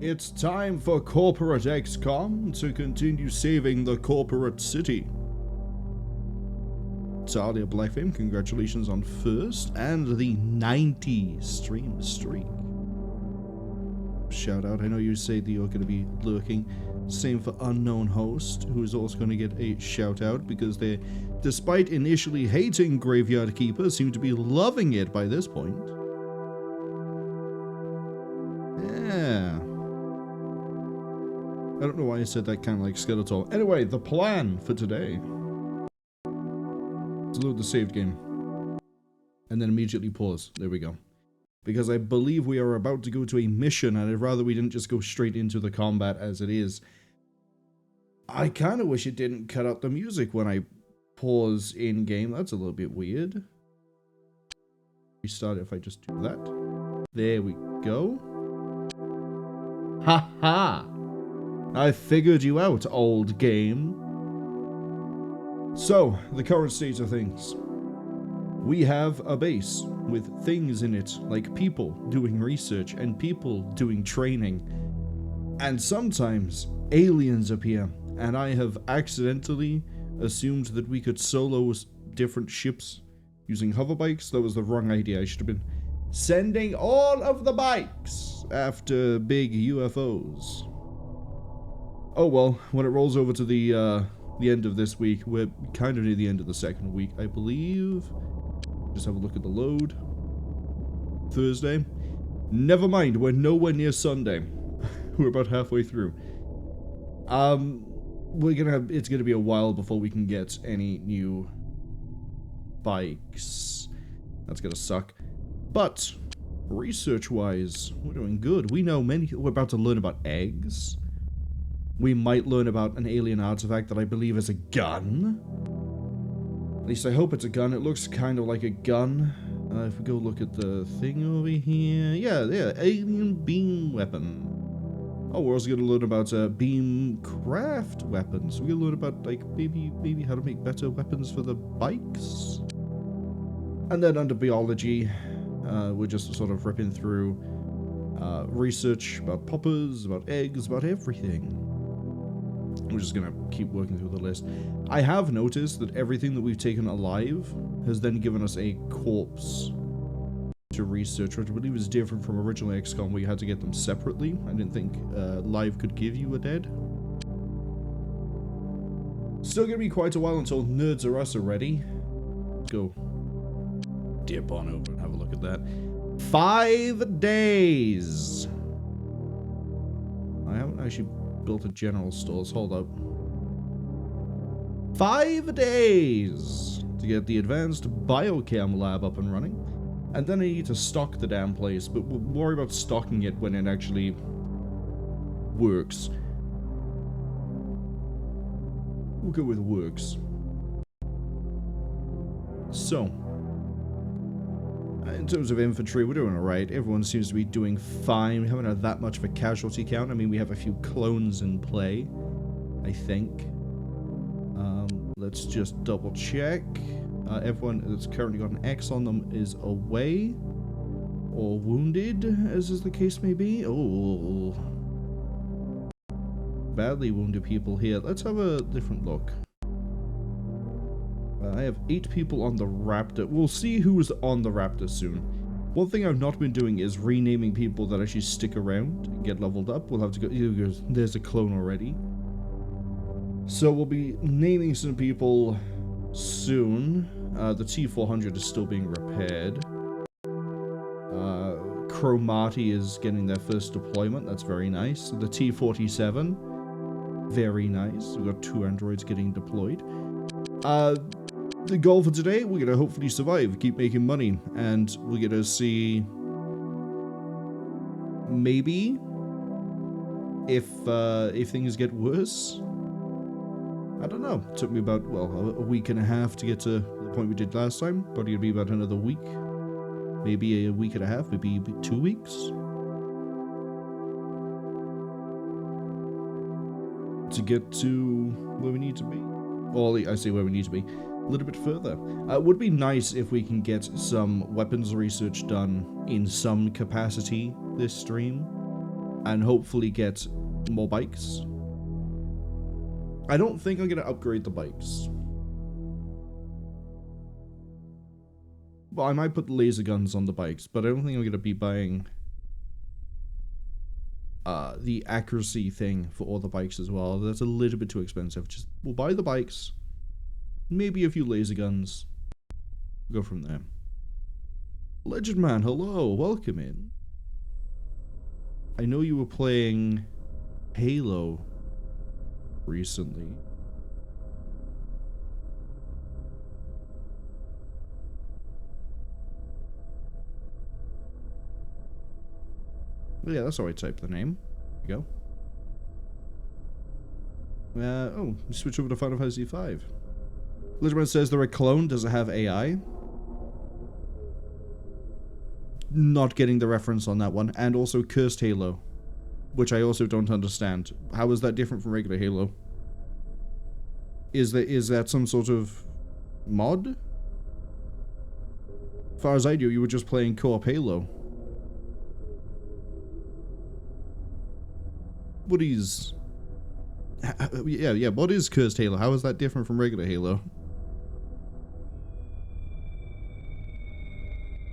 It's time for Corporate XCOM to continue saving the corporate city. Talia Blackfame, congratulations on first and the 90 stream streak. Shout out, I know you say that you're going to be lurking. Same for Unknown Host, who is also going to get a shout out because they, despite initially hating Graveyard Keeper, seem to be loving it by this point. Yeah. I don't know why I said that kind of like Skeletor. Anyway, the plan for today. Let's load the saved game. And then immediately pause. There we go. Because I believe we are about to go to a mission, and I'd rather we didn't just go straight into the combat as it is. I kind of wish it didn't cut out the music when I pause in-game. That's a little bit weird. Restart it if I just do that. There we go. Ha ha! I figured you out, old game. So, the current state of things. We have a base with things in it, like people doing research and people doing training. And sometimes aliens appear, and I have accidentally assumed that we could solo different ships using hover bikes. That was the wrong idea. I should have been sending all of the bikes after big UFOs. Oh well, when it rolls over to the end of this week, we're kind of near the end of the second week, I believe. Just have a look at the load. Thursday. Never mind, we're nowhere near Sunday. We're about halfway through. It's gonna be a while before we can get any new bikes. That's gonna suck. But research-wise, we're doing good. We know we're about to learn about eggs. We might learn about an alien artifact that I believe is a gun. At least I hope it's a gun. It looks kind of like a gun. If we go look at the thing over here. Yeah, alien beam weapon. Oh, we're also going to learn about beam craft weapons. We're going to learn about, like, maybe how to make better weapons for the bikes. And then under biology, we're just sort of ripping through research about poppers, about eggs, about everything. We're just gonna keep working through the list. I have noticed that everything that we've taken alive has then given us a corpse to research, which I believe is different from original XCOM where you had to get them separately. I didn't think live could give you a dead. Still gonna be quite a while until Nerds Are Us are ready. Let's go dip on over and have a look at that. 5 days! I haven't actually built a general stores. Hold up. 5 days to get the advanced biochem lab up and running. And then I need to stock the damn place, but we'll worry about stocking it when it actually works. We'll go with works. So, in terms of infantry, we're doing alright. Everyone seems to be doing fine. We haven't had that much of a casualty count. I mean, we have a few clones in play, I think. Let's just double check. Everyone that's currently got an X on them is away or wounded, as is the case may be. Oh, badly wounded people here. Let's have a different look. I have 8 people on the Raptor. We'll see who's on the Raptor soon. One thing I've not been doing is renaming people that actually stick around and get leveled up. We'll have to go... There's a clone already. So we'll be naming some people soon. The T-400 is still being repaired. Chromati is getting their first deployment. That's very nice. The T-47. Very nice. We've got 2 androids getting deployed. The goal for today, we're going to hopefully survive, keep making money, and we're going to see maybe if things get worse. I don't know. It took me about, well, a week and a half to get to the point we did last time. Probably going to be about another week. Maybe a week and a half, maybe 2 weeks. To get to where we need to be. Well, I say where we need to be. A little bit further. It would be nice if we can get some weapons research done in some capacity this stream. and hopefully get more bikes. I don't think I'm going to upgrade the bikes. Well, I might put laser guns on the bikes, but I don't think I'm going to be buying the accuracy thing for all the bikes as well. That's a little bit too expensive. Just, we'll buy the bikes, maybe a few laser guns, go from there. Legend Man, hello, welcome in. I know you were playing Halo recently. Yeah, that's how I type the name. There you go. Oh, we switch over to Final Fantasy V. Legend says they're a clone. Does it have AI? Not getting the reference on that one. And also Cursed Halo, which I also don't understand. How is that different from regular Halo? Is that some sort of mod? As far as I knew, you were just playing co-op Halo. What is... Yeah, what is Cursed Halo? How is that different from regular Halo?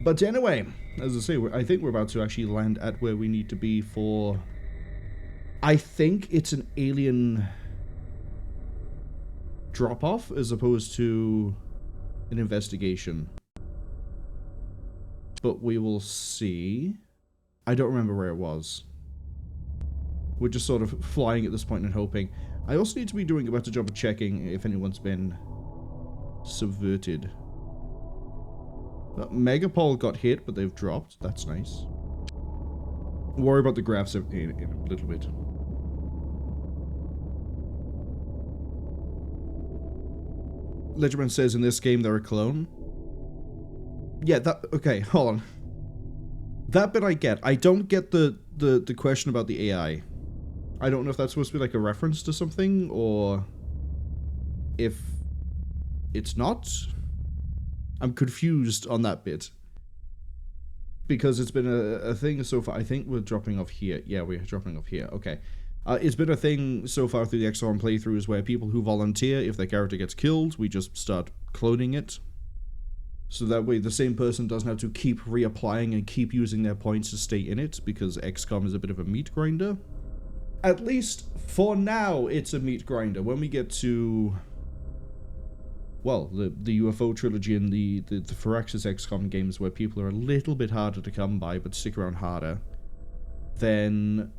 But anyway, as I say, I think we're about to actually land at where we need to be for... I think it's an alien drop-off as opposed to an investigation. But we will see. I don't remember where it was. We're just sort of flying at this point and hoping. I also need to be doing a better job of checking if anyone's been subverted. Megapol got hit, but they've dropped. That's nice. Worry about the graphs in a little bit. Legendman says in this game they're a clone. Yeah, that... Okay, hold on. That bit I get. I don't get the question about the AI. I don't know if that's supposed to be like a reference to something, or if it's not. I'm confused on that bit. Because it's been a thing so far. I think we're dropping off here. Yeah, we're dropping off here. Okay. It's been a thing so far through the XRM playthroughs where people who volunteer, if their character gets killed, we just start cloning it. So that way the same person doesn't have to keep reapplying and keep using their points to stay in it, because XCOM is a bit of a meat grinder. At least, for now, it's a meat grinder. When we get to... Well, the UFO trilogy and the Firaxis XCOM games where people are a little bit harder to come by, but stick around harder, then...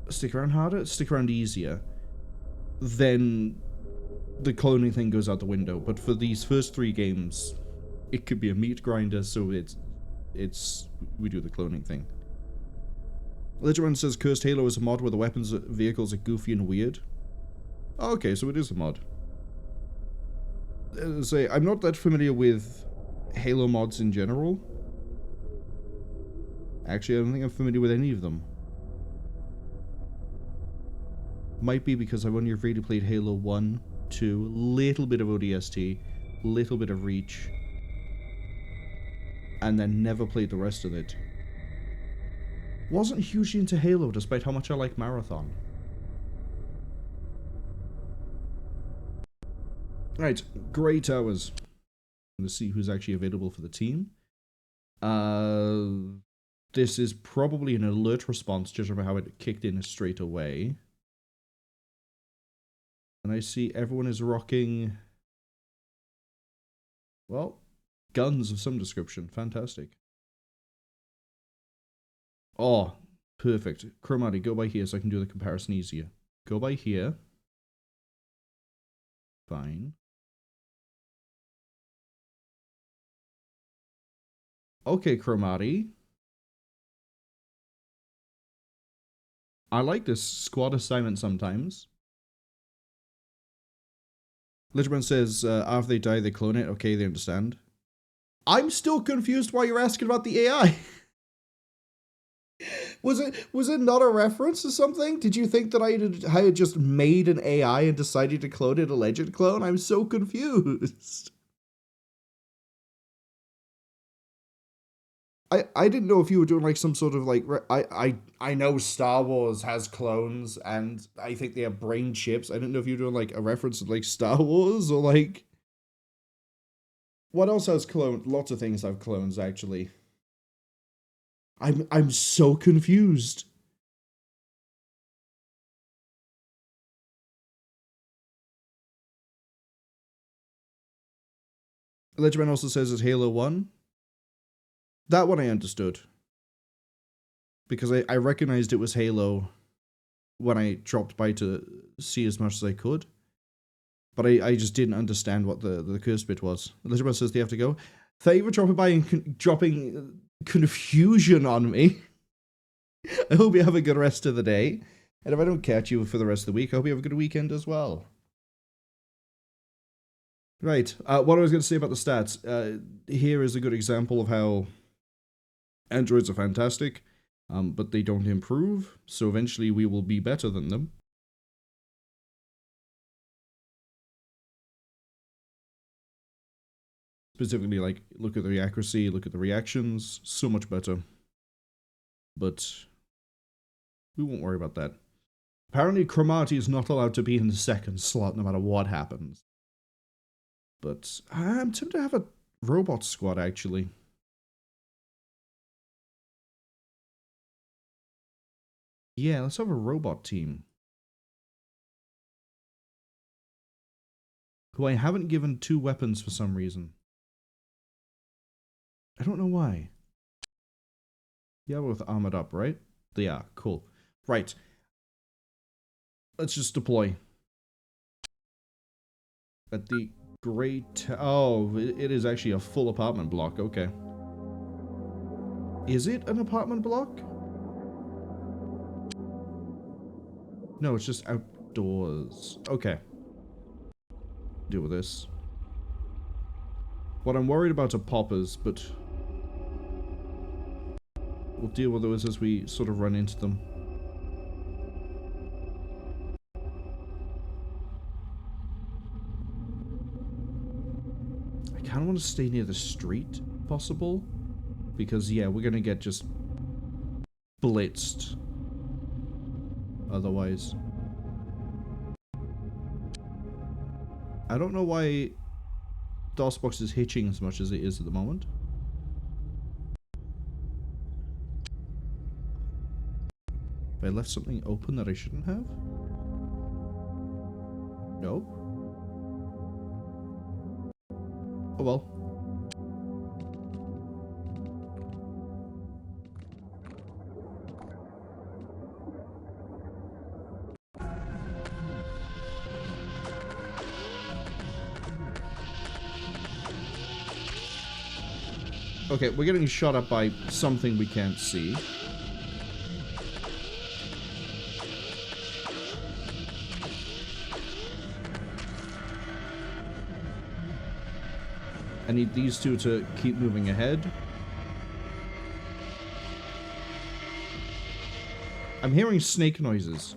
Stick around harder? Stick around easier. Then the cloning thing goes out the window. But for these first 3 games, it could be a meat grinder, so we do the cloning thing. Legendman says Cursed Halo is a mod where the weapons vehicles are goofy and weird. Oh, okay, so it is a mod. Say, I'm not that familiar with Halo mods in general. Actually, I don't think I'm familiar with any of them. Might be because I've only really played Halo 1, 2, little bit of ODST, little bit of Reach, and then never played the rest of it. Wasn't hugely into Halo, despite how much I like Marathon. Right, Grey Towers. Let's see who's actually available for the team. This is probably an alert response, judging by how it kicked in straight away. And I see everyone is rocking, well, guns of some description. Fantastic. Oh, perfect. Chromati, go by here so I can do the comparison easier. Go by here. Fine. Okay, Chromati. I like this squad assignment sometimes. Lichman says, after they die, they clone it. Okay, they understand. I'm still confused why you're asking about the AI. Was it not a reference to something? Did you think that I had just made an AI and decided to clone it a legend clone? I'm so confused. I didn't know if you were doing like some sort of like I know Star Wars has clones and I think they have brain chips. I didn't know if you were doing like a reference to like Star Wars or like what else has clones? Lots of things have clones actually. I'm so confused. Legend also says it's Halo 1. That one I understood. Because I recognized it was Halo when I dropped by to see as much as I could. But I just didn't understand what the curse bit was. Elizabeth says they have to go. Thank you for dropping by and dropping confusion on me. I hope you have a good rest of the day. And if I don't catch you for the rest of the week, I hope you have a good weekend as well. Right, what I was going to say about the stats. Here is a good example of how androids are fantastic, but they don't improve, so eventually we will be better than them. Specifically, like, look at the accuracy, look at the reactions, so much better. But we won't worry about that. Apparently, Cromartie is not allowed to be in the second slot no matter what happens. But I'm tempted to have a robot squad, actually. Yeah, let's have a robot team. Who I haven't given 2 weapons for some reason. I don't know why. Yeah, we're with armored up, right? They are. Cool. Right. Let's just deploy. At the great... Oh, it is actually a full apartment block. Okay. Is it an apartment block? No, it's just outdoors. Okay. Deal with this. What I'm worried about are poppers, but... we'll deal with those as we sort of run into them. I kind of want to stay near the street, if possible. Because, yeah, we're going to get just blitzed. Otherwise. I don't know why DOSBox is hitching as much as it is at the moment. Have I left something open that I shouldn't have? No. Oh well. Okay, we're getting shot at by something we can't see. I need these two to keep moving ahead. I'm hearing snake noises,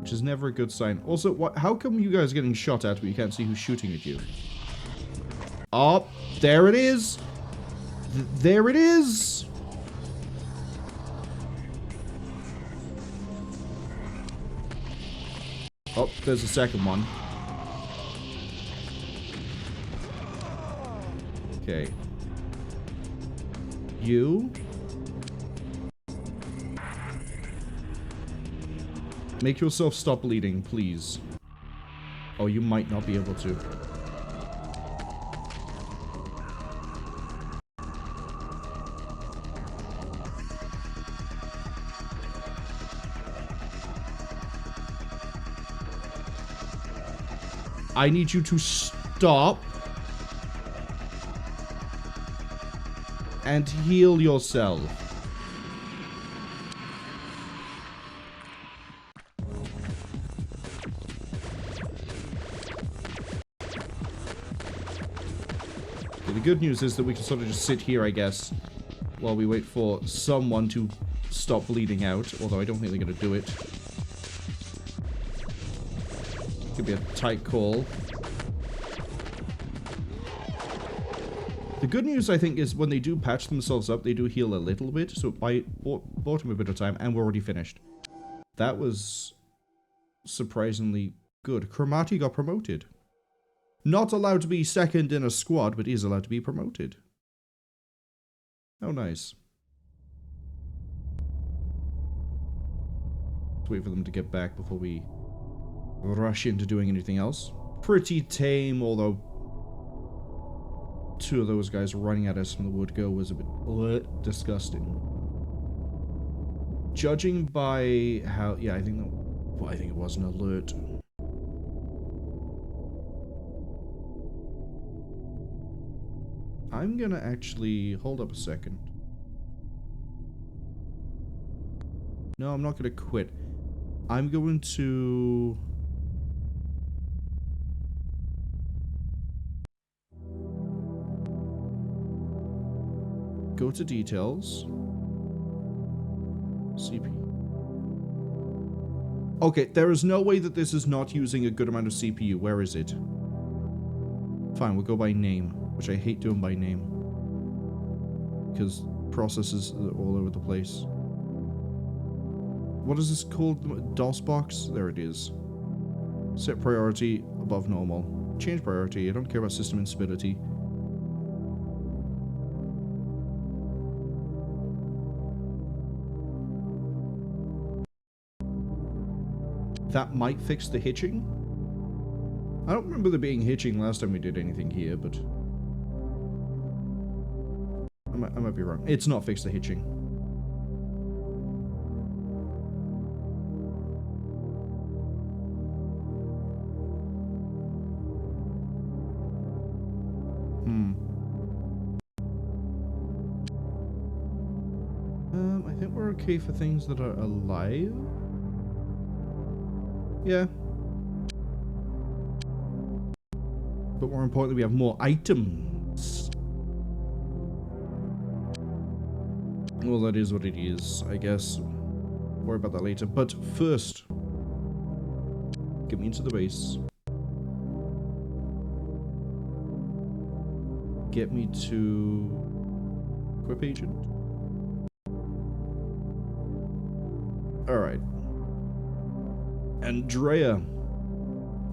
which is never a good sign. Also, what? How come you guys are getting shot at but you can't see who's shooting at you? Oh, there it is! There it is! Oh, there's a second one. Okay. You. Make yourself stop bleeding, please. Oh, you might not be able to. I need you to stop and heal yourself. Okay, the good news is that we can sort of just sit here, I guess, while we wait for someone to stop bleeding out, although I don't think they're going to do it. Could be a tight call. The good news, I think, is when they do patch themselves up, they do heal a little bit, so it bought him a bit of time, and we're already finished. That was surprisingly good. Chromati got promoted. Not allowed to be second in a squad, but is allowed to be promoted. Oh, nice. Let's wait for them to get back before we rush into doing anything else. Pretty tame, although two of those guys running at us from the wood go was a bit disgusting. Judging by how, yeah, I think it was an alert. I'm gonna actually hold up a second. No, I'm not gonna quit. I'm going to go to details. CPU. Okay, there is no way that this is not using a good amount of CPU. Where is it? Fine, we'll go by name, which I hate doing by name. Because processes are all over the place. What is this called? DOSBox? There it is. Set priority above normal. Change priority. I don't care about system instability. That might fix the hitching. I don't remember there being hitching last time we did anything here, but I might be wrong. It's not fixed the hitching. I think we're okay for things that are alive. Yeah. But more importantly, we have more items. Well, that is what it is, I guess. Worry about that later. But first, get me into the base. Get me to equip agent. Alright. Andrea,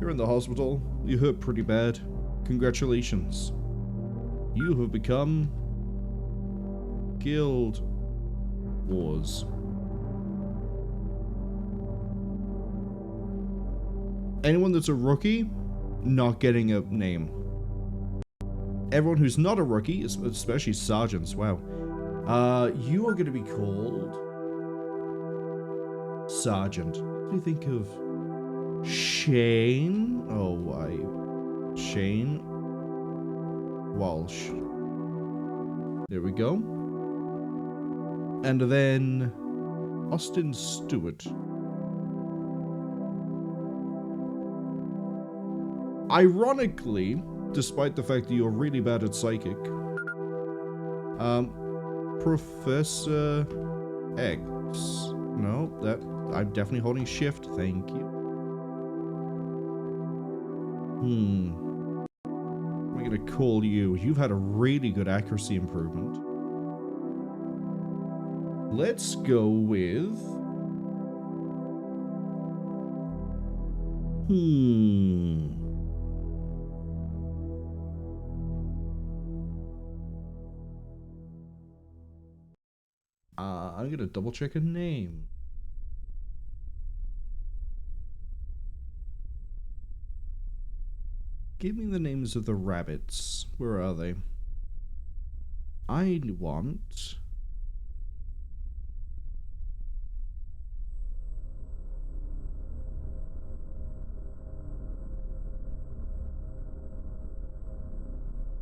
you're in the hospital. You hurt pretty bad. Congratulations. You have become Guild Wars. Anyone that's a rookie, not getting a name. Everyone who's not a rookie, especially sergeants, wow. You are going to be called Sergeant. What do you think of Shane? Oh, Shane Walsh. There we go. And then Austin Stewart. Ironically, despite the fact that you're really bad at psychic, Professor X. No, that I'm definitely holding shift. Thank you. What am I gonna call you? You've had a really good accuracy improvement. Let's go with I'm gonna double check a name. Give me the names of the rabbits. Where are they? I want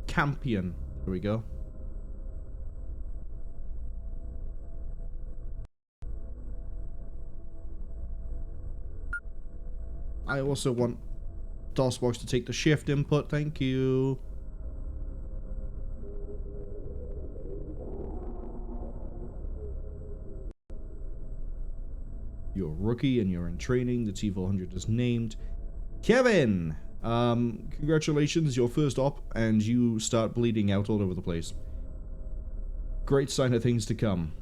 Campion. There we go. I also want DOSBox to take the shift input, thank you. You're a rookie and you're in training. The T400 is named Kevin. Congratulations, your first op, and you start bleeding out all over the place. Great sign of things to come.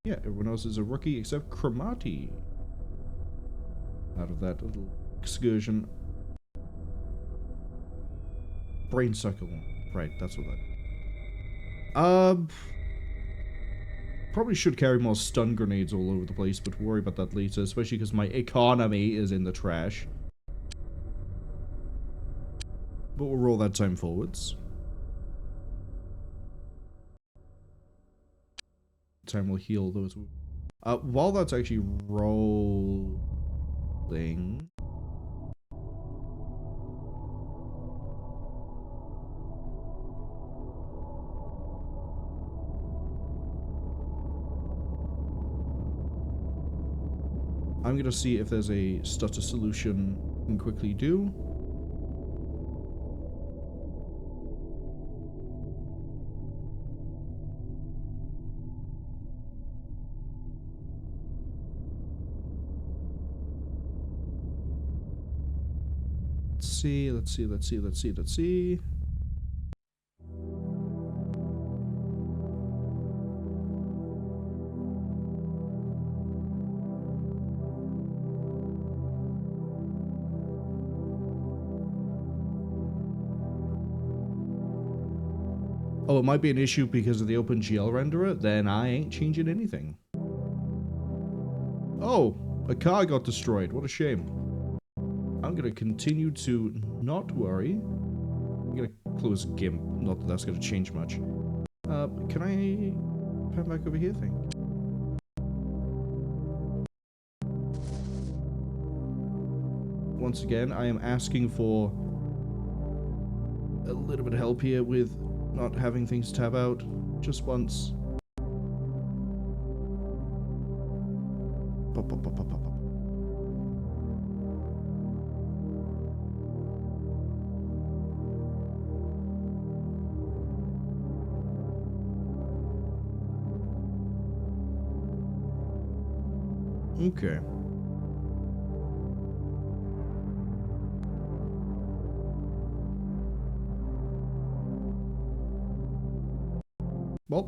Yeah, everyone else is a rookie except Cromartie. Out of that little excursion. Brain sucker one. Right, that's what that. Probably should carry more stun grenades all over the place, but worry about that later, especially because my economy is in the trash. But we'll roll that time forwards. Time will heal those. While that's actually rolling. I'm gonna see if there's a stutter solution I can quickly do. Let's see. Oh, it might be an issue because of the OpenGL renderer? Then I ain't changing anything. Oh, a car got destroyed. What a shame. I'm gonna continue to not worry. I'm gonna close GIMP. Not that that's gonna change much. Can I pan back over here? Thank you. Once again, I am asking for a little bit of help here with not having things tab out just once. Pop, pop, pop, pop, pop, pop. Okay. Well.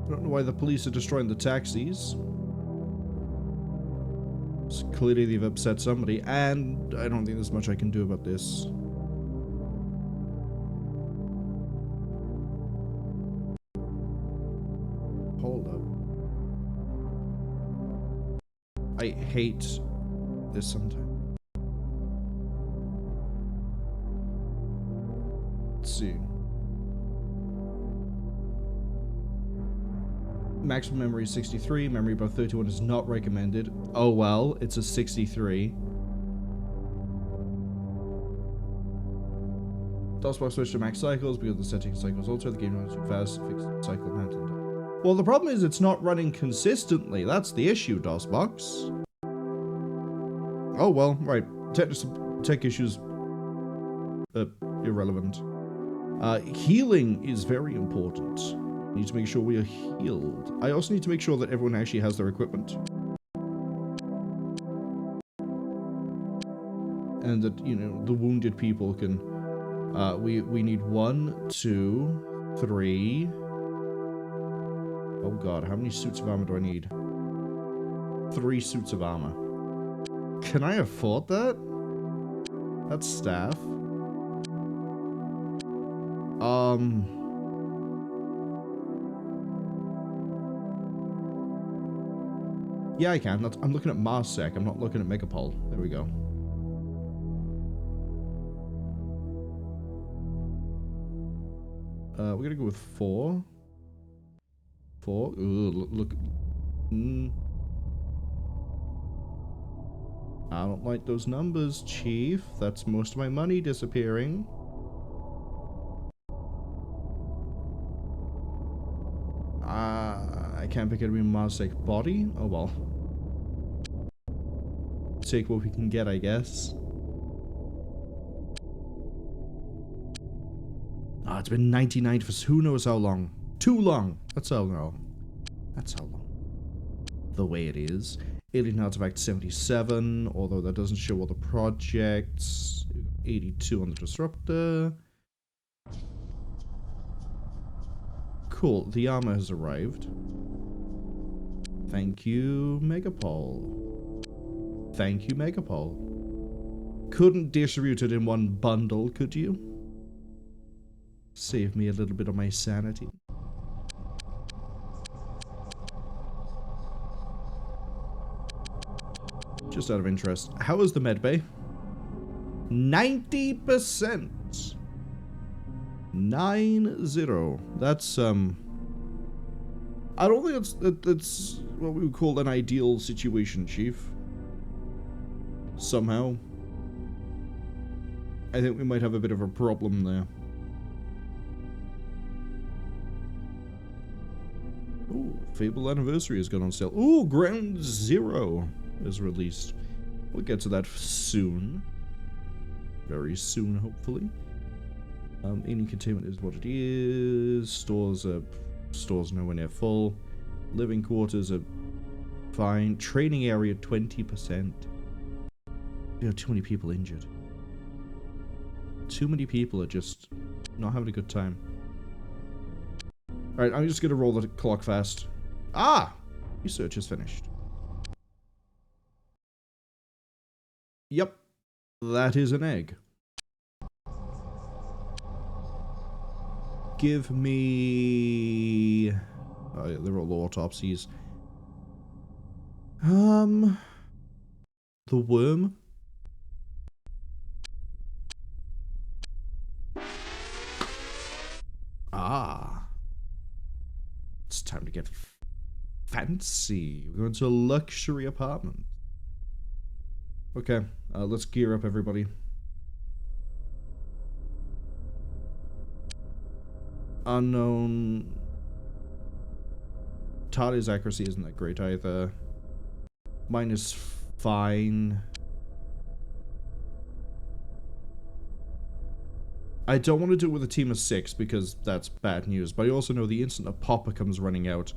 I don't know why the police are destroying the taxis. So clearly they've upset somebody, and I don't think there's much I can do about this. Hold up. I hate this sometimes. Let's see. Maximum memory is 63. Memory above 31 is not recommended. Oh well, it's a 63. DOSBox switch to max cycles because the setting cycles alter. The game runs too fast. Fix the cycle amount. Well, the problem is it's not running consistently. That's the issue, DOSBox. Oh well, right. Tech issues. Irrelevant. Healing is very important. Need to make sure we are healed. I also need to make sure that everyone actually has their equipment. And that, you know, the wounded people can... we need 1, 2, 3... Oh god, how many suits of armor do I need? 3 suits of armor. Can I afford that? That's staff. Yeah, I can. I'm looking at Marsec. I'm not looking at Megapol. There we go. We're gonna go with 4. 4. Ooh, look. I don't like those numbers, Chief. That's most of my money disappearing. I can't pick it up in Marsec body. Oh well. Take what we can get, I guess. Ah, it's been 99 for who knows how long. Too long. That's how long. That's how long. The way it is. Alien Artifact 77, although that doesn't show all the projects. 82 on the Disruptor. Cool, the armor has arrived. Thank you, Megapol. Thank you, Megapol. Couldn't distribute it in one bundle, could you? Save me a little bit of my sanity. Just out of interest, how is the medbay? 90%. 9-0. That's I don't think that's what we would call an ideal situation, Chief. Somehow, I think we might have a bit of a problem there. Ooh, Fable Anniversary has gone on sale. Ooh, Ground Zero is released. We'll get to that soon. Very soon, hopefully. Alien containment is what it is. Stores nowhere near full. Living quarters are fine. Training area 20%. We have too many people injured. Too many people are just not having a good time. Alright, I'm just gonna roll the clock fast. Ah! Research is finished. Yep. That is an egg. Give me... Oh, yeah, they're all autopsies. The worm? Ah. It's time to get fancy. We're going to a luxury apartment. Okay, let's gear up, everybody. Unknown. Talia's accuracy isn't that great either. Mine is fine. I don't want to do it with a team of 6 because that's bad news, but I also know the instant a popper comes running out,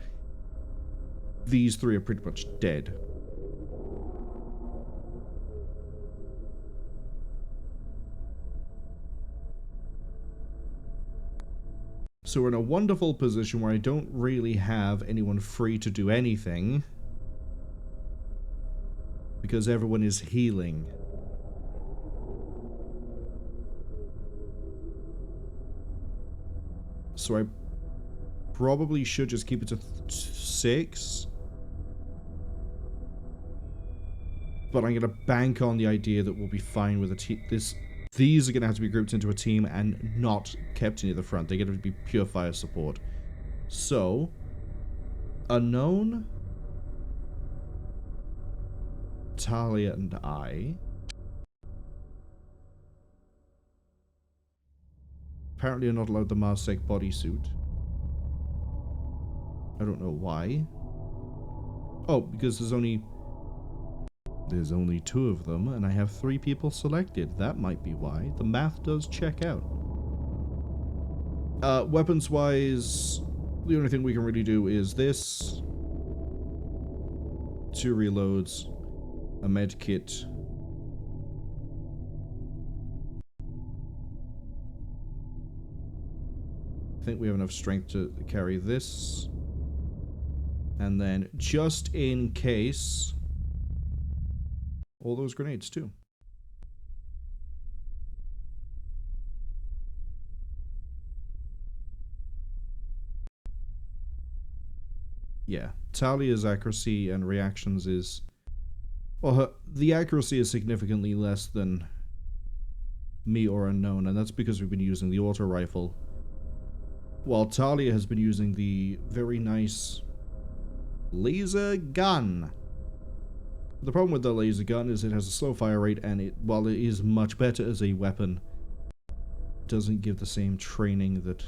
these 3 are pretty much dead. So we're in a wonderful position where I don't really have anyone free to do anything, because everyone is healing. So I probably should just keep it to 6. But I'm going to bank on the idea that we'll be fine with a team. These are going to have to be grouped into a team and not kept near the front. They're going to be pure fire support. So, Unknown, Talia, and I. Apparently, are not allowed the Marsec bodysuit. I don't know why. Oh, because there's only 2 of them, and I have 3 people selected. That might be why. The math does check out. Weapons-wise, the only thing we can really do is this. 2 reloads. A med kit. I think we have enough strength to carry this. And then, just in case... all those grenades, too. Yeah, Talia's accuracy and reactions is... well, the accuracy is significantly less than me or Unknown, and that's because we've been using the auto rifle, while Talia has been using the very nice laser gun. The problem with the laser gun is it has a slow fire rate, and while it is much better as a weapon, it doesn't give the same training that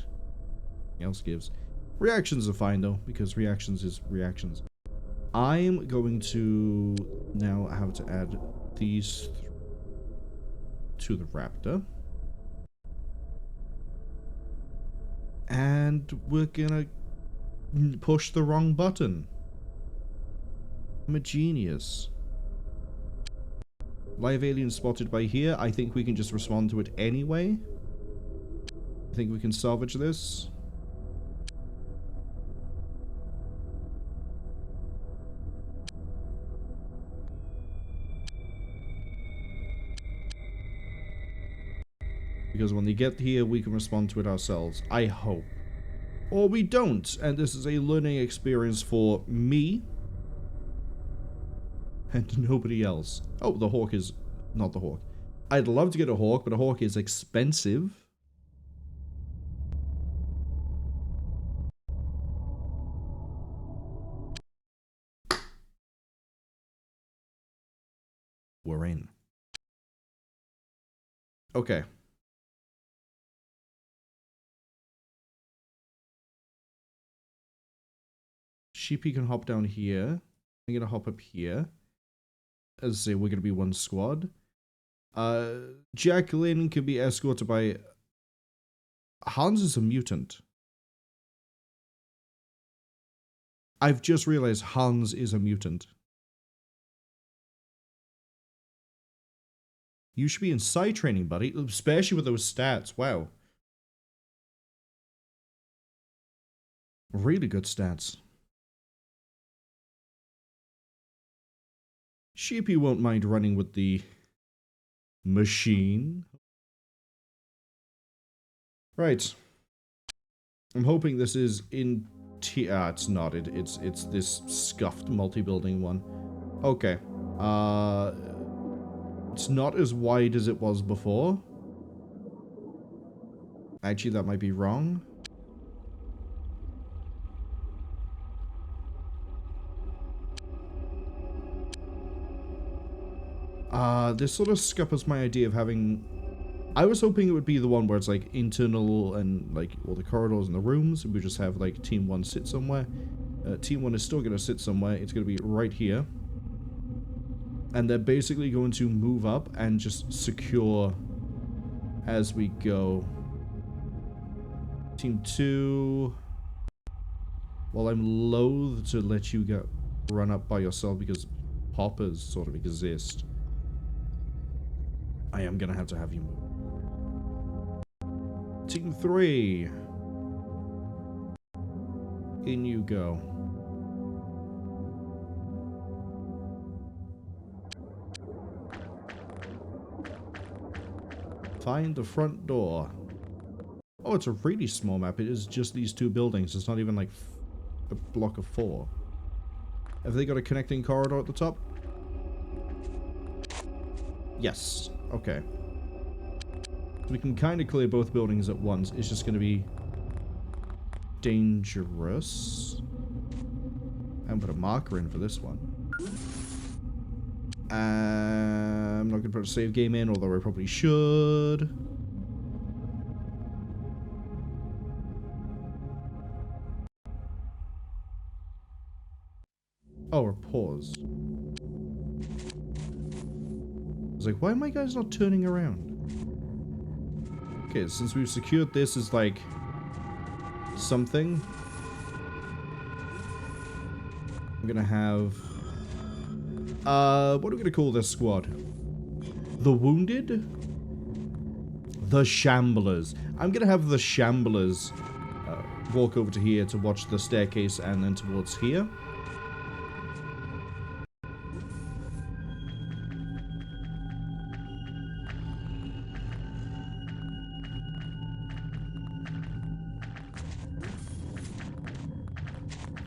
else gives. Reactions are fine though, because reactions is reactions. I'm going to now have to add these to the Raptor. And we're gonna push the wrong button. I'm a genius. Live alien spotted by here. I think we can just respond to it anyway. I think we can salvage this. Because when they get here, we can respond to it ourselves. I hope. Or we don't, and this is a learning experience for me. And nobody else. Oh, the hawk is... not the hawk. I'd love to get a hawk, but a hawk is expensive. We're in. Okay. Sheepy can hop down here. I'm gonna hop up here. As I say, we're gonna be one squad. Jacqueline can be escorted by... Hans is a mutant. I've just realized Hans is a mutant. You should be in side training, buddy. Especially with those stats. Wow. Really good stats. Sheepy won't mind running with the machine. Right. I'm hoping this is in it's not. It's this scuffed multi-building one. Okay. It's not as wide as it was before. Actually, that might be wrong. This sort of scuppers my idea of having... I was hoping it would be the one where it's like internal and like all the corridors and the rooms, and we just have like Team 1 sit somewhere. Team 1 is still going to sit somewhere. It's going to be right here. And they're basically going to move up and just secure as we go. Team 2... Well, I'm loath to let you get run up by yourself because poppers sort of exist. I am going to have you move. Team 3. In you go. Find the front door. Oh, it's a really small map. It is just these two buildings. It's not even like a block of 4. Have they got a connecting corridor at the top? Yes. Okay. We can kind of clear both buildings at once. It's just going to be dangerous. I'm put a marker in for this one. I'm not going to put a save game in, although I probably should. Oh, or pause. I was like, why are my guys not turning around? Okay, since we've secured this as like something, I'm gonna have what are we gonna call this squad? The Wounded? The Shamblers. I'm gonna have the Shamblers walk over to here to watch the staircase and then towards here.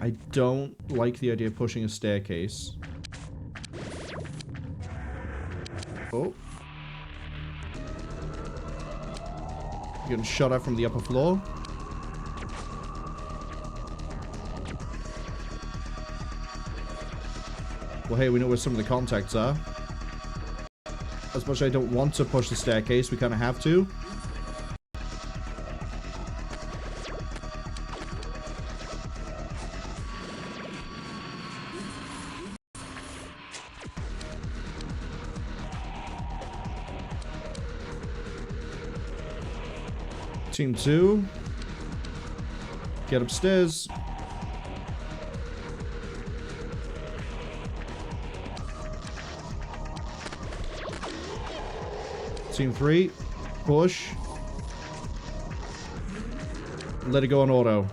I don't like the idea of pushing a staircase. Oh. Getting shot at from the upper floor. Well, hey, we know where some of the contacts are. As much as I don't want to push the staircase, we kind of have to. Team 2. Get upstairs. Team 3. Push. Let it go on auto.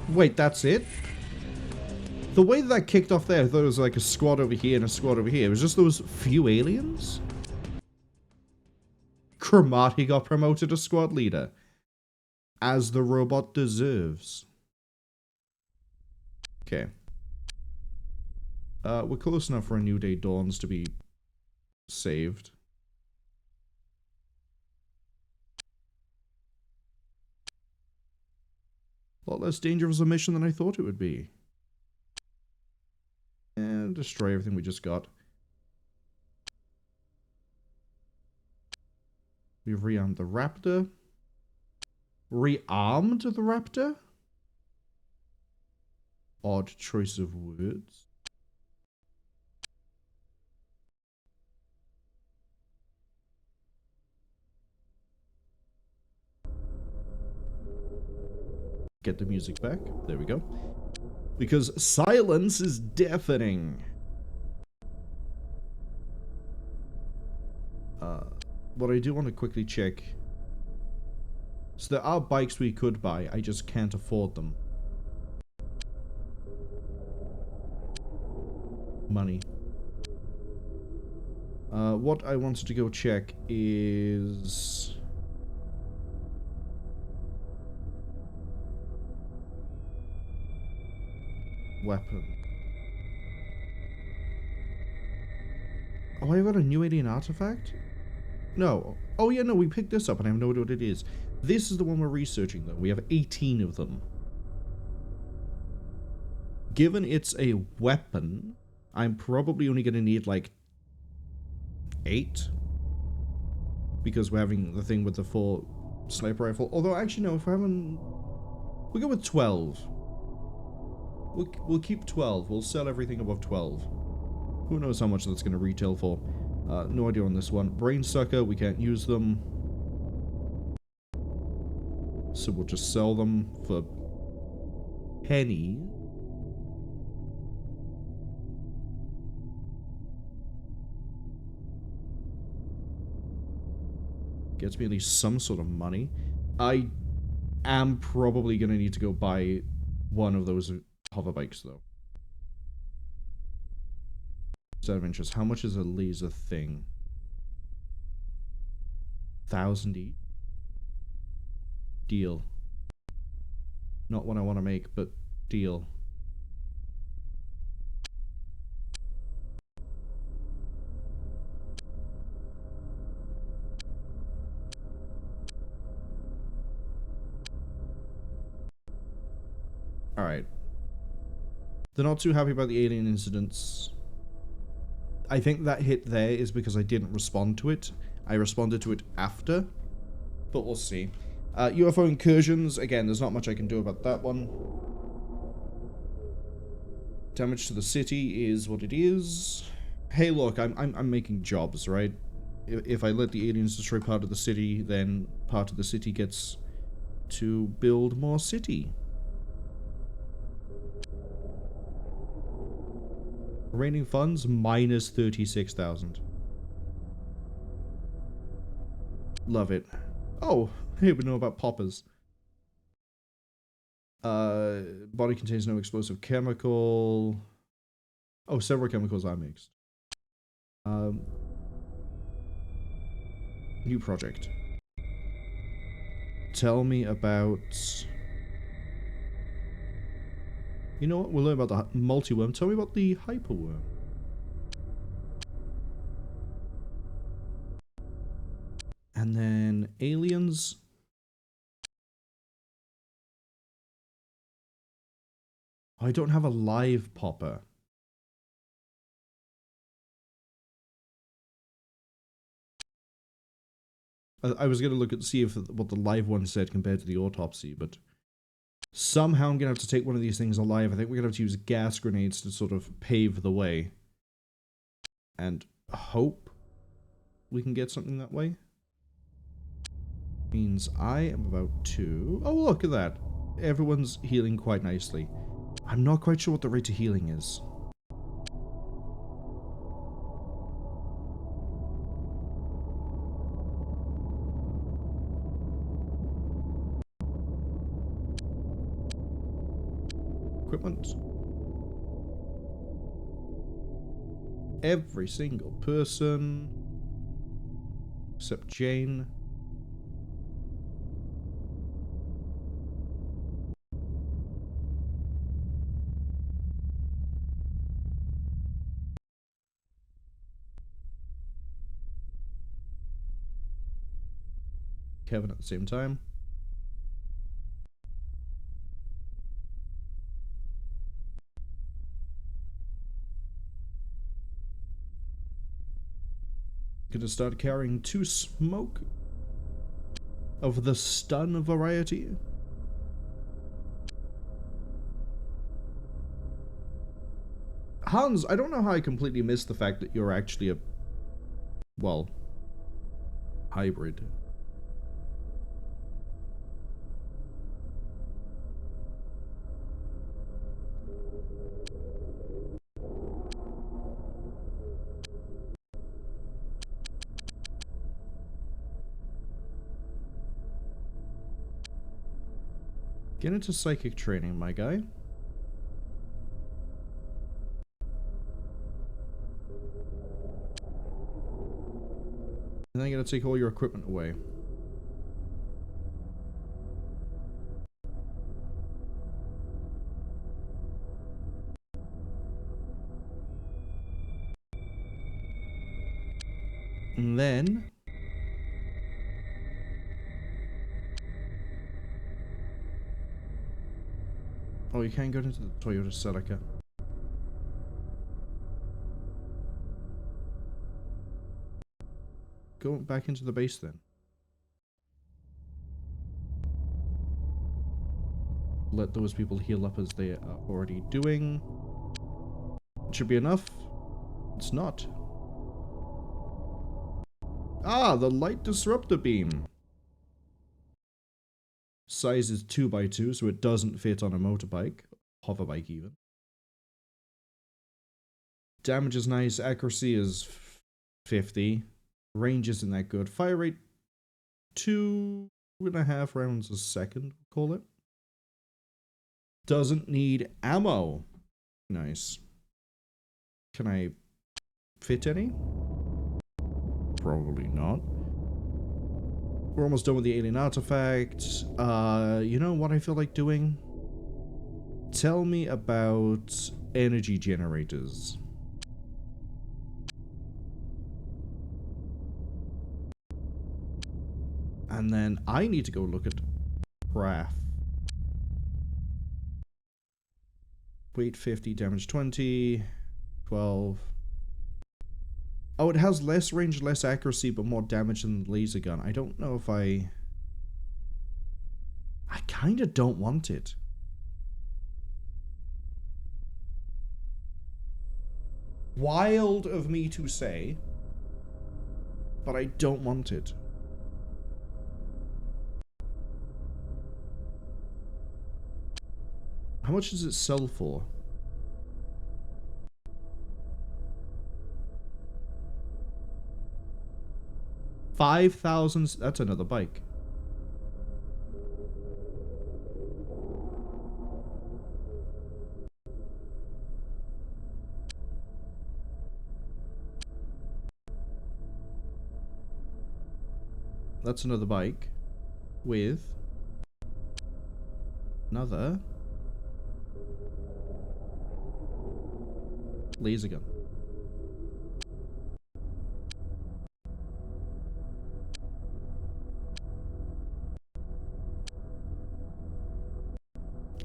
Wait, that's it? The way that kicked off there, I thought it was like a squad over here and a squad over here. It was just those few aliens? Cromartie got promoted to squad leader. As the robot deserves. Okay. We're close enough for a new day dawns to be saved. A lot less dangerous a mission than I thought it would be. And destroy everything we just got. We've rearmed the Raptor. Rearmed the Raptor? Odd choice of words. Get the music back. There we go. Because silence is deafening. What I do want to quickly check. So there are bikes we could buy. I just can't afford them. Money. What I wanted to go check is... weapon. Oh, I got a new alien artifact? No. Oh yeah, no, we picked this up and I have no idea what it is. This is the one we're researching though. We have 18 of them. Given it's a weapon, I'm probably only going to need like 8. Because we're having the thing with the 4 sniper rifle. Although actually no, if we're having... we'll go with 12. We'll keep 12. We'll sell everything above 12. Who knows how much that's going to retail for. No idea on this one. Brain Sucker, we can't use them. So we'll just sell them for penny. Gets me at least some sort of money. I am probably going to need to go buy one of those hover bikes though. Just out of interest, how much is a laser thing? 1,000 each? Deal. Not one I want to make, but deal. Alright. They're not too happy about the alien incidents. I think that hit there is because I didn't respond to it. I responded to it after. But we'll see. UFO incursions. Again, there's not much I can do about that one. Damage to the city is what it is. Hey, look, I'm making jobs, right? If I let the aliens destroy part of the city, then part of the city gets to build more city. Remaining funds, minus 36,000. Love it. Oh, hey, we know about poppers. Body contains no explosive chemical. Oh, several chemicals are mixed. New project. Tell me about... You know what? We'll learn about the multi-worm. Tell me about the hyperworm. And then aliens. Oh, I don't have a live popper. I was going to look at see if what the live one said compared to the autopsy, but somehow I'm going to have to take one of these things alive. I think we're going to have to use gas grenades to sort of pave the way. And hope we can get something that way. Means I am about to... Oh, look at that. Everyone's healing quite nicely. I'm not quite sure what the rate of healing is. Equipment. Every single person except Jane. Kevin at the same time. Gonna start carrying 2 smoke of the stun variety. Hans, I don't know how I completely missed the fact that you're actually a, well, hybrid. Get into psychic training, my guy. And then I'm gonna take all your equipment away. And then... Oh, you can't go into the Toyota Celica. Go back into the base then. Let those people heal up as they are already doing. It should be enough. It's not. Ah, the light disruptor beam. Size is 2x2, so it doesn't fit on a motorbike. Hoverbike even. Damage is nice. Accuracy is 50. Range isn't that good. Fire rate 2.5 rounds a second, we'll call it. Doesn't need ammo. Nice. Can I fit any? Probably not. We're almost done with the alien artifact. You know what I feel like doing? Tell me about energy generators. And then I need to go look at craft. Weight 50, damage 20, 12. Oh, it has less range, less accuracy, but more damage than the laser gun. I don't know if I kind of don't want it. Wild of me to say, but I don't want it. How much does it sell for? 5,000. That's another bike. That's another bike with another laser gun.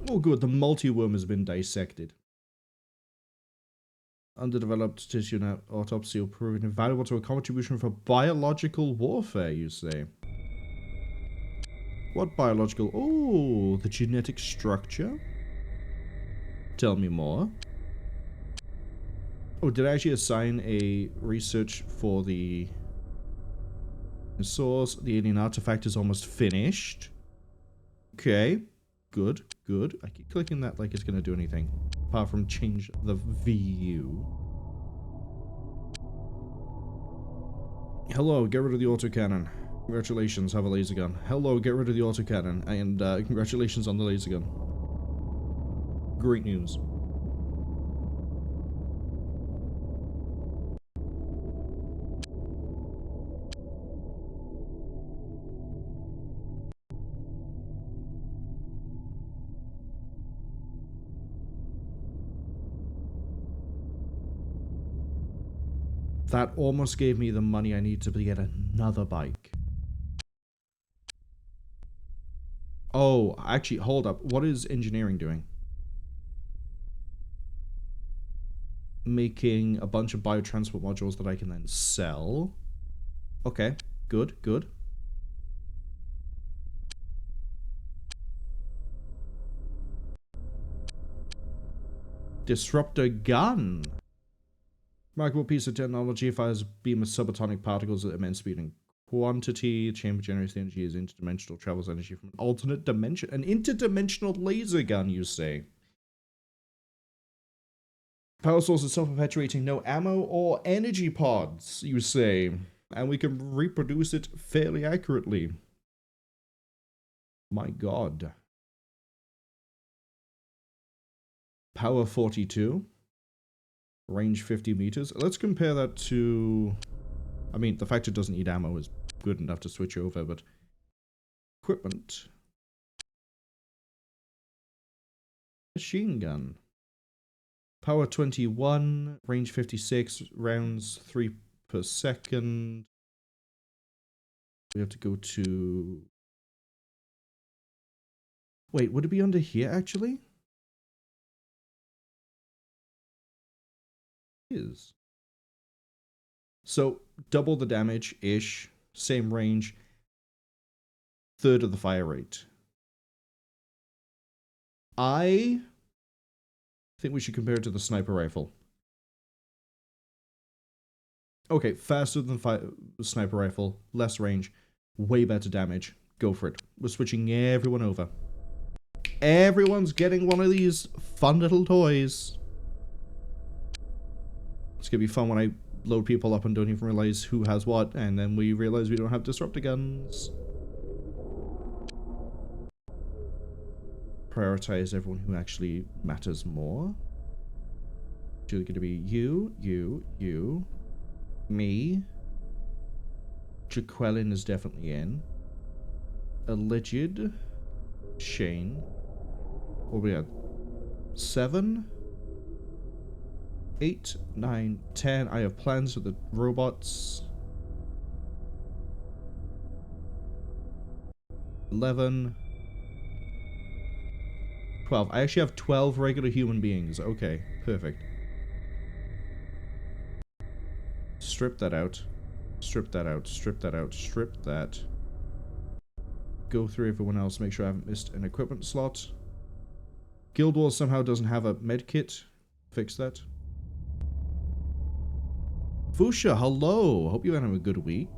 Oh good, the multi-worm has been dissected. Underdeveloped tissue now autopsy will prove invaluable to a contribution for biological warfare, you say? What biological? Oh, the genetic structure? Tell me more. Oh, did I actually assign a research for the Source, the alien artifact is almost finished. Okay. Good, good. I keep clicking that like it's going to do anything. Apart from change the view. Hello, get rid of the autocannon. Congratulations, have a laser gun. Hello, get rid of the autocannon. And congratulations on the laser gun. Great news. That almost gave me the money I need to get another bike. Oh, actually, hold up. What is engineering doing? Making a bunch of biotransport modules that I can then sell. Okay, good, good. Disruptor gun. Remarkable piece of technology. Fires a beam of subatomic particles at immense speed and quantity. Chamber generates the energy as interdimensional, travels energy from an alternate dimension. An interdimensional laser gun, you say? Power source is self-perpetuating, no ammo or energy pods, you say. And we can reproduce it fairly accurately. My god. Power 42. Range 50 meters. Let's compare that to... I mean, the fact it doesn't need ammo is good enough to switch over, but... Equipment. Machine gun. Power 21. Range 56. Rounds 3 per second. We have to go to... Wait, would it be under here, actually? Is. So, double the damage-ish, same range, third of the fire rate. I think we should compare it to the sniper rifle. Okay, faster than the sniper rifle, less range, way better damage. Go for it. We're switching everyone over. Everyone's getting one of these fun little toys. It's gonna be fun when I load people up and don't even realize who has what, and then we realize we don't have disruptor guns. Prioritize everyone who actually matters more. It's going to be you, me. Cwningen is definitely in. Alleged. Shane. What we got? 7? 8, 9, 10. I have plans for the robots. 11. 12. I actually have 12 regular human beings. Okay, perfect. Strip that out. Strip that out. Strip that out. Strip that. Go through everyone else. Make sure I haven't missed an equipment slot. Guild Wars somehow doesn't have a med kit. Fix that. Fusha, hello. Hope you're having a good week.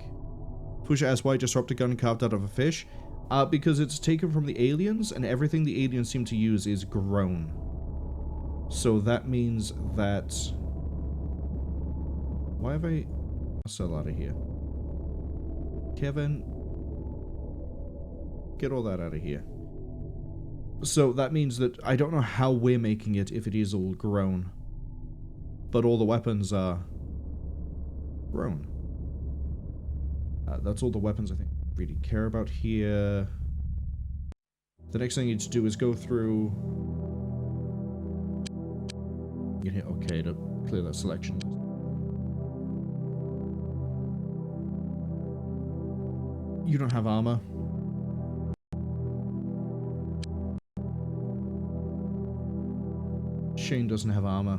Fusha asks why disruptor gun carved out of a fish. Because it's taken from the aliens, and everything the aliens seem to use is grown. So that means that... Why have I... S.E.L.F out of here. Kevin... Get all that out of here. So that means that I don't know how we're making it if it is all grown. But all the weapons are... grown. That's all the weapons I think I really care about here. The next thing I need to do is go through... You can hit OK to clear that selection list. You don't have armor. Shane doesn't have armor.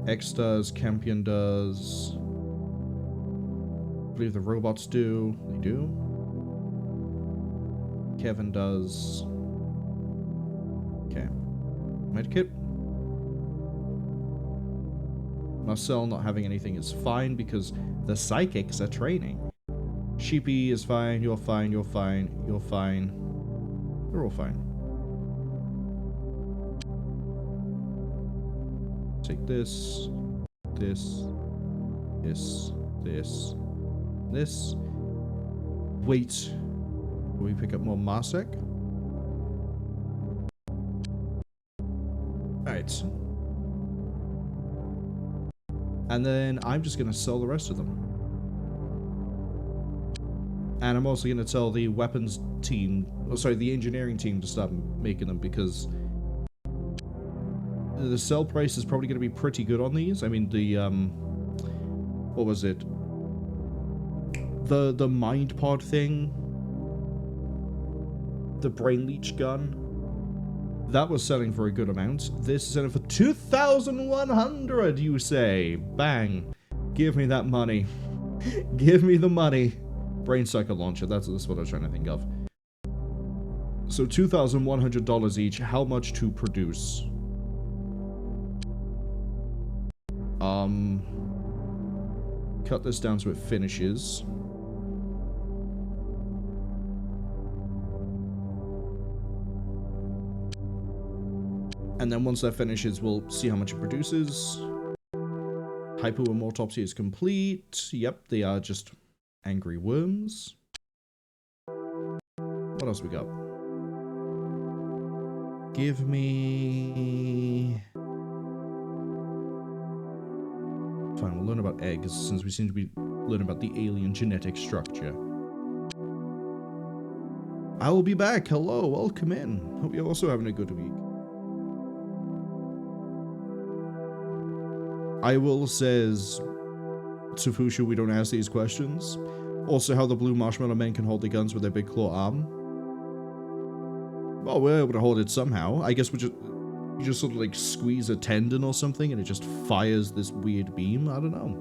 X does, Campion does. I believe the robots do. They do. Kevin does. Okay. Medkit. Marcel not having anything is fine because the psychics are training. Sheepy is fine, you're fine, you're fine, you're fine. We're all fine. Take this, this, this, this. Wait. Will we pick up more Marsec? Alright. And then I'm just gonna sell the rest of them. And I'm also gonna tell the weapons team, oh sorry, the engineering team to stop making them because the sell price is probably gonna be pretty good on these. I mean the what was it? The mind pod thing, the brain leech gun, that was selling for a good amount. This is selling for 2,100, you say? Bang! Give me that money. Give me the money. Brain sucker launcher. That's what I was trying to think of. So $2,100 each. How much to produce? Cut this down so it finishes. And then once that finishes, we'll see how much it produces. Hypoamortopsy is complete. Yep, they are just angry worms. What else we got? Give me... Fine, we'll learn about eggs, since we seem to be learning about the alien genetic structure. I will be back. Hello, welcome in. Hope you're also having a good week. I will says to Fusha we don't ask these questions. Also how the blue marshmallow men can hold the guns with their big claw arm. Well, we're able to hold it somehow. I guess you just sort of like squeeze a tendon or something and it just fires this weird beam. I don't know.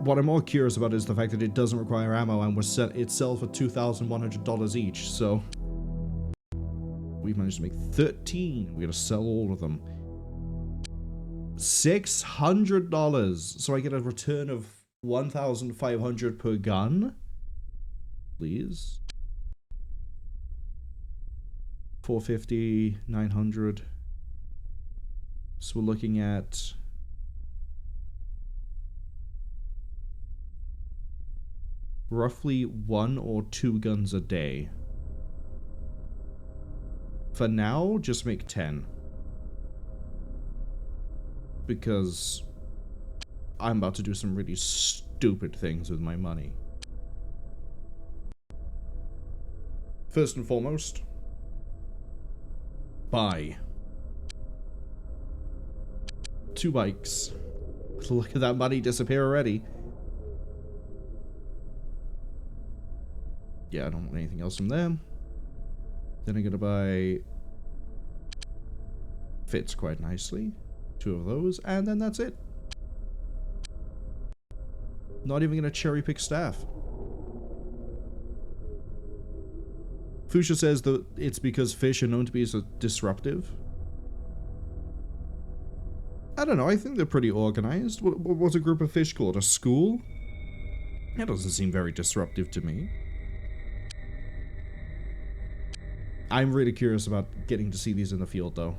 What I'm more curious about is the fact that it doesn't require ammo and was set itself for $2,100 each, so we've managed to make 13. We're gonna sell all of them. $600, so I get a return of 1,500 per gun. Please. 450, 900. So we're looking at roughly 1 or 2 guns a day. For now, just make 10. Because I'm about to do some really stupid things with my money. First and foremost, buy 2 bikes. Look at that money disappear already. Yeah, I don't want anything else from there. Then I'm gonna buy... Fits quite nicely. 2 of those, and then that's it. Not even gonna cherry pick staff. Fusha says that it's because fish are known to be so disruptive. I don't know, I think they're pretty organized. What's a group of fish called? A school? That doesn't seem very disruptive to me. I'm really curious about getting to see these in the field, though.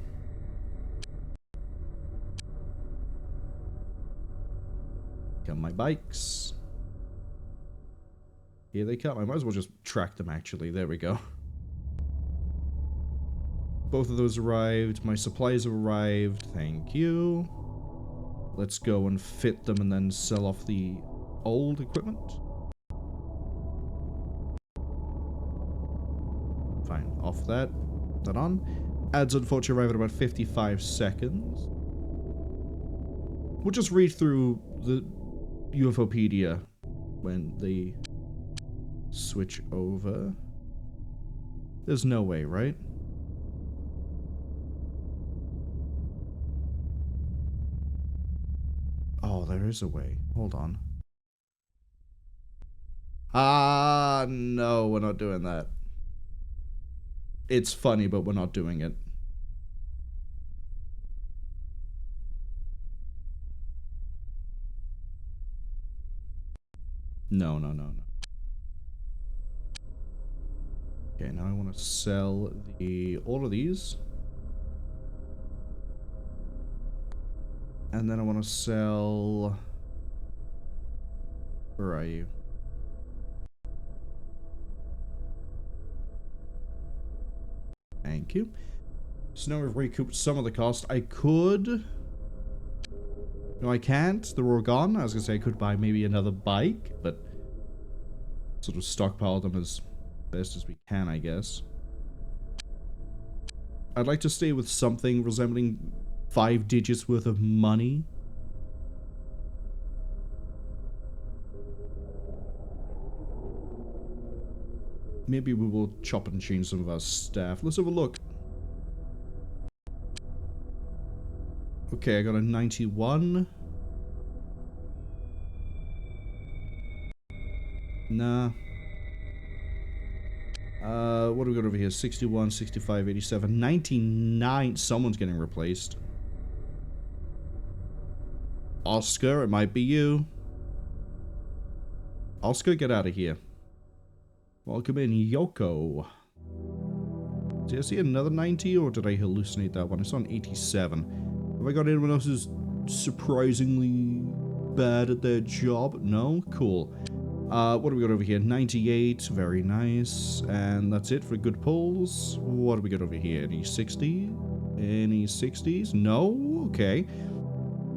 Come my bikes. Here they come. I might as well just track them, actually. There we go. Both of those arrived. My supplies have arrived. Thank you. Let's go and fit them and then sell off the old equipment. Fine. Off that. That on. Ads unfortunately arrive at about 55 seconds. We'll just read through the UFOpedia when they switch over. There's no way, right? Oh, there is a way. Hold on. No, we're not doing that. It's funny, but we're not doing it. No, no, no, no. Okay, now I want to sell all of these. And then I want to sell... Where are you? Thank you. So now we've recouped some of the cost. I could... No, I can't. They're all gone. I was going to say I could buy maybe another bike, but... Sort of stockpile them as best as we can, I guess. I'd like to stay with something resembling 5 digits worth of money. Maybe we will chop and change some of our staff. Let's have a look. Okay, I got a 91. Nah. What do we got over here? 61, 65, 87, 99. Someone's getting replaced. Oscar, it might be you. Oscar, get out of here. Welcome in, Yoko. Did I see another 90 or did I hallucinate that one? It's on 87. Have I got anyone else who's surprisingly bad at their job? No? Cool. What do we got over here? 98, very nice. And that's it for good pulls. What do we got over here? Any 60? Any 60s? No? Okay.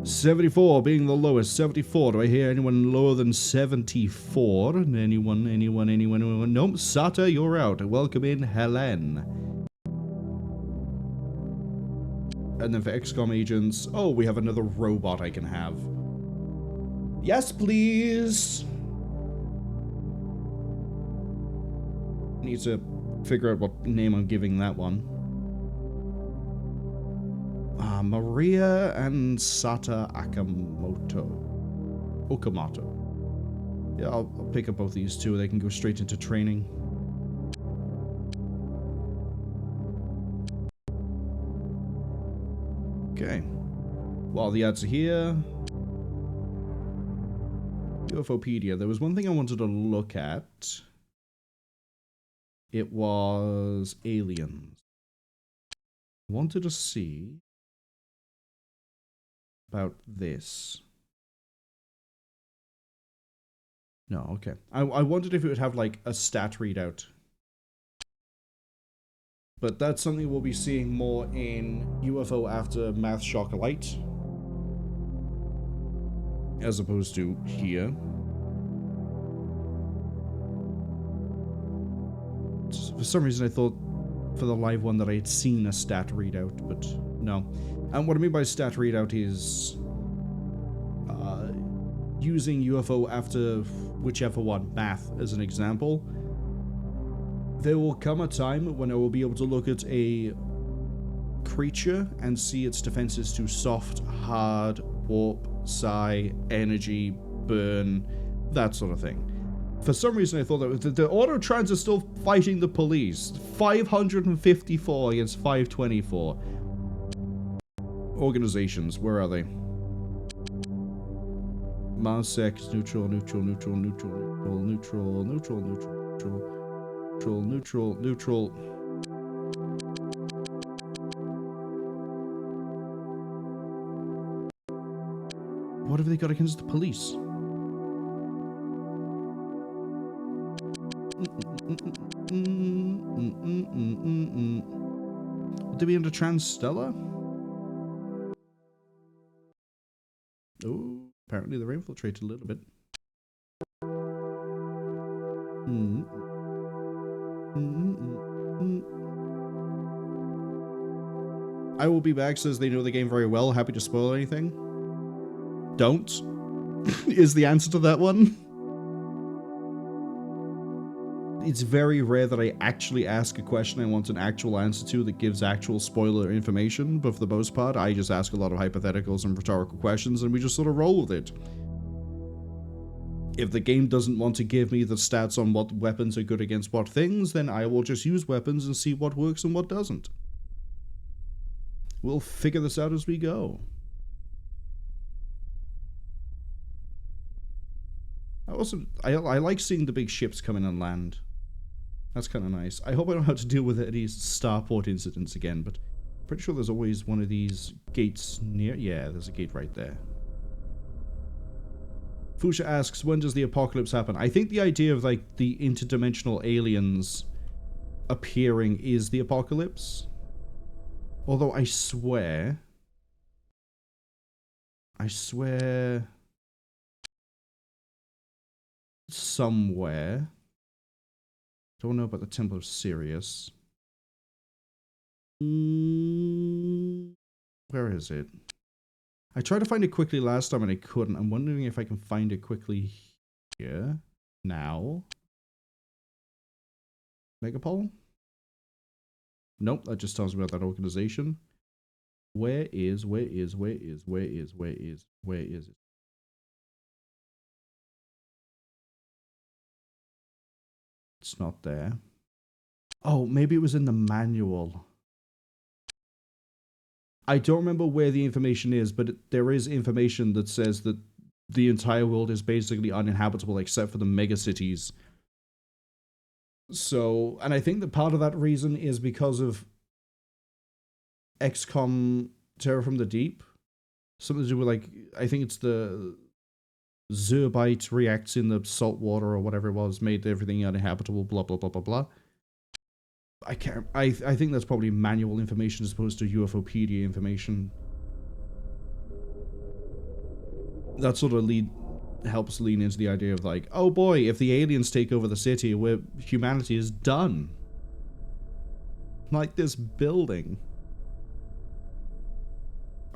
74 being the lowest. 74. Do I hear anyone lower than 74? Anyone? Nope. Sata, you're out. Welcome in, Helen. And then for XCOM agents, oh, we have another robot I can have. Yes, please. Need to figure out what name I'm giving that one. Maria and Sata Okamoto. Yeah, I'll pick up both these two. They can go straight into training. Okay. While the ads are here... UFOpedia. There was one thing I wanted to look at. It was aliens. I wanted to see about this. No, okay. I wondered if it would have like a stat readout. But that's something we'll be seeing more in UFO Aftermath Shock Light. As opposed to here. For some reason I thought for the live one that I had seen a stat readout, but no. And what I mean by stat readout is using UFO after whichever one, math as an example. There will come a time when I will be able to look at a creature and see its defenses to soft, hard, warp, psi, energy, burn, that sort of thing. For some reason I thought that the Autotrans are still fighting the police. 554 against 524. Organizations, where are they? Mars-Sex, neutral. What have they got against the police? Would they be under Transstellar? Oh, apparently they're infiltrated a little bit. I will be back, says they know the game very well. Happy to spoil anything. Don't. Is the answer to that one. It's very rare that I actually ask a question I want an actual answer to that gives actual spoiler information, but for the most part, I just ask a lot of hypotheticals and rhetorical questions, and we just sort of roll with it. If the game doesn't want to give me the stats on what weapons are good against what things, then I will just use weapons and see what works and what doesn't. We'll figure this out as we go. Also, I like seeing the big ships come in and land. That's kind of nice. I hope I don't have to deal with any starport incidents again, but pretty sure there's always one of these gates near. Yeah, there's a gate right there. Fusha asks, when does the apocalypse happen? I think the idea of, like, the interdimensional aliens appearing is the apocalypse. Although I swear... somewhere... Don't know about the Temple of Sirius. Where is it? I tried to find it quickly last time and I couldn't. I'm wondering if I can find it quickly here. Now. Megapole? Nope, that just tells me about that organization. Where is it? It's not there. Oh, maybe it was in the manual. I don't remember where the information is, but there is information that says that the entire world is basically uninhabitable except for the megacities. So, and I think that part of that reason is because of XCOM Terror from the Deep. Something to do with, like, I think it's the Zerbite reacts in the salt water or whatever it was, made everything uninhabitable, blah, blah, blah, blah, blah. I think that's probably manual information as opposed to UFOpedia information. That sort of helps lean into the idea of, like, oh boy, if the aliens take over the city, humanity is done. Like this building.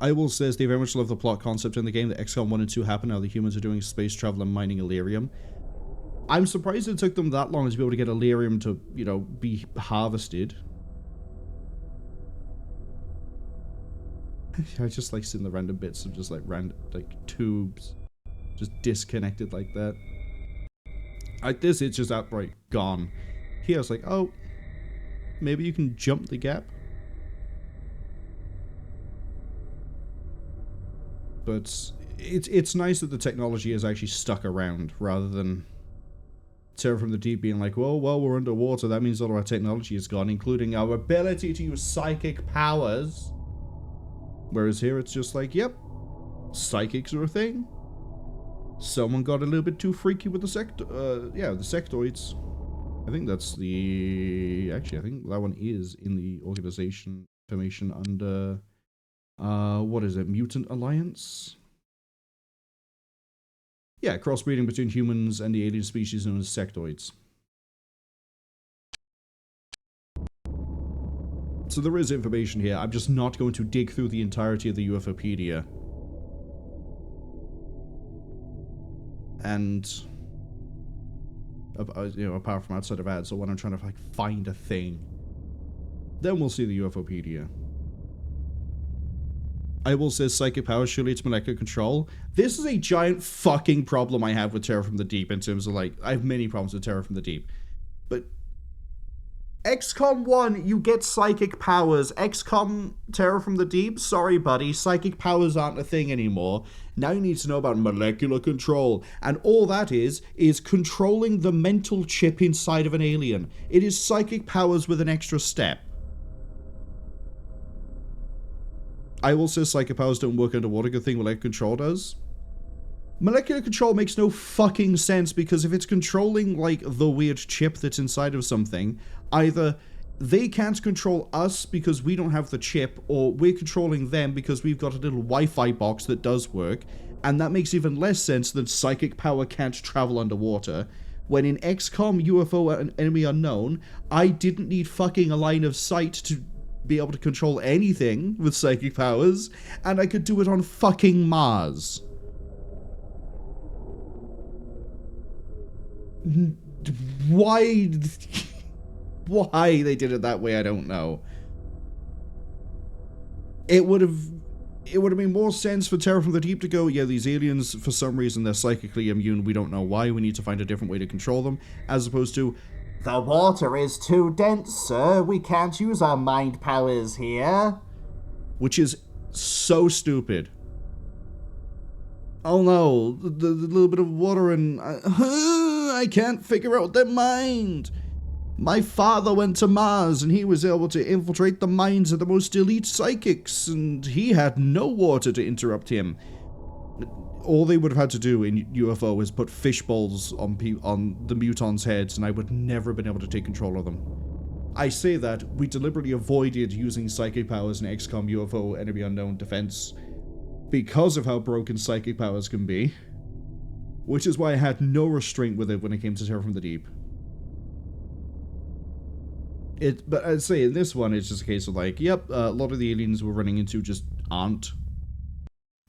I will say they very much love the plot concept in the game that XCOM 1 and 2 happen now the humans are doing space travel and mining Elerium. I'm surprised it took them that long to be able to get Elerium to, you know, be harvested. I just like seeing the random bits of just like random, like, tubes just disconnected like that. Like this, it's just outright gone. Here, it's like, oh, maybe you can jump the gap. But it's nice that the technology is actually stuck around rather than Terror from the Deep being like, well, we're underwater. That means all of our technology is gone, including our ability to use psychic powers. Whereas here it's just like, yep, psychics are a thing. Someone got a little bit too freaky with the the sectoids. I think that's the... Actually, I think that one is in the organization information under... what is it? Mutant Alliance? Yeah, crossbreeding between humans and the alien species known as sectoids. So there is information here. I'm just not going to dig through the entirety of the UFOpedia. And... you know, apart from outside of ads, so when I'm trying to, like, find a thing, then we'll see the UFOpedia. I will say psychic powers, surely it's molecular control. This is a giant fucking problem I have with Terror from the Deep in terms of, like, I have many problems with Terror from the Deep. But XCOM 1, you get psychic powers. XCOM Terror from the Deep, sorry buddy, psychic powers aren't a thing anymore. Now you need to know about molecular control. And all that is controlling the mental chip inside of an alien. It is psychic powers with an extra step. I will say psychic powers don't work underwater. Good thing molecular control does. Molecular control makes no fucking sense because if it's controlling, like, the weird chip that's inside of something, either they can't control us because we don't have the chip, or we're controlling them because we've got a little Wi-Fi box that does work, and that makes even less sense than psychic power can't travel underwater. When in XCOM UFO and Enemy Unknown, I didn't need fucking a line of sight to be able to control anything with psychic powers, and I could do it on fucking Mars. Why they did it that way, I don't know. It would have made more sense for Terror from the Deep to go, yeah, these aliens, for some reason, they're psychically immune, we don't know why, we need to find a different way to control them, as opposed to, the water is too dense, sir. We can't use our mind powers here. Which is so stupid. Oh no, the little bit of water and I can't figure out their mind. My father went to Mars and he was able to infiltrate the minds of the most elite psychics, and he had no water to interrupt him. All they would have had to do in UFO is put fishbowls on the mutons' heads, and I would never have been able to take control of them. I say that we deliberately avoided using psychic powers in XCOM UFO Enemy Unknown Defense because of how broken psychic powers can be, which is why I had no restraint with it when it came to Terror from the Deep. But I'd say in this one, it's just a case of like, yep, a lot of the aliens we're running into just aren't.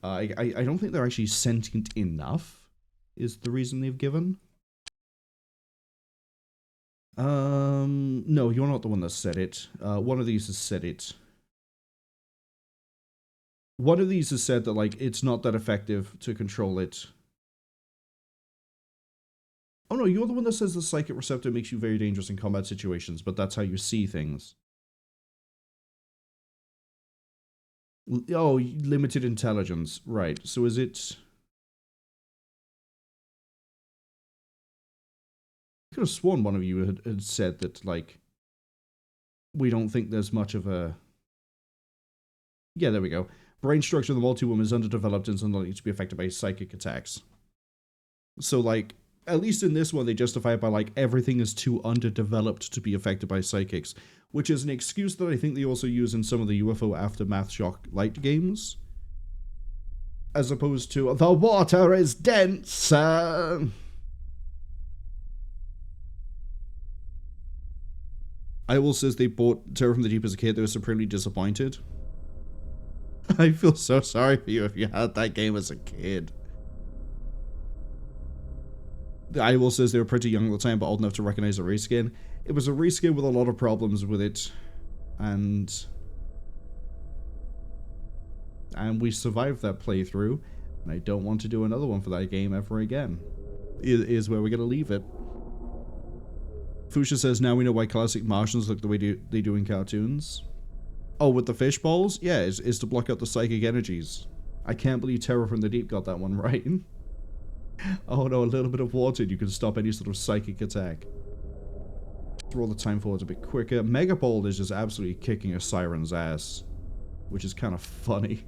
I don't think they're actually sentient enough, is the reason they've given. No, you're not the one that said it. One of these has said it. One of these has said that, like, it's not that effective to control it. Oh no, you're the one that says the psychic receptor makes you very dangerous in combat situations, but that's how you see things. Oh, limited intelligence. Right. So is it... I could have sworn one of you had said that, like, we don't think there's much of a... Yeah, there we go. Brain structure of the multi-woman is underdeveloped and is unlikely to be affected by psychic attacks. So, like, at least in this one, they justify it by, like, everything is too underdeveloped to be affected by psychics, which is an excuse that I think they also use in some of the UFO Aftermath Shock Light games. As opposed to, the water is dense. I will says they bought Terror from the Deep as a kid. They were supremely disappointed. I feel so sorry for you if you had that game as a kid. I will says they were pretty young at the time, but old enough to recognize a reskin. It was a reskin with a lot of problems with it, and we survived that playthrough, and I don't want to do another one for that game ever again. Is where we're gonna leave it. Fuchsia says, now we know why classic Martians look the way they do in cartoons. Oh, with the fish balls? Yeah, is to block out the psychic energies. I can't believe Terror from the Deep got that one right. Oh no, a little bit of water and you can stop any sort of psychic attack. Roll the time forward a bit quicker. Megapole is just absolutely kicking a siren's ass, which is kind of funny.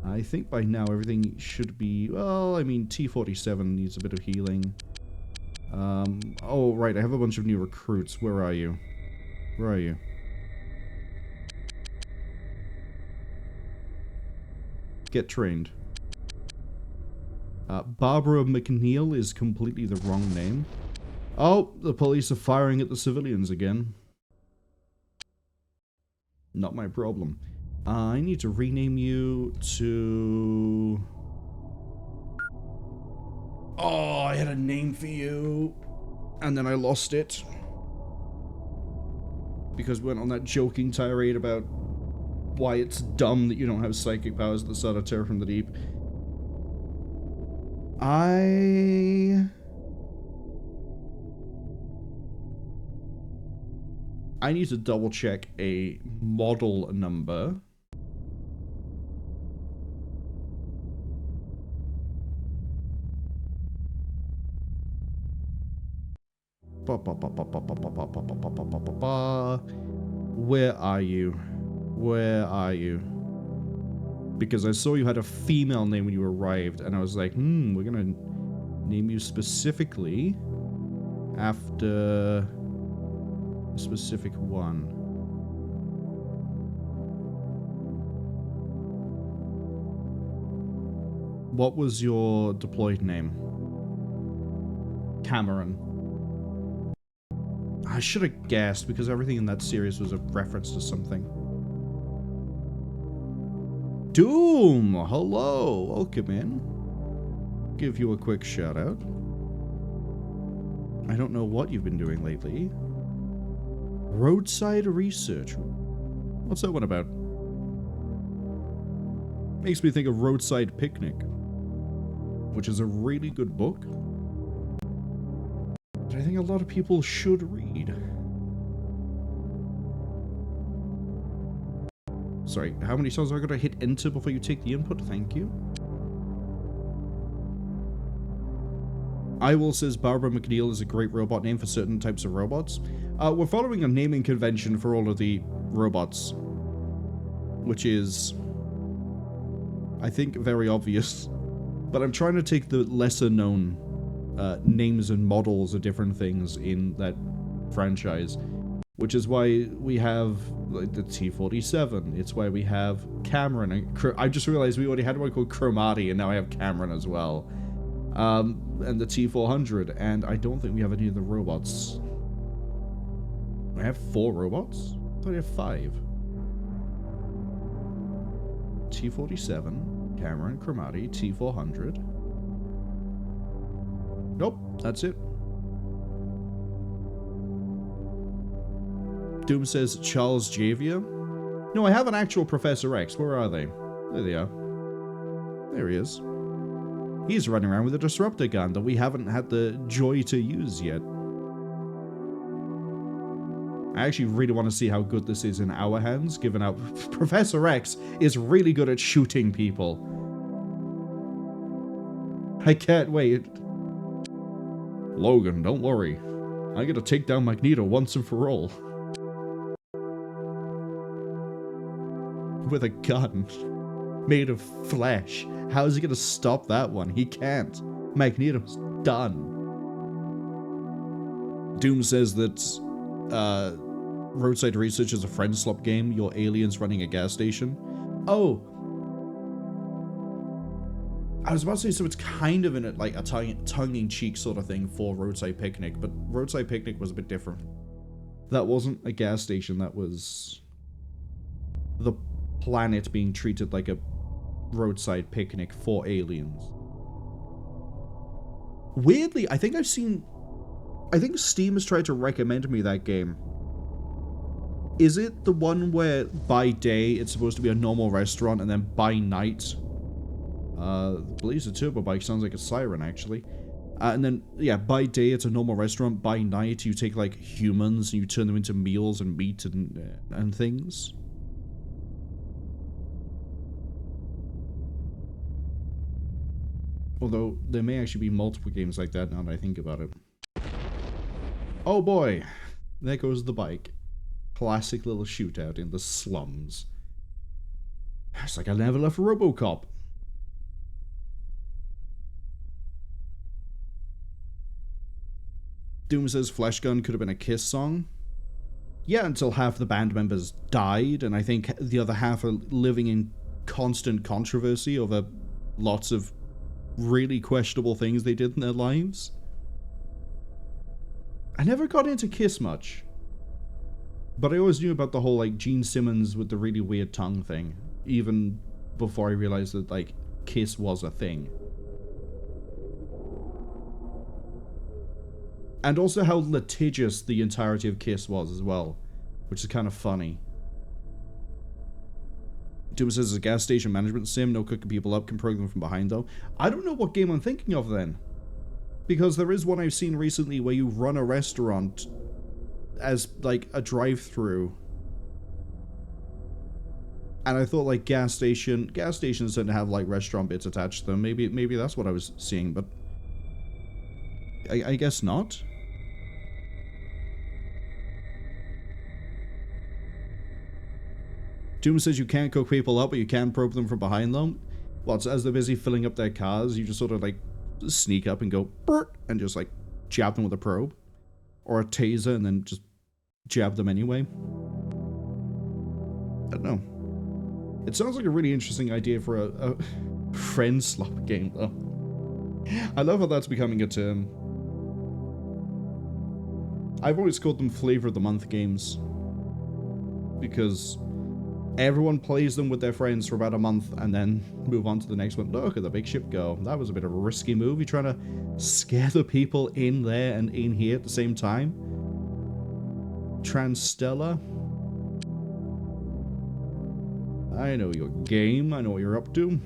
I think by now everything should be... Well, I mean, T-47 needs a bit of healing. Oh, right, I have a bunch of new recruits. Where are you? Where are you? Get trained. Barbara McNeil is completely the wrong name. Oh, the police are firing at the civilians again. Not my problem. I need to rename you to... Oh, I had a name for you. And then I lost it. Because we went on that joking tirade about why it's dumb that you don't have psychic powers at the start of Terror from the Deep. I need to double check a model number. Where are you? Where are you? Because I saw you had a female name when you arrived, and I was like, we're gonna name you specifically after a specific one. What was your deployed name? Cameron. I should have guessed, because everything in that series was a reference to something. Doom! Hello! Welcome in. Give you a quick shout out. I don't know what you've been doing lately. Roadside research. What's that one about? Makes me think of Roadside Picnic, which is a really good book that I think a lot of people should read. Sorry, how many times have I got to hit enter before you take the input? Thank you. Will says Barbara McNeil is a great robot name for certain types of robots. We're following a naming convention for all of the robots, which is, I think, very obvious. But I'm trying to take the lesser known names and models of different things in that franchise, which is why we have like the T-47. It's why we have Cameron. And I just realized we already had one called Chromati, and now I have Cameron as well. And the T-400, and I don't think we have any of the robots. I have 4 robots? I thought I have 5. T-47, Cameron, Chromati, T-400. Nope, that's it. Doom says Charles Javier. No, I have an actual Professor X. Where are they? There they are. There he is. He's running around with a disruptor gun that we haven't had the joy to use yet. I actually really want to see how good this is in our hands, given how Professor X is really good at shooting people. I can't wait. Logan, don't worry. I'm gonna take down Magneto once and for all. With a gun made of flesh. How is he gonna stop that one? He can't. Magneto's done. Doom says that Roadside Research is a friend slop game. Your aliens running a gas station. Oh. I was about to say, so it's kind of in a, like a tongue-in-cheek sort of thing for Roadside Picnic, but Roadside Picnic was a bit different. That wasn't a gas station, that was the planet being treated like a roadside picnic for aliens. Weirdly, I think Steam has tried to recommend me that game. Is it the one where by day it's supposed to be a normal restaurant and then by night, Blaze a Turbo Bike sounds like a siren actually. And then, yeah, by day it's a normal restaurant, by night you take like humans and you turn them into meals and meat and things. Although, there may actually be multiple games like that now that I think about it. Oh boy! There goes the bike. Classic little shootout in the slums. It's like I never left RoboCop. Doom says Flash Gun could have been a Kiss song. Yeah, until half the band members died, and I think the other half are living in constant controversy over lots of really questionable things they did in their lives. I never got into Kiss much, but I always knew about the whole like Gene Simmons with the really weird tongue thing, even before I realized that like Kiss was a thing. And also how litigious the entirety of Kiss was as well, which is kind of funny. Doom says it's a gas station management sim, no cooking people up, can program them from behind though. I don't know what game I'm thinking of then. Because there is one I've seen recently where you run a restaurant as like a drive-through. And I thought like gas stations tend to have like restaurant bits attached to them. Maybe that's what I was seeing, but I guess not. Doom says you can't cook people up, but you can probe them from behind them. Well, as they're busy filling up their cars, you just sort of like sneak up and go BERT and just like jab them with a probe. Or a taser and then just jab them anyway. I don't know. It sounds like a really interesting idea for a friend slop game though. I love how that's becoming a term. I've always called them flavor of the month games. Because everyone plays them with their friends for about a month and then move on to the next one. Look at the big ship go. That was a bit of a risky move. You're trying to scare the people in there and in here at the same time. Transstellar. I know your game. I know what you're up to.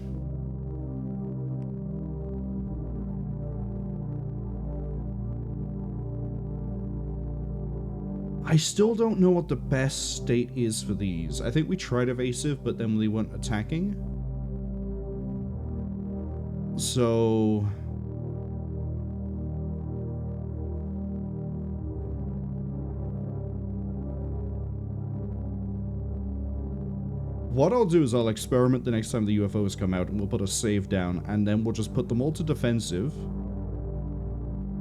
I still don't know what the best state is for these. I think we tried evasive, but then we weren't attacking. So What I'll do is I'll experiment the next time the UFOs come out, and we'll put a save down, and then we'll just put them all to defensive,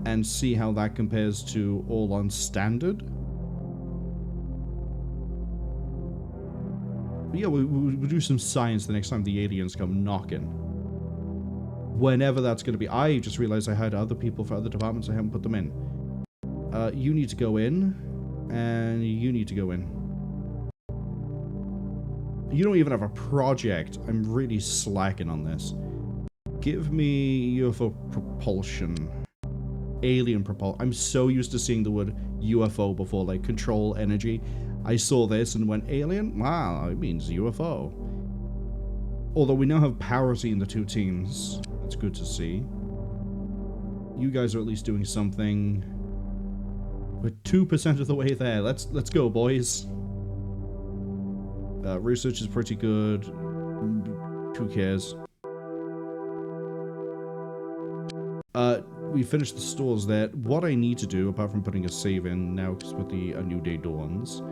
and see how that compares to all on standard. But yeah, we'll do some science the next time the aliens come knocking. Whenever that's going to be. I just realized I had other people for other departments. I haven't put them in. You need to go in, and you need to go in. You don't even have a project. I'm really slacking on this. Give me UFO propulsion. Alien propulsion. I'm so used to seeing the word UFO before, like control energy. I saw this and went, alien? Wow, it means UFO. Although we now have parity in the two teams. That's good to see. You guys are at least doing something. We're 2% of the way there. Let's go, boys. Research is pretty good. Who cares? We finished the stores there. What I need to do, apart from putting a save in now, because with the A New Day dawns,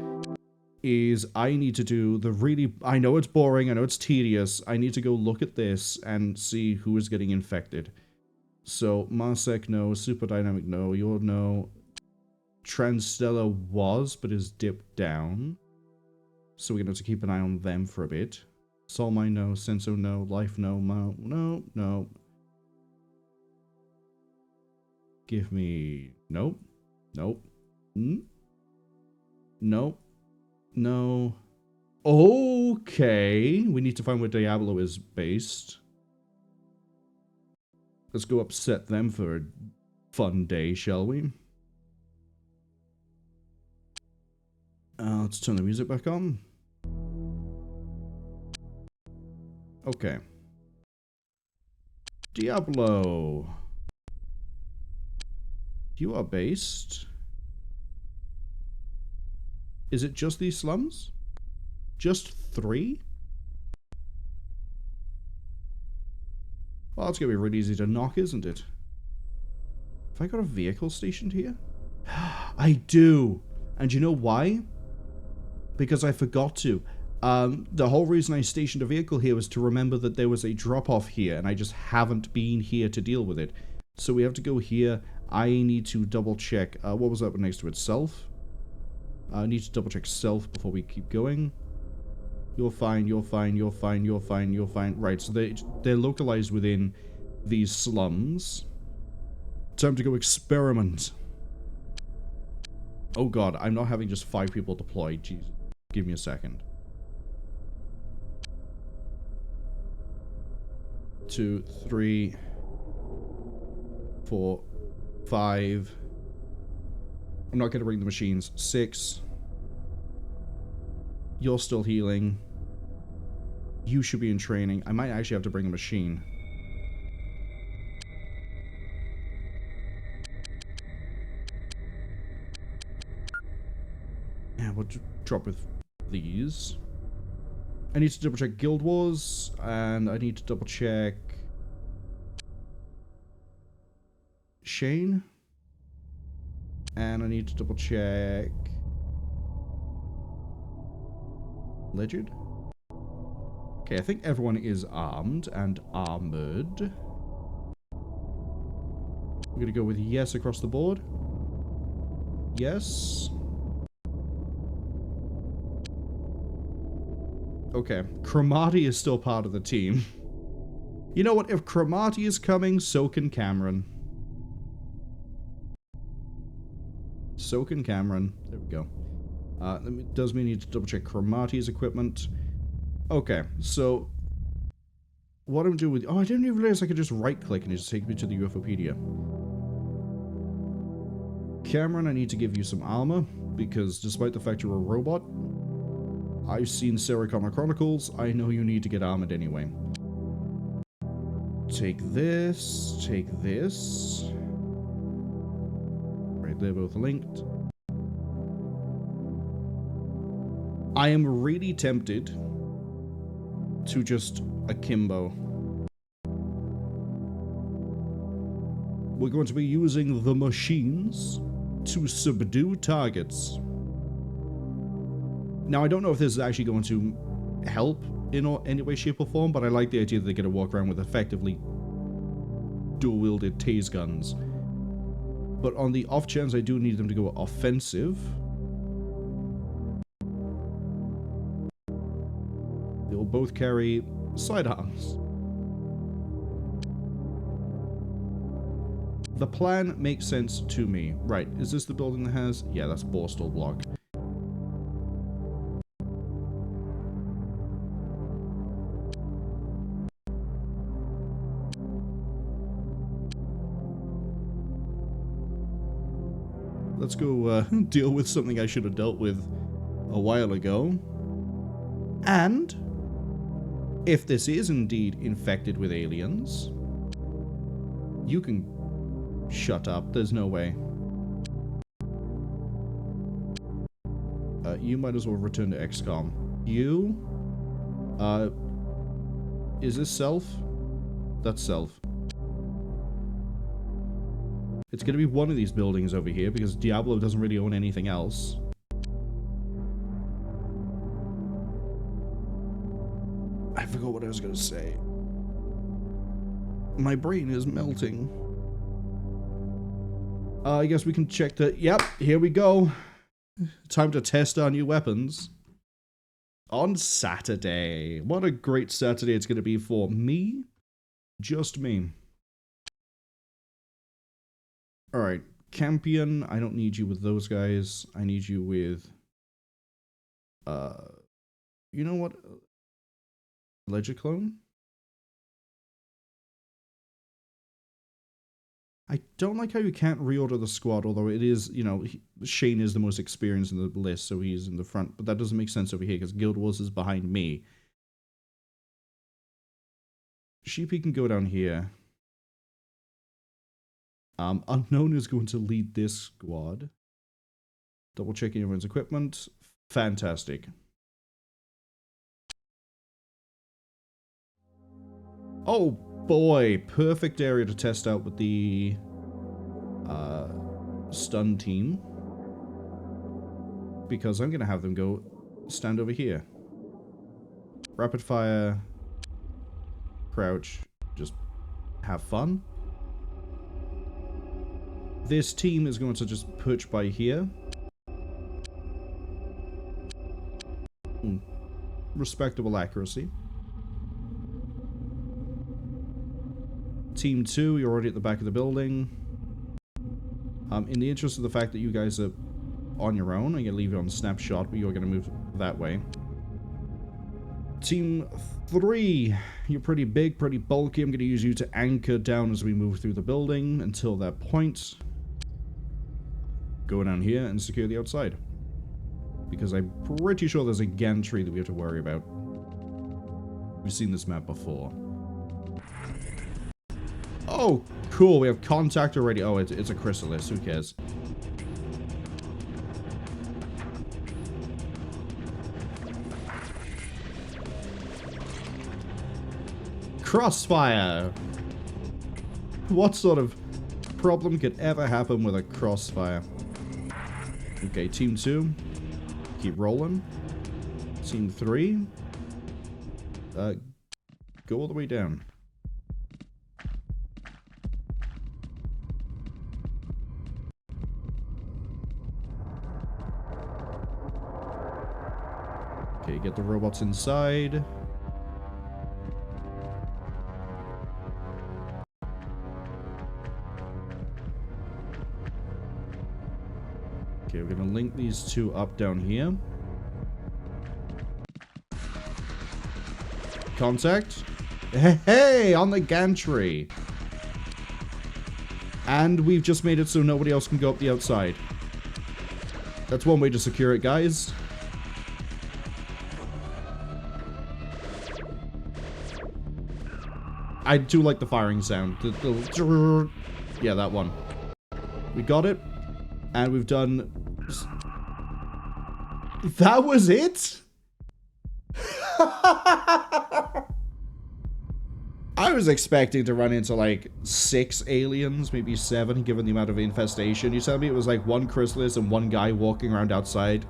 is I need to do the really... I know it's boring, I know it's tedious. I need to go look at this and see who is getting infected. So, Marsec, no. Super Dynamic, no. You're no. Transstellar was, but is dipped down. So we're going to have to keep an eye on them for a bit. Solmine, no. Senso, no. Life, no. No, no. Give me... Nope. Nope. Nope. No. Okay. We need to find where Diablo is based. Let's go upset them for a fun day, shall we? Let's turn the music back on. Okay. Diablo. You are based. Is it just these slums? Just 3? Well, it's gonna be really easy to knock, isn't it? Have I got a vehicle stationed here? I do! And you know why? Because I forgot to. The whole reason I stationed a vehicle here was to remember that there was a drop-off here, and I just haven't been here to deal with it. So we have to go here. I need to double-check. What was that one next to it? S.E.L.F? I need to double-check S.E.L.F before we keep going. You're fine, you're fine, you're fine, you're fine, you're fine. Right, so they're localized within these slums. Time to go experiment. Oh god, I'm not having just 5 people deployed. Jesus. Give me a second. 2, 3, 4, 5. I'm not going to bring the machines. 6. You're still healing. You should be in training. I might actually have to bring a machine. Yeah, we'll drop with these. I need to double check Guild Wars, and I need to double check Shane. And I need to double check Legend. Okay, I think everyone is armed and armored. We're gonna go with yes across the board. Yes. Okay, Cromartie is still part of the team. You know what? If Cromartie is coming, so can Cameron. So can Cameron. There we go. Does mean need to double check Cromartie's equipment. Okay, so what I'm doing with... Oh, I didn't even realize I could just right-click and it just take me to the UFOpedia. Cameron, I need to give you some armor, because despite the fact you're a robot, I've seen Sarah Connor Chronicles, I know you need to get armored anyway. Take this, take this. Right, they're both linked. I am really tempted to just akimbo. We're going to be using the machines to subdue targets. Now, I don't know if this is actually going to help in any way, shape, or form, but I like the idea that they're going to walk around with effectively dual-wielded tase guns. But on the off chance I do need them to go offensive, they will both carry sidearms. The plan makes sense to me. Right, is this the building that has... Yeah, that's Borstal block. Let's go deal with something I should have dealt with a while ago. And if this is indeed infected with aliens, you can shut up. There's no way. You might as well return to XCOM. You, is this S.E.L.F? That's S.E.L.F. It's going to be one of these buildings over here, because Diablo doesn't really own anything else. I forgot what I was going to say. My brain is melting. I guess we can check the... Yep, here we go. Time to test our new weapons. On Saturday. What a great Saturday it's going to be for me. Just me. Alright, Campion, I don't need you with those guys. I need you with... you know what? Legiclone? I don't like how you can't reorder the squad, although it is, you know, Shane is the most experienced in the list, so he's in the front. But that doesn't make sense over here, because Guild Wars is behind me. Sheepy can go down here. Unknown is going to lead this squad. Double checking everyone's equipment. Fantastic. Oh boy, perfect area to test out with the stun team. Because I'm going to have them go stand over here. Rapid fire. Crouch. Just have fun. This team is going to just perch by here. Respectable accuracy. Team 2, you're already at the back of the building. In the interest of the fact that you guys are on your own, I'm going to leave you on snapshot, but you're going to move that way. Team 3, you're pretty big, pretty bulky. I'm going to use you to anchor down as we move through the building until that point. Go down here and secure the outside. Because I'm pretty sure there's a gantry that we have to worry about. We've seen this map before. Oh, cool. We have contact already. Oh, it's a chrysalis. Who cares? Crossfire! What sort of problem could ever happen with a crossfire? Okay, Team 2. Keep rolling. Team 3. Go all the way down. Okay, get the robots inside. Okay, we're gonna link these two up down here. Contact. Hey, on the gantry. And we've just made it so nobody else can go up the outside. That's one way to secure it, guys. I do like the firing sound. Yeah, that one. We got it. And we've done... That was it? I was expecting to run into like 6 aliens, maybe 7, given the amount of infestation. You tell me it was like 1 chrysalis and 1 guy walking around outside?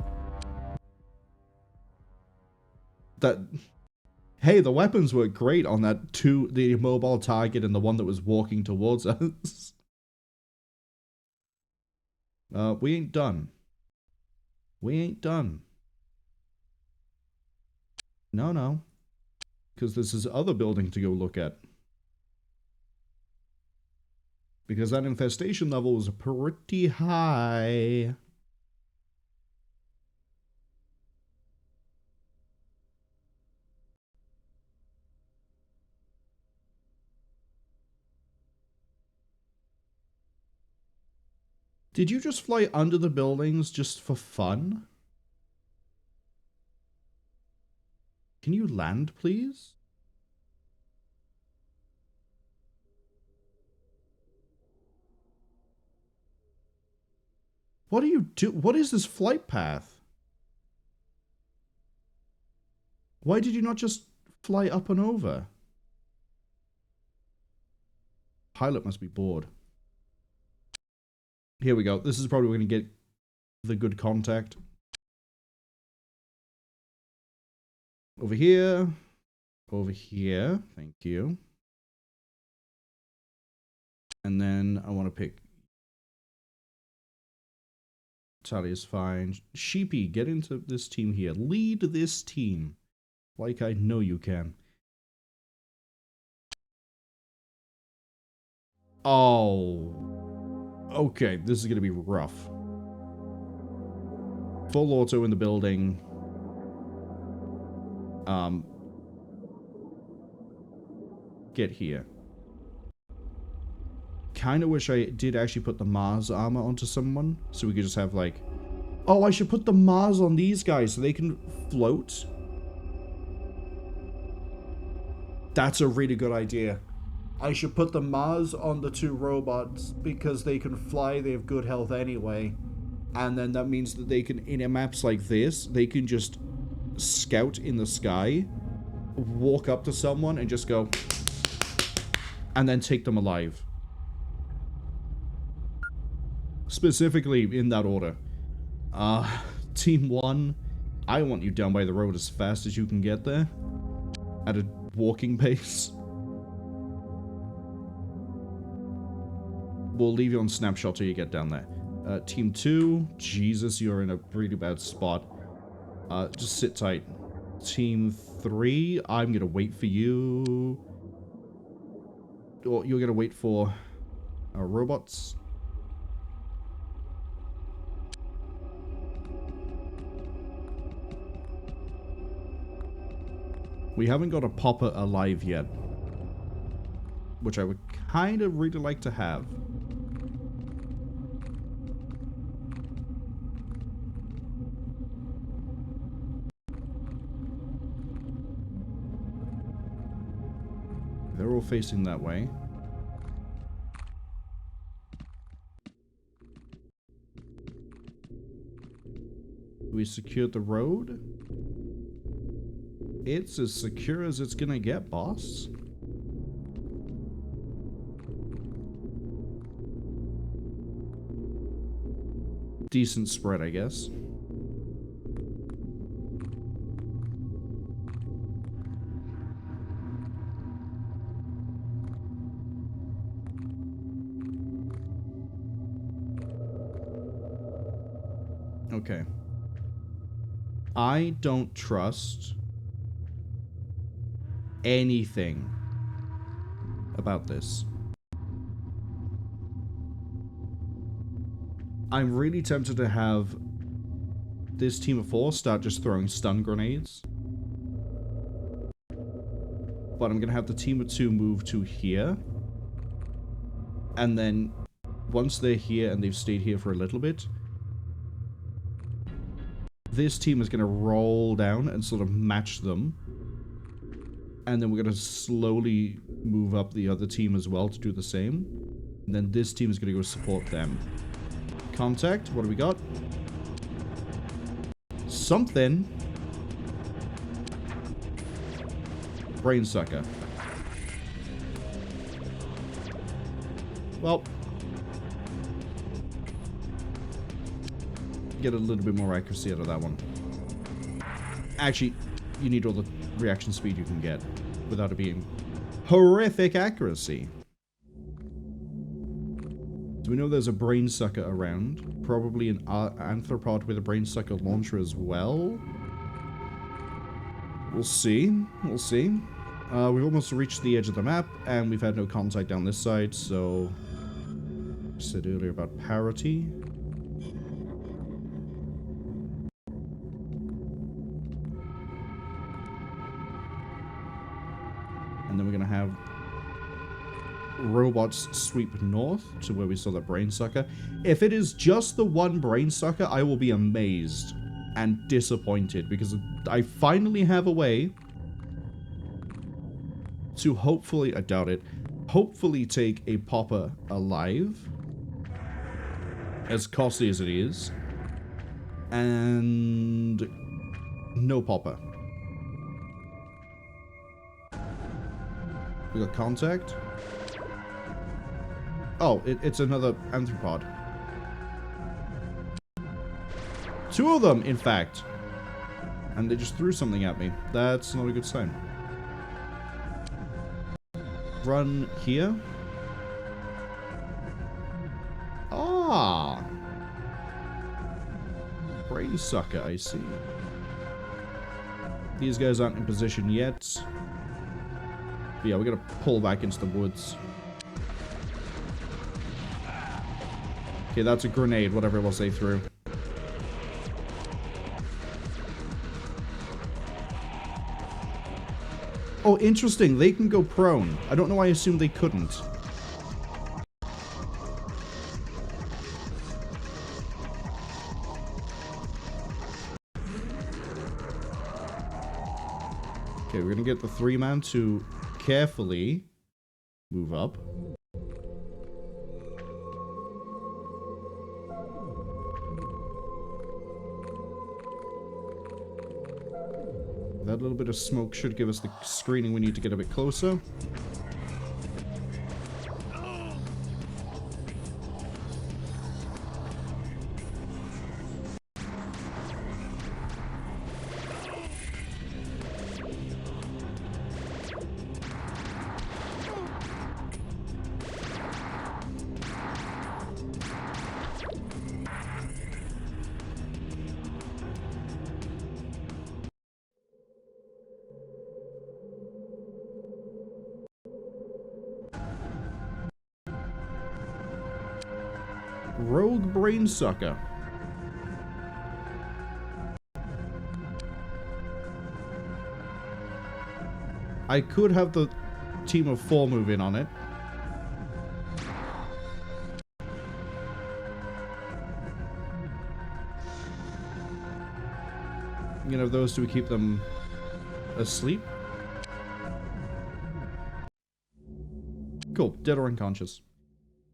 Hey, the weapons were great on that the mobile target and the one that was walking towards us. We ain't done. We ain't done. No, no. Because there's this other building to go look at. Because that infestation level was pretty high. Did you just fly under the buildings just for fun? Can you land, please? What do you do? What is this flight path? Why did you not just fly up and over? Pilot must be bored. Here we go. This is probably going to get the good contact. Over here. Over here. Thank you. And then I want to pick... Tally is fine. Sheepy, get into this team here. Lead this team. Like I know you can. Oh... Okay, this is going to be rough. Full auto in the building. Get here. Kind of wish I did actually put the Mars armor onto someone, so we could just have like... Oh, I should put the Mars on these guys so they can float. That's a really good idea. I should put the Mars on the two robots because they can fly, they have good health anyway. And then that means that they can, in maps like this, they can just scout in the sky, walk up to someone and just go, and then take them alive. Specifically in that order. Team 1, I want you down by the road as fast as you can get there. At a walking pace. We'll leave you on snapshot till you get down there. Team 2, Jesus, you're in a pretty bad spot. Just sit tight. Team 3, I'm gonna wait for you. Or you're gonna wait for our robots. We haven't got a popper alive yet. Which I would kind of really like to have. They're all facing that way. We secured the road. It's as secure as it's gonna get, boss. Decent spread, I guess. Okay. I don't trust anything about this. I'm really tempted to have this team of 4 start just throwing stun grenades. But I'm going to have the team of 2 move to here. And then once they're here and they've stayed here for a little bit, this team is going to roll down and sort of match them. And then we're going to slowly move up the other team as well to do the same. And then this team is going to go support them. Contact, what do we got? Something. Brain sucker. Well. Get a little bit more accuracy out of that one. Actually, you need all the reaction speed you can get without it being horrific accuracy. So we know there's a brain sucker around. Probably an arthropod with a brain sucker launcher as well. We'll see. We'll see. We've almost reached the edge of the map, and we've had no contact down this side, so... I said earlier about parity. And then we're going to have robots sweep north to where we saw that brain sucker. If it is just the one brain sucker, I will be amazed and disappointed, because I finally have a way to hopefully, I doubt it, hopefully take a popper alive, as costly as it is, and no popper. We got contact. Oh, it's another arthropod. Two of them, in fact. And they just threw something at me. That's not a good sign. Run here. Ah. Brain sucker, I see. These guys aren't in position yet. But yeah, we're gonna pull back into the woods. Okay, that's a grenade, whatever it was they threw. Oh, interesting. They can go prone. I don't know why I assumed they couldn't. Okay, we're gonna get the 3-man to carefully move up. That little bit of smoke should give us the screening we need to get a bit closer. Rogue brain sucker. I could have the team of 4 move in on it. You know, those two, we keep them asleep. Cool, dead or unconscious.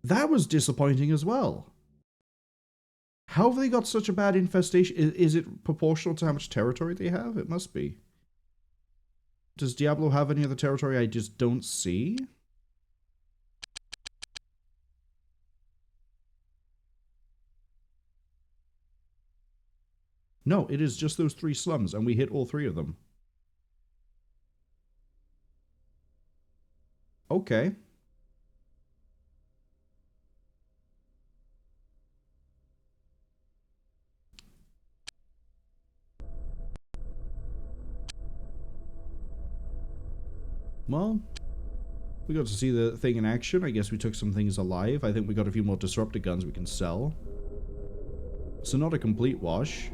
That was disappointing as well. How have they got such a bad infestation? Is it proportional to how much territory they have? It must be. Does Diablo have any other territory I just don't see? No, it is just those 3 slums, and we hit all 3 of them. Okay. Well, we got to see the thing in action. I guess we took some things alive. I think we got a few more disruptor guns we can sell. So not a complete wash.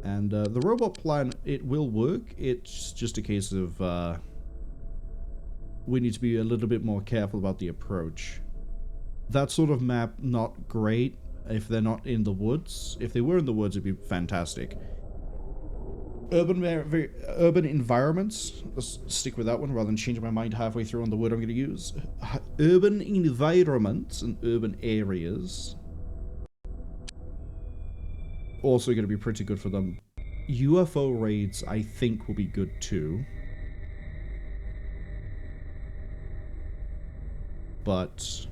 And the robot plan, it will work. It's just a case of we need to be a little bit more careful about the approach. That sort of map, not great if they're not in the woods. If they were in the woods, it'd be fantastic. Urban environments. Let's stick with that one rather than changing my mind halfway through on the word I'm going to use. Urban environments and urban areas. Also going to be pretty good for them. UFO raids, I think, will be good too. But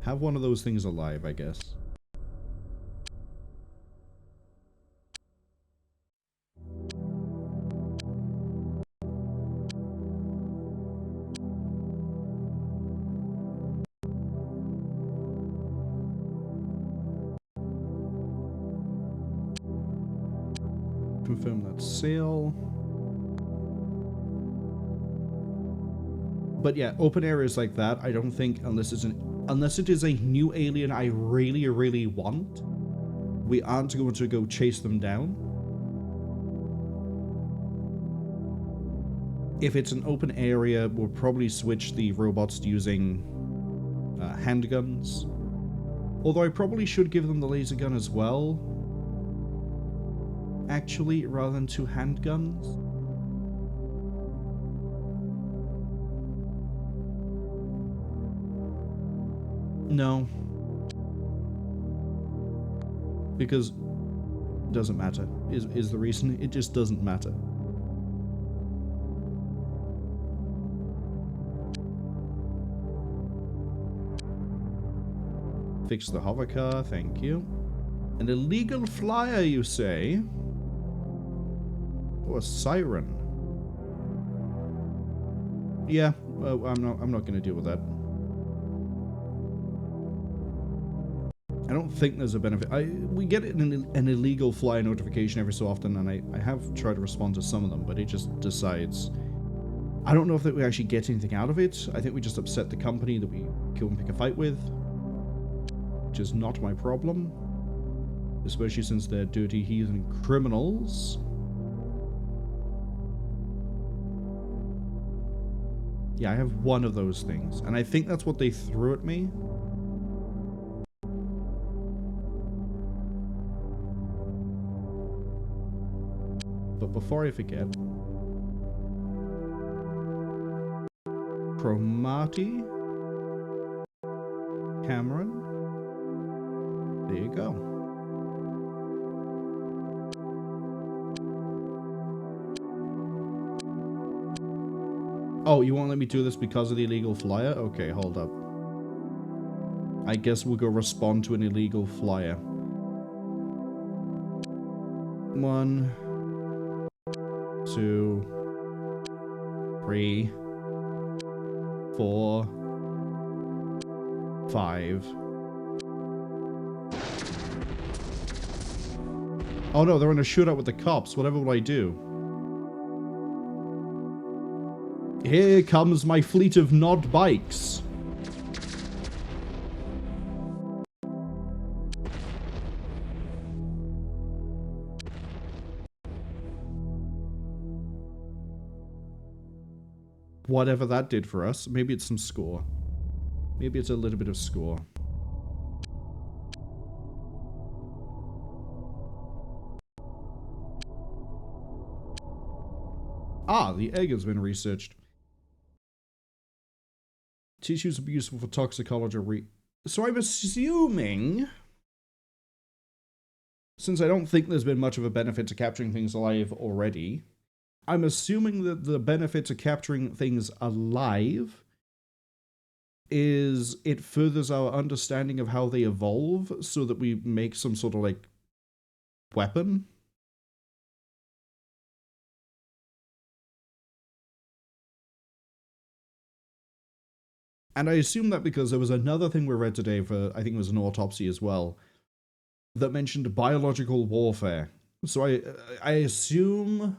have one of those things alive, I guess. Confirm that sale. But yeah, open areas like that, I don't think, unless it is a new alien I really, really want, we aren't going to go chase them down. If it's an open area, we'll probably switch the robots to using handguns. Although I probably should give them the laser gun as well, actually, rather than 2 handguns. No. Because it doesn't matter, is the reason. It just doesn't matter. Fix the hover car, thank you. An illegal flyer, you say? Oh, a siren. Yeah, I'm not gonna deal with that. I don't think there's a benefit. We get an illegal flyer notification every so often, and I have tried to respond to some of them, but it just decides. I don't know if that we actually get anything out of it. I think we just upset the company that we kill and pick a fight with. Which is not my problem. Especially since they're dirty heathen criminals. Yeah, I have one of those things. And I think that's what they threw at me. But before I forget... Chromati. Cameron. There you go. Oh, you won't let me do this because of the illegal flyer? Okay, hold up. I guess we'll go respond to an illegal flyer. 1, 2, 3, 4, 5. Oh no, they're in a shootout with the cops. Whatever will I do? Here comes my fleet of Nod bikes. Whatever that did for us. Maybe it's some score. Maybe it's a little bit of score. Ah, the egg has been researched. Tissues are useful for toxicology. So I'm assuming, since I don't think there's been much of a benefit to capturing things alive already, I'm assuming that the benefit to capturing things alive is it furthers our understanding of how they evolve so that we make some sort of, like, weapon. And I assume that because there was another thing we read today for, I think it was an autopsy as well, that mentioned biological warfare. So I assume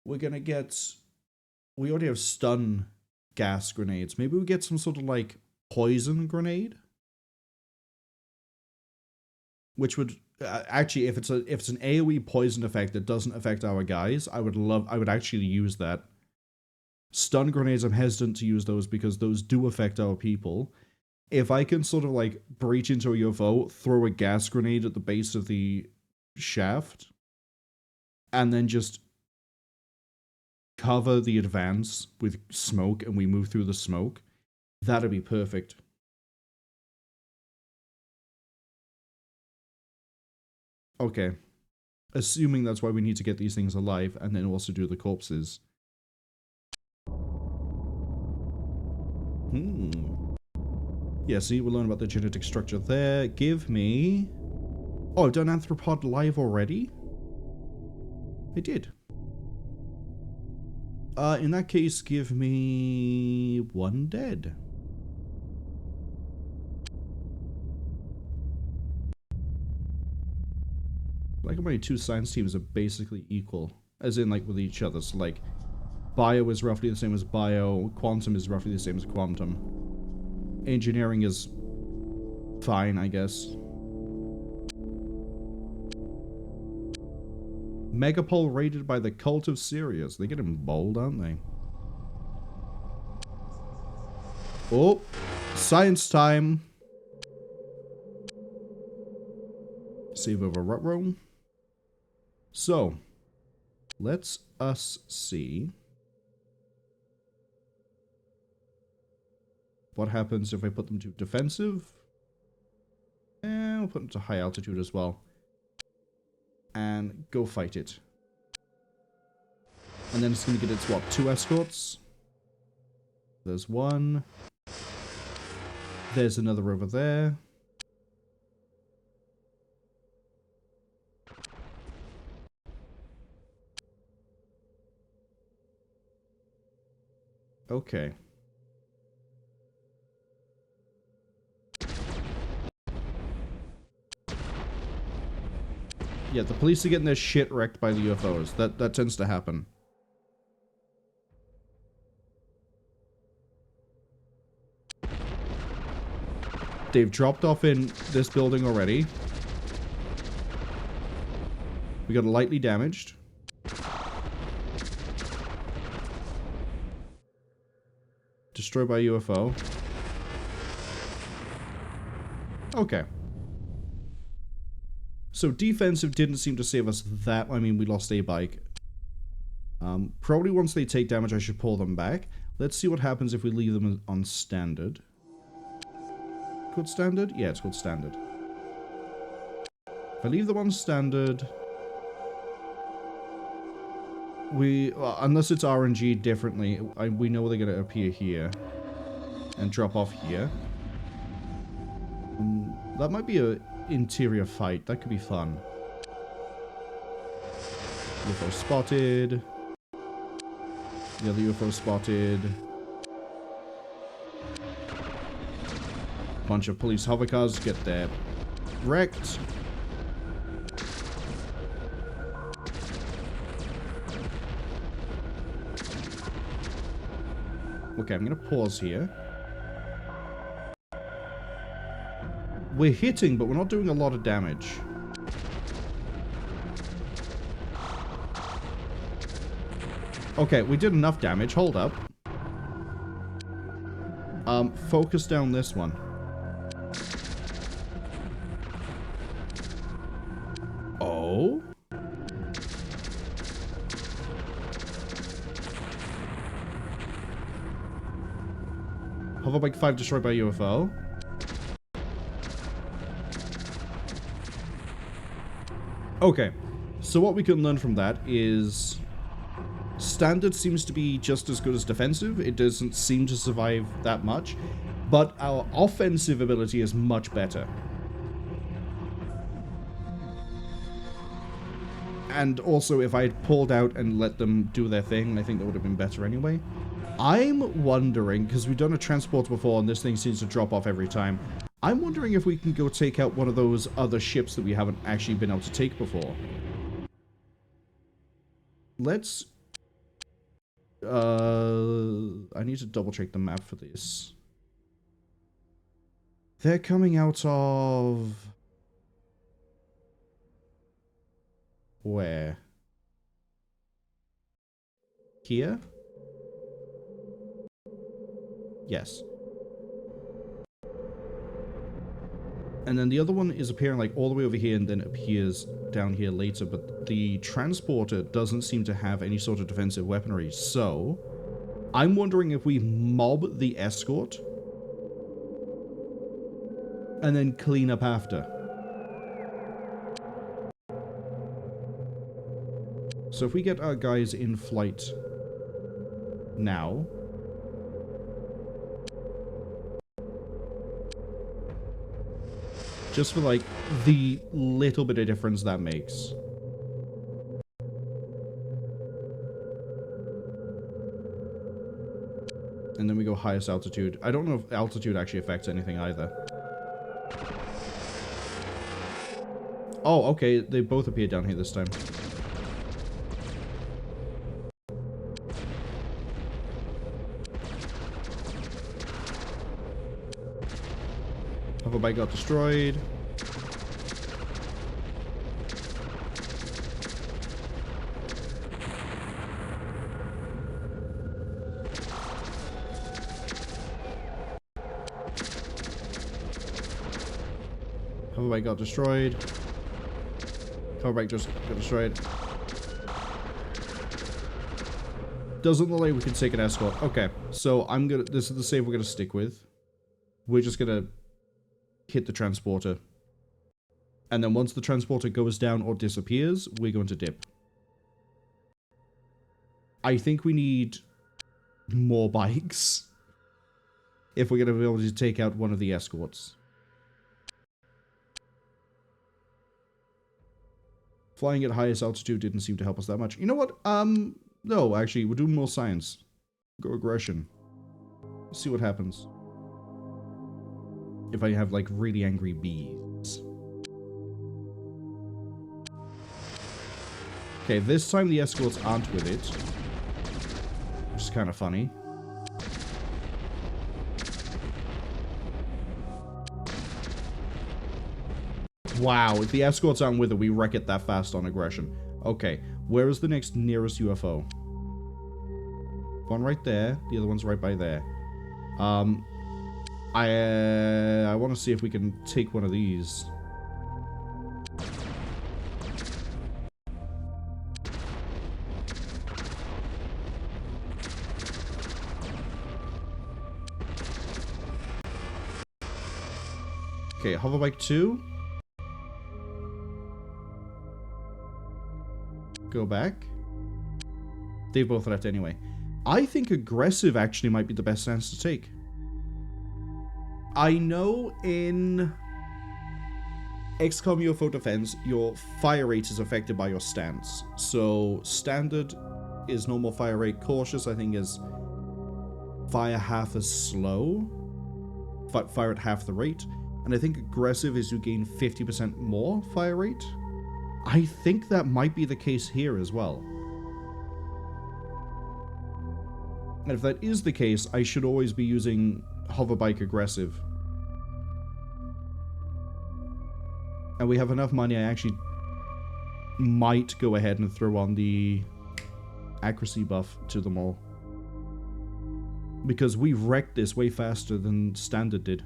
we're gonna get... We already have stun gas grenades. Maybe we get some sort of, like, poison grenade? Which would... actually, if it's an AoE poison effect that doesn't affect our guys, I would actually use that. Stun grenades, I'm hesitant to use those because those do affect our people. If I can sort of, like, breach into a UFO, throw a gas grenade at the base of the shaft, and then just cover the advance with smoke and we move through the smoke, that'd be perfect. Okay. Assuming that's why we need to get these things alive and then also do the corpses. Yeah, see, we'll learn about the genetic structure there. Give me... Oh, I've done Arthropod live already? I did. In that case, give me... 1 dead. like my two science teams are basically equal. As in, like, with each other. So, like, bio is roughly the same as bio. Quantum is roughly the same as quantum. Engineering is fine, I guess. Megapole rated by the Cult of Sirius. They get in bold, aren't they? Oh, science time. Save over rut roam. So, let's us see what happens if I put them to defensive. And we'll put them to high altitude as well. And go fight it. And then it's going to get its, what, 2 escorts? There's one. There's another over there. Okay. Yeah, the police are getting their shit wrecked by the UFOs. That tends to happen. They've dropped off in this building already. We got lightly damaged. Destroyed by UFO. Okay. So defensive didn't seem to save us that. I mean, we lost a bike. Probably once they take damage, I should pull them back. Let's see what happens if we leave them on standard. Called standard? Yeah, it's called standard. If I leave them on standard, unless it's RNG differently, we know they're going to appear here and drop off here. That might be a interior fight. That could be fun. UFO spotted. The other UFO spotted. Bunch of police hovercars get their wrecked. Okay, I'm gonna pause here. We're hitting, but we're not doing a lot of damage. Okay, we did enough damage. Hold up. Focus down this one. Oh? Hoverbike 5 destroyed by UFO. Okay, so what we can learn from that is standard seems to be just as good as defensive. It doesn't seem to survive that much, but our offensive ability is much better. And also, if I had pulled out and let them do their thing, I think that would have been better anyway. I'm wondering, because we've done a transport before and this thing seems to drop off every time, I'm wondering if we can go take out one of those other ships that we haven't actually been able to take before. Let's... I need to double check the map for this. They're coming out of... Where? Here? Yes. And then the other one is appearing like all the way over here and then appears down here later, but the transporter doesn't seem to have any sort of defensive weaponry. So, I'm wondering if we mob the escort and then clean up after. So if we get our guys in flight now, just for like the little bit of difference that makes. And then we go highest altitude. I don't know if altitude actually affects anything either. Oh, okay, they both appear down here this time. Hoverbike got destroyed. Hoverbike got destroyed. Hoverbike just got destroyed. Doesn't look like we can take an escort. Okay, so this is the save we're gonna stick with. We're just gonna hit the transporter. And then once the transporter goes down or disappears, we're going to dip. I think we need more bikes if we're going to be able to take out one of the escorts. Flying at highest altitude didn't seem to help us that much. You know what? No, actually, we're doing more science. Go aggression. See what happens. If I have, like, really angry bees. Okay, this time the escorts aren't with it. Which is kind of funny. Wow, if the escorts aren't with it, we wreck it that fast on aggression. Okay, where is the next nearest UFO? One right there, the other one's right by there. I want to see if we can take one of these. Okay, hoverbike 2. Go back. They both left anyway. I think aggressive actually might be the best stance to take. I know in XCOM UFO Defense, your fire rate is affected by your stance. So standard is normal fire rate. Cautious, I think, is fire half as slow. Fire at half the rate. And I think aggressive is you gain 50% more fire rate. I think that might be the case here as well. And if that is the case, I should always be using hoverbike aggressive. And we have enough money, I actually might go ahead and throw on the accuracy buff to them all. Because we wrecked this way faster than standard did.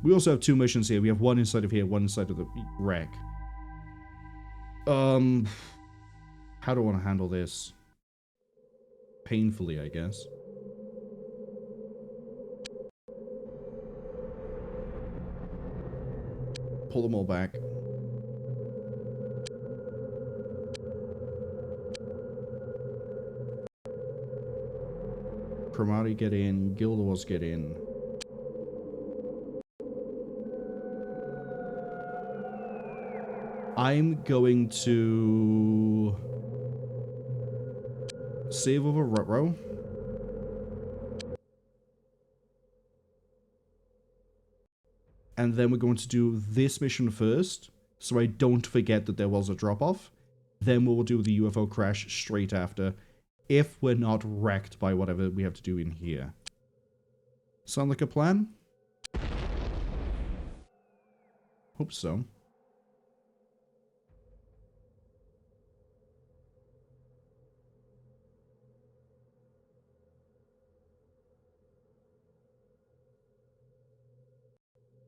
We also have 2 missions here. We have one inside of here, one inside of the wreck. How do I want to handle this? Painfully, I guess. Pull them all back. Primati get in, Guild Wars get in. I'm going to save over Rutro. And then we're going to do this mission first, so I don't forget that there was a drop-off. Then we'll do the UFO crash straight after, if we're not wrecked by whatever we have to do in here. Sound like a plan? Hope so.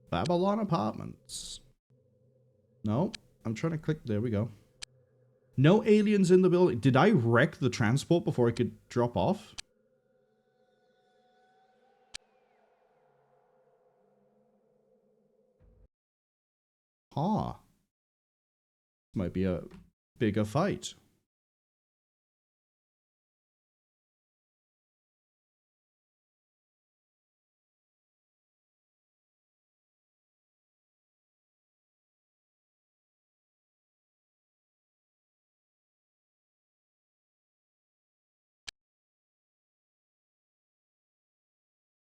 Babylon Apartments. No, I'm trying to click. There we go. No aliens in the building. Did I wreck the transport before I could drop off? Huh. Might be a bigger fight.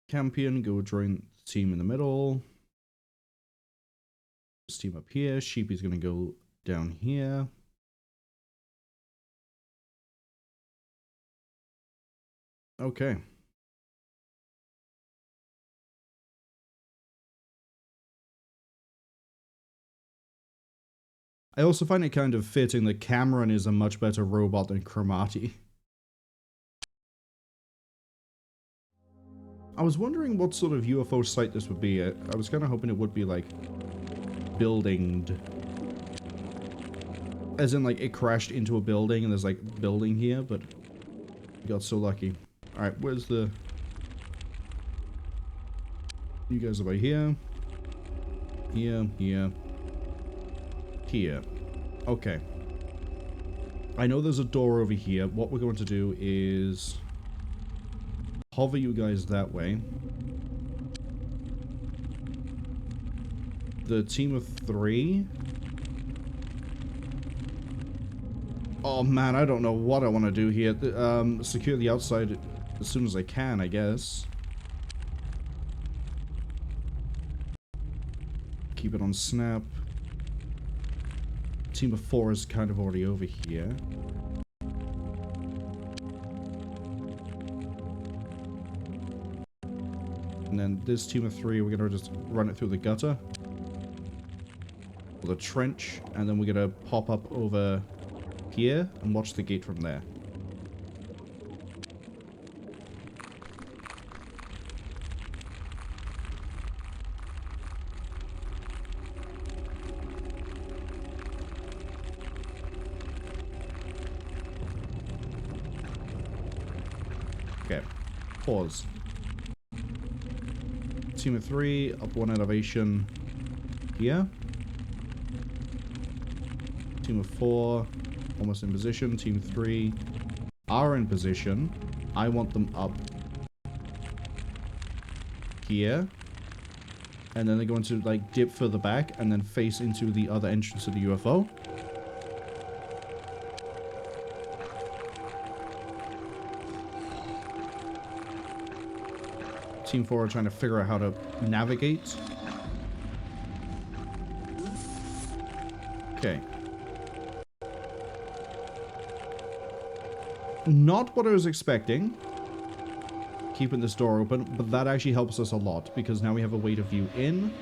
Campion, go join the team in the middle. This team up here. Sheepy's gonna go down here. Okay. I also find it kind of fitting that Cameron is a much better robot than Chromati. I was wondering what sort of UFO site this would be. I was kind of hoping it would be, like, buildinged. As in, like, it crashed into a building and there's, like, building here, but I got so lucky. Alright, where's the... You guys are by here. Here, here. Here. Okay. I know there's a door over here. What we're going to do is... hover you guys that way. The team of 3. Oh man, I don't know what I want to do here. Secure the outside as soon as I can, I guess. Keep it on snap. Team of 4 is kind of already over here. And then this team of 3, we're going to just run it through the gutter. Or the trench. And then we're going to pop up over here and watch the gate from there. Okay. Pause. Team of 3, up 1 elevation here. Team of 4, almost in position. Team 3 are in position. I want them up here. And then they're going to, like, dip further back and then face into the other entrance of the UFO. Team 4 are trying to figure out how to navigate. Okay. Not what I was expecting. Keeping this door open, but that actually helps us a lot because now we have a way to view in.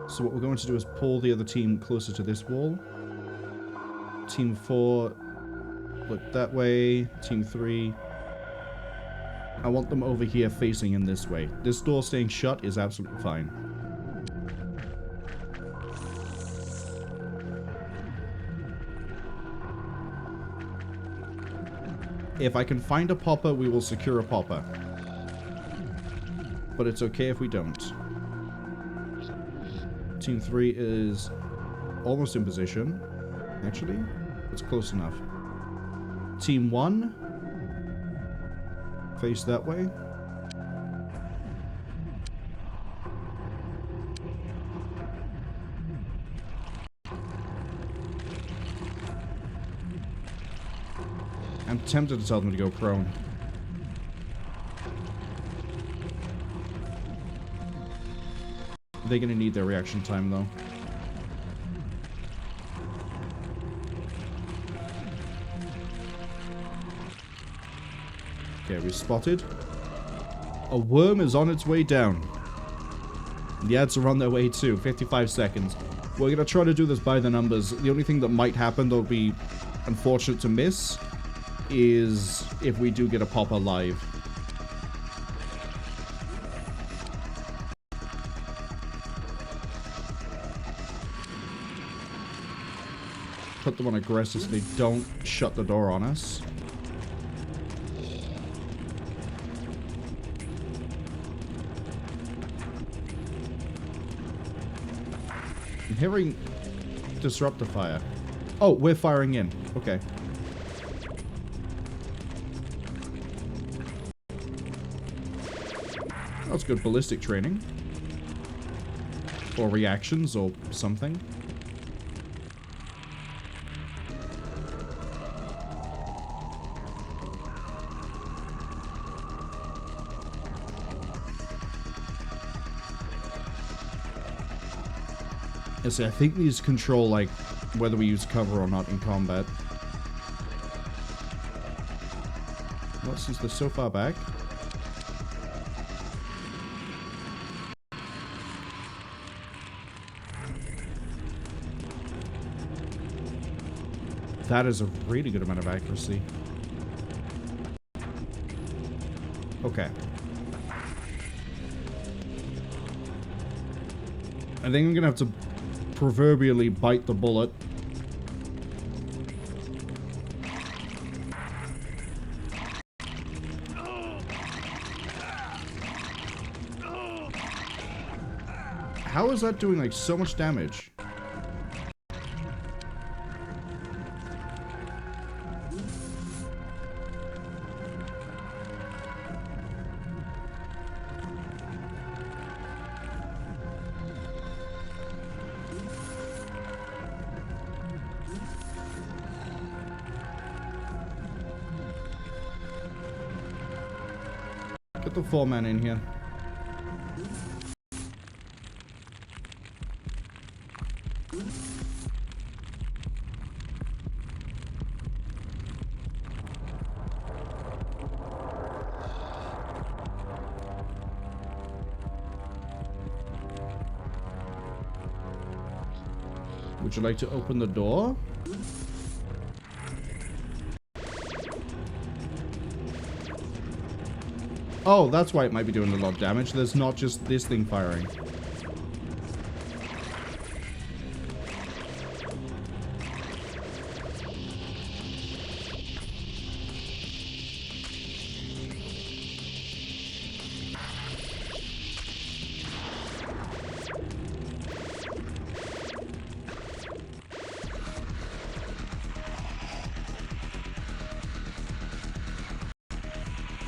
So what we're going to do is pull the other team closer to this wall. Team 4, look that way. Team 3. I want them over here facing in this way. This door staying shut is absolutely fine. If I can find a popper, we will secure a popper. But it's okay if we don't. Team 3 is almost in position. Actually, it's close enough. Team 1, face that way. I'm tempted to tell them to go prone. They're gonna need their reaction time though. Okay, we spotted. A worm is on its way down. The ads are on their way too. 55 seconds. We're gonna try to do this by the numbers. The only thing that might happen that'll be unfortunate to miss is if we do get a popper live. Put them on aggressive so they don't shut the door on us. I'm hearing disruptor fire. Oh, we're firing in. Okay. That's good ballistic training. Or reactions or something. See, I think these control, like, whether we use cover or not in combat. Well, since they're so far back. That is a really good amount of accuracy. Okay. I think I'm gonna have to proverbially bite the bullet. How is that doing, like, so much damage? Get the 4-man in here. Would you like to open the door? Oh, that's why it might be doing a lot of damage. There's not just this thing firing.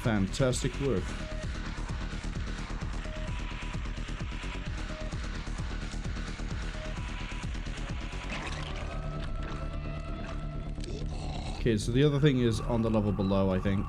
Fantastic work. Okay, so the other thing is on the level below, I think.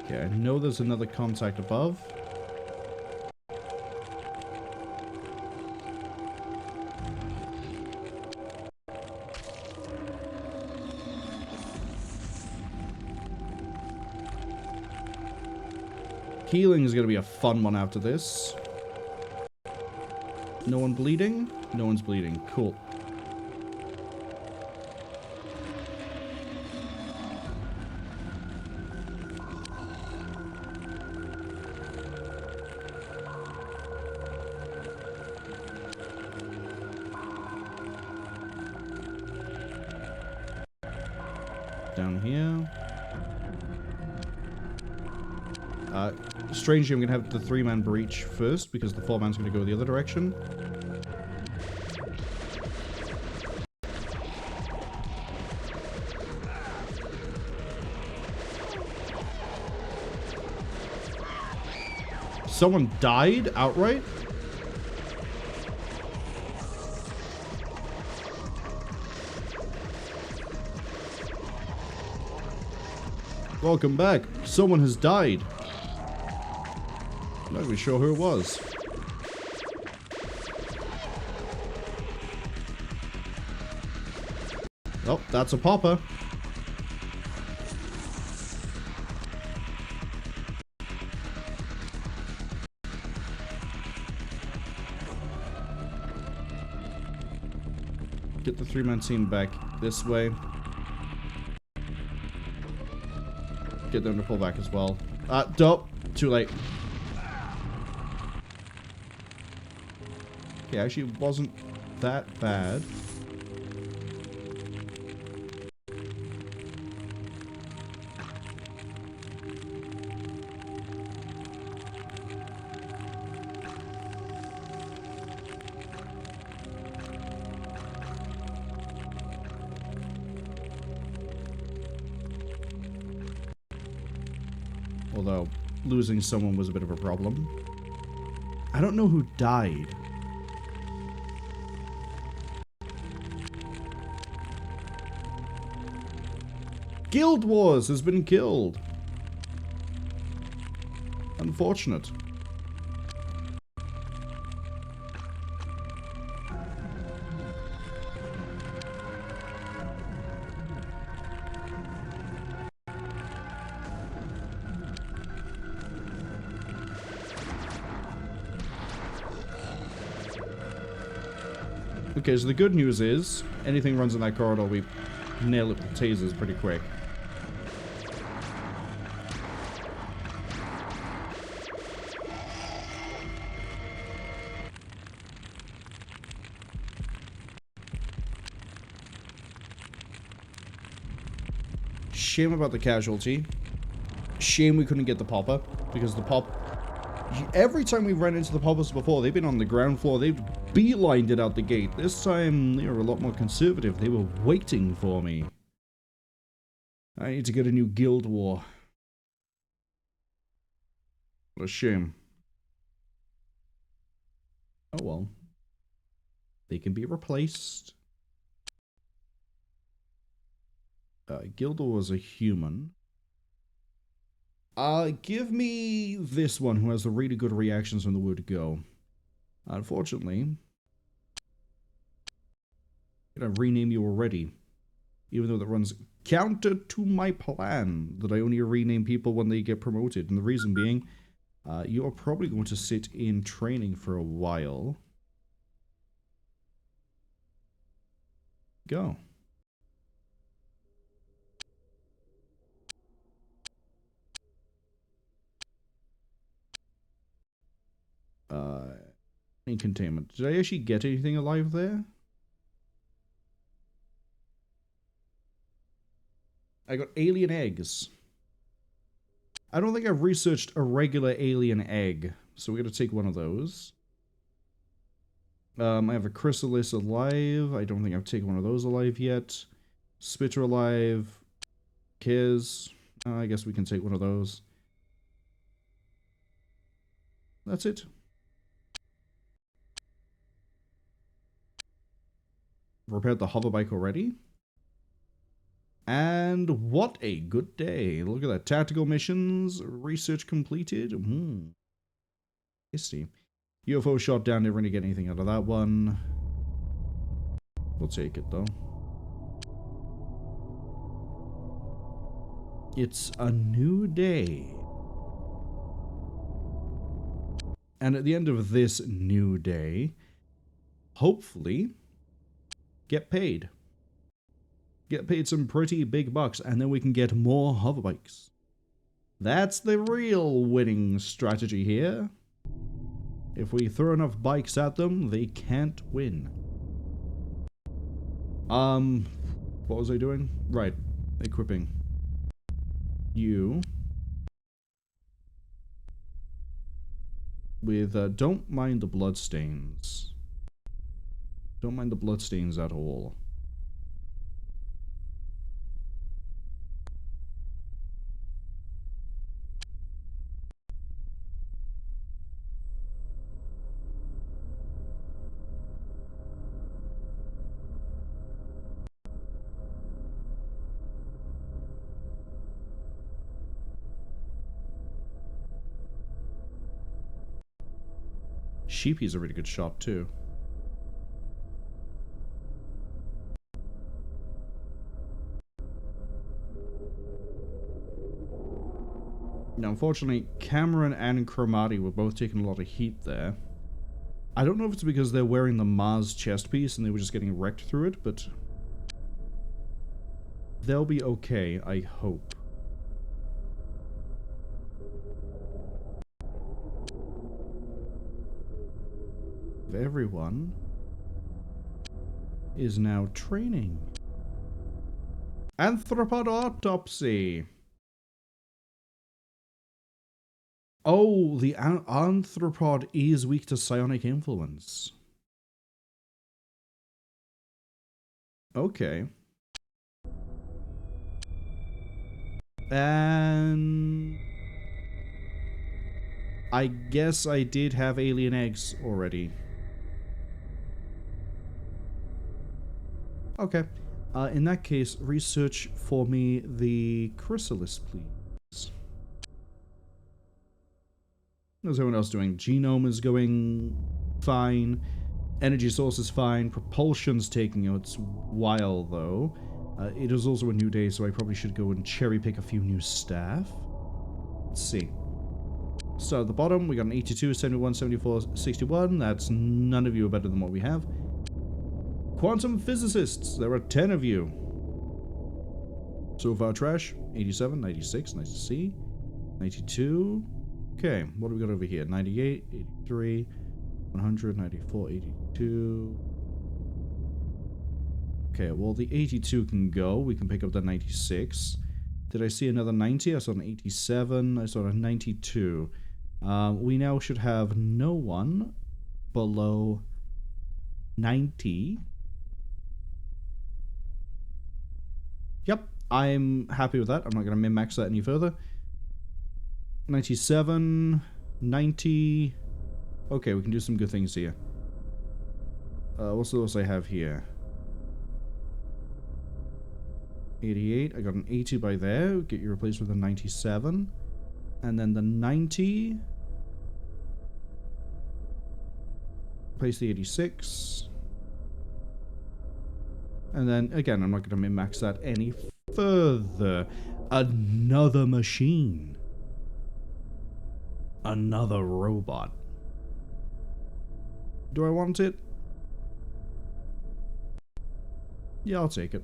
Okay, I know there's another contact above. Healing is going to be a fun one after this. No one bleeding? No one's bleeding. Cool. Down here. Strangely, I'm going to have the 3-man breach first, because the 4-man's going to go the other direction. Someone died outright? Welcome back. Someone has died. I'm not even sure who it was. Oh, that's a popper. Get the 3-man team back this way. Get them to pull back as well. Dope. Too late. Okay, actually it wasn't that bad. Although, losing someone was a bit of a problem. I don't know who died. Guild Wars has been killed. Unfortunate. Okay, so the good news is, anything runs in that corridor, we nail it with tasers pretty quick. Shame about the casualty. Shame we couldn't get the popper, because the pop... Every time we ran into the poppers before, they've been on the ground floor, they've beelined it out the gate. This time, they were a lot more conservative. They were waiting for me. I need to get a new guild war. What a shame. Oh well. They can be replaced. Guild war is a human. Give me this one who has the really good reactions from the word go. Unfortunately, I'm gonna rename you already. Even though that runs counter to my plan that I only rename people when they get promoted. And the reason being, you are probably going to sit in training for a while. Go. In containment. Did I actually get anything alive there? I got alien eggs. I don't think I've researched a regular alien egg, so we're gonna take one of those. I have a chrysalis alive. I don't think I've taken one of those alive yet. Spitter alive. Kiz. I guess we can take one of those. That's it. Repaired the hoverbike already. And what a good day. Look at that. Tactical missions. Research completed. Tasty. UFO shot down. Never going to get anything out of that one. We'll take it though. It's a new day. And at the end of this new day, hopefully, get paid. Get paid some pretty big bucks, and then we can get more hoverbikes. That's the real winning strategy here. If we throw enough bikes at them, they can't win. What was I doing? Right, equipping. You. With, don't mind the bloodstains. Don't mind the bloodstains at all. Sheepy's a really good shot too. Now, unfortunately, Cameron and Chromati were both taking a lot of heat there. I don't know if it's because they're wearing the Mars chest piece and they were just getting wrecked through it, but they'll be okay, I hope. Everyone is now training. Arthropod autopsy. Oh, the arthropod is weak to psionic influence. Okay. And I guess I did have alien eggs already. Okay. In that case, research for me the chrysalis, please. How's everyone else doing? Genome is going fine. Energy source is fine. Propulsion's taking its while, though. It is also a new day, so I probably should go and cherry pick a few new staff. Let's see. So at the bottom, we got an 82, 71, 74, 61. That's none of you are better than what we have. Quantum physicists, there are 10 of you. So far trash, 87, 96, nice to see. 92. Okay, what do we got over here? 98, 83, 100, 94, 82. Okay, well the 82 can go. We can pick up the 96. Did I see another 90? I saw an 87. I saw a 92. We now should have no one below 90. Yep, I'm happy with that. I'm not going to min-max that any further. 97, 90. Okay, we can do some good things here. What's else I have here? 88. I got an 80 by there. Get you replaced with a 97. And then the 90. Replace the 86. And then, again, I'm not going to min-max that any further. Another machine. Another robot. Do I want it? Yeah, I'll take it.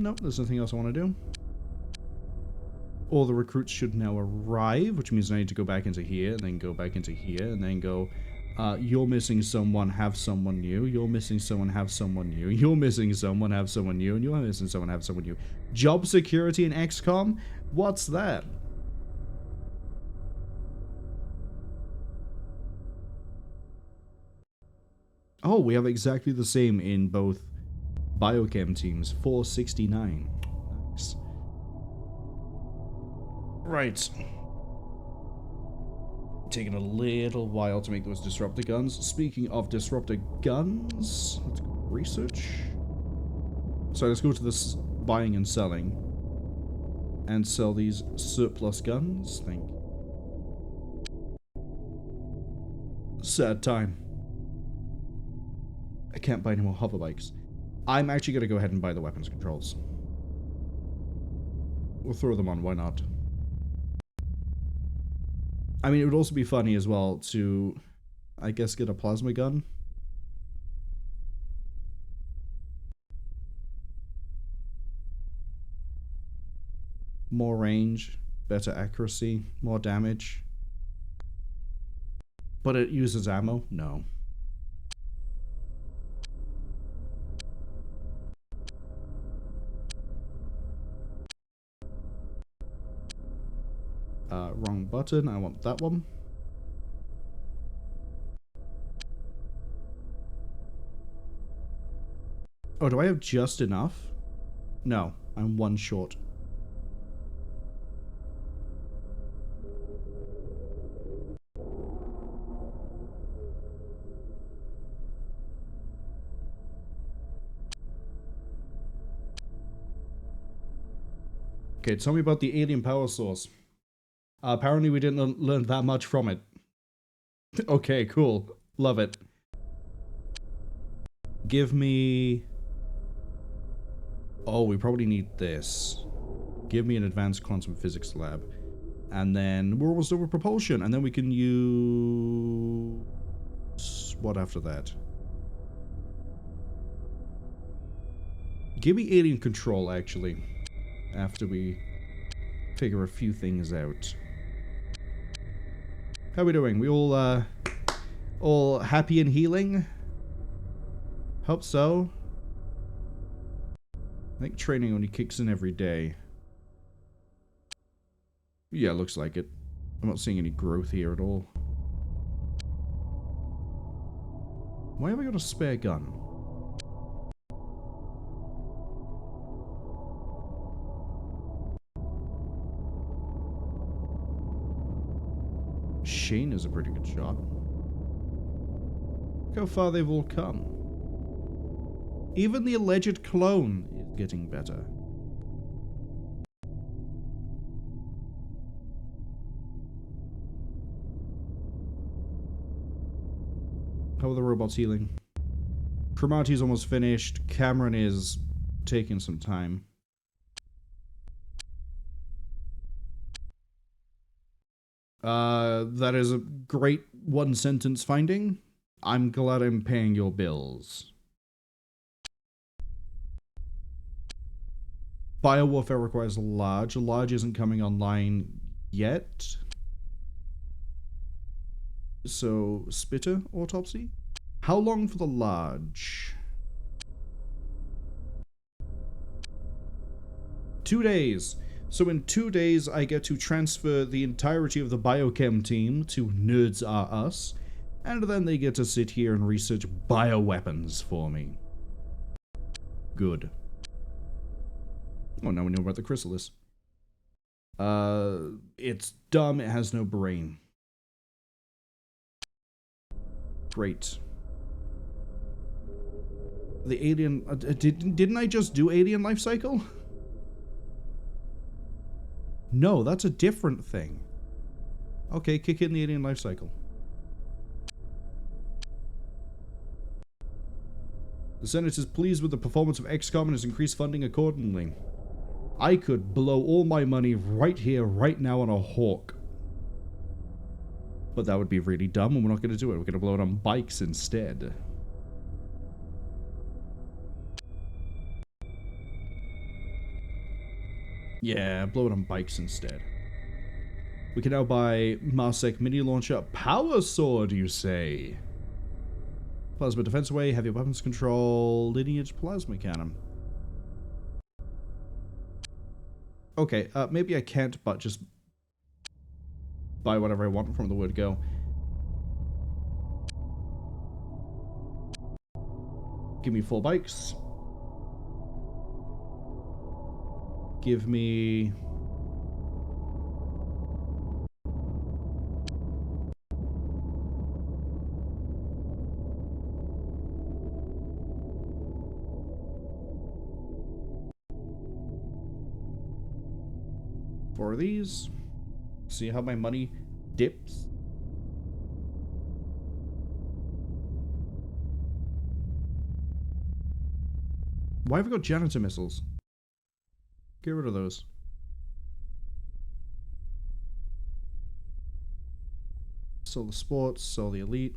Nope, there's nothing else I want to do. All the recruits should now arrive, which means I need to go back into here, and then go back into here, and then go, you're missing someone, have someone new. You're missing someone, have someone new. You're missing someone, have someone new. And you're missing someone, have someone new. Job security in XCOM? What's that? Oh, we have exactly the same in both biochem teams. 469. Nice. Right. Taking a little while to make those disruptor guns. Speaking of disruptor guns, let's go research. So let's go to this buying and selling. And sell these surplus guns. Thank you. Sad time. I can't buy any more hover bikes. I'm actually going to go ahead and buy the weapons controls. We'll throw them on, why not? I mean, it would also be funny as well to, I guess, get a plasma gun. More range, better accuracy, more damage. But it uses ammo? No. Wrong button. I want that one. Oh, do I have just enough? No, I'm one short. Okay, tell me about the alien power source. Apparently we didn't learn that much from it. Okay, cool. Love it. Give me... Oh, we probably need this. Give me an advanced quantum physics lab. And then we're almost over propulsion. And then we can use... What after that? Give me alien control, actually. After we figure a few things out. How are we doing? We all happy and healing? Hope so. I think training only kicks in every day. Yeah, looks like it. I'm not seeing any growth here at all. Why have I got a spare gun? Shane is a pretty good shot. Look how far they've all come. Even the alleged clone is getting better. How are the robots healing? Chromati's almost finished. Cameron is taking some time. That is a great one-sentence finding. I'm glad I'm paying your bills. Biowarfare requires large. Large isn't coming online yet. So, spitter autopsy? How long for the large? 2 days. So in 2 days, I get to transfer the entirety of the biochem team to Nerds Are Us, and then they get to sit here and research bioweapons for me. Good. Oh, now we know about the chrysalis. It's dumb, it has no brain. Great. The alien... didn't I just do alien life cycle? No, that's a different thing. Okay, kick in the alien life cycle. The Senate is pleased with the performance of XCOM and has increased funding accordingly. I could blow all my money right here, right now on a Hawk. But that would be really dumb, and we're not going to do it. We're going to blow it on bikes instead. Yeah, blow it on bikes instead. We can now buy Marsec Mini Launcher Power Sword, you say? Plasma Defense Away, Heavy Weapons Control, Lineage Plasma Cannon. Okay, maybe I can't, but just buy whatever I want from the word go. Give me 4 bikes. Give me... four of these. See how my money dips? Why have we got janitor missiles? Get rid of those. Sell the sports, sell the elite.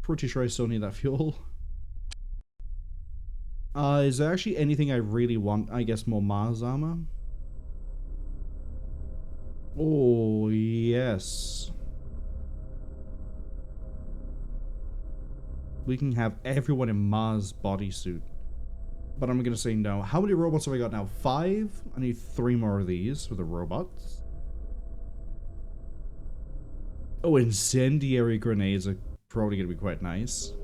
Pretty sure I still need that fuel. Is there actually anything I really want? I guess more Mars armor? Oh, yes. We can have everyone in Mars bodysuit. But I'm gonna say no. How many robots have I got now? 5? I need 3 more of these for the robots. Oh, incendiary grenades are probably gonna be quite nice.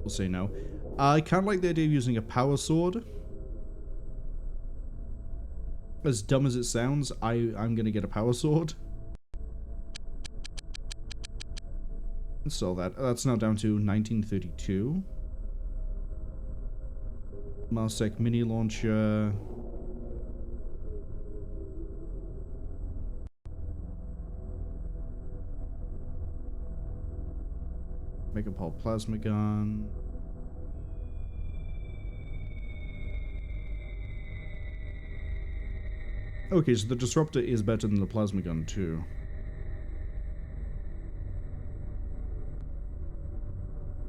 We'll say no. I kind of like the idea of using a power sword. As dumb as it sounds, I'm gonna get a power sword. So that's now down to 1932. Marsec Mini Launcher. Mega-Pole Plasma Gun. Okay, so the Disruptor is better than the Plasma Gun too.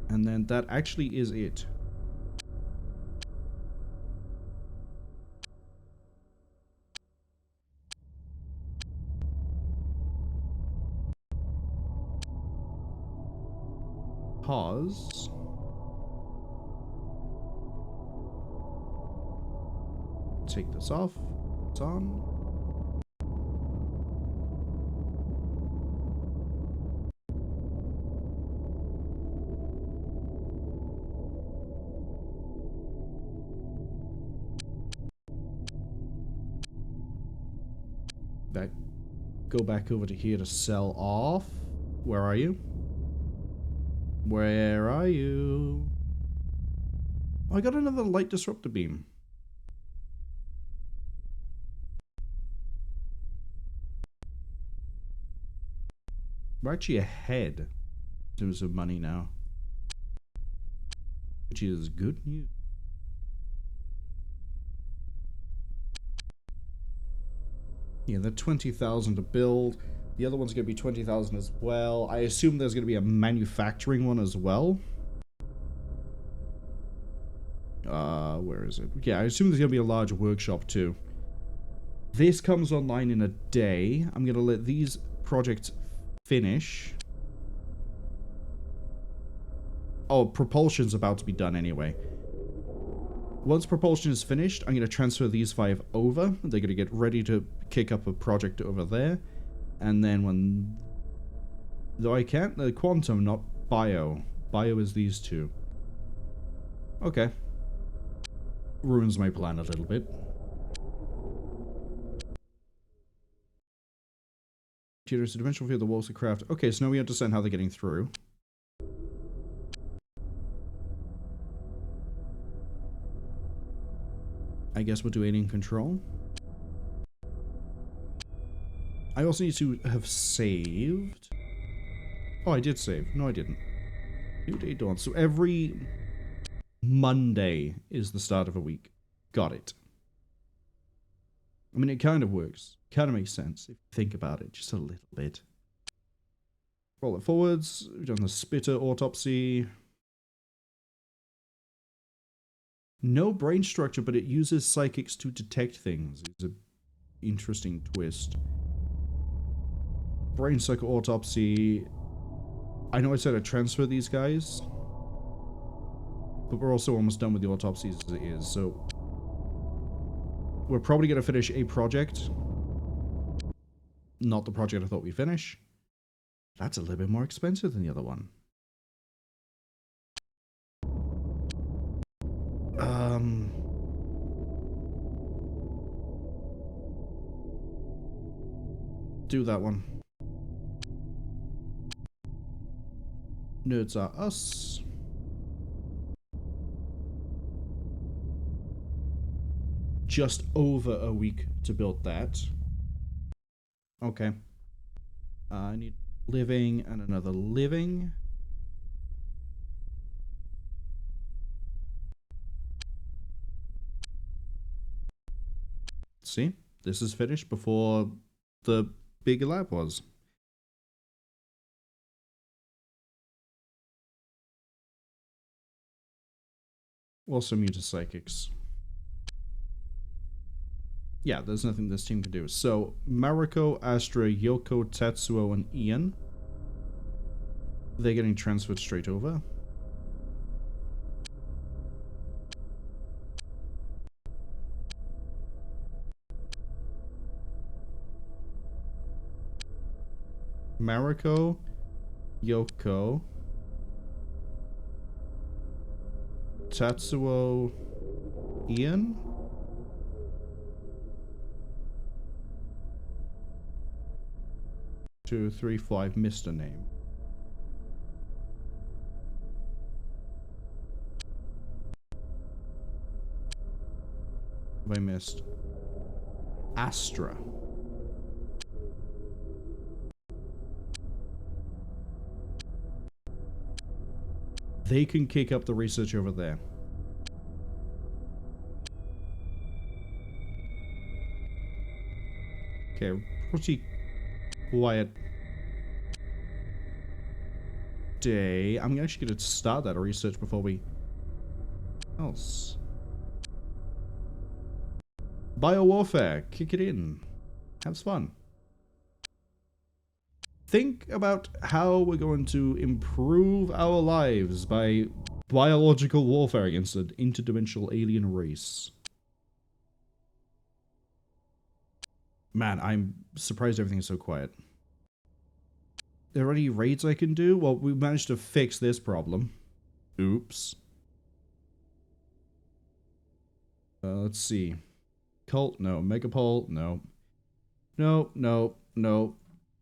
And then that actually is it. Pause. Take this off. It's on. go back over to here to sell off. Where are you? Where are you? Oh, I got another light disruptor beam. We're actually ahead in terms of money now, which is good news. Yeah, they're 20,000 to build. The other one's going to be 20,000 as well. I assume there's going to be a manufacturing one as well. Where is it? Yeah, I assume there's going to be a large workshop too. This comes online in a day. I'm going to let these projects finish. Oh, propulsion's about to be done anyway. Once propulsion is finished, I'm going to transfer these 5 over. They're going to get ready to kick up a project over there. And then when... Though I can't... The quantum, not bio. Bio is these 2. Okay. Ruins my plan a little bit. There's a dimensional view of the walls of craft. Okay, so now we understand how they're getting through. I guess we'll do alien control. I also need to have saved. Oh, I did save. No, I didn't. New day dawn. So every Monday is the start of a week. Got it. I mean, it kind of works. Kind of makes sense if you think about it just a little bit. Roll it forwards. We've done the spitter autopsy. No brain structure, but it uses psychics to detect things. It's an interesting twist. Brain cycle autopsy. I know I said I'd transfer these guys, but we're also almost done with the autopsies as it is, so we're probably going to finish a project. Not the project I thought we'd finish. That's a little bit more expensive than the other one. Do that one. Nerds are us. Just over a week to build that. Okay. I need living and another living. See? This is finished before the big lab was. Also immune to psychics. Yeah, there's nothing this team can do. So, Mariko, Astra, Yoko, Tetsuo, and Ian. They're getting transferred straight over. Mariko, Yoko, Tetsuo, Ian. 2, 3, 5, missed a name. Have I missed? Astra. They can kick up the research over there. Okay, pretty quiet day. I'm actually going to start that research before we... else. Biowarfare. Kick it in. Have fun. Think about how we're going to improve our lives by biological warfare against an interdimensional alien race. Man, I'm surprised everything's so quiet. Are there any raids I can do? Well, we managed to fix this problem. Oops. Let's see. Cult? No. Megapole? No. No, no, no,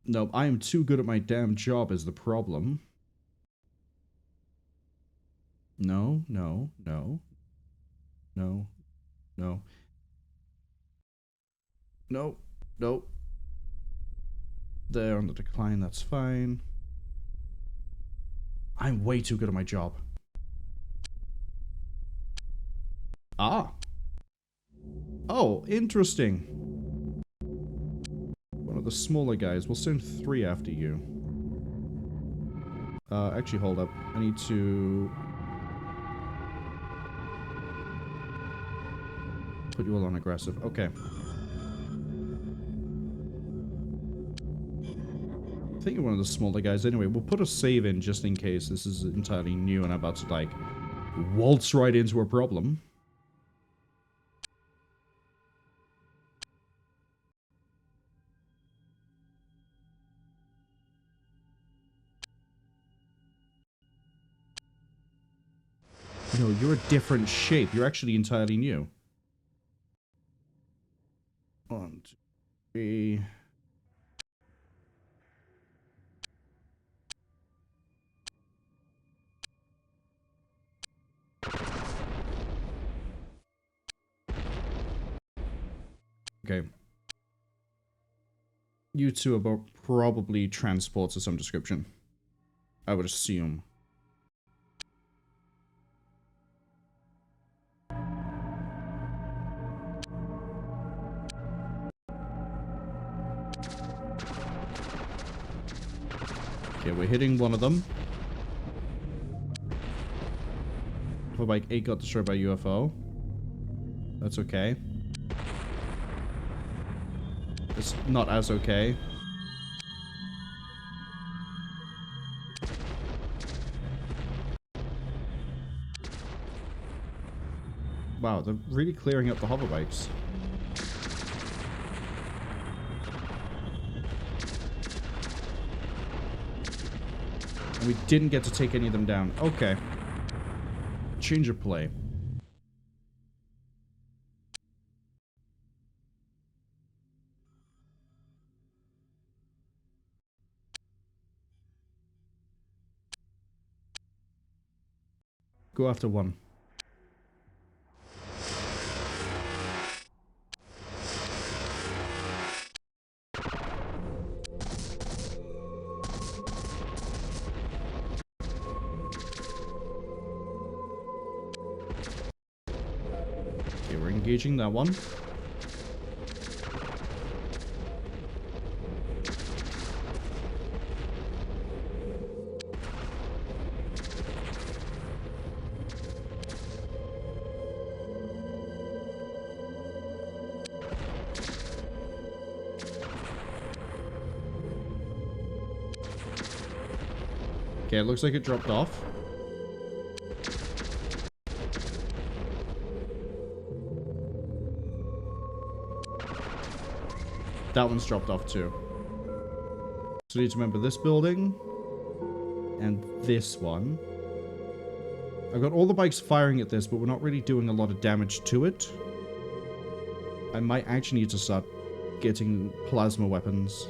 no. I am too good at my damn job is the problem. No, no, no, no, no, no, no. They're on the decline, that's fine. I'm way too good at my job. Ah. Oh, interesting. One of the smaller guys. We'll send 3 after you. Actually, hold up. I need to put you all on aggressive. Okay. I think you're one of the smaller guys. Anyway, we'll put a save in just in case this is entirely new and I'm about to, like, waltz right into a problem. No, you're a different shape. You're actually entirely new. 1, 2, 3... Okay. You two are probably transports of some description. I would assume. Okay, we're hitting one of them. Bike 8 got destroyed by UFO. That's okay. It's not as okay. Wow, they're really clearing up the hover bikes. And we didn't get to take any of them down. Okay. Change of play. Go after one. Okay, we're engaging that one. Okay, it looks like it dropped off. That one's dropped off too. So we need to remember this building. And this one. I've got all the bikes firing at this, but we're not really doing a lot of damage to it. I might actually need to start getting plasma weapons.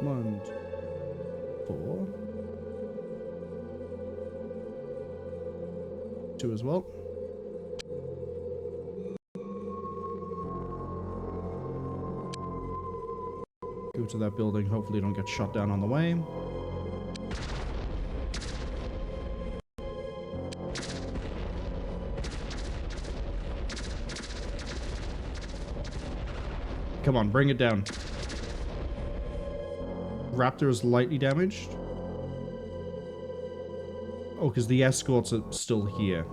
One, 4. 2 as well. Go to that building. Hopefully don't get shot down on the way. Come on, bring it down. Raptor is lightly damaged. Oh, because the escorts are still here.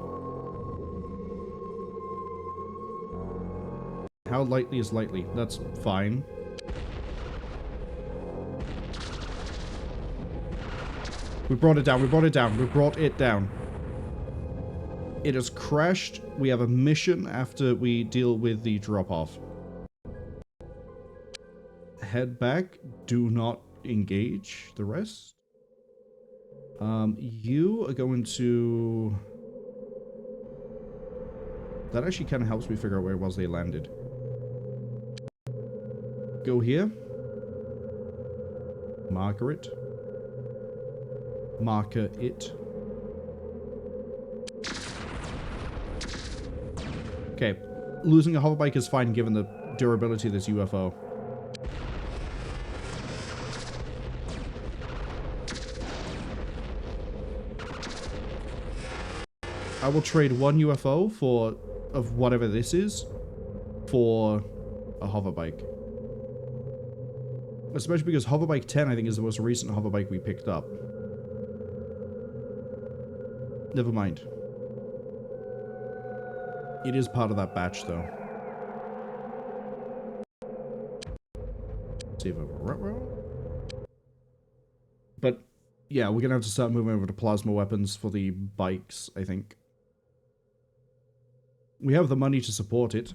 How lightly is lightly? That's fine. We brought it down, we brought it down, we brought it down. It has crashed. We have a mission after we deal with the drop-off. Head back. Do not engage the rest. You are going to... That actually kind of helps me figure out where it was they landed. Go here. Marker it. Marker it. Okay. Losing a hoverbike is fine given the durability of this UFO. I will trade one UFO for... of whatever this is for a hoverbike. Especially because hoverbike 10 I think is the most recent hoverbike we picked up. Never mind. It is part of that batch though. Save over. But yeah, we're gonna have to start moving over to plasma weapons for the bikes, I think. We have the money to support it.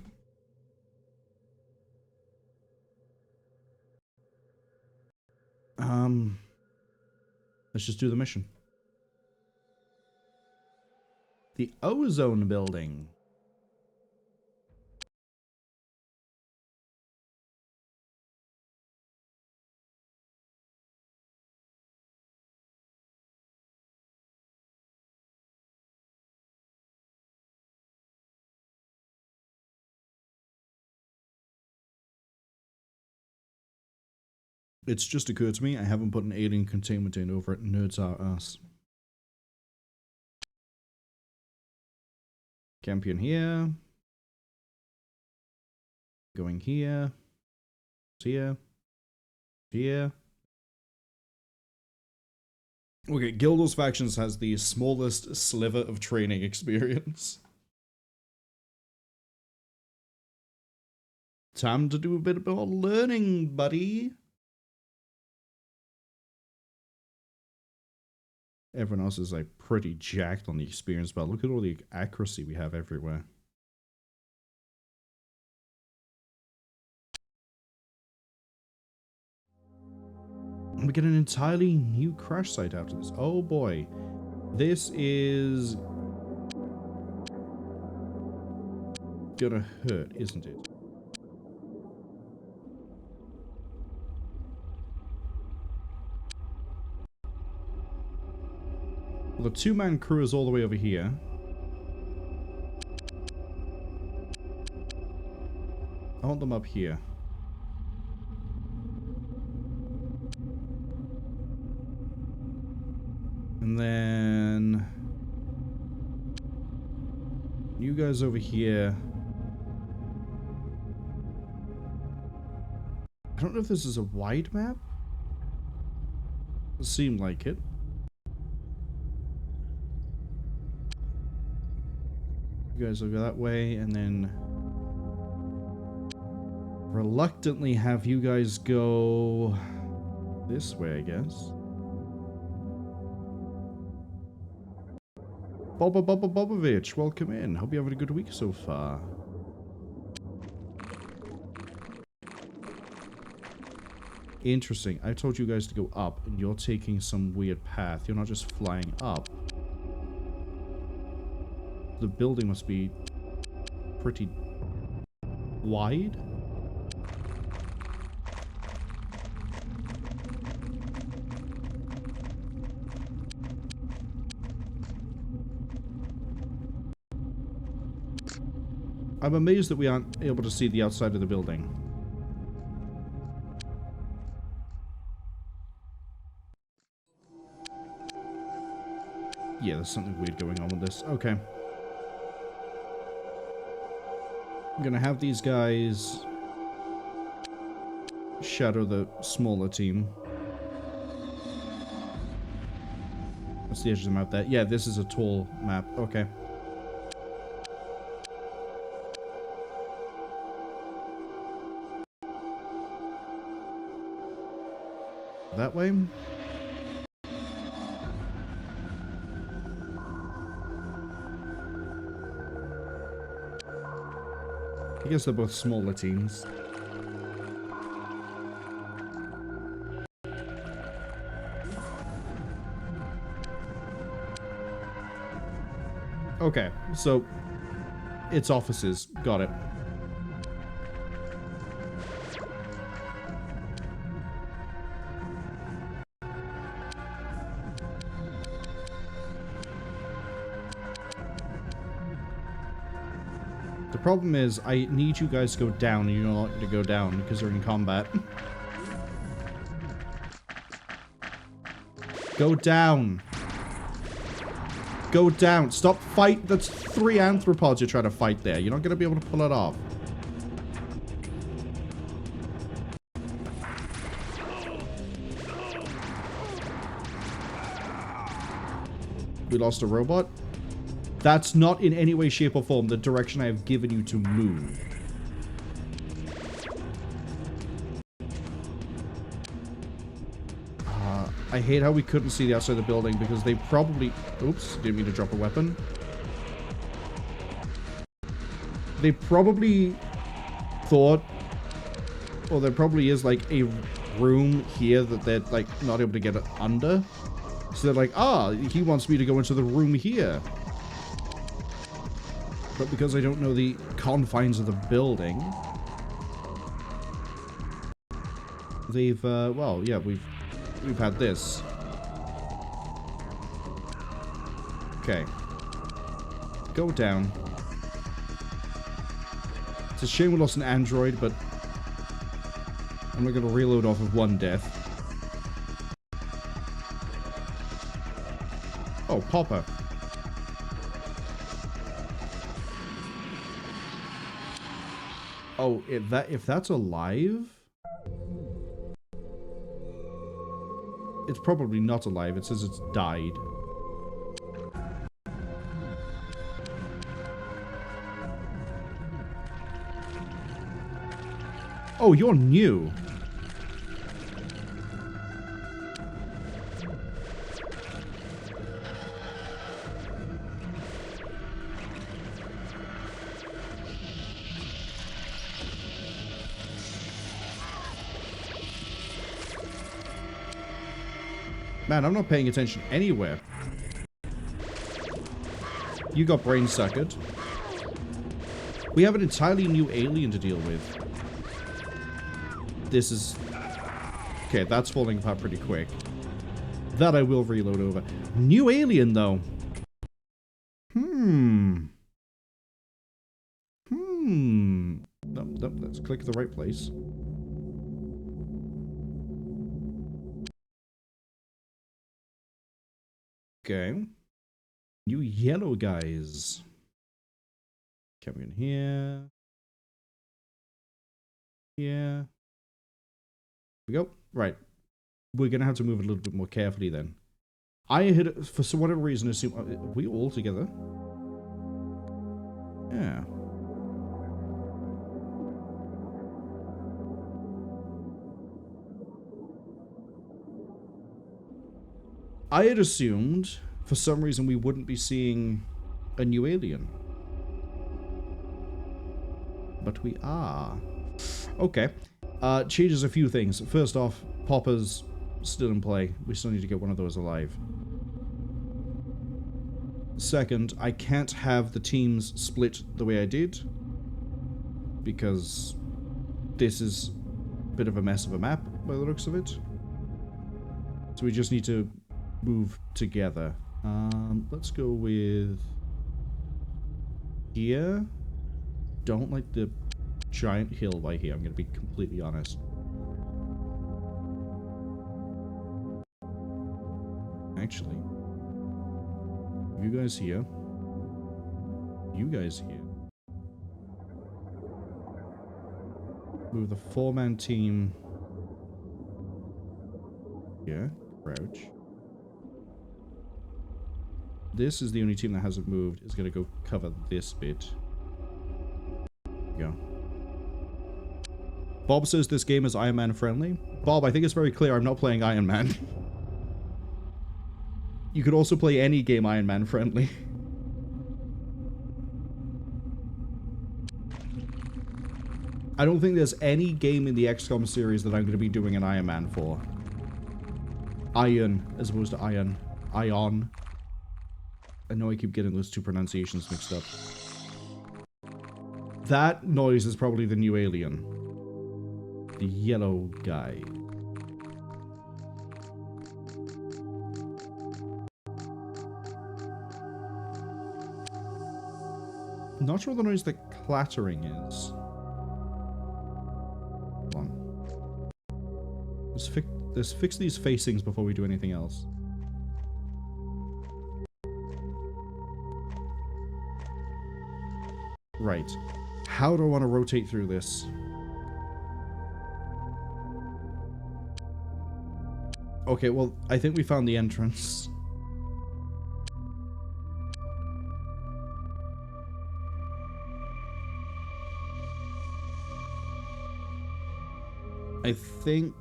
Let's just do the mission. The Ozone Building. It's just occurred to me, I haven't put an alien containment in over at Nerds Are Us. Campion here. Going here. Here. Here. Okay, Gildo's Factions has the smallest sliver of training experience. Time to do a bit more learning, buddy. Everyone else is like pretty jacked on the experience, but look at all the accuracy we have everywhere. And we get an entirely new crash site after this. Oh boy. This is gonna hurt, isn't it? Well, the two-man crew is all the way over here. I want them up here. And then... you guys over here. I don't know if this is a wide map. It seemed like it. You guys will go that way, and then reluctantly have you guys go this way, I guess. Bobovich, welcome in. Hope you're having a good week so far. Interesting. I told you guys to go up, and you're taking some weird path. You're not just flying up. The building must be pretty wide. I'm amazed that we aren't able to see the outside of the building. Yeah, there's something weird going on with this. Okay. I'm gonna have these guys shadow the smaller team. That's the edge of the map there. Yeah, this is a tall map. Okay. That way? I guess they're both smaller teams. Okay, so it's offices. Got it. The problem is, I need you guys to go down, and you're not going to go down because they're in combat. Go down. Go down. Stop fight. That's 3 anthropods you're trying to fight there. You're not going to be able to pull it off. We lost a robot. That's not in any way, shape, or form the direction I have given you to move. I hate how we couldn't see the outside of the building because they probably... Oops, didn't mean to drop a weapon. They probably thought... Or there probably is like a room here that they're like not able to get it under. So they're like, ah, he wants me to go into the room here. But because I don't know the confines of the building... They've, well, yeah, we've had this. Okay. Go down. It's a shame we lost an android, but I'm not going to reload off of 1 death. Oh, Popper. Oh, if that's alive? It's probably not alive. It says it's died. Oh, you're new. Man, I'm not paying attention anywhere. You got brain suckered. We have an entirely new alien to deal with. This is... Okay, that's falling apart pretty quick. That I will reload over. New alien, though. Nope, let's click the right place. Okay. New yellow guys. Come in here. Yeah. Here we go. Right. We're going to have to move a little bit more carefully then. I had, for whatever reason, assumed... Are we all together? Yeah. I had assumed, for some reason, we wouldn't be seeing a new alien. But we are. Okay. Changes a few things. First off, Popper's still in play. We still need to get one of those alive. Second, I can't have the teams split the way I did. Because this is a bit of a mess of a map, by the looks of it. So we just need to move together. Let's go with here. Don't like the giant hill by here, I'm gonna be completely honest. Actually, you guys here. You guys here. Move the 4-man team here. Crouch. This is the only team that hasn't moved. Is going to go cover this bit. Go. Bob says this game is Iron Man friendly. Bob, I think it's very clear I'm not playing Iron Man. You could also play any game Iron Man friendly. I don't think there's any game in the XCOM series that I'm going to be doing an Iron Man for. Iron, as opposed to Iron. Ion. I know I keep getting those two pronunciations mixed up. That noise is probably the new alien. The yellow guy. Not sure what the noise the clattering is. Hold on. Let's fix these facings before we do anything else. Right. How do I want to rotate through this? Okay, well, I think we found the entrance. I think...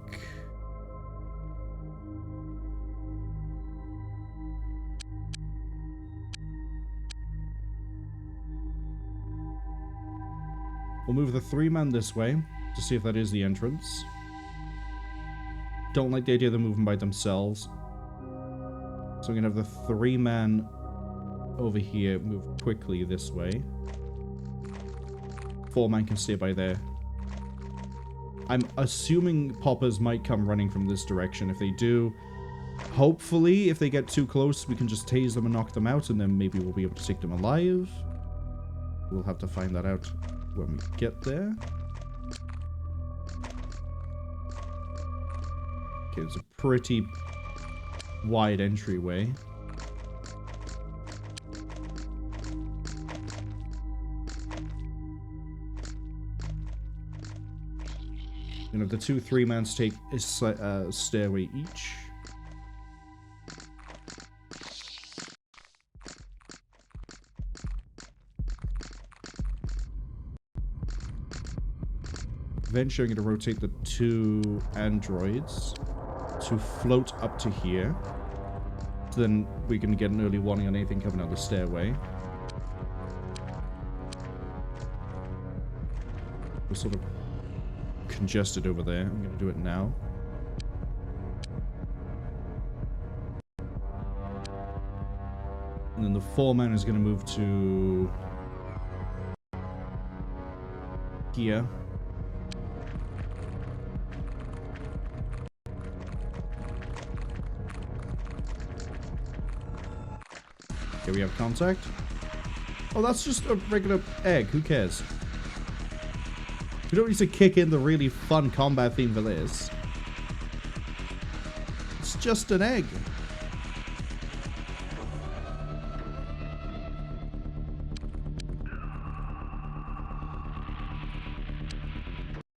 we'll move the 3-man this way to see if that is the entrance. Don't like the idea of them moving by themselves. So I'm gonna have the 3-man over here move quickly this way. 4-man can stay by there. I'm assuming poppers might come running from this direction. If they do, hopefully, if they get too close, we can just tase them and knock them out, and then maybe we'll be able to take them alive. We'll have to find that out when we get there. Okay, it's a pretty wide entryway. You know, the 2 3-mans take a stairway each. Eventually, I'm going to rotate the 2 androids to float up to here. So then we can get an early warning on anything coming out the stairway. We're sort of congested over there. I'm going to do it now. And then the 4-man is going to move to here. Okay, we have contact. Oh, that's just a regular egg. Who cares? We don't need to kick in the really fun combat theme for this. It's just an egg.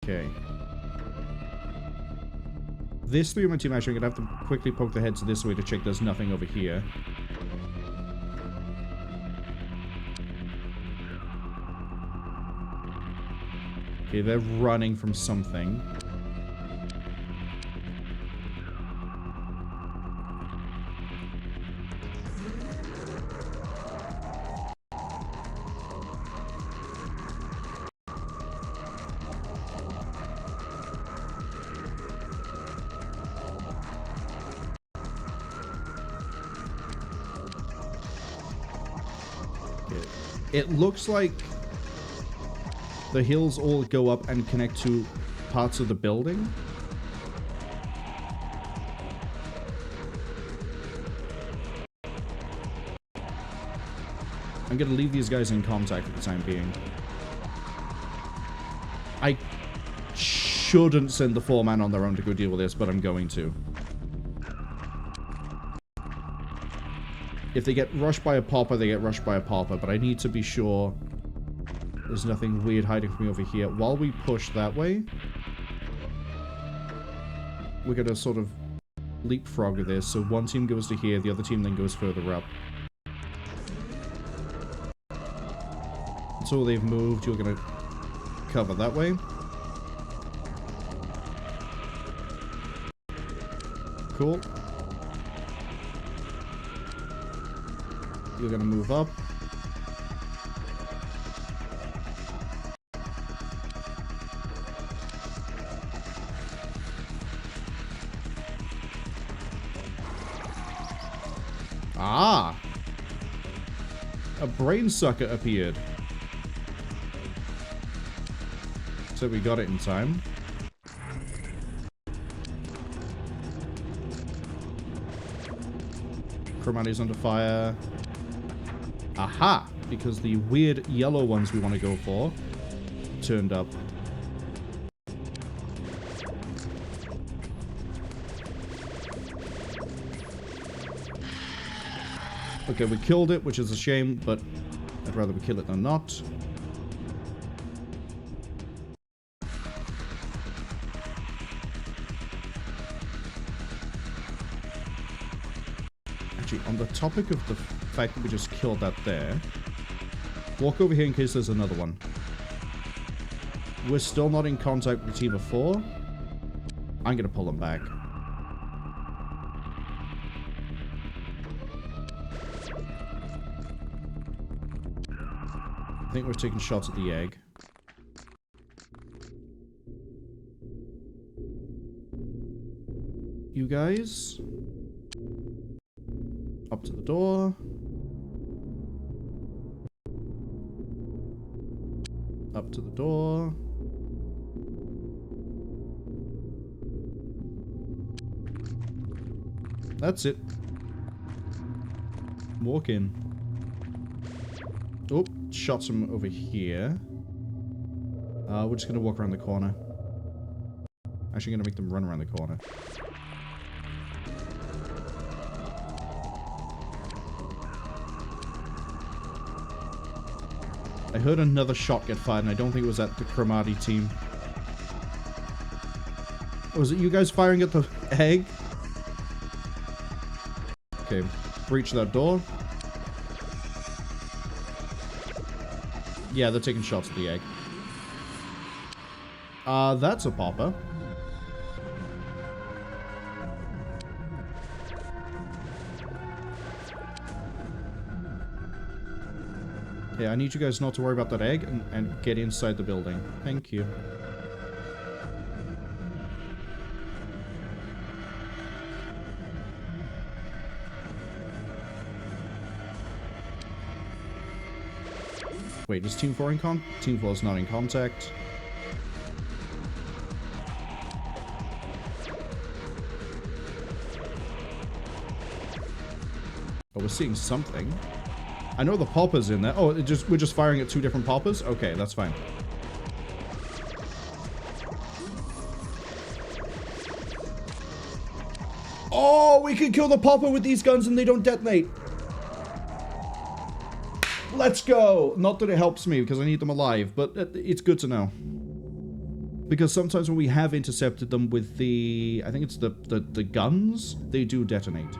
Okay. This 3-man team actually, I'm going to have to quickly poke their heads this way to check there's nothing over here. Okay, they're running from something. It looks like the hills all go up and connect to parts of the building. I'm gonna leave these guys in contact for the time being. I shouldn't send the 4-man on their own to go deal with this, but I'm going to. If they get rushed by a popper, they get rushed by a popper, but I need to be sure there's nothing weird hiding from me over here. While we push that way, we're going to sort of leapfrog this. So one team goes to here, the other team then goes further up. So they've moved, you're going to cover that way. Cool. You're going to move up. Ah! A brain sucker appeared. So we got it in time. Chromati's under fire. Aha! Because the weird yellow ones we want to go for turned up. Okay, we killed it, which is a shame, but I'd rather we kill it than not. Actually, on the topic of the fact that we just killed that there, walk over here in case there's another one. We're still not in contact with Team of 4. I'm gonna pull them back. I think we're taking shots at the egg. You guys? Up to the door. Up to the door. That's it. Walk in. Oh, shot some over here. We're just gonna walk around the corner. Actually gonna make them run around the corner. I heard another shot get fired, and I don't think it was at the Chromati team. Was it you guys firing at the egg? Okay, breach that door. Yeah, they're taking shots at the egg. That's a popper. Yeah, I need you guys not to worry about that egg and get inside the building. Thank you. Wait, is Team 4 in Team 4 is not in contact. Oh, we're seeing something. I know the popper's in there. Oh, we're just firing at 2 different poppers? Okay, that's fine. Oh, we can kill the popper with these guns and they don't detonate. Let's go! Not that it helps me because I need them alive, but it's good to know. Because sometimes when we have intercepted them with the... I think it's the guns, they do detonate.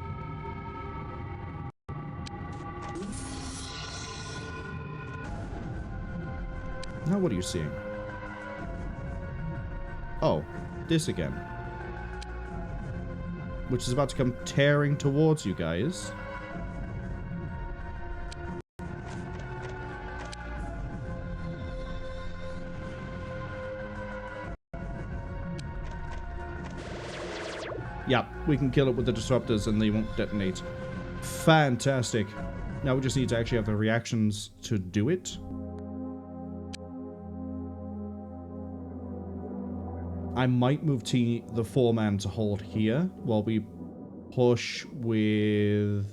Now what are you seeing? Oh, this again. Which is about to come tearing towards you guys. Yeah, we can kill it with the disruptors and they won't detonate. Fantastic. Now we just need to actually have the reactions to do it. I might move the 4-man to hold here while we push with...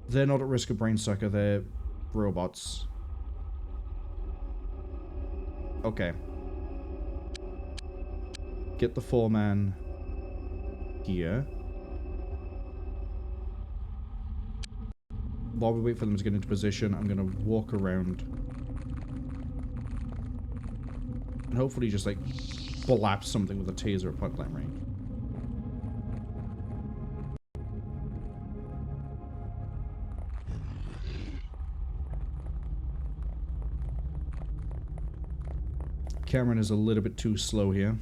They're not at risk of brain sucker, they're robots. Okay. Get the 4-man here. While we wait for them to get into position, I'm going to walk around. And hopefully just, like, collapse something with a taser at point blank range. Cameron is a little bit too slow here.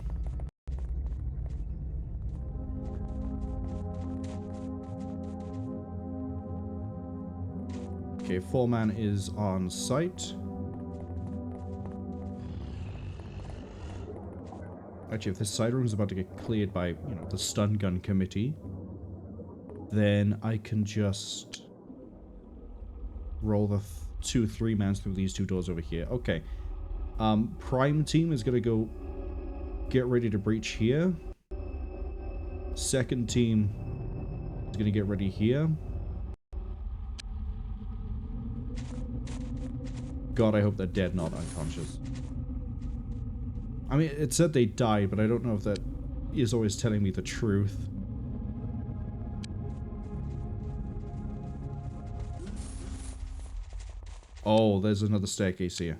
Okay, 4-man is on site. Actually, if this side room is about to get cleared by, you know, the stun gun committee, then I can just roll the 2-3-mans through these two doors over here. Okay. Prime team is going to go get ready to breach here. Second team is going to get ready here. God, I hope they're dead, not unconscious. I mean, it said they died, but I don't know if that is always telling me the truth. Oh, there's another staircase here.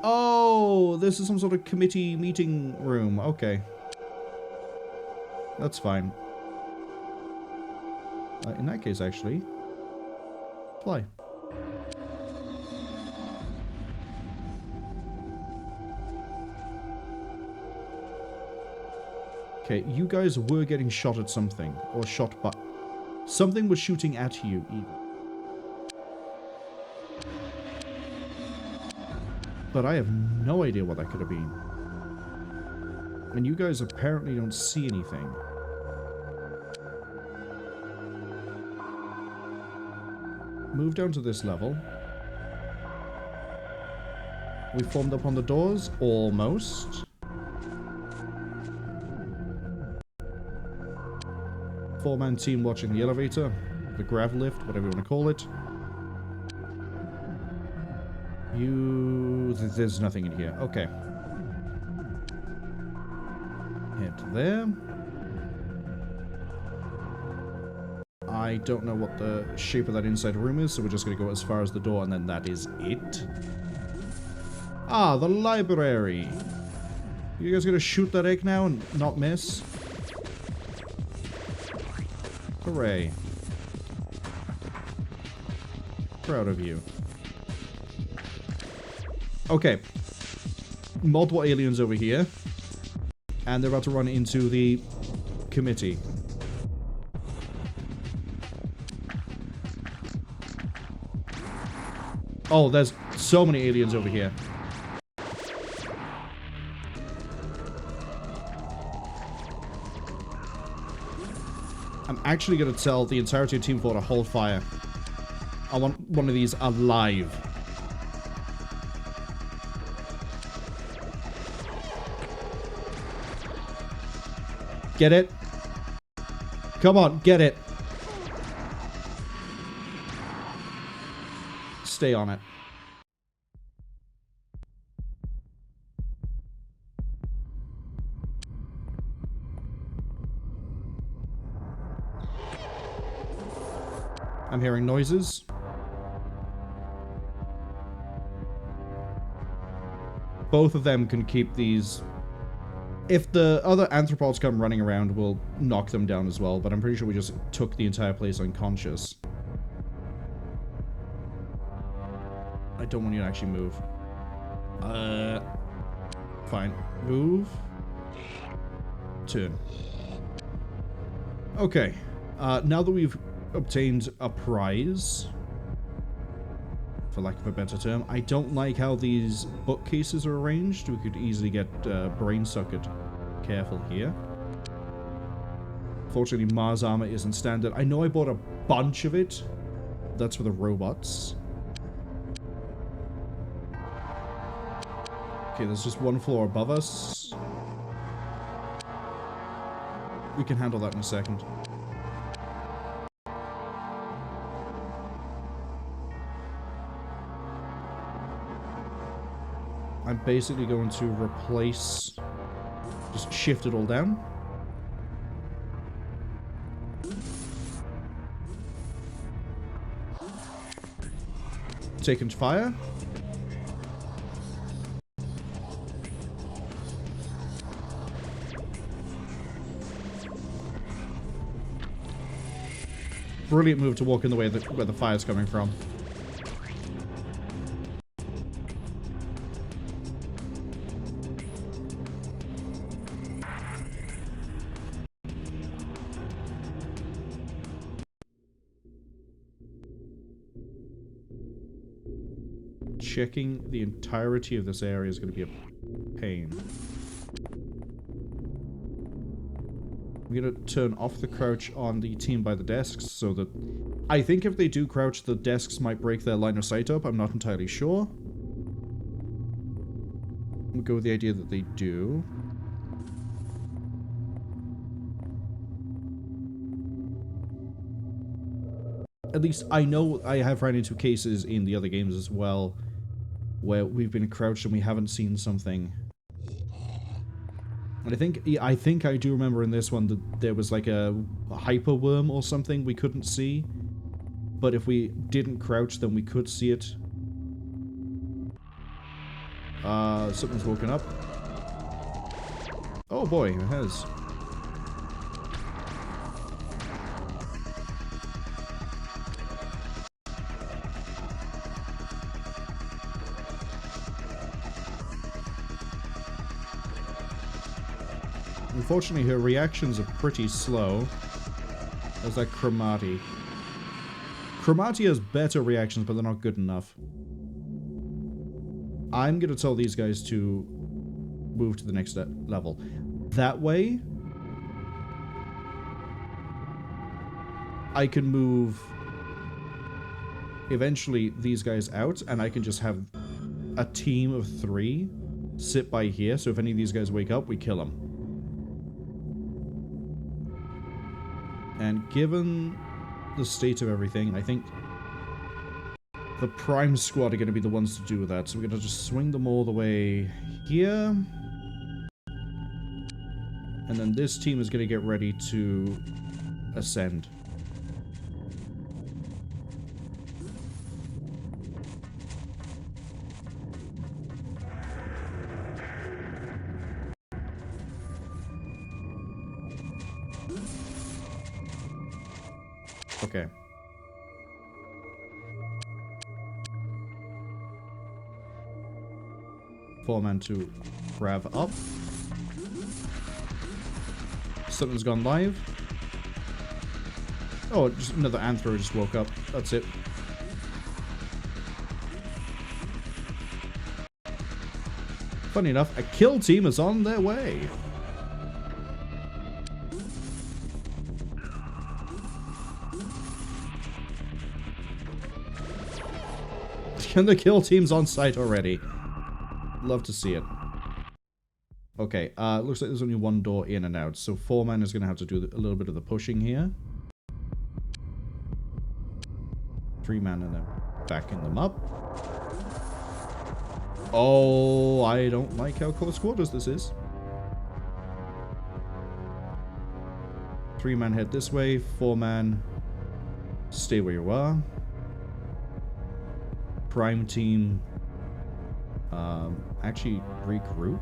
Oh, this is some sort of committee meeting room. Okay. That's fine. In that case, actually, fly. Okay, you guys were getting shot at something. Or shot by... Something was shooting at you, even. But I have no idea what that could have been. And you guys apparently don't see anything. Move down to this level. We formed up on the doors? Almost. Four-man team watching the elevator. The grav lift, whatever you want to call it. There's nothing in here. Okay. Head there. I don't know what the shape of that inside room is, so we're just going to go as far as the door, and then that is it. Ah, the library. You guys going to shoot that egg now and not miss? Hooray. Proud of you. Okay. Multiple aliens over here. And they're about to run into the committee. Oh, there's so many aliens over here. I'm actually going to tell the entirety of Team 4 to hold fire. I want one of these alive. Get it? Come on, get it. Stay on it. I'm hearing noises. Both of them can keep these. If the other anthropods come running around, we'll knock them down as well, but I'm pretty sure we just took the entire place unconscious. I don't want you to actually move. Fine. Move. Turn. Okay. Now that we've obtained a prize, for lack of a better term, I don't like how these bookcases are arranged. We could easily get brain-suckered. Careful here. Fortunately, Mars armor isn't standard. I know I bought a bunch of it. That's for the robots. Okay, there's just one floor above us. We can handle that in a second. I'm basically going to replace... Just shift it all down. Taken fire. Brilliant move to walk in the way that where the fire's coming from. Checking the entirety of this area is going to be a pain. I'm gonna turn off the crouch on the team by the desks so that... I think if they do crouch, the desks might break their line of sight up. I'm not entirely sure. We'll go with the idea that they do. At least I know I have run into cases in the other games as well where we've been crouched and we haven't seen something. And I think I do remember in this one that there was like a hyper worm or something we couldn't see. But if we didn't crouch, then we could see it. Something's woken up. Oh boy, it has. Unfortunately, her reactions are pretty slow. There's that Chromati. Chromati has better reactions, but they're not good enough. I'm gonna tell these guys to move to the next level. That way, I can move eventually these guys out, and I can just have a team of 3 sit by here, so if any of these guys wake up, we kill them. And given the state of everything, I think the Prime Squad are going to be the ones to do that. So we're going to just swing them all the way here. And then this team is going to get ready to ascend. Okay. Foreman to rev up. Something's gone live. Oh, just another Anthro just woke up. That's it. Funny enough, a kill team is on their way. And the kill team's on site already. Love to see it. Okay, looks like there's only one door in and out, so Foreman is going to have to do a little bit of the pushing here. 3-man and then backing them up. Oh, I don't like how close quarters this is. 3-man head this way, 4-man stay where you are. Prime team actually regroup.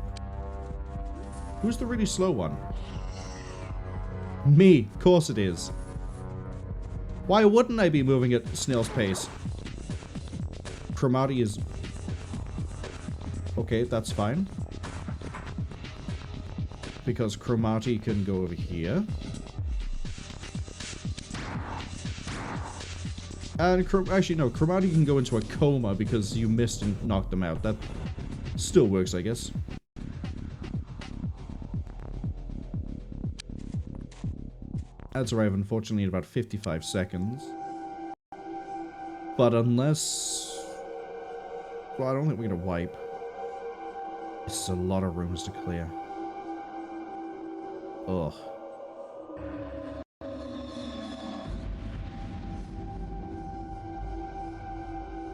Who's the really slow one? Me, of course it is. Why wouldn't I be moving at snail's pace? Chromati is... Okay, that's fine. Because Chromati can go over here. And actually, no, Chromati can go into a coma because you missed and knocked them out. That still works, I guess. Ads arrive, unfortunately, in about 55 seconds. But unless... Well, I don't think we're going to wipe. This is a lot of rooms to clear. Ugh.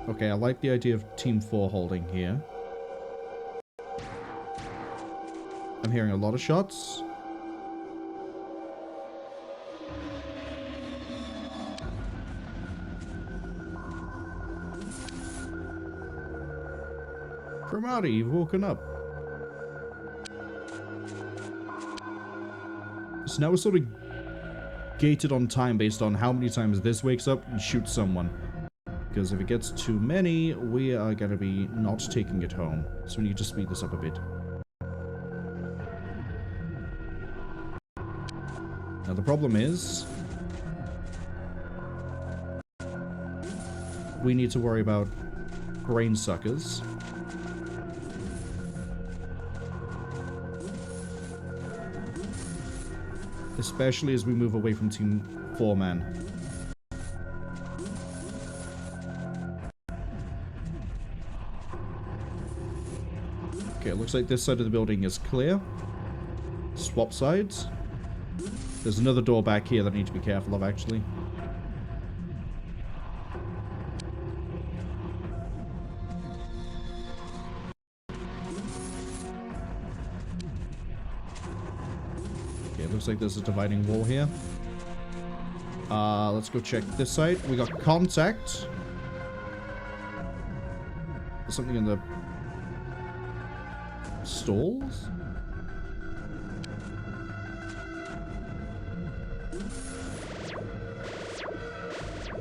Okay, I like the idea of Team 4 holding here. I'm hearing a lot of shots. Chromati, you've woken up. So now we're sort of gated on time based on how many times this wakes up and shoots someone. Because if it gets too many, we are going to be not taking it home. So we need to speed this up a bit. Now the problem is... we need to worry about brain suckers. Especially as we move away from Team 4-man. Okay, it looks like this side of the building is clear. Swap sides. There's another door back here that I need to be careful of, actually. Okay, it looks like there's a dividing wall here. Let's go check this side. We got contact. There's something in the stalls?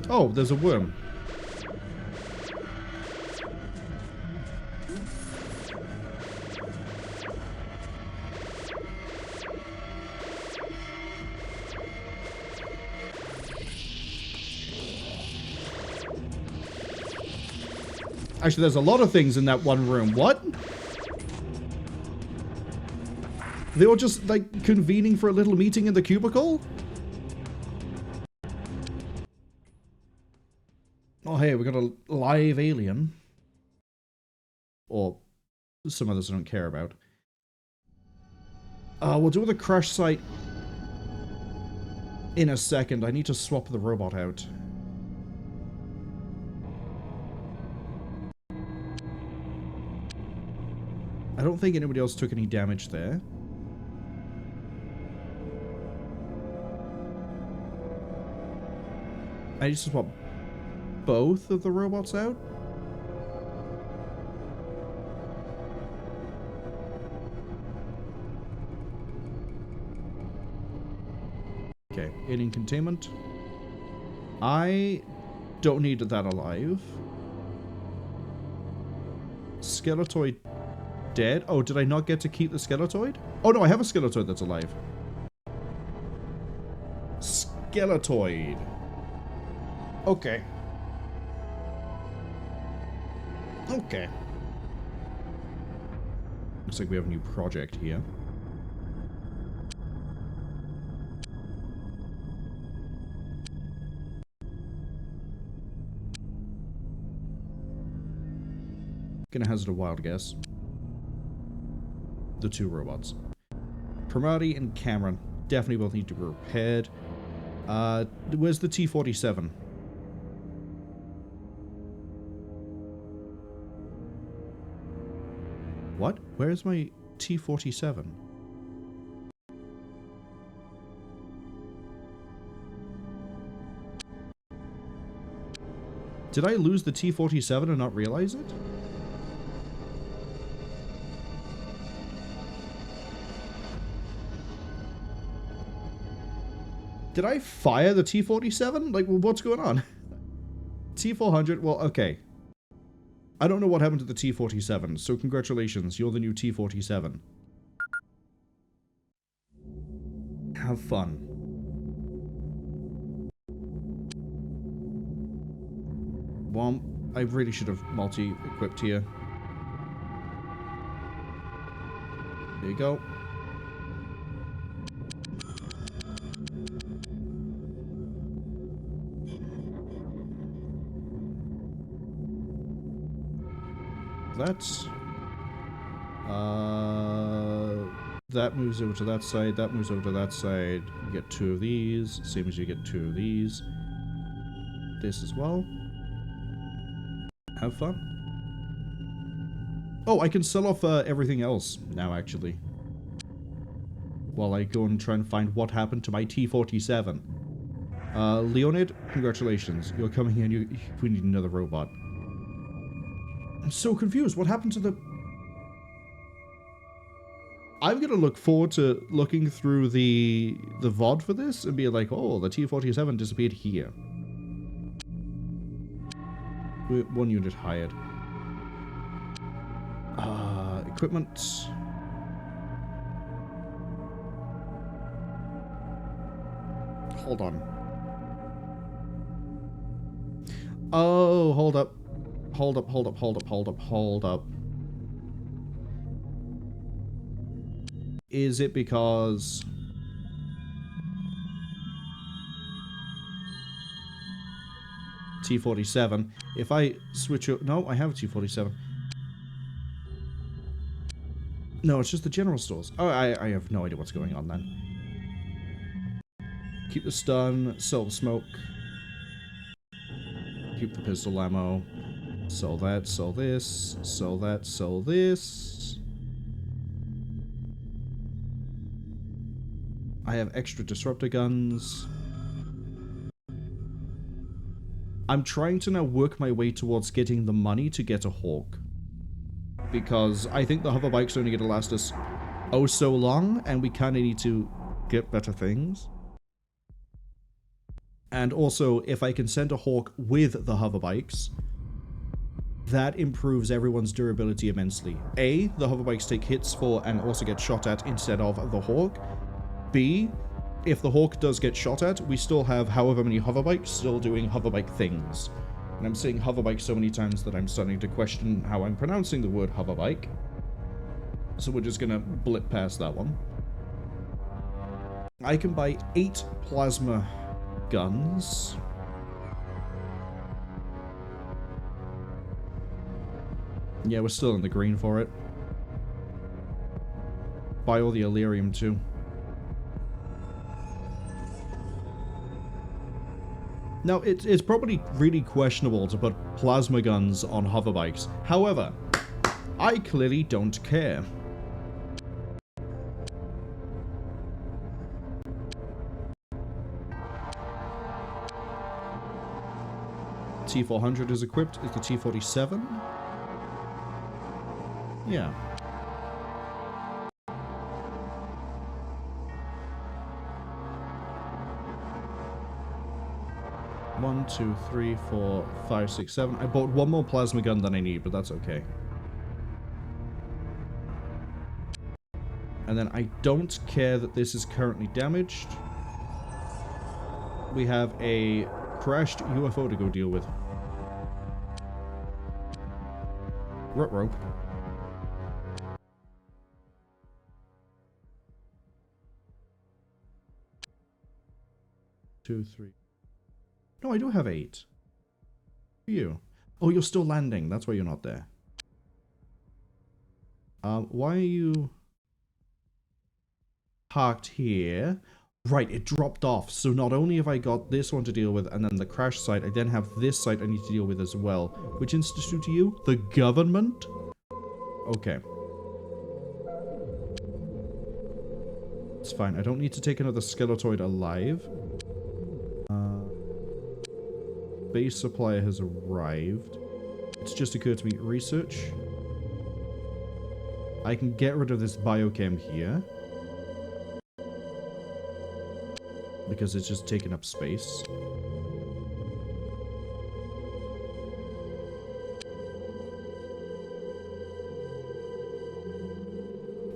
Oh, there's a worm. Actually, there's a lot of things in that one room. What? They were just, like, convening for a little meeting in the cubicle? Oh, hey, we got a live alien. Or some others I don't care about. We'll do the crash site in a second. I need to swap the robot out. I don't think anybody else took any damage there. I need to swap both of the robots out. Okay, alien containment. I don't need that alive. Skeletoid dead. Oh, did I not get to keep the Skeletoid? Oh no, I have a Skeletoid that's alive. Skeletoid. Okay. Okay. Looks like we have a new project here. Gonna hazard a wild guess. The two robots. Primati and Cameron definitely both need to be repaired. Where's the T-47? What? Where's my T-47? Did I lose the T-47 and not realize it? Did I fire the T-47? Like, well, what's going on? T-400, well, okay. I don't know what happened to the T-47, so congratulations, you're the new T-47. Have fun. Well, I really should have multi-equipped here. There you go. That moves over to that side, that moves over to that side. You get two of these, same as you get two of these. This as well. Have fun. Oh, I can sell off everything else now, actually. While I go and try and find what happened to my T-47. Leonid, congratulations. You're coming here and we need another robot. I'm so confused. What happened to the... I'm gonna look forward to looking through the VOD for this and be like, oh, the T-47 disappeared here. One unit hired. Equipment. Hold on. Oh, hold up. Hold up, hold up, hold up, hold up, hold up. Is it because... T47. If I switch... No, I have a T47. No, it's just the general stores. Oh, I have no idea what's going on then. Keep the stun, sell the smoke. Keep the pistol ammo. Sell that, sell this, sell that, sell this. I have extra disruptor guns. I'm trying to now work my way towards getting the money to get a Hawk. Because I think the hover bike's only going to last us oh so long, and we kind of need to get better things. And also, if I can send a Hawk with the hover bikes, that improves everyone's durability immensely. A, the hover bikes take hits for and also get shot at instead of the Hawk. B, if the Hawk does get shot at, we still have however many hover bikes still doing hover bike things. And I'm saying hover bike so many times that I'm starting to question how I'm pronouncing the word hover bike. So we're just gonna blip past that one. I can buy 8 plasma guns. Yeah, we're still in the green for it. Buy all the Illyrium too. Now, it's probably really questionable to put plasma guns on hover bikes. However, I clearly don't care. T400 is equipped. Is the T47? Yeah. One, two, three, four, five, six, seven. I bought one more plasma gun than I need, but that's okay. And then I don't care that this is currently damaged. We have a crashed UFO to go deal with. Ruh-roh. Two, three. No, I do have 8. You. Oh, you're still landing. That's why you're not there. Why are you parked here? Right, it dropped off. So not only have I got this one to deal with and then the crash site, I then have this site I need to deal with as well. Which institute are you? The government? Okay. It's fine. I don't need to take another Skeletoid alive. Base supplier has arrived. It's just occurred to me. Research. I can get rid of this biochem here. Because it's just taking up space.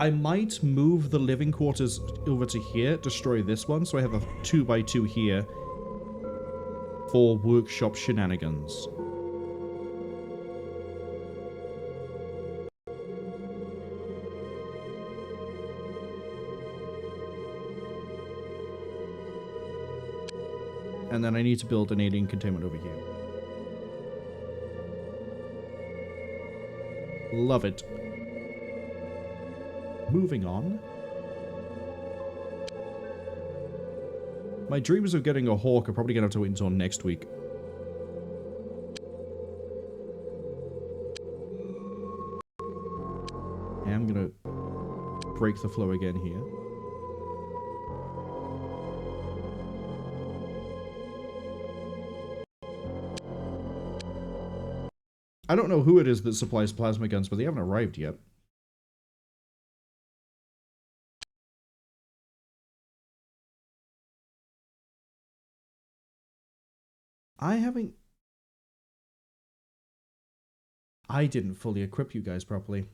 I might move the living quarters over to here, destroy this one, so I have a 2x2 here for workshop shenanigans. And then I need to build an alien containment over here. Love it. Moving on. My dreams of getting a Hawk are probably going to have to wait until next week. Yeah, I'm going to break the flow again here. I don't know who it is that supplies plasma guns, but they haven't arrived yet. I didn't fully equip you guys properly.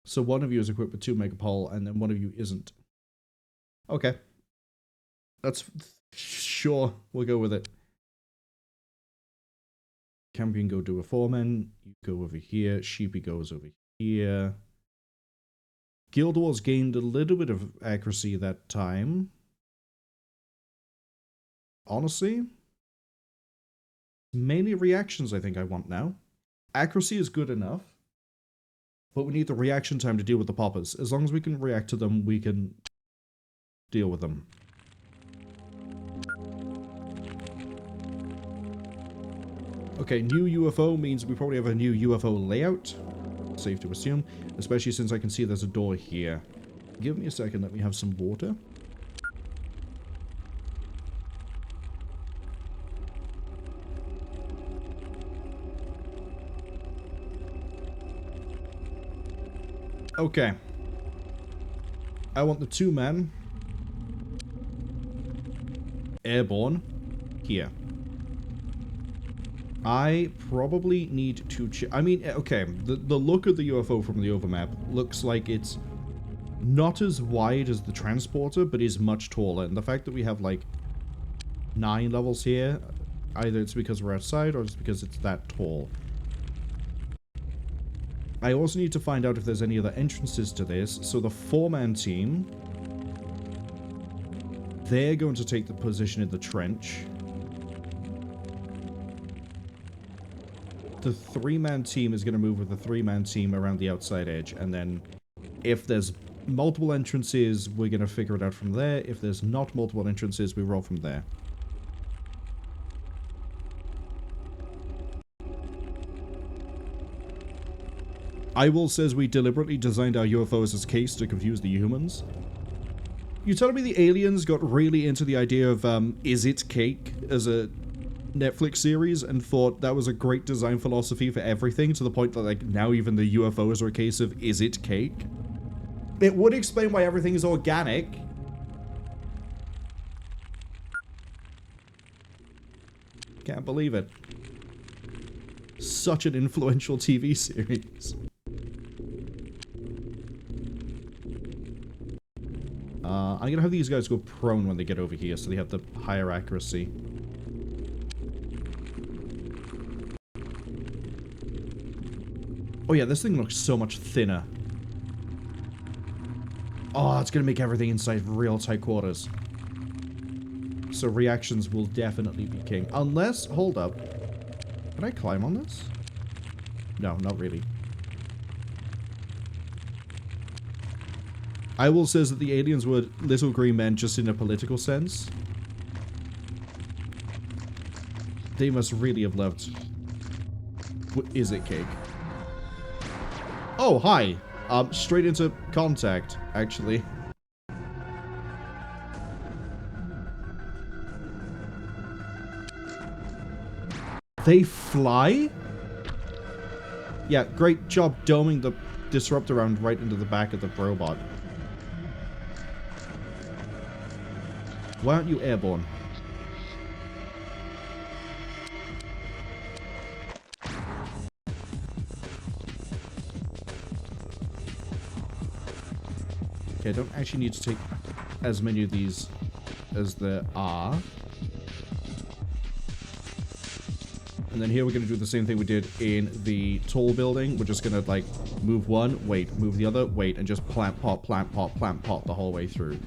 So one of you is equipped with 2 megapole, and then one of you isn't. Okay. That's... Sure, we'll go with it. Campion go do a foreman. You go over here. Sheepy goes over here. Guild Wars gained a little bit of accuracy that time. Honestly, Mainly reactions I think I want now. Accuracy is good enough, but we need the reaction time to deal with the poppers. As long as we can react to them, we can deal with them. Okay, new UFO means we probably have a new UFO layout. Safe to assume, especially since I can see there's a door here. Give me a second, let me have some water. Okay. I want the 2 men airborne here. I probably need to I mean, okay, the look of the UFO from the overmap looks like it's not as wide as the transporter, but is much taller. And the fact that we have, like, 9 levels here, either it's because we're outside or it's because it's that tall. I also need to find out if there's any other entrances to this. So the 4-man team, they're going to take the position in the trench. The 3-man team is going to move with the 3-man team around the outside edge. And then if there's multiple entrances, we're going to figure it out from there. If there's not multiple entrances, we roll from there. Marwol says we deliberately designed our UFOs as case to confuse the humans. You telling me the aliens got really into the idea of Is It Cake as a Netflix series and thought that was a great design philosophy for everything, to the point that, like, now even the UFOs are a case of is it cake? It would explain why everything is organic. Can't believe it. Such an influential TV series. I'm gonna have these guys go prone when they get over here, so they have the higher accuracy. Oh yeah, this thing looks so much thinner. Oh, it's gonna make everything inside real tight quarters. So reactions will definitely be king. Unless, hold up. Can I climb on this? No, not really. Marwol says that the aliens were little green men just in a political sense. They must really have loved... What is it, cake? Oh, hi. Straight into contact, actually. They fly? Yeah, great job doming the disruptor round right into the back of the robot. Why aren't you airborne? Okay, I don't actually need to take as many of these as there are. And then here we're going to do the same thing we did in the tall building. We're just going to, like, move one, wait, move the other, wait, and just plant, pop, plant, pop, plant, pop the whole way through.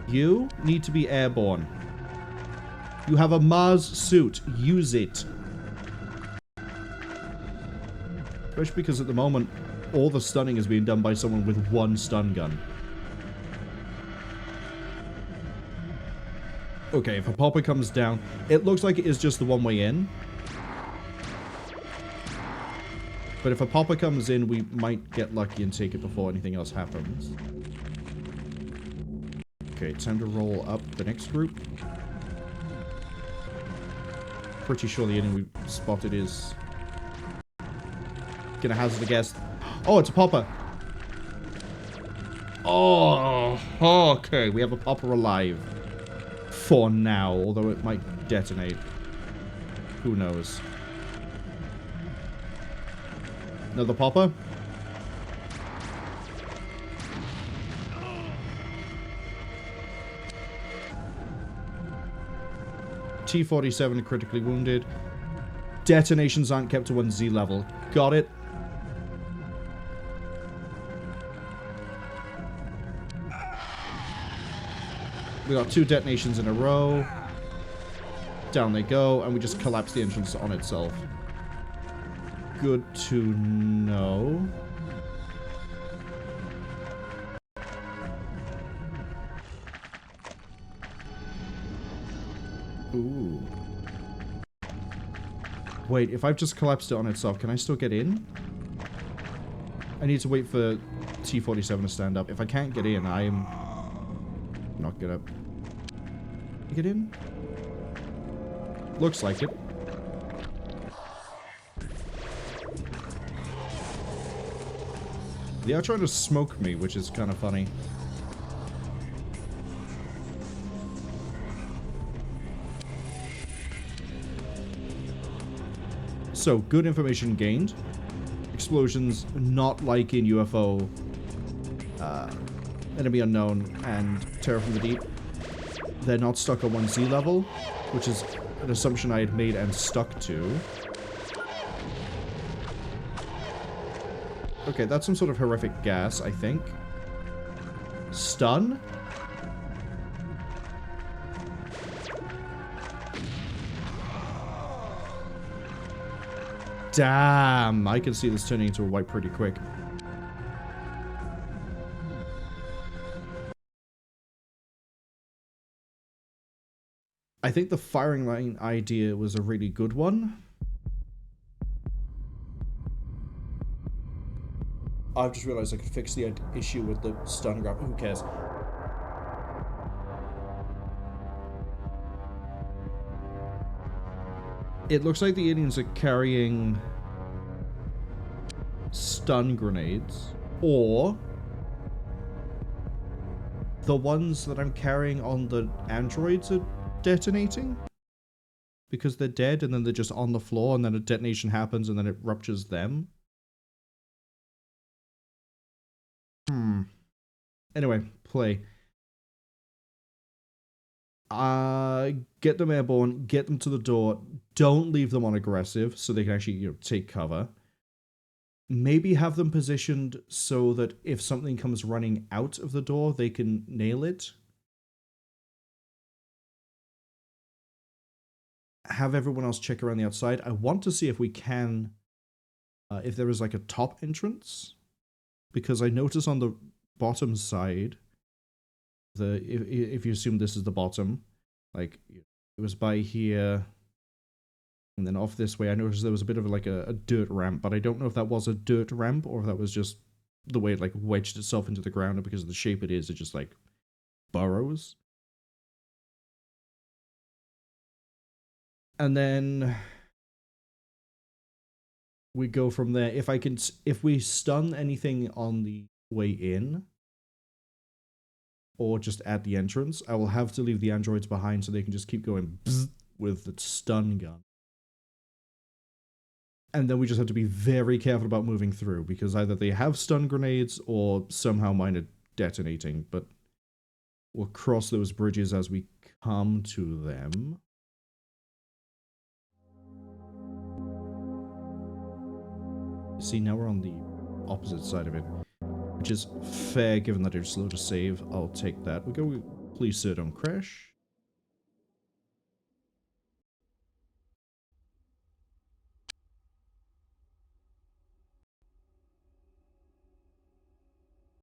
You need to be airborne. You have a Mars suit. Use it. Especially because at the moment, all the stunning is being done by someone with one stun gun. Okay, if a popper comes down, it looks like it is just the one way in. But if a popper comes in, we might get lucky and take it before anything else happens. Okay, time to roll up the next group. Pretty sure the enemy we spotted is... Gonna hazard a guess. Oh, it's a popper. Oh, okay. We have a popper alive. For now, although it might detonate. Who knows? Another popper? T-47 critically wounded. Detonations aren't kept to 1Z level. Got it. We got 2 detonations in a row. Down they go, and we just collapse the entrance on itself. Good to know. Ooh. Wait, if I've just collapsed it on itself, can I still get in? I need to wait for T-47 to stand up. If I can't get in, I am not gonna get in. Looks like it. They are trying to smoke me, which is kind of funny. So, good information gained. Explosions not like in UFO, Enemy Unknown, and Terror from the Deep. They're not stuck on 1Z level, which is an assumption I had made and stuck to. Okay, that's some sort of horrific gas, I think. Stun? Damn, I can see this turning into a wipe pretty quick. I think the firing line idea was a really good one. I've just realized I could fix the issue with the stun grab. Who cares? It looks like the aliens are carrying stun grenades, or the ones that I'm carrying on the androids are detonating because they're dead and then they're just on the floor and then a detonation happens and then it ruptures them. Anyway, play. Get them airborne, get them to the door. Don't leave them on aggressive so they can actually, you know, take cover. Maybe have them positioned so that if something comes running out of the door, they can nail it. Have everyone else check around the outside. I want to see if we can, if there is like a top entrance, because I notice on the bottom side, if you assume this is the bottom, like it was by here, and then off this way, I noticed there was a bit of like a dirt ramp, but I don't know if that was a dirt ramp or if that was just the way it like wedged itself into the ground, and because of the shape it is, it just like burrows. And then we go from there. If we stun anything on the way in, or just at the entrance, I will have to leave the androids behind so they can just keep going with the stun gun. And then we just have to be very careful about moving through, because either they have stun grenades or somehow mine are detonating, but we'll cross those bridges as we come to them. See, now we're on the opposite side of it, which is fair given that it's slow to save. I'll take that. We go, please sir, don't crash.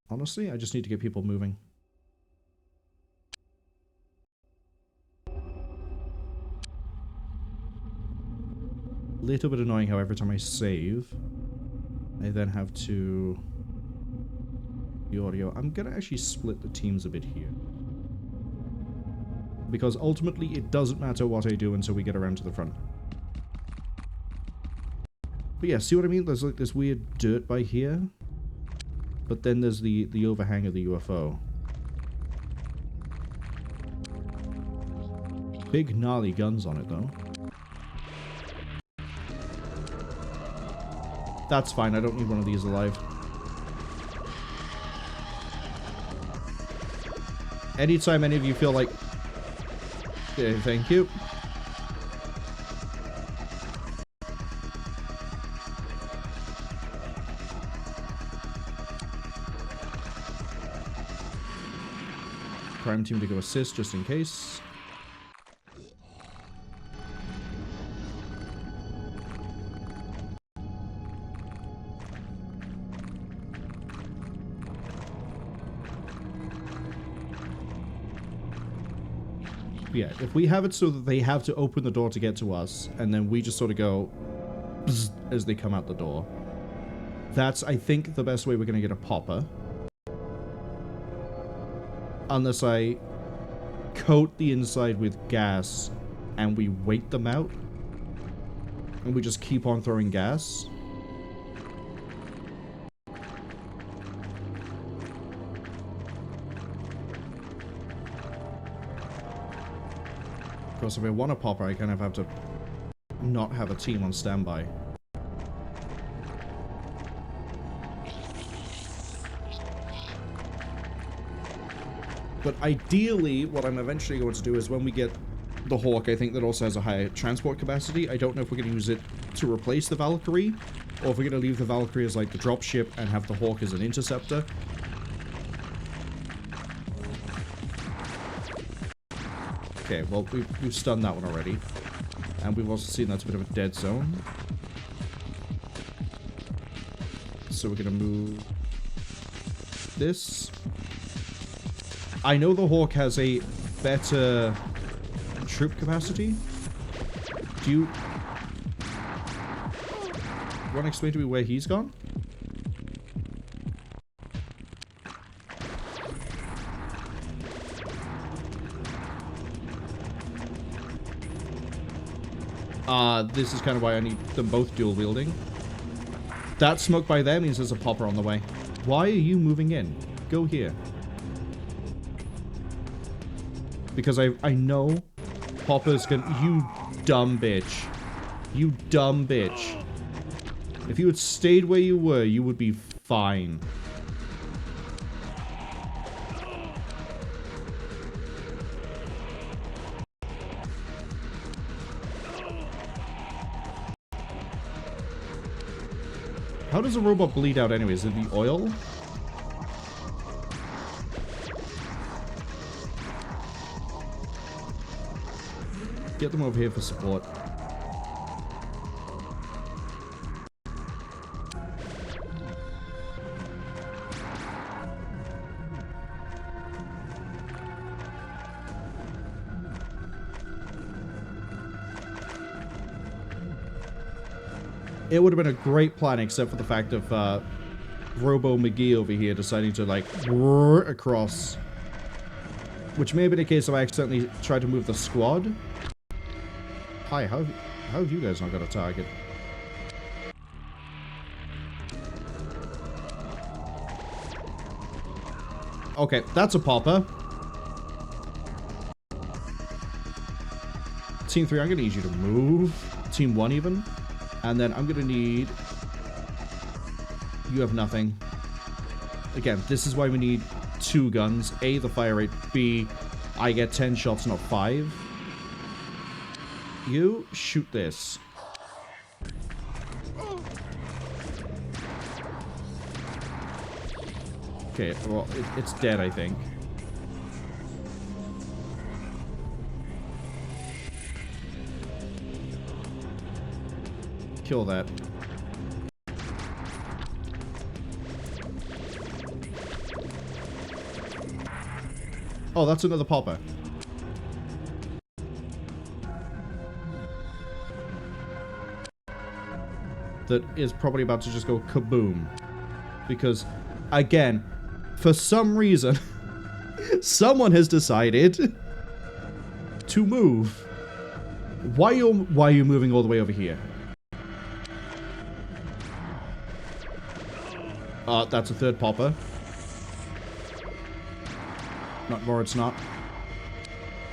Honestly, I just need to get people moving. Little bit annoying how every time I save, I then have to... the audio. I'm gonna actually split the teams a bit here, because ultimately it doesn't matter what I do until we get around to the front. But yeah, see what I mean? There's like this weird dirt by here, but then there's the overhang of the UFO. Big gnarly guns on it though. That's fine, I don't need one of these alive. Anytime any of you feel like... yeah, thank you. crime team to go assist just in case. Yeah, if we have it so that they have to open the door to get to us, and then we just sort of go bzz, as they come out the door. That's, I think, the best way we're going to get a popper. Unless I coat the inside with gas and we wait them out. And we just keep on throwing gas. Of course, if I want a popper, I kind of have to not have a team on standby. But ideally, what I'm eventually going to do is when we get the Hawk, I think that also has a higher transport capacity. I don't know if we're going to use it to replace the Valkyrie, or if we're going to leave the Valkyrie as like the dropship and have the Hawk as an interceptor. Okay, well, we've stunned that one already. And we've also seen that's a bit of a dead zone. So we're going to move this. I know the Hawk has a better troop capacity. Do you want to explain to me where he's gone? This is kind of why I need them both dual wielding. That smoke by there means there's a popper on the way. Why are you moving in? Go here. Because I know Popper's gonna... You dumb bitch. You dumb bitch. If you had stayed where you were, you would be fine. How does a robot bleed out anyways? Is it the oil? Get them over here for support. It would have been a great plan, except for the fact of Robo McGee over here deciding to, like, roar across. Which may have been a case of I accidentally tried to move the squad. Hi, how have you guys not got a target? Okay, that's a popper. Team 3, I'm going to need you to move. Team 1 even. And then I'm going to need... You have nothing. Again, this is why we need 2 guns. A, the fire rate. B, I get 10 shots, not 5. You shoot this. Okay, well, it's dead, I think. Kill that. Oh, that's another popper. That is probably about to just go kaboom. Because, again, for some reason, someone has decided to move. Why are you moving all the way over here? That's a third popper. Not more, it's not.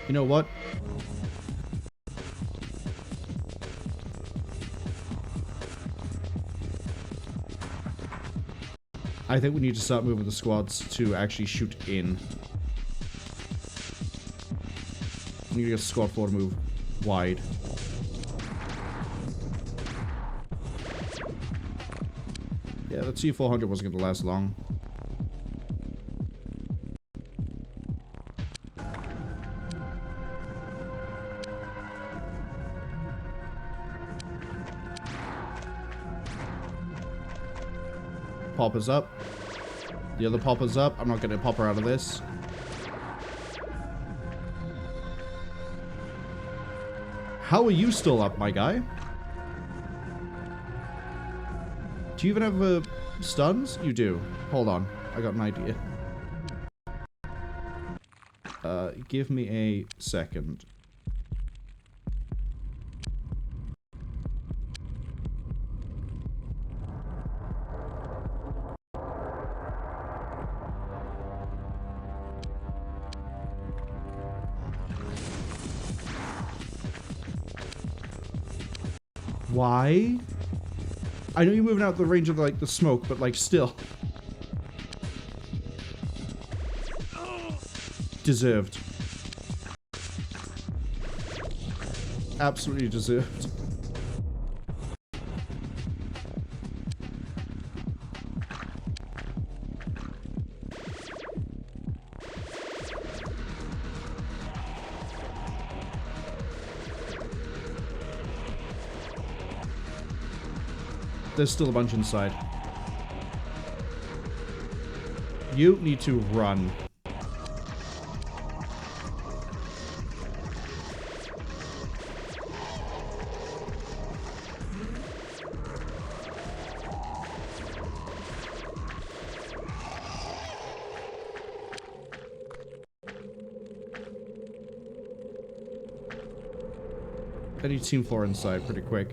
You know what? I think we need to start moving the squads to actually shoot in. We need to get squad 4 to move wide. Yeah, the T-400 wasn't going to last long. Popper's up. The other popper's up. I'm not getting a popper out of this. How are you still up, my guy? Do you even have stuns? You do. Hold on. I got an idea. Give me a second. Why? I know you're moving out the range of, like, the smoke, but, like, still. Deserved. Absolutely deserved. There's still a bunch inside. You need to run. I need Team 4 inside pretty quick.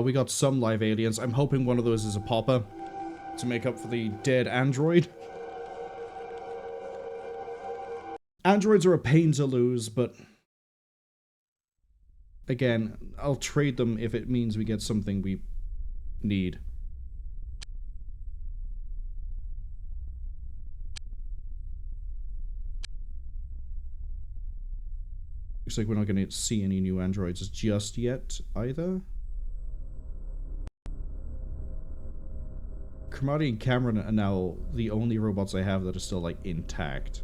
We got some live aliens. I'm hoping one of those is a popper to make up for the dead android. Androids are a pain to lose, but again, I'll trade them if it means we get something we need. Looks like we're not going to see any new androids just yet, either. Cromartie and Cameron are now the only robots I have that are still, like, intact.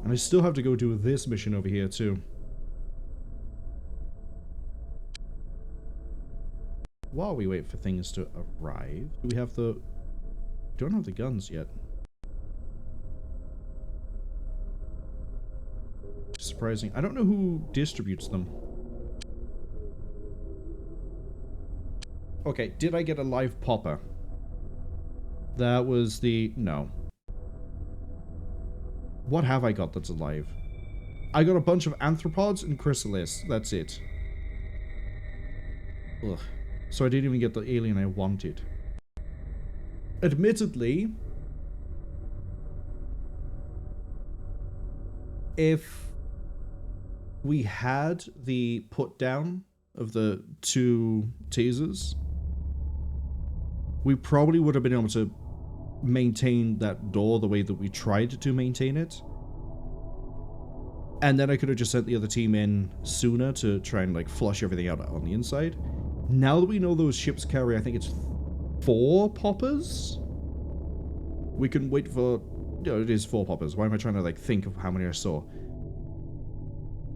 And I still have to go do this mission over here, too. While we wait for things to arrive, do we have the... Don't have the guns yet. Surprising. I don't know who distributes them. Okay, did I get a live popper? That was the... No. What have I got that's alive? I got a bunch of anthropods and chrysalis. That's it. Ugh. So I didn't even get the alien I wanted. Admittedly, if we had the put down of the 2 tasers, we probably would have been able to maintain that door the way that we tried to maintain it. And then I could have just sent the other team in sooner to try and, like, flush everything out on the inside. Now that we know those ships carry, I think it's 4 poppers? We can wait for... No, it is 4 poppers. Why am I trying to, like, think of how many I saw?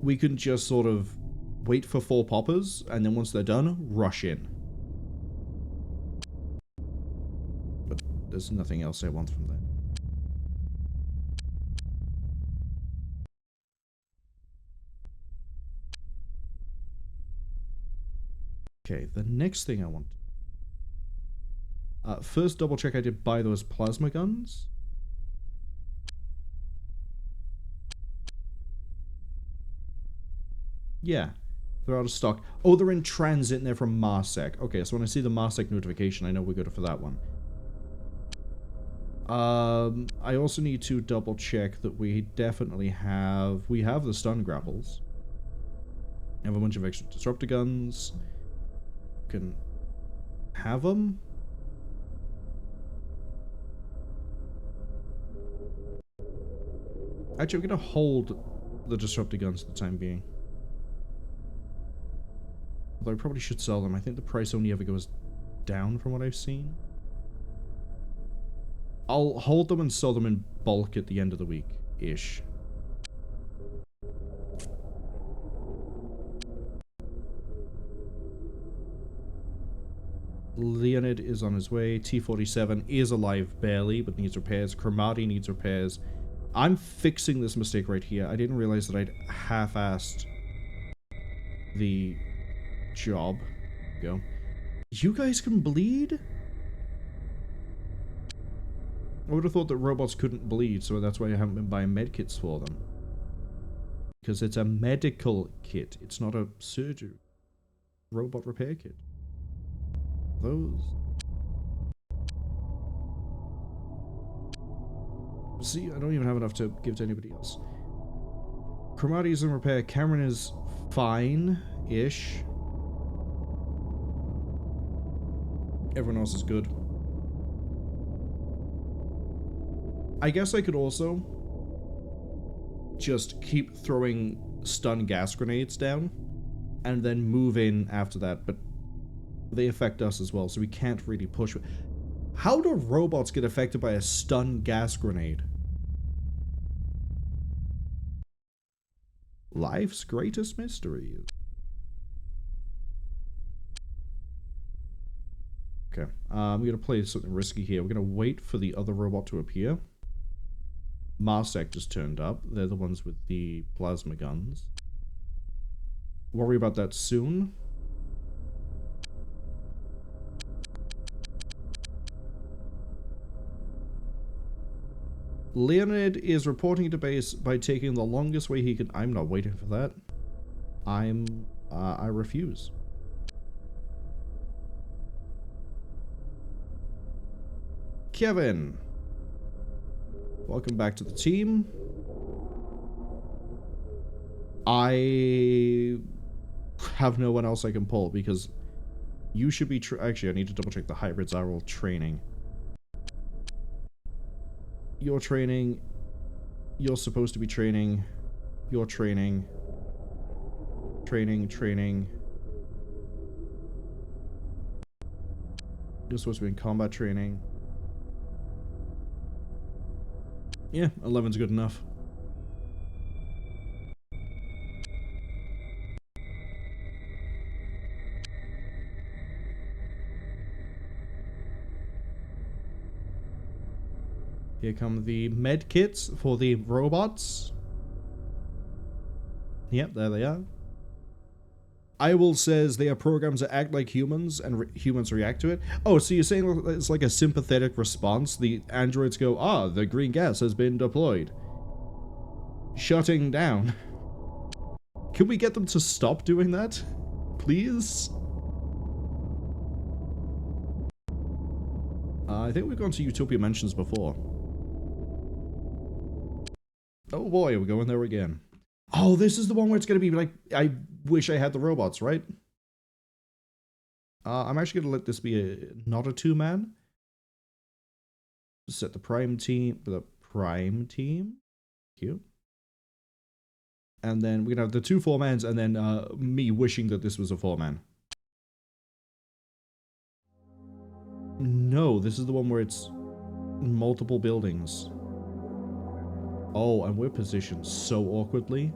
We can just sort of wait for 4 poppers, and then once they're done, rush in. But there's nothing else I want from there. Okay, the next thing I want... first double check I did buy those plasma guns. Yeah. They're out of stock. Oh, they're in transit and they're from Marsec. Okay, so when I see the Marsec notification, I know we're good for that one. I also need to double check that we definitely have... We have the stun grapples. We have a bunch of extra disruptor guns. Can have them. Actually, I'm gonna hold the disruptor guns for the time being. Although I probably should sell them. I think the price only ever goes down from what I've seen. I'll hold them and sell them in bulk at the end of the week-ish. Leonid is on his way. T-47 is alive barely, but needs repairs. Cromartie needs repairs. I'm fixing this mistake right here. I didn't realize that I'd half-assed the job. Go. You guys can bleed? I would have thought that robots couldn't bleed, so that's why I haven't been buying medkits for them. Because it's a medical kit. It's not a surgery. Robot repair kit. Those. See, I don't even have enough to give to anybody else. Cromartie is in repair. Cameron is fine-ish. Everyone else is good. I guess I could also just keep throwing stun gas grenades down and then move in after that, but they affect us as well, so we can't really push. How do robots get affected by a stun gas grenade? Life's greatest mystery. Okay, I'm gonna play something risky here. We're gonna wait for the other robot to appear. Marsec just turned up. They're the ones with the plasma guns. Worry about that soon. Leonid is reporting to base by taking the longest way he can. I'm not waiting for that. I refuse. Kevin. Welcome back to the team. I have no one else I can pull because you should be... Actually, I need to double check the hybrids are all training. You're training. You're supposed to be training. You're training. Training. You're supposed to be in combat training. Yeah, 11's good enough. Here come the med kits for the robots. Yep, there they are. Iwil says they are programs that act like humans and humans react to it. Oh, so you're saying it's like a sympathetic response? The androids go, ah, the green gas has been deployed. Shutting down. Can we get them to stop doing that? Please? I think we've gone to Utopia Mansions before. Oh boy, we're going there again. Oh, this is the one where it's going to be like, I wish I had the robots, right? I'm actually going to let this be not a two-man. Set the prime team. Cute. And then we're going to have the two four-mans and then me wishing that this was a four-man. No, this is the one where it's multiple buildings. Oh, and we're positioned so awkwardly.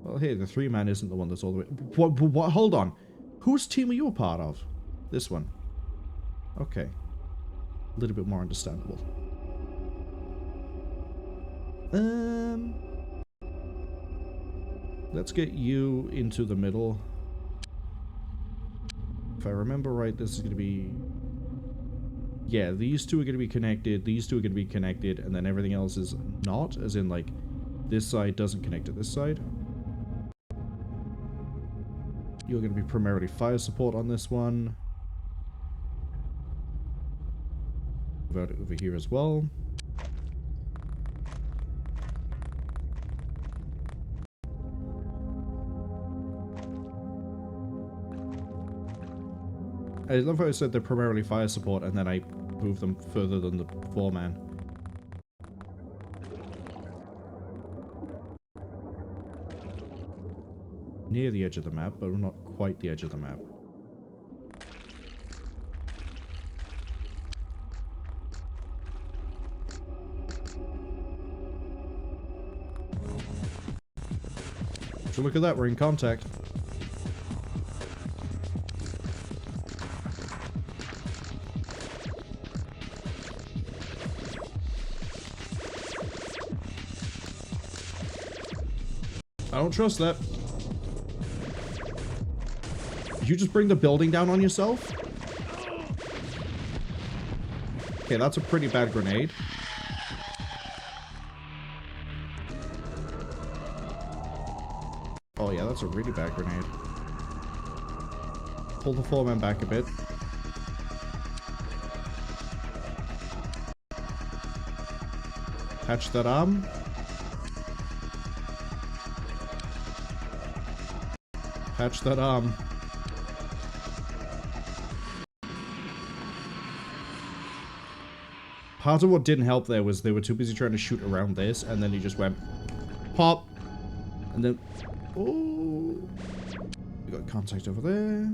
Well, hey, the three-man isn't the one that's all the way... What? Hold on. Whose team are you a part of? This one. Okay. A little bit more understandable. Let's get you into the middle. If I remember right, this is going to be... Yeah, these two are going to be connected, these two are going to be connected, and then everything else is not, as in, like, this side doesn't connect to this side. You're going to be primarily fire support on this one. Move out over here as well. I love how I said they're primarily fire support and then I move them further than the foreman. Near the edge of the map, but not quite the edge of the map. So look at that, we're in contact. I don't trust that. Did you just bring the building down on yourself? Okay, that's a pretty bad grenade. Oh yeah, that's a really bad grenade. Pull the foreman back a bit. Patch that arm. Patch that arm. Part of what didn't help there was they were too busy trying to shoot around this, and then he just went pop, and then oh, we got contact over there.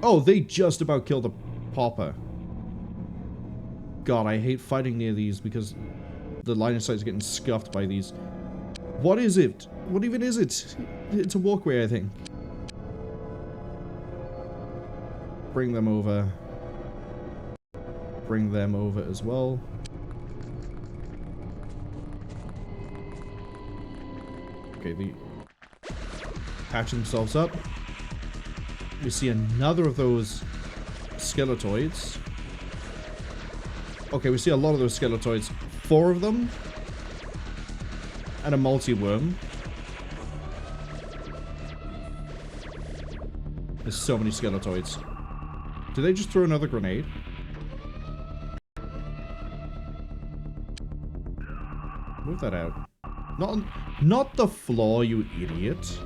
Oh, they just about killed a popper. God, I hate fighting near these because the line of sight is getting scuffed by these. What is it? What even is it? It's a walkway, I think. Bring them over. Bring them over as well. Okay, they patch themselves up. We see another of those skeletoids. Okay, we see a lot of those skeletoids. 4 of them. And a multi-worm. There's so many skeletoids. Did they just throw another grenade? Move that out. Not the floor, you idiot.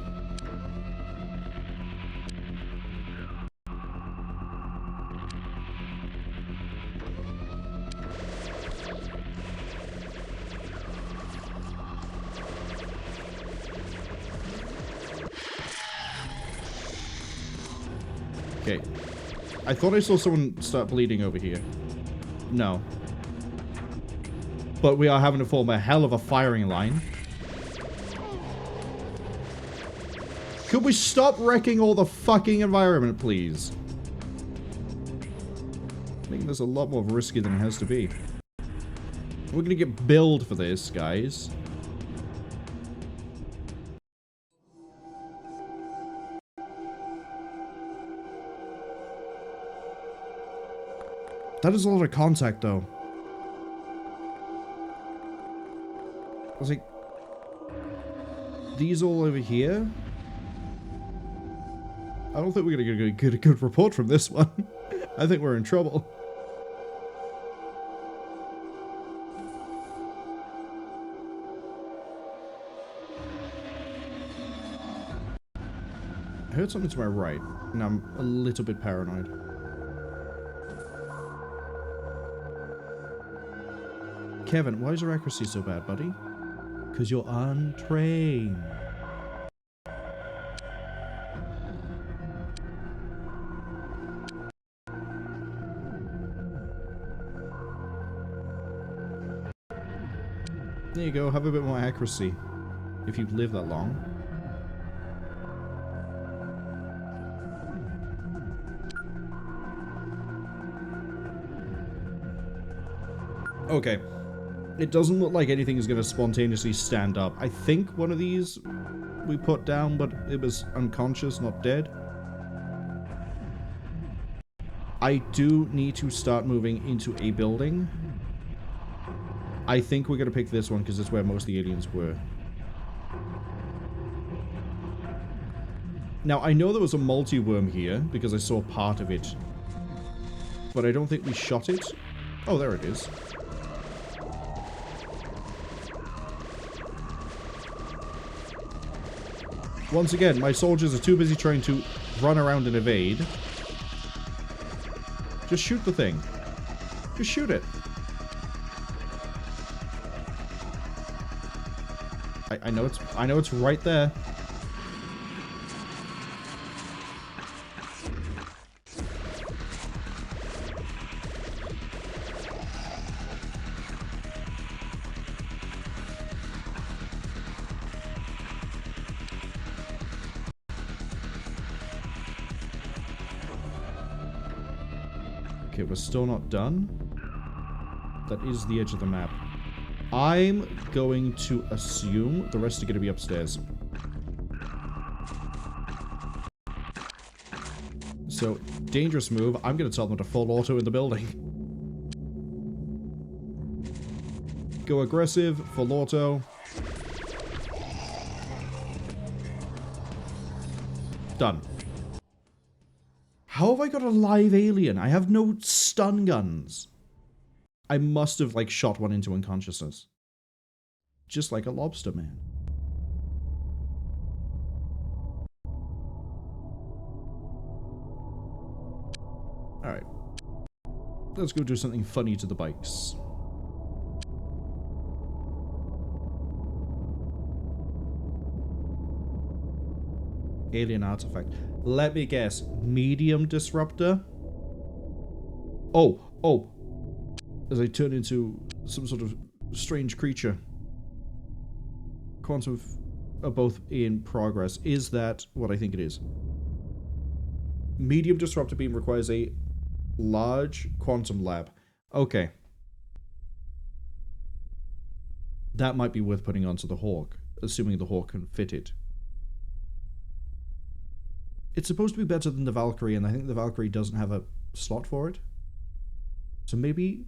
Okay. I thought I saw someone start bleeding over here. No. But we are having to form a hell of a firing line. Could we stop wrecking all the fucking environment, please? I think this a lot more risky than it has to be. We're gonna get billed for this, guys. That is a lot of contact, though. I was like, these all over here? I don't think we're gonna get a good report from this one. I think we're in trouble. I heard something to my right, and I'm a little bit paranoid. Kevin, why is your accuracy so bad, buddy? Because you're untrained. There you go, have a bit more accuracy. If you live that long. Okay. It doesn't look like anything is going to spontaneously stand up. I think one of these we put down, but it was unconscious, not dead. I do need to start moving into a building. I think we're going to pick this one because it's where most of the aliens were. Now, I know there was a multi-worm here, because I saw part of it. But I don't think we shot it. Oh, there it is. Once again, my soldiers are too busy trying to run around and evade. Just shoot the thing. Just shoot it. I know it's right there. Okay, we're still not done. That is the edge of the map. I'm going to assume the rest are going to be upstairs. So, dangerous move. I'm going to tell them to full auto in the building. Go aggressive, full auto. Done. How have I got a live alien? I have no stun guns. I must have, like, shot one into unconsciousness. Just like a lobster man. Alright. Let's go do something funny to the bikes. Alien artifact. Let me guess. Medium disruptor? Oh. As I turn into some sort of strange creature. Quantum are both in progress. Is that what I think it is? Medium disruptor beam requires a large quantum lab. Okay. That might be worth putting onto the Hawk, assuming the Hawk can fit it. It's supposed to be better than the Valkyrie, and I think the Valkyrie doesn't have a slot for it. So maybe?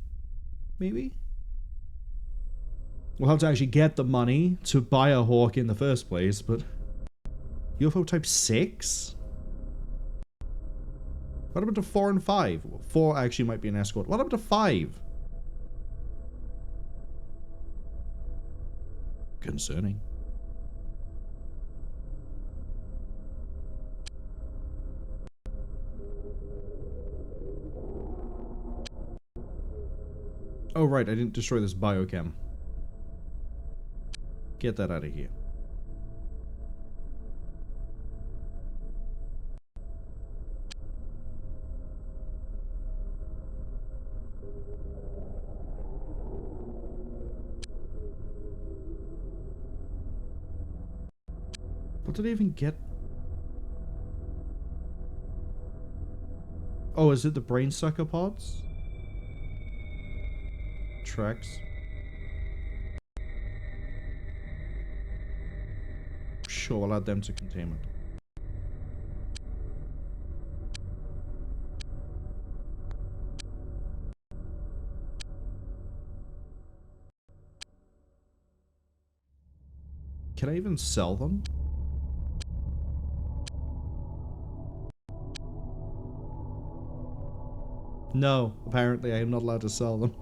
We'll have to actually get the money to buy a Hawk in the first place, but... UFO type 6? What happened to 4 and 5? 4 actually might be an escort. What happened to 5? Concerning. Oh right, I didn't destroy this biochem. Get that out of here. What did I even get? Oh, is it the brain sucker pods? Tracks. Sure, I'll add them to containment. Can I even sell them? No, apparently I am not allowed to sell them.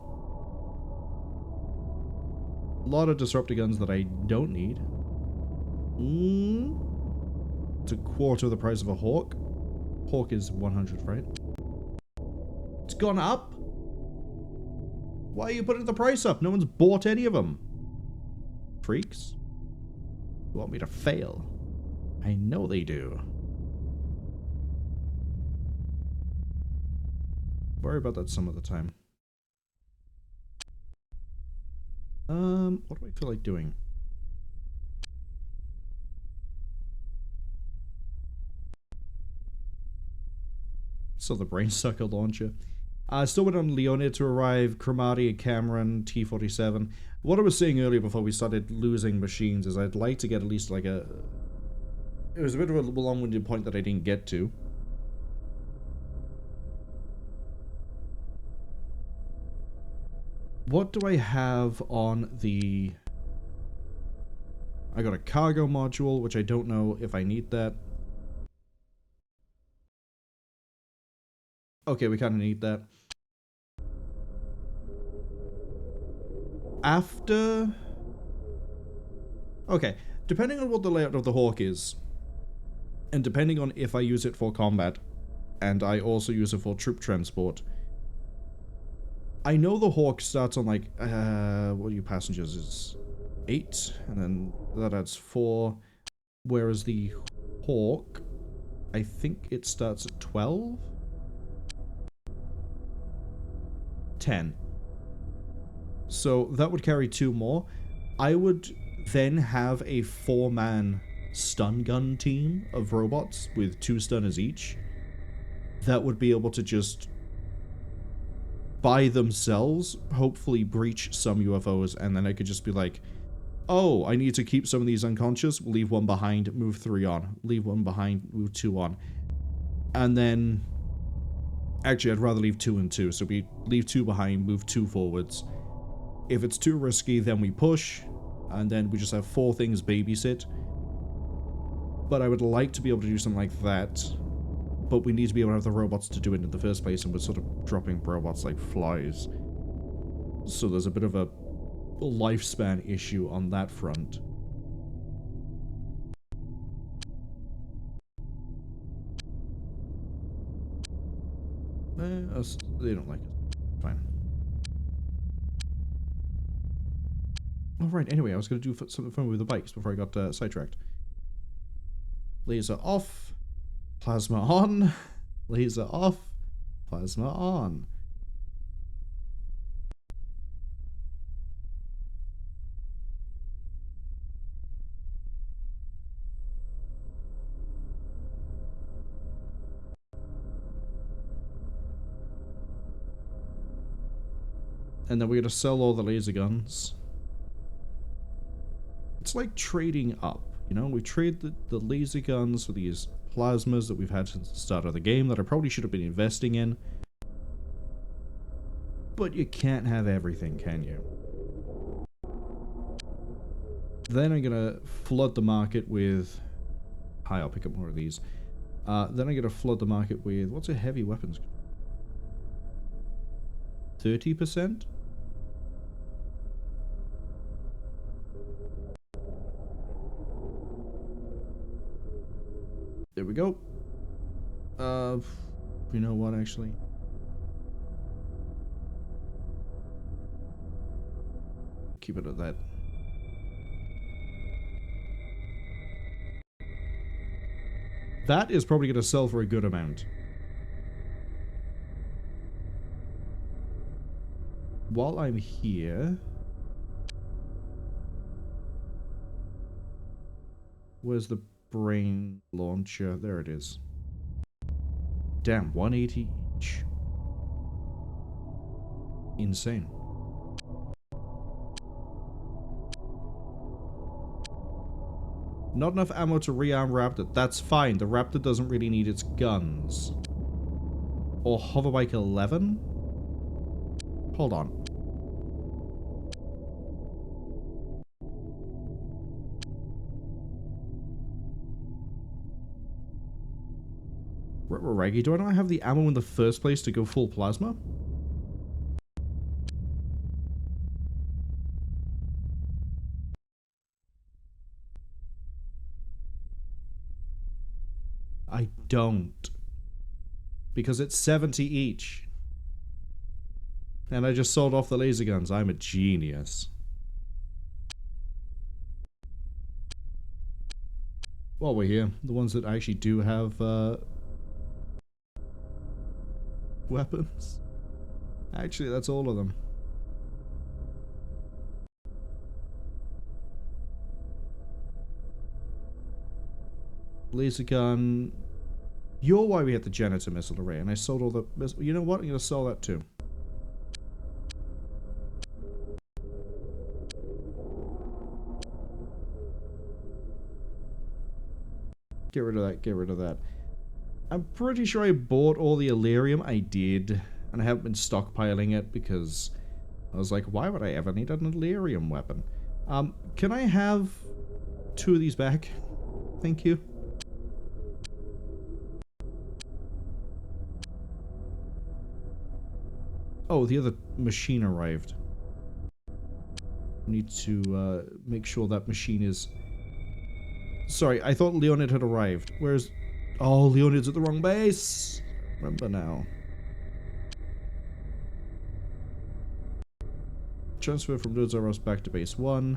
A lot of disruptor guns that I don't need. It's a quarter of the price of a Hawk. Hawk is 100, right? It's gone up? Why are you putting the price up? No one's bought any of them. Freaks. You want me to fail? I know they do. Worry about that some of the time. What do I feel like doing? So the brain sucker launcher. Still waiting on Leonid to arrive, Cromartie, Cameron, T-47. What I was saying earlier before we started losing machines is I'd like to get at least like a... It was a bit of a long-winded point that I didn't get to. What do I have on the... I got a cargo module, which I don't know if I need that. Okay, we kind of need that. After... Okay, depending on what the layout of the Hawk is, and depending on if I use it for combat, and I also use it for troop transport, I know the Hawk starts on, like, what are you passengers? It's 8, and then that adds 4, whereas the Hawk, I think it starts at 12? 10. So that would carry 2 more. I would then have a 4-man stun gun team of robots with 2 stunners each that would be able to just by themselves hopefully breach some UFOs, and then I could just be like, oh, I need to keep some of these unconscious, leave 1 behind, move 3 on, leave 1 behind, move 2 on, and then actually I'd rather leave 2 and 2, so we leave 2 behind, move 2 forwards. If it's too risky, then we push, and then we just have 4 things babysit. But I would like to be able to do something like that, but we need to be able to have the robots to do it in the first place, and we're sort of dropping robots like flies. So there's a bit of a lifespan issue on that front. They don't like it. Fine. Alright, anyway, I was going to do something fun with the bikes before I got sidetracked. Laser off. Plasma on. Laser off. Plasma on. And then we're going to sell all the laser guns. It's like trading up, you know? We trade the laser guns for these plasmas that we've had since the start of the game that I probably should have been investing in. But you can't have everything, can you? Then I'm gonna flood the market with... Hi, I'll pick up more of these. Then I'm gonna flood the market with... What's a heavy weapons? 30%? There we go. You know what, actually? Keep it at that. That is probably going to sell for a good amount. While I'm here... Where's the brain launcher? There it is. Damn, 180 each. Insane. Not enough ammo to rearm Raptor. That's fine. The Raptor doesn't really need its guns. Or Hoverbike 11? Hold on. Reggie, do I not have the ammo in the first place to go full plasma? I don't. Because it's 70 each. And I just sold off the laser guns. I'm a genius. While we're here, the ones that actually do have weapons. Actually, that's all of them. Laser gun. You're why we had the janitor missile array, and I sold all the missiles. You know what? I'm gonna sell that too. Get rid of that, get rid of that. I'm pretty sure I bought all the Illyrium. I did. And I haven't been stockpiling it because I was like, why would I ever need an Illyrium weapon? Can I have 2 of these back? Thank you. Oh, the other machine arrived. Need to make sure that machine is... Sorry, I thought Leonid had arrived. Where's... Oh, Leonid's at the wrong base! Remember now. Transfer from Nozaros back to base 1.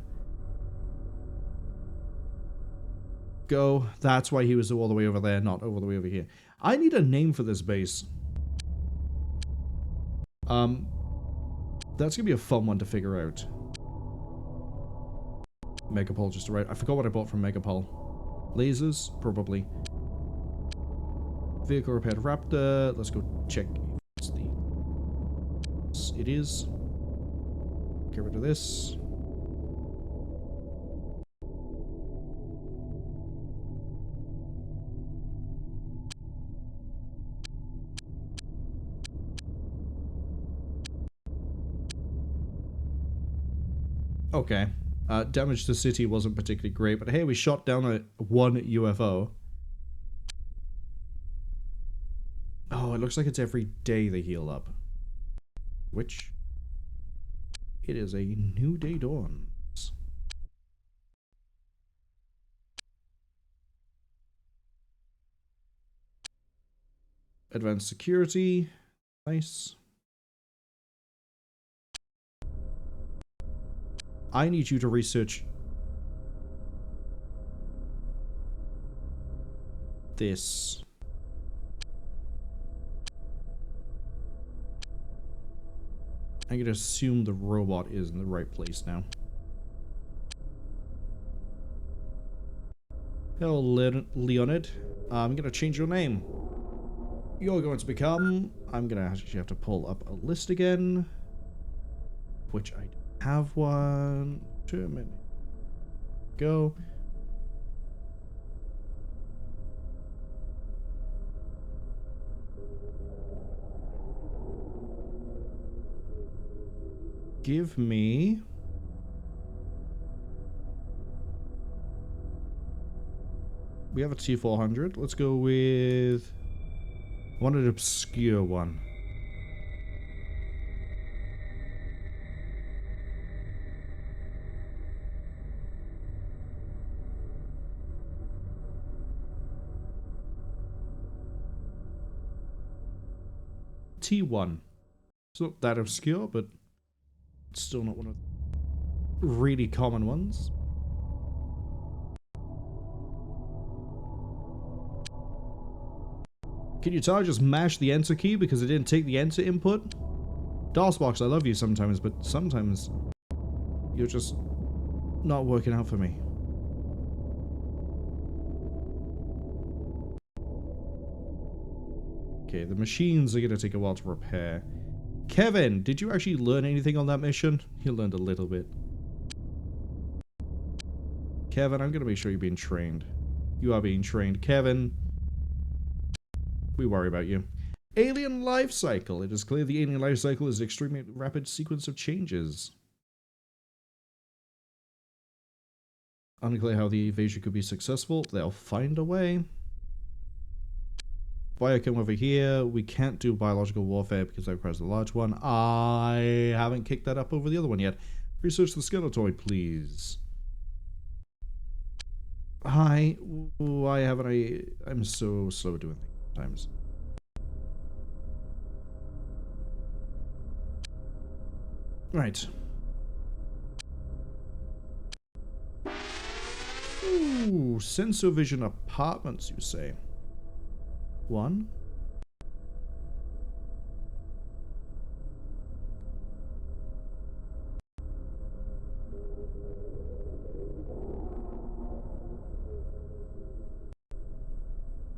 Go. That's why he was all the way over there, not all the way over here. I need a name for this base. That's gonna be a fun one to figure out. Megapol just arrived. I forgot what I bought from Megapol. Lasers? Probably. Vehicle repaired Raptor. Let's go check if it's the... It is. Get rid of this. Okay. Damage to the city wasn't particularly great, but hey, we shot down one UFO. Oh, it looks like it's every day they heal up. Which... It is a new day dawns. Advanced security. Nice. I need you to research this. I'm gonna assume the robot is in the right place now. Hello, Leonid. I'm gonna change your name. You're going to become... I'm gonna actually have to pull up a list again. Which I have one. 2 minutes. Go. Give me... We have a T400. Let's go with... I want an obscure one. T1. It's not that obscure, but it's still not one of the really common ones. Can you tell I just mashed the enter key because it didn't take the enter input? DOSBox, I love you sometimes, but sometimes you're just not working out for me. Okay, the machines are going to take a while to repair. Kevin, did you actually learn anything on that mission? You learned a little bit. Kevin, I'm going to make sure you're being trained. You are being trained. Kevin, we worry about you. Alien life cycle. It is clear the alien life cycle is an extremely rapid sequence of changes. Unclear how the invasion could be successful. They'll find a way. Biochem over here. We can't do biological warfare because that requires a large one. I haven't kicked that up over the other one yet. Research the skeletoid, please. Hi. Why haven't I... I'm so slow doing things sometimes. Right. Ooh, sensor vision apartments, you say? One.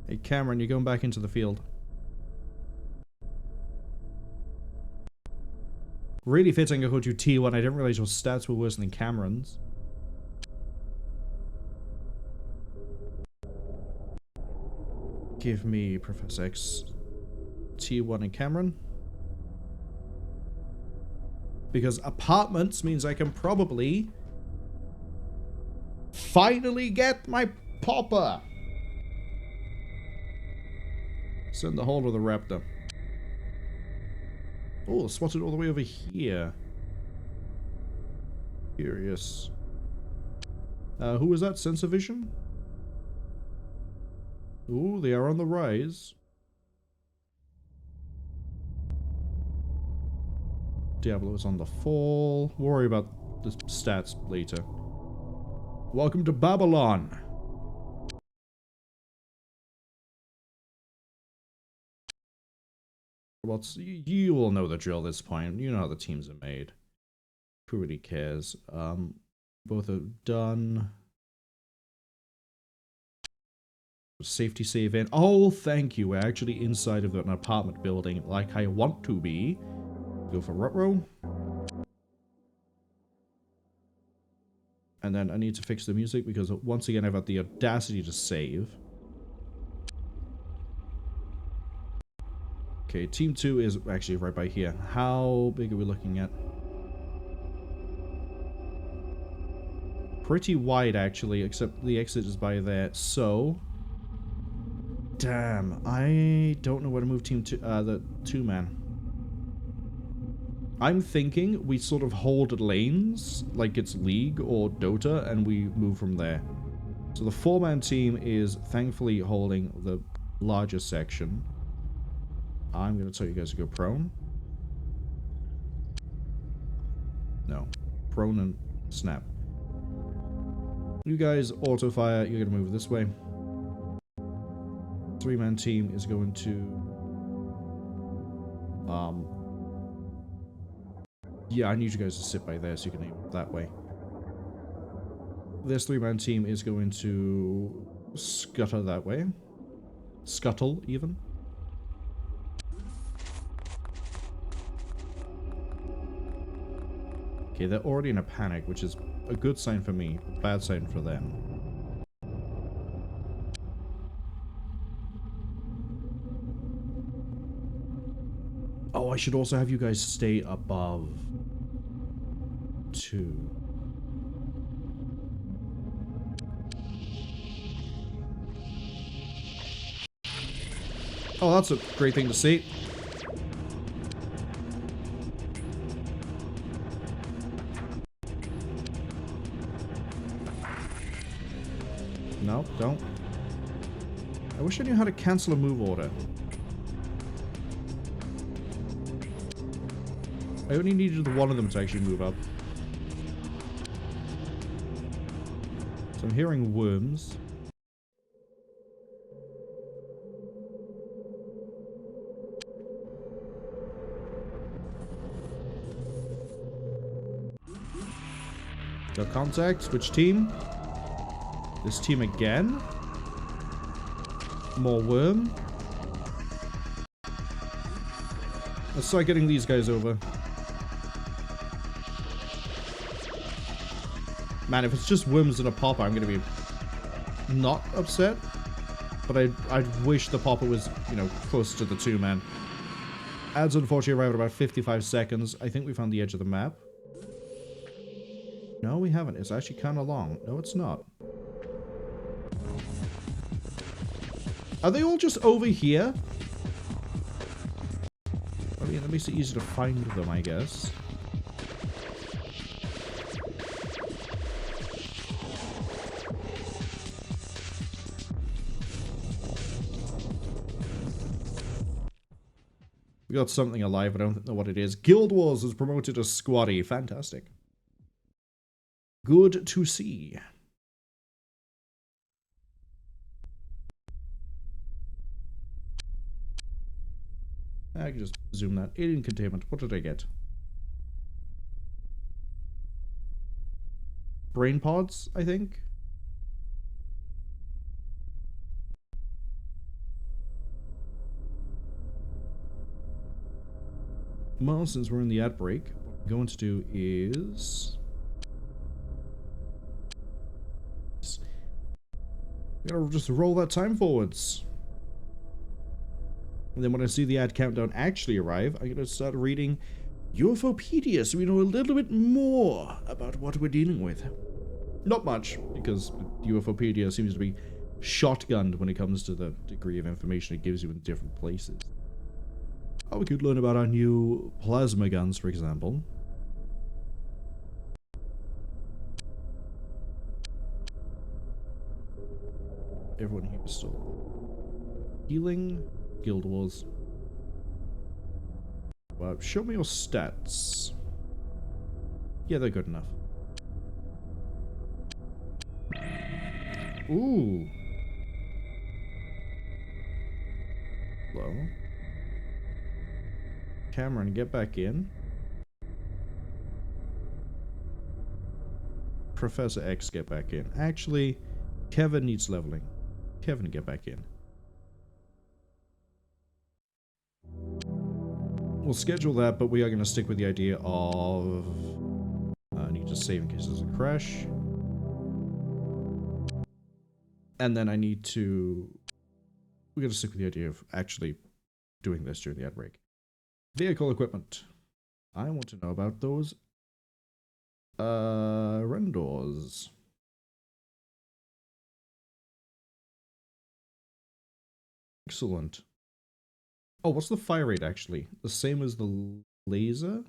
Hey, Cameron, you're going back into the field. Really fitting I called you T1. I didn't realize your stats were worse than Cameron's. Give me Professor X, T1 and Cameron. Because apartments means I can probably finally get my popper. Send the whole of the raptor. Oh, spotted all the way over here. Curious. Who was that? Sensor Vision? Ooh, they are on the rise. Diablo is on the fall. Worry about the stats later. Welcome to Babylon. Well, you all know the drill at this point. You know how the teams are made. Who really cares? Both are done. Safety save in. Oh, thank you. We're actually inside of an apartment building like I want to be. Go for Rutro. And then I need to fix the music because once again I've had the audacity to save. Okay, team 2 is actually right by here. How big are we looking at? Pretty wide actually, except the exit is by there. So, damn, I don't know where to move team 2, the 2-man. I'm thinking we sort of hold lanes, like it's League or Dota, and we move from there. So the 4-man team is thankfully holding the larger section. I'm going to tell you guys to go prone. No. Prone and snap. You guys auto-fire, you're going to move this way. 3-man team is going to... yeah, I need you guys to sit by there so you can aim that way. This 3-man team is going to scuttle that way. Scuttle, even. Okay, they're already in a panic, which is a good sign for me, a bad sign for them. Oh, I should also have you guys stay above 2. Oh, that's a great thing to see. No, don't. I wish I knew how to cancel a move order. I only needed one of them to actually move up. So I'm hearing worms. Got contact. Which team? This team again. More worm. Let's start getting these guys over. Man, if it's just worms and a popper, I'm gonna be not upset. But I'd wish the popper was, you know, close to the 2-man. Ads unfortunately arrived at about 55 seconds. I think we found the edge of the map. No, we haven't. It's actually kind of long. No, it's not. Are they all just over here? I mean, that makes it easier to find them, I guess. We got something alive, but I don't know what it is. Guild Wars is promoted as Squatty. Fantastic. Good to see. I can just zoom that. Alien containment. What did I get? Brain pods, I think? Well, since we're in the ad break, what I'm going to do is... I'm gonna just roll that time forwards. And then when I see the ad countdown actually arrive, I'm gonna start reading UFOpedia so we know a little bit more about what we're dealing with. Not much, because UFOpedia seems to be shotgunned when it comes to the degree of information it gives you in different places. Oh, we could learn about our new plasma guns, for example. Everyone here is still healing. Guild Wars. Well, show me your stats. Yeah, they're good enough. Ooh. Hello. Cameron, get back in. Professor X, get back in. Actually, Kevin needs leveling. Kevin, get back in. We'll schedule that, but we are going to stick with the idea of... I need to save in case there's a crash. And then I need to... We're going to stick with the idea of actually doing this during the ad break. Vehicle equipment. I want to know about those rendors. Excellent. Oh, what's the fire rate actually? The same as the laser?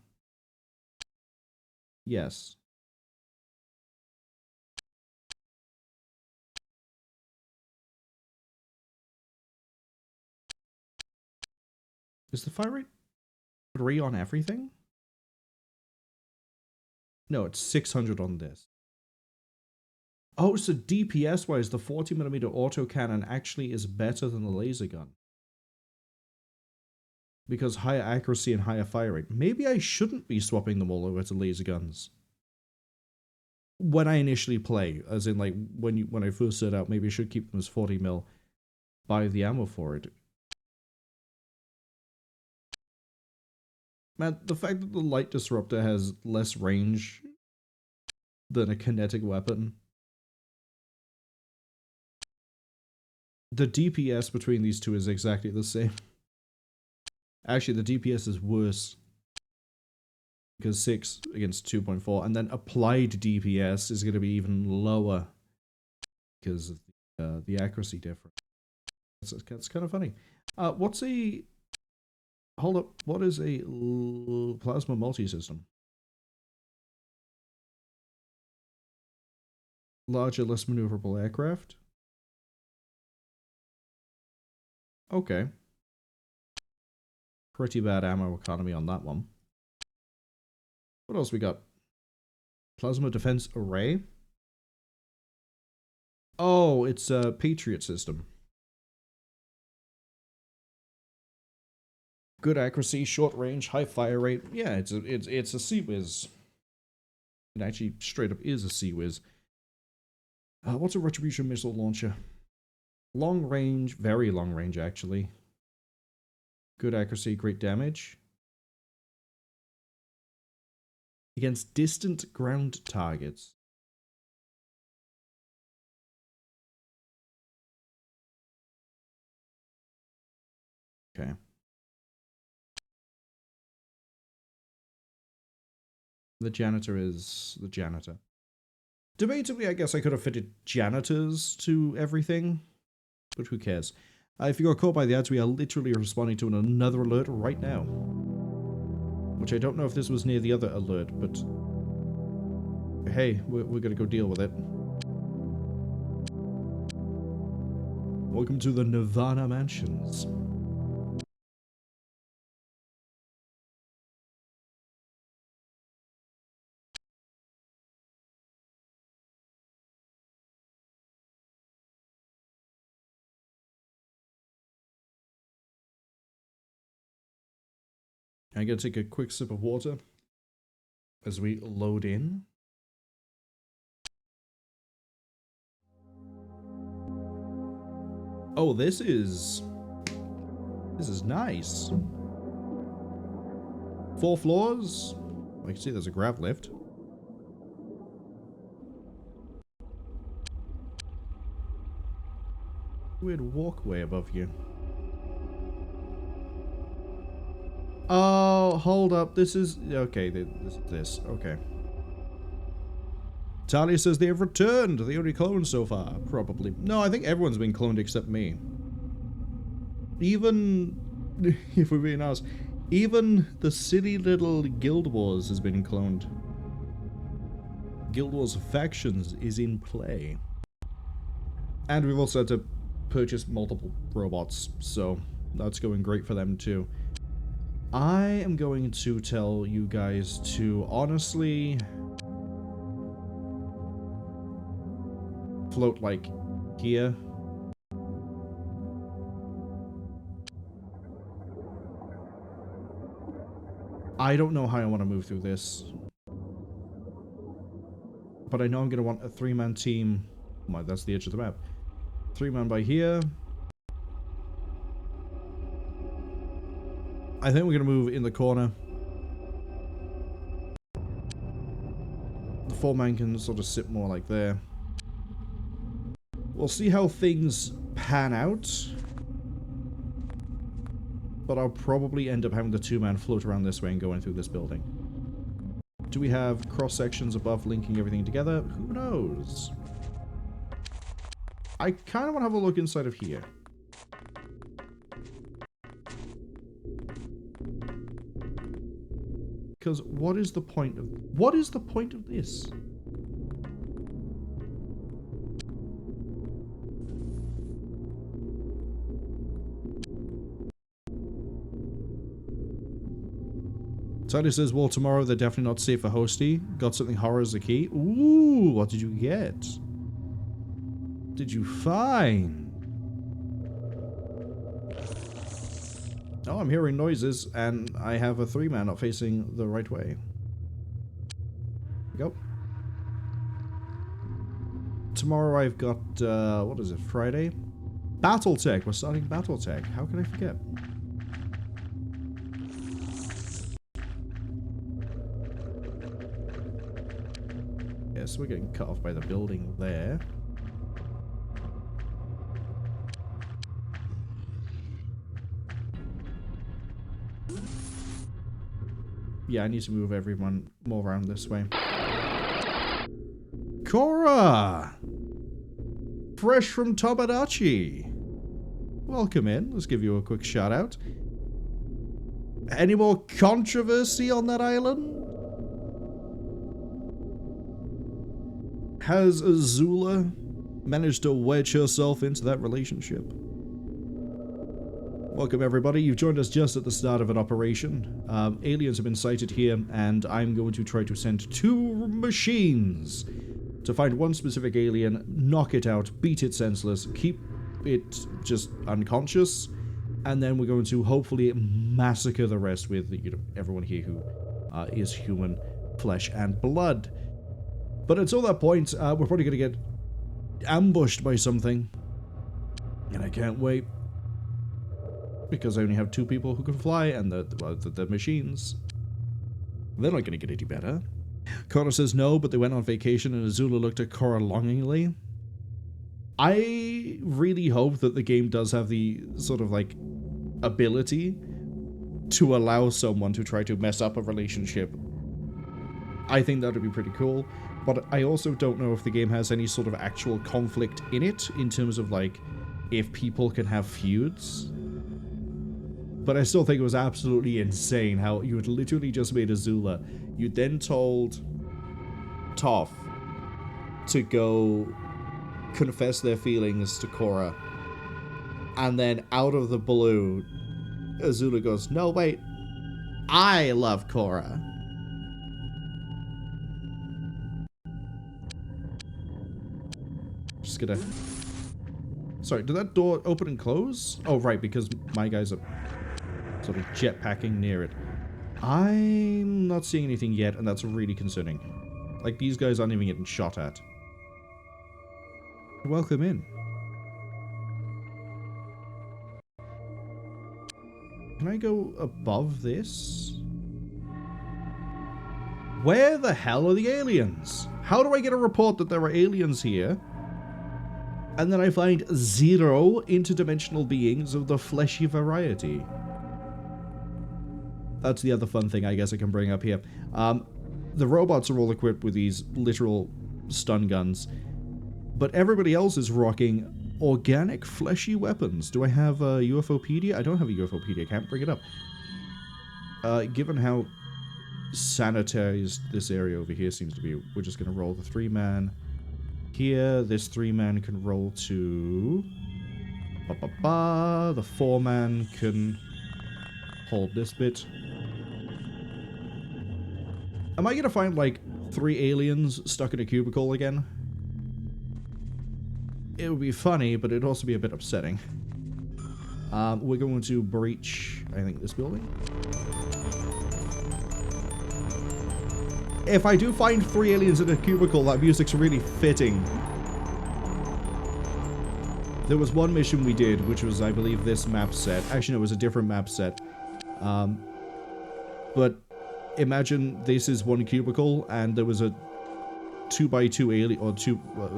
Yes. Is the fire rate 3 on everything? No, it's 600 on this. Oh, so DPS-wise, the 40mm autocannon actually is better than the laser gun. Because higher accuracy and higher fire rate. Maybe I shouldn't be swapping them all over to laser guns. When I initially play, as in like when I first set out, maybe I should keep them as 40mm. Buy the ammo for it. Man, the fact that the light disruptor has less range than a kinetic weapon. The DPS between these two is exactly the same. Actually, the DPS is worse. Because 6 against 2.4. And then applied DPS is going to be even lower. Because of the accuracy difference. That's kind of funny. What's a... Hold up. What is a plasma multi-system? Larger, less maneuverable aircraft? Okay. Pretty bad ammo economy on that one. What else we got? Plasma defense array? Oh, it's a Patriot system. Good accuracy, short range, high fire rate. Yeah, it's a Sea-Wiz. It actually straight up is a Sea-Wiz. What's a retribution missile launcher? Long range, very long range actually. Good accuracy, great damage. Against distant ground targets. Okay. The janitor is the janitor. Debatably, I guess I could have fitted janitors to everything, but who cares? If you got caught by the ads, we are literally responding to another alert right now. Which I don't know if this was near the other alert, but... Hey, we're gonna go deal with it. Welcome to the Nirvana Mansions. I'm gonna take a quick sip of water as we load in. Oh, this is nice. 4 floors. I can see there's a grav lift. Weird walkway above you. Oh, hold up. This is... Okay, this. Okay. Talia says they have returned. They only cloned so far. Probably. No, I think everyone's been cloned except me. Even... If we're being honest. Even the silly little Guild Wars has been cloned. Guild Wars Factions is in play. And we've also had to purchase multiple robots, so that's going great for them too. I am going to tell you guys to honestly float like here. I don't know how I want to move through this, but I know I'm going to want a 3-man team. Oh, that's the edge of the map. 3-man by here. I think we're going to move in the corner. The 4-man can sort of sit more like there. We'll see how things pan out. But I'll probably end up having the 2-man float around this way and going through this building. Do we have cross-sections above linking everything together? Who knows? I kind of want to have a look inside of here. Because what is the point of this? Tony says, well, tomorrow they're definitely not safe for Hosty. Got something horror as a key. Ooh, what did you get? Did you find? Oh, I'm hearing noises, and I have a 3-man not facing the right way. Go. Tomorrow I've got, what is it, Friday? Battletech. We're starting Battletech. How can I forget? Yes, we're getting cut off by the building there. Yeah, I need to move everyone more around this way. Cora! Fresh from Tomodachi. Welcome in. Let's give you a quick shout out. Any more controversy on that island? Has Azula managed to wedge herself into that relationship? Welcome everybody, you've joined us just at the start of an operation. Aliens have been sighted here, and I'm going to try to send 2 machines to find one specific alien, knock it out, beat it senseless, keep it just unconscious, and then we're going to hopefully massacre the rest with, you know, everyone here who is human flesh and blood. But until that point, we're probably going to get ambushed by something, and I can't wait. Because I only have 2 people who can fly, and the machines. They're not going to get any better. Connor says no, but they went on vacation, and Azula looked at Cora longingly. I really hope that the game does have the sort of, like, ability to allow someone to try to mess up a relationship. I think that would be pretty cool, but I also don't know if the game has any sort of actual conflict in it, in terms of, like, if people can have feuds. But I still think it was absolutely insane how you had literally just made Azula. You then told Toph to go confess their feelings to Cora. And then out of the blue, Azula goes, no, wait, I love Cora. Just gonna... Sorry, did that door open and close? Oh, right, because my guys are sort of jetpacking near it. I'm not seeing anything yet, and that's really concerning. Like, these guys aren't even getting shot at. Welcome in. Can I go above this? Where the hell are the aliens? How do I get a report that there are aliens here? And then I find 0 interdimensional beings of the fleshy variety. That's the other fun thing I guess I can bring up here. The robots are all equipped with these literal stun guns, but everybody else is rocking organic fleshy weapons. Do I have a UFOpedia? I don't have a UFOpedia. I can't bring it up. Given how sanitized this area over here seems to be, we're just going to roll the 3-man here. This 3-man can roll to... The 4-man can hold this bit. Am I going to find, like, 3 aliens stuck in a cubicle again? It would be funny, but it'd also be a bit upsetting. We're going to breach, I think, this building. If I do find 3 aliens in a cubicle, that music's really fitting. There was one mission we did, which was, I believe, this map set. Actually, no, it was a different map set. But imagine this is one cubicle, and there was a 2x2 alien, or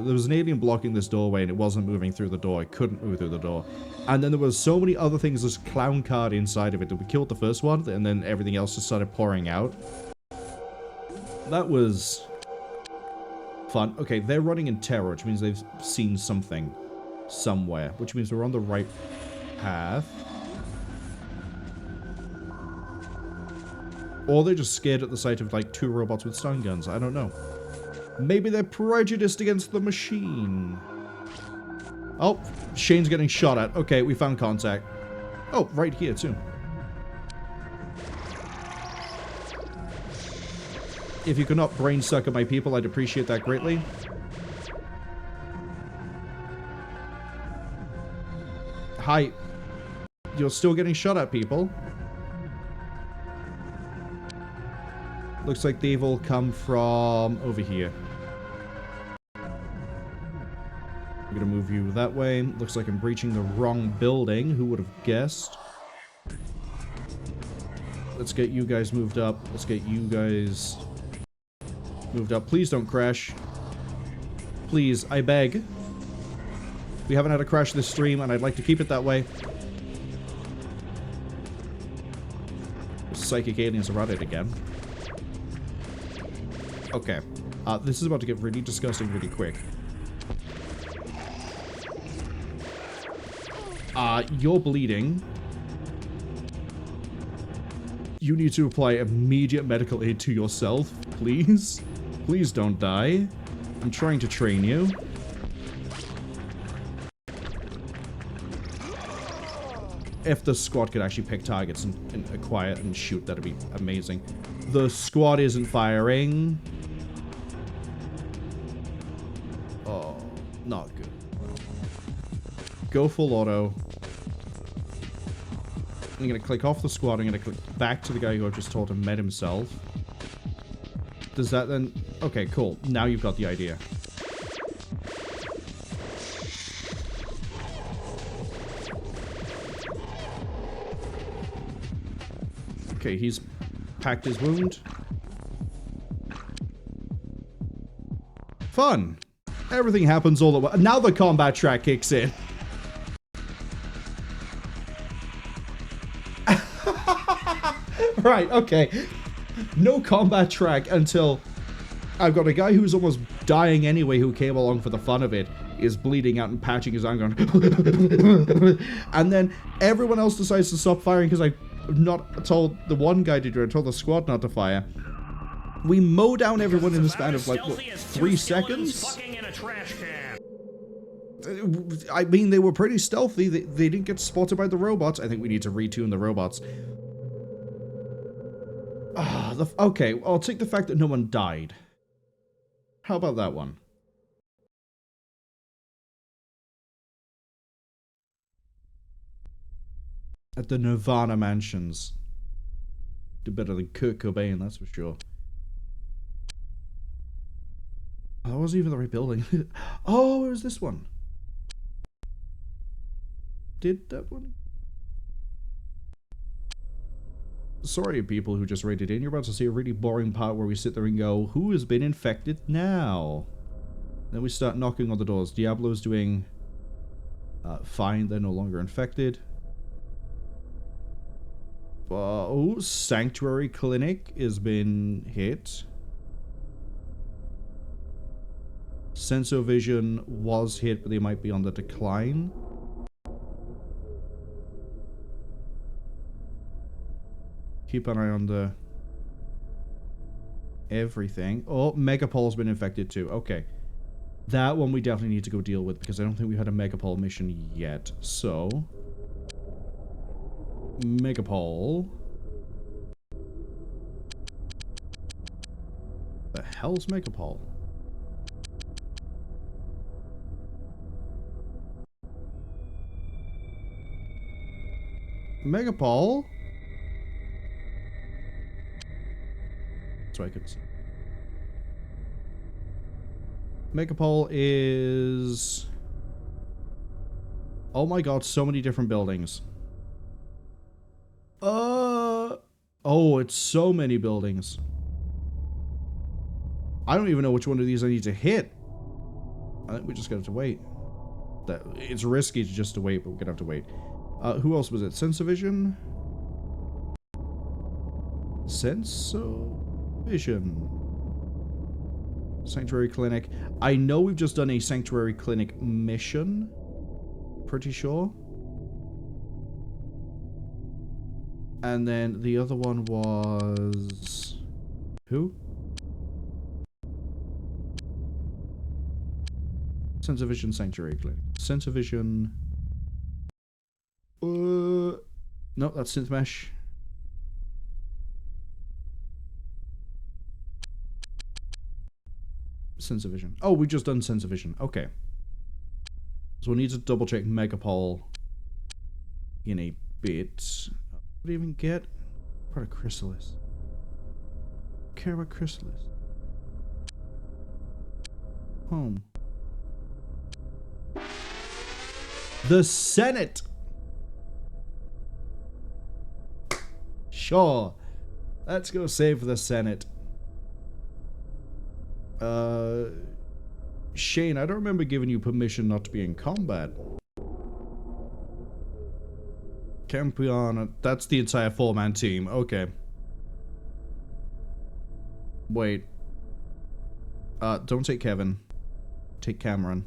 there was an alien blocking this doorway, and it wasn't moving through the door. It couldn't move through the door. And then there was so many other things, this clown card inside of it, that we killed the first one, and then everything else just started pouring out. That was fun. Okay, they're running in terror, which means they've seen something somewhere, which means we're on the right path. Or they're just scared at the sight of, like, 2 robots with stun guns. I don't know. Maybe they're prejudiced against the machine. Oh, Shane's getting shot at. Okay, we found contact. Oh, right here, too. If you could not brain suck at my people, I'd appreciate that greatly. Hi. You're still getting shot at, people. Looks like they've all come from over here. I'm gonna move you that way. Looks like I'm breaching the wrong building. Who would have guessed? Let's get you guys moved up. Let's get you guys moved up. Please don't crash. Please, I beg. We haven't had a crash this stream, and I'd like to keep it that way. Psychic aliens are at it again. Okay. This is about to get really disgusting really quick. You're bleeding. You need to apply immediate medical aid to yourself, please. Please don't die. I'm trying to train you. If the squad could actually pick targets and acquire and shoot, that'd be amazing. The squad isn't firing. Oh, not good. Go full auto. I'm gonna click off the squad. I'm gonna click back to the guy who I just told him met himself. Does that then... Okay, cool. Now you've got the idea. Okay, he's packed his wound. Fun. Everything happens all at once. Now the combat track kicks in. Right, okay. No combat track until I've got a guy who's almost dying anyway who came along for the fun of it, is bleeding out and patching his arm going and then everyone else decides to stop firing because I've not told the one guy to do it, I told the squad not to fire. We mow down everyone in the span of like, what, 3 seconds? I mean, they were pretty stealthy. They didn't get spotted by the robots. I think we need to retune the robots. Okay, I'll take the fact that no one died. How about that one? At the Nirvana mansions. Did better than Kurt Cobain, that's for sure. That wasn't even the right building. Oh, it was this one. Did that one? Sorry, people who just rated in. You're about to see a really boring part where we sit there and go, who has been infected now? Then we start knocking on the doors. Diablo's doing fine. They're no longer infected. Oh, Sanctuary Clinic has been hit. Sensovision was hit, but they might be on the decline. keep an eye on the... everything. Oh, Megapol's been infected too. Okay. That one we definitely need to go deal with, because I don't think we had a Megapol mission yet. So... Megapol... The hell's Megapol? Megapol? That's what I could see. Megapol is... Oh my god, so many different buildings. Oh, it's so many buildings. I don't even know which one of these I need to hit. I think we just gotta have to wait. It's risky just to wait, but we're gonna have to wait. Who else was it? Sensovision? Sensovision. Sanctuary Clinic. I know we've just done a Sanctuary Clinic mission. Pretty sure. And then the other one was... Who? Sensovision Sanctuary Clinic. Sensovision... No, that's Synthmesh. Sensovision. Oh, we've just done Sensovision. Okay. So we need to double check Megapol in a bit. What do you even get? What a Chrysalis. Care about Chrysalis. Home. The Senate! Sure. Let's go save the Senate. Shane, I don't remember giving you permission not to be in combat. Campion, that's the entire 4-man team. Okay. Wait. Don't take Kevin. Take Cameron.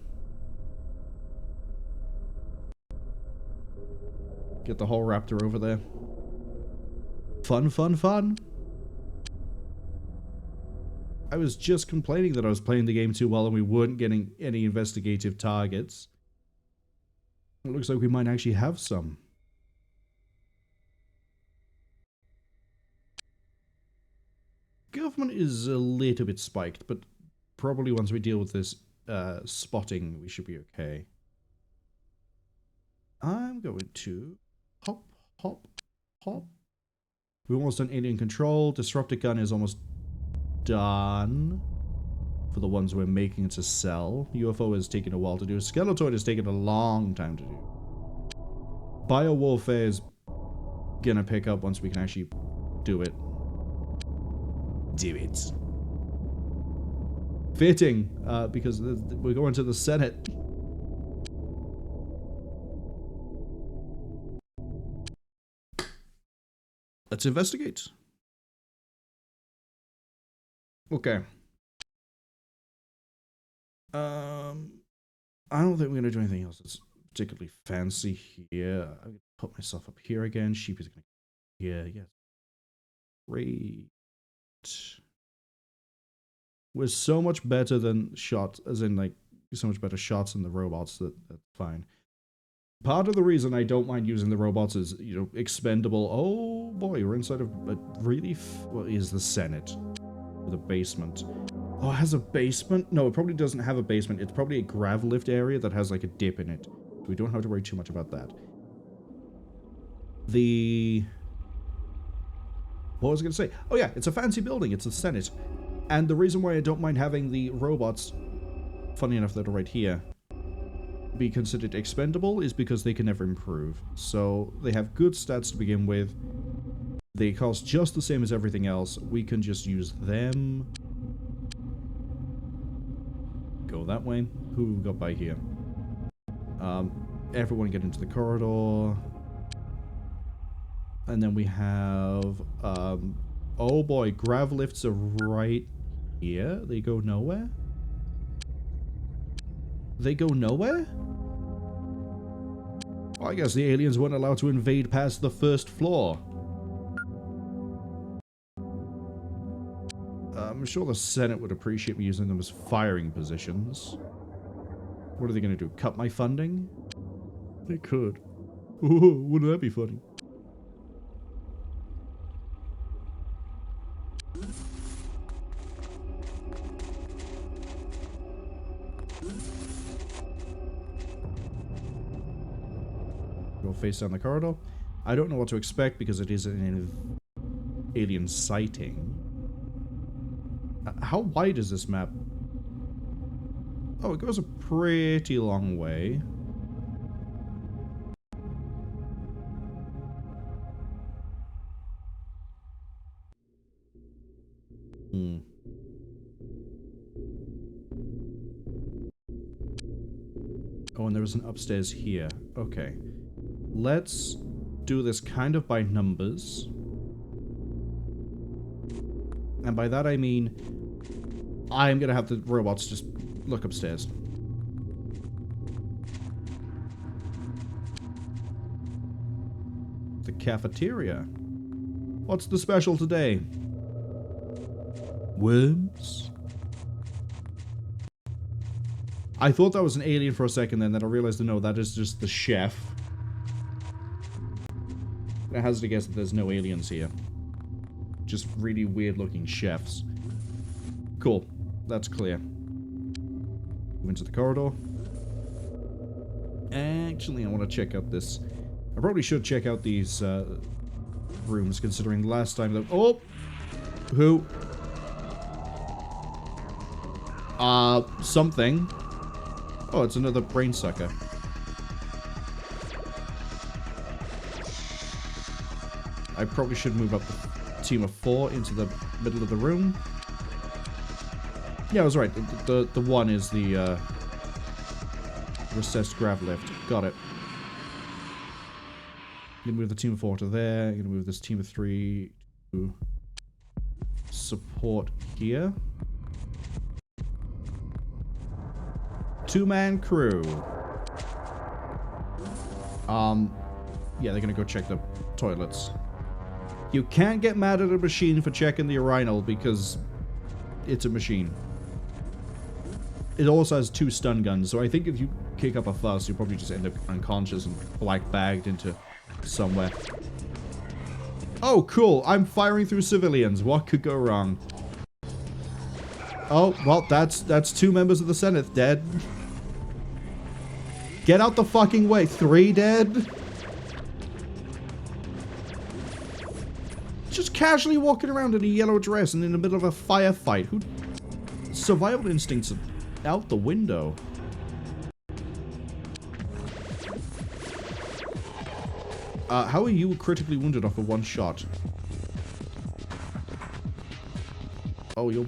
Get the whole raptor over there. Fun, fun, fun. I was just complaining that I was playing the game too well and we weren't getting any investigative targets. It looks like we might actually have some. Government is a little bit spiked, but probably once we deal with this spotting, we should be okay. I'm going to hop, hop, hop. We've almost done alien control. Disruptor gun is almost done for the ones we're making to sell. UFO is taking a while to do. Skeleton is taking a long time to do. Biowarfare is gonna pick up once we can actually do it. Do it. Fitting, because we're going to the Senate. Let's investigate. Okay. I don't think we're gonna do anything else that's particularly fancy here. I'm gonna put myself up here again. Sheep is gonna here, yes. Great. We're so much better than shots, as in like so much better shots than the robots. That's fine. Part of the reason I don't mind using the robots is, you know, expendable. Oh boy, we're inside of a really what is the Senate? With a basement. Oh, it has a basement? No, it probably doesn't have a basement. It's probably a grav lift area that has like a dip in it. So we don't have to worry too much about that. What was I going to say? Oh yeah, it's a fancy building. It's the Senate. And the reason why I don't mind having the robots, funny enough that are right here, be considered expendable is because they can never improve. So they have good stats to begin with. They cost just the same as everything else. We can just use them. Go that way. Who we got by here? Everyone get into the corridor. And then we have... oh boy, grav lifts are right here. They go nowhere? They go nowhere? Well, I guess the aliens weren't allowed to invade past the first floor. sure the Senate would appreciate me using them as firing positions. What are they going to do? Cut my funding? They could. Ooh, wouldn't that be funny? Go face down the corridor. I don't know what to expect because it is an alien sighting. How wide is this map? Oh, it goes a pretty long way. Oh, and there was an upstairs here. Okay. Let's do this kind of by numbers. And by that I mean, I'm gonna have the robots just look upstairs. The cafeteria. What's the special today? Worms? I thought that was an alien for a second then I realized that no, that is just the chef. I hazard to guess that there's no aliens here. Just really weird looking chefs. Cool. That's clear. Move into the corridor. Actually, I want to check out this. I probably should check out these rooms considering the last time that... Oh! Who? Something. Oh, it's another brain sucker. I probably should move up the team of 4 into the middle of the room. Yeah, I was right. The one is the recessed grav lift. Got it. I'm gonna move the team of 4 to there. I'm gonna move this team of 3 to support here. 2-man crew. Yeah, they're gonna go check the toilets. You can't get mad at a machine for checking the urinal because it's a machine. It also has 2 stun guns, so I think if you kick up a fuss, you'll probably just end up unconscious and black bagged into somewhere. Oh, cool. I'm firing through civilians. What could go wrong? Oh, well, that's 2 members of the Senate dead. Get out the fucking way. 3 dead? Just casually walking around in a yellow dress and in the middle of a firefight. Who... Survival instincts are out the window. How are you critically wounded off of 1 shot? Oh, you're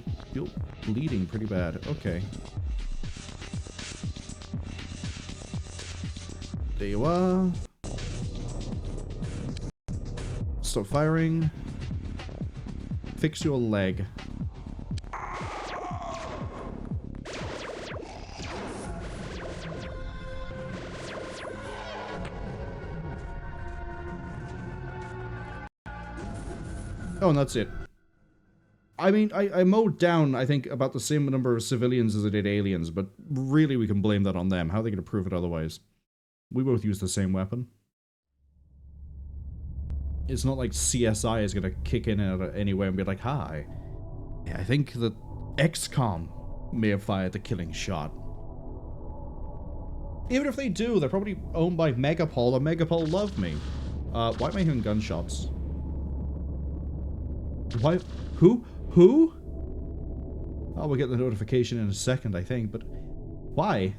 bleeding pretty bad. Okay. There you are. Stop firing. Fix your leg. Oh, and that's it. I mean, I mowed down, I think, about the same number of civilians as I did aliens, but really we can blame that on them. How are they going to prove it otherwise? We both use the same weapon. It's not like CSI is going to kick in out of anywhere and be like, hi. Yeah, I think that XCOM may have fired the killing shot. Even if they do, they're probably owned by Megapol, and Megapol love me. Why am I hearing gunshots? Why? Who? Who? Oh, we'll get the notification in a second, I think, but why?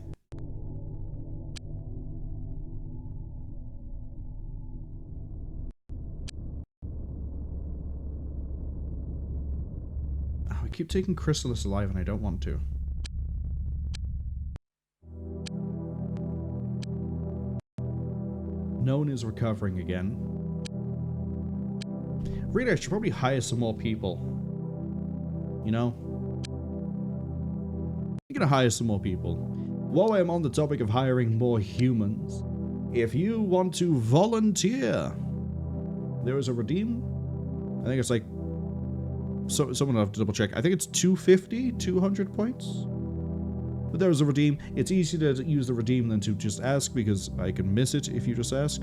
Oh, I keep taking Chrysalis alive and I don't want to. No one is recovering again. Really, I should probably hire some more people. You know? I'm gonna hire some more people. While I'm on the topic of hiring more humans, if you want to volunteer, there is a redeem. I think it's like So someone will have to double check. I think it's 250, 200 points. But there's a redeem. It's easier to use the redeem than to just ask because I can miss it if you just ask.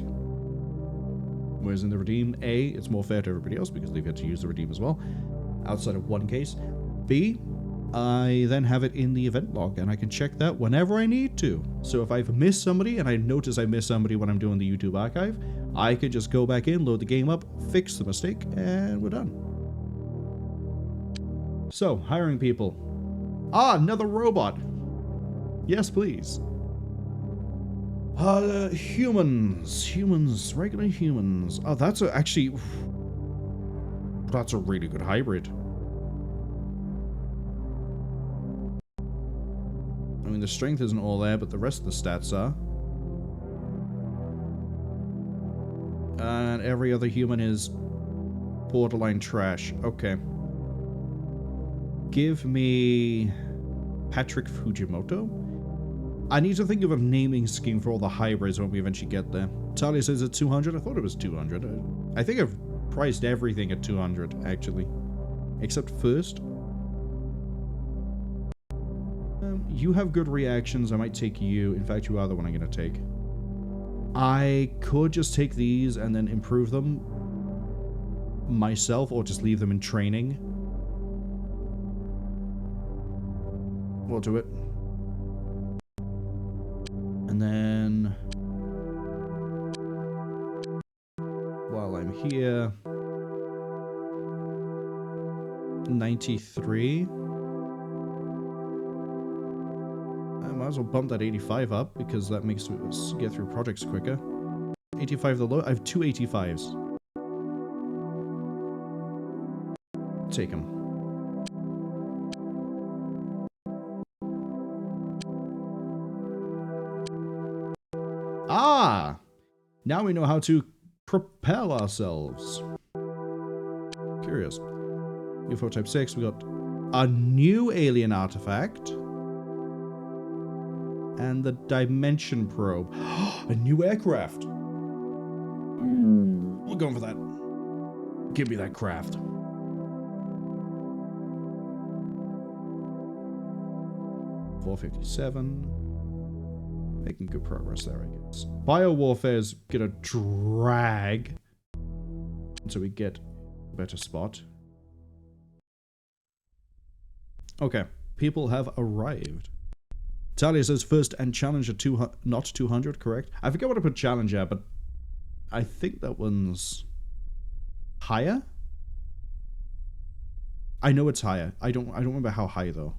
Whereas in the redeem, A, it's more fair to everybody else because they've had to use the redeem as well, outside of one case. B, I then have it in the event log and I can check that whenever I need to. So if I've missed somebody and I notice I missed somebody when I'm doing the YouTube archive, I can just go back in, load the game up, fix the mistake, and we're done. So, hiring people. Ah, another robot. Yes, please. Humans, regular humans. Oh, that's actually... That's a really good hybrid. I mean, the strength isn't all there, but the rest of the stats are. And every other human is borderline trash. Okay. Give me Patrick Fujimoto. I need to think of a naming scheme for all the hybrids when we eventually get there. Talia says it's 200. I thought it was 200. I think I've priced everything at 200, actually. Except first. You have good reactions. I might take you. In fact, you are the one I'm going to take. I could just take these and then improve them myself, or just leave them in training. We'll do it. And then, while I'm here, 93. I might as well bump that 85 up because that makes us get through projects quicker. 85 the low. I have two 85s. Take them. Ah! Now we know how to propel ourselves. Curious. UFO Type 6, we got a new alien artifact. And the Dimension Probe. A new aircraft. We're going for that. Give me that craft. $457. Making good progress there, I guess. Biowarfare is gonna drag until we get a better spot. Okay, people have arrived. Talia says first and challenge at not 200, correct? I forget what I put challenge at, but I think that one's higher. I know it's higher. I don't remember how high though.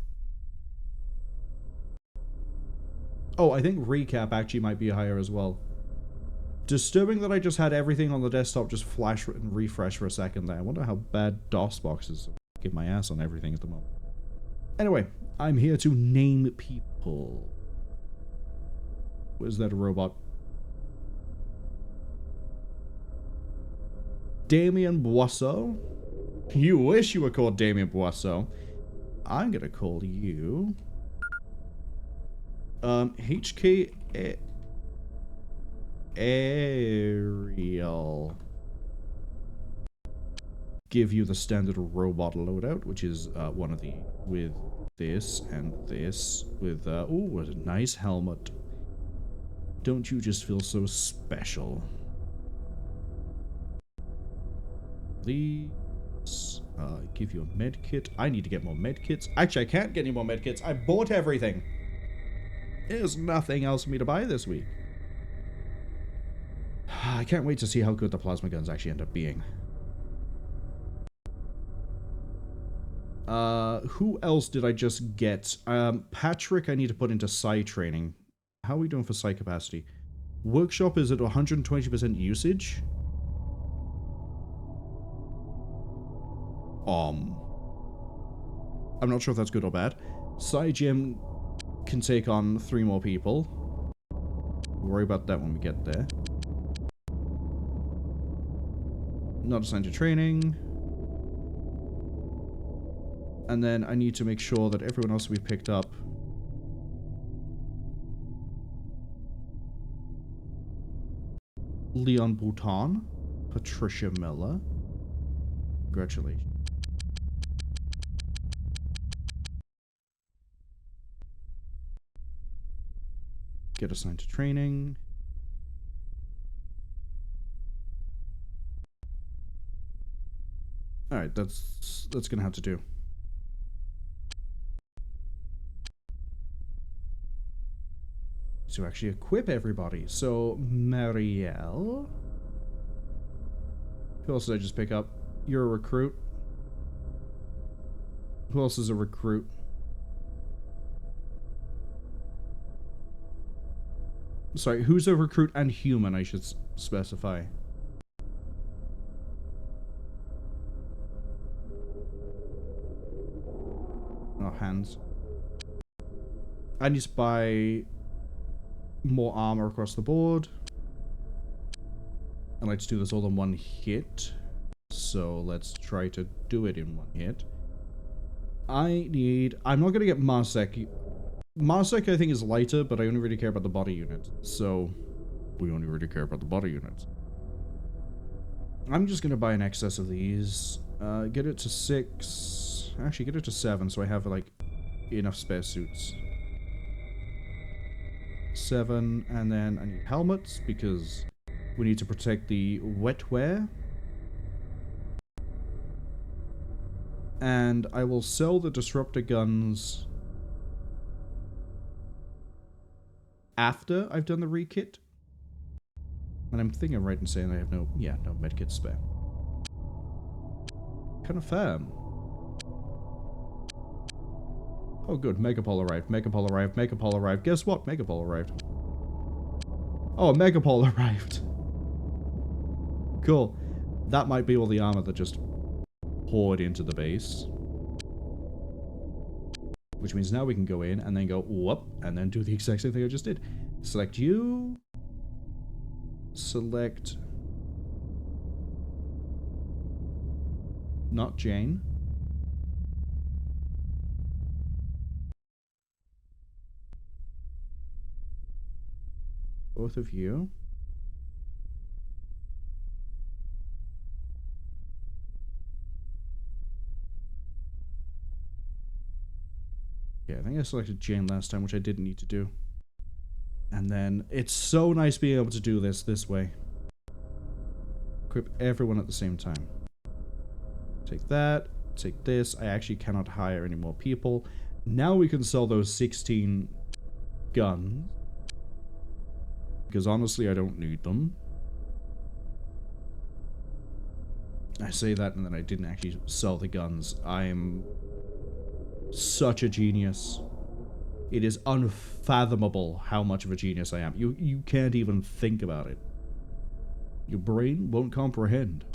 Oh, I think recap actually might be higher as well. Disturbing that I just had everything on the desktop just flash and refresh for a second there. I wonder how bad DOSBox is. Get my ass on everything at the moment. Anyway, I'm here to name people. Where's that robot? Damien Boisseau. You wish you were called Damien Boisseau. I'm gonna call you... HK Ariel. Give you the standard robot loadout, which is one of the with this and this with oh, a nice helmet. Don't you just feel so special? These give you a med kit. I need to get more med kits. Actually, I can't get any more med kits. I bought everything. There's nothing else for me to buy this week. I can't wait to see how good the plasma guns actually end up being. Who else did I just get? Patrick I need to put into psi training. How are we doing for psi capacity? Workshop is at 120% usage. I'm not sure if that's good or bad. Psi gym can take on 3 more people. We'll worry about that when we get there. Not assigned to training. And then I need to make sure that everyone else we picked up. Leon Bouton. Patricia Miller. Congratulations. Get assigned to training. Alright, that's gonna have to do. To actually equip everybody. So, Marielle. Who else did I just pick up? You're a recruit. Who else is a recruit? Sorry, who's a recruit and human, I should specify. Oh, hands. I need to buy more armor across the board. I like to do this all in one hit. So let's try to do it in one hit. I'm not going to get Marsec. Marsec I think is lighter, but I only really care about the body unit. So we only really care about the body units. I'm just going to buy an excess of these. Get it to 6. Actually, get it to 7 so I have like enough spare suits. 7, and then I need helmets because we need to protect the wetware. And I will sell the disruptor guns after I've done the rekit. And I'm thinking right in saying I have no medkit spare. Confirm. Oh good, Megapol arrived, Megapol arrived, Megapol arrived. Guess what? Megapol arrived. Oh, Megapol arrived. Cool. That might be all the armor that just poured into the base. Which means now we can go in and then go whoop and then do the exact same thing I just did. Select you. Select not Jane. Both of you. Yeah, I think I selected Jane last time, which I didn't need to do. And then, it's so nice being able to do this way. Equip everyone at the same time. Take that, take this. I actually cannot hire any more people. Now we can sell those 16 guns. Because honestly, I don't need them. I say that and then I didn't actually sell the guns. I am such a genius. It is unfathomable how much of a genius I am. You can't even think about it. Your brain won't comprehend.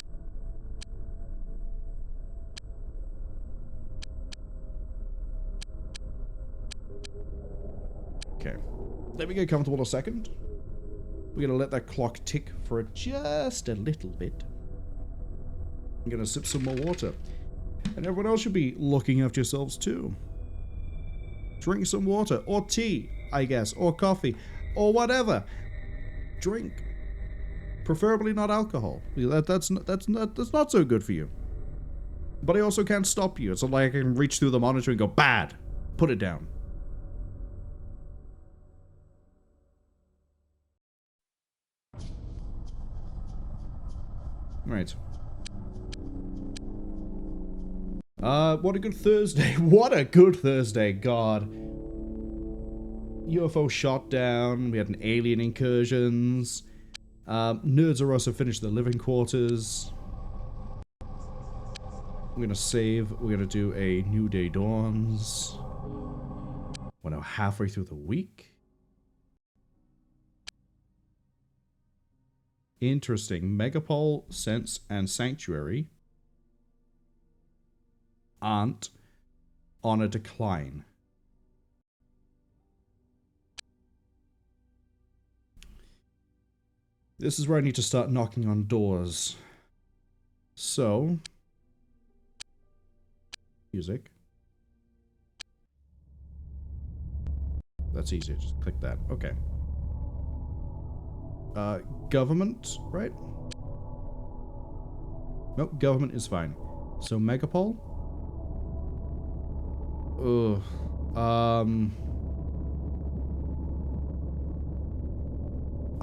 Okay. Let me get comfortable a second. We're gonna let that clock tick for just a little bit. I'm gonna sip some more water. And everyone else should be looking after yourselves too. Drink some water, or tea, I guess, or coffee, or whatever. Drink. Preferably not alcohol. That's not so good for you. But I also can't stop you. It's not like I can reach through the monitor and go, bad. Put it down. Right. What a good Thursday. What a good Thursday, God. UFO shot down, we had an alien incursions. Nerds are also finished their living quarters. We're gonna save, we're gonna do a New Day Dawns. We're now halfway through the week. Interesting. Megapol, Sense, and Sanctuary aren't on a decline. This is where I need to start knocking on doors. So, music. That's easy, just click that. Okay. Government, right? Nope, government is fine. So, Megapol? Ugh.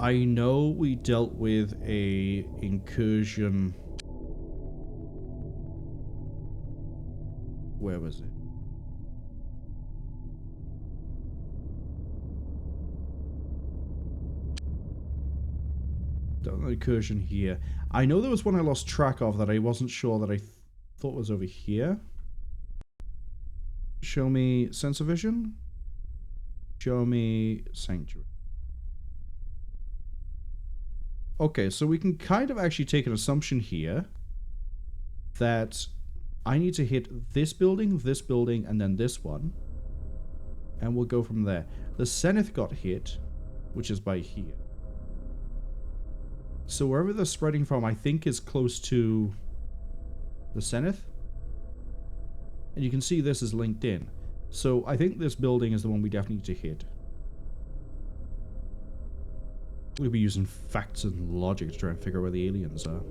I know we dealt with a incursion. Where was it? An incursion here. I know there was one I lost track of that I wasn't sure that I thought was over here. Show me sensor vision. Show me sanctuary. Okay, so we can kind of actually take an assumption here that I need to hit this building, and then this one. And we'll go from there. The Zenith got hit, which is by here. So wherever they're spreading from, I think is close to the Zenith. And you can see this is linked in. So I think this building is the one we definitely need to hit. We'll be using facts and logic to try and figure out where the aliens are.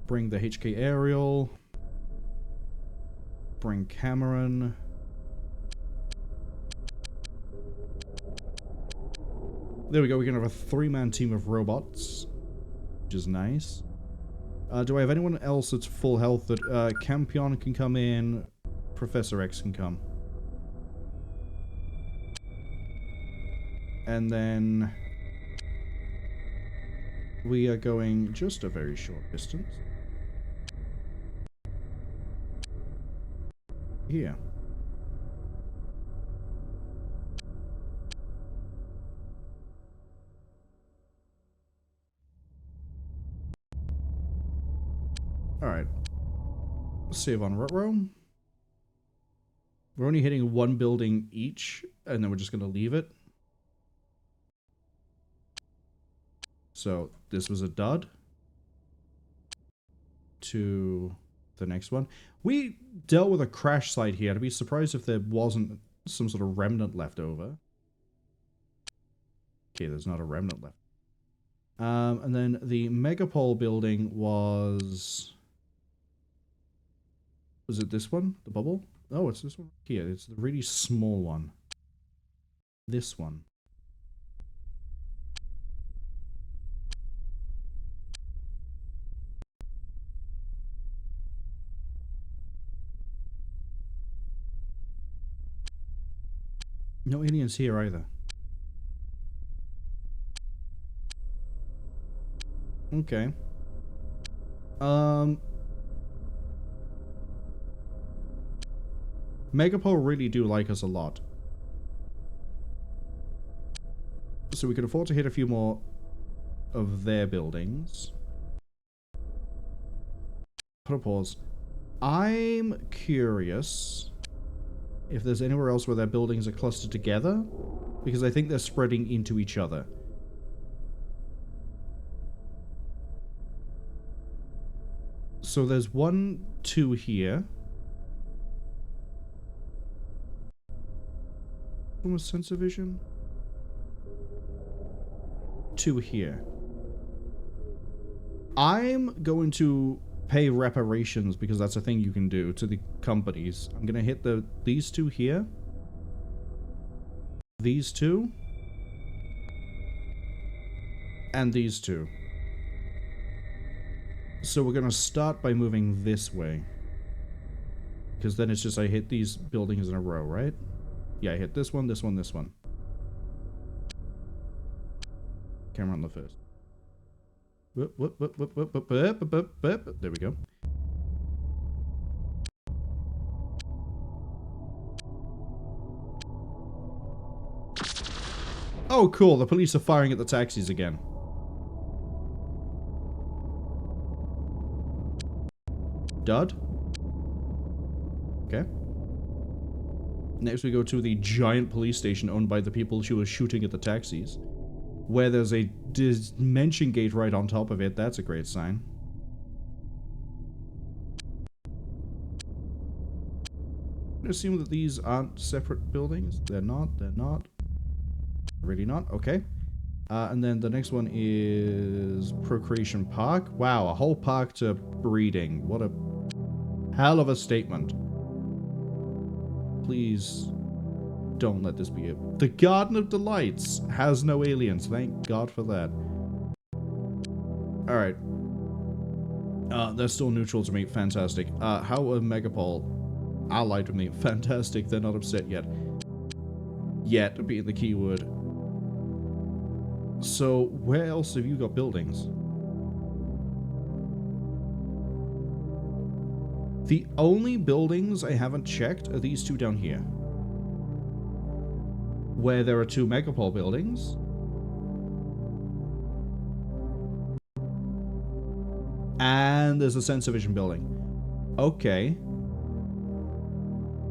Bring the HK aerial. Bring Cameron. There we go, we can have a 3-man team of robots, which is nice. Do I have anyone else that's full health? That Campion can come in, Professor X can come. And then we are going just a very short distance. Here. Alright. Save on Rutro. We're only hitting one building each, and then we're just going to leave it. So, this was a dud. To the next one. We dealt with a crash site here. I'd be surprised if there wasn't some sort of remnant left over. Okay, there's not a remnant left. And then the Megapole building was... Was it this one? The bubble? Oh, it's this one here. It's the really small one. This one. No aliens here either. Okay. Megapole really do like us a lot. So we can afford to hit a few more of their buildings. Put a pause. I'm curious if there's anywhere else where their buildings are clustered together, because I think they're spreading into each other. So there's 1, 2 here. From a sensor vision. 2 here. I'm going to pay reparations, because that's a thing you can do to the companies. I'm gonna hit these 2 here. These 2. And these 2. So we're gonna start by moving this way. Because then it's just I hit these buildings in a row, right? Yeah, I hit this one, this one, this one. Camera on the first. There we go. Oh, cool. The police are firing at the taxis again. Dud. Okay. Next we go to the giant police station owned by the people who were shooting at the taxis, where there's a dimension gate right on top of it. That's a great sign. I assume that these aren't separate buildings. They're not. They're not. Really not. Okay. And then the next one is Procreation Park. Wow, a whole park to breeding. What a hell of a statement. Please don't let this be it. The Garden of Delights has no aliens. Thank God for that. Alright. They're still neutral to me. Fantastic. How are Megapol allied with me? Fantastic. They're not upset yet. Yet being the key word. So, where else have you got buildings? The only buildings I haven't checked are these two down here. Where there are two Megapol buildings. And there's a Sensor Vision building. Okay.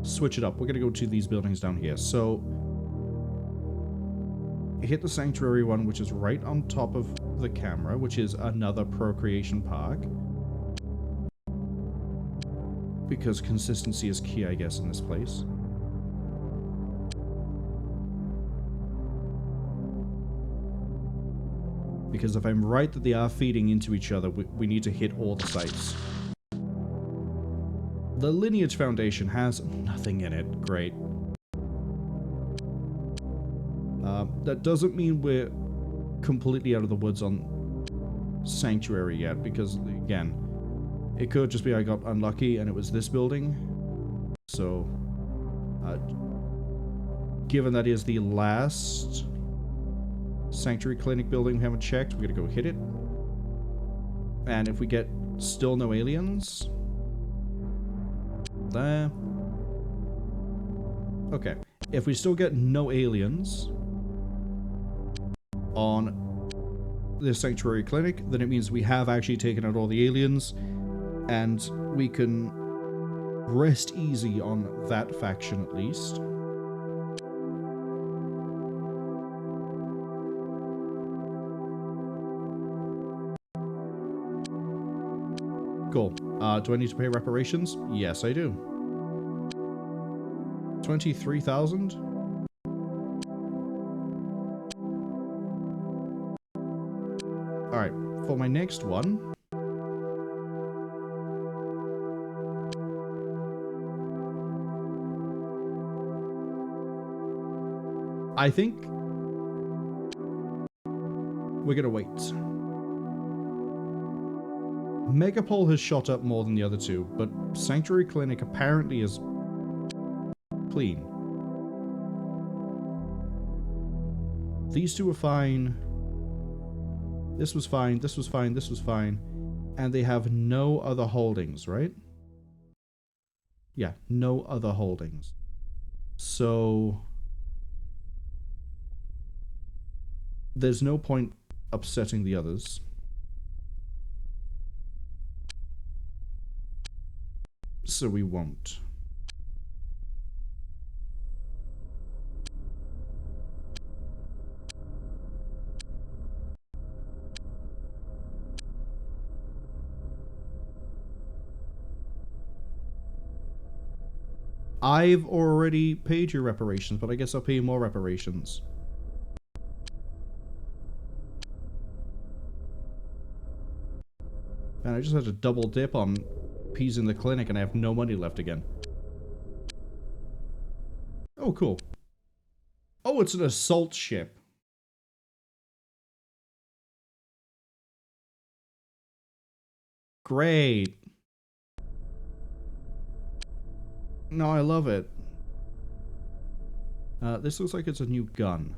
Switch it up. We're gonna go to these buildings down here. So, hit the Sanctuary one, which is right on top of the camera, which is another Procreation Park. Because consistency is key, I guess, in this place. Because if I'm right that they are feeding into each other, we need to hit all the sites. The Lineage Foundation has nothing in it. Great. That doesn't mean we're completely out of the woods on Sanctuary yet, because, again, it could just be I got unlucky and it was this building. So, given that is the last Sanctuary Clinic building we haven't checked, we're gonna go hit it. And if we get still no aliens... There. Okay. If we still get no aliens on this Sanctuary Clinic, then it means we have actually taken out all the aliens. And we can rest easy on that faction at least. Cool. Do I need to pay reparations? Yes, I do. 23,000? Alright, for my next one... I think we're gonna wait. Megapol has shot up more than the other two, but Sanctuary Clinic apparently is clean. These two are fine. This was fine, this was fine, this was fine. And they have no other holdings, right? Yeah, no other holdings. So... there's no point upsetting the others. So we won't. I've already paid you reparations, but I guess I'll pay you more reparations. Man, I just had to double dip on peas in the clinic and I have no money left again. Oh, cool. Oh, it's an assault ship. Great. No, I love it. This looks like it's a new gun.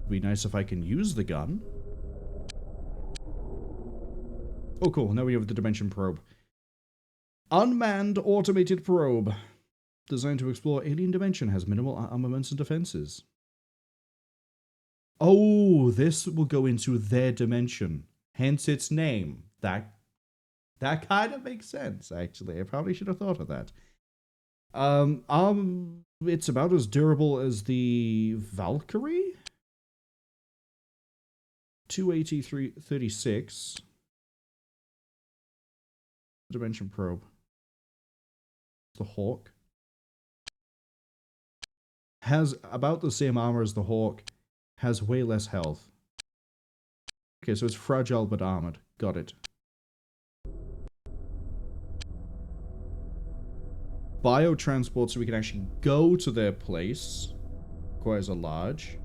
It'd be nice if I can use the gun. Oh, cool. Now we have the Dimension Probe. Unmanned automated probe. Designed to explore alien dimension. Has minimal armaments and defenses. Oh, this will go into their dimension. Hence its name. That kind of makes sense, actually. I probably should have thought of that. It's about as durable as the Valkyrie? 283-36. Dimension probe. The Hawk. Has about the same armor as the Hawk. Has way less health. Okay, so it's fragile but armored. Got it. biotransport so we can actually go to their place. Requires a large.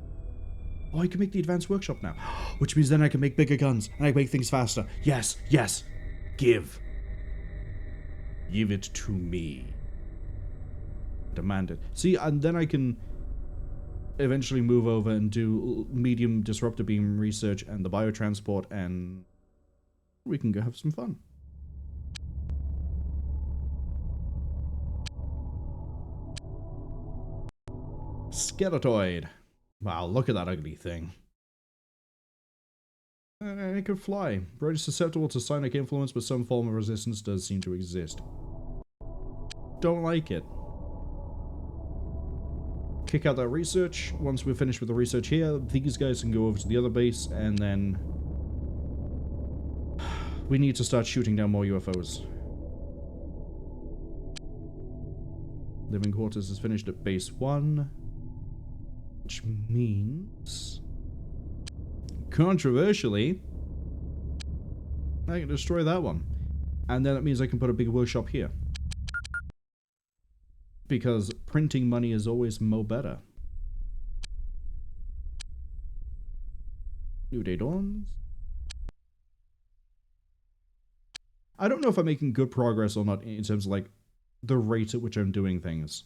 Oh, I can make the advanced workshop now. Which means then I can make bigger guns. And I can make things faster. Yes, yes. Give. Give it to me. Demand it. See, and then I can eventually move over and do medium disruptor beam research and the biotransport, and we can go have some fun. Skeletoid. Wow, look at that ugly thing. It can fly. Very susceptible to psionic influence, but some form of resistance does seem to exist. Don't like it. Kick out that research. Once we're finished with the research here, these guys can go over to the other base, and then we need to start shooting down more UFOs. Living quarters is finished at base 1, which means, controversially, I can destroy that one. And then it means I can put a big workshop here. Because printing money is always mo better. New day dawns. I don't know if I'm making good progress or not in terms of like the rate at which I'm doing things.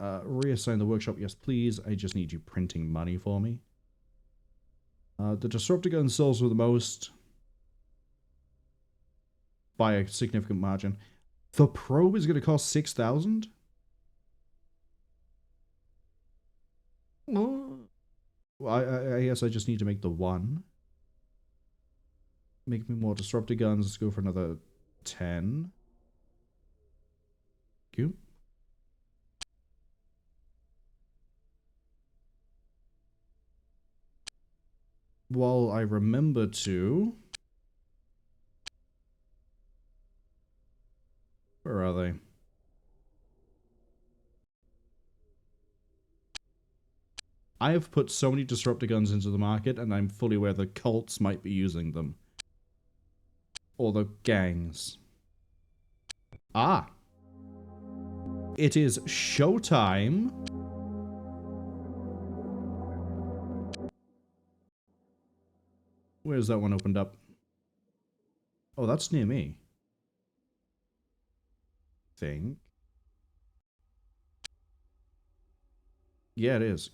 Reassign the workshop, yes please. I just need you printing money for me. The disruptor gun sells for the most by a significant margin. The probe is going to cost 6,000? Well, I guess I just need to make the one. Make me more disruptor guns. Let's go for another 10. Thank you. While I remember to... Where are they? I have put so many disruptor guns into the market, and I'm fully aware the cults might be using them. Or the gangs. Ah! It is showtime! Where's that one opened up? Oh, that's near me. Think. Yeah, it is.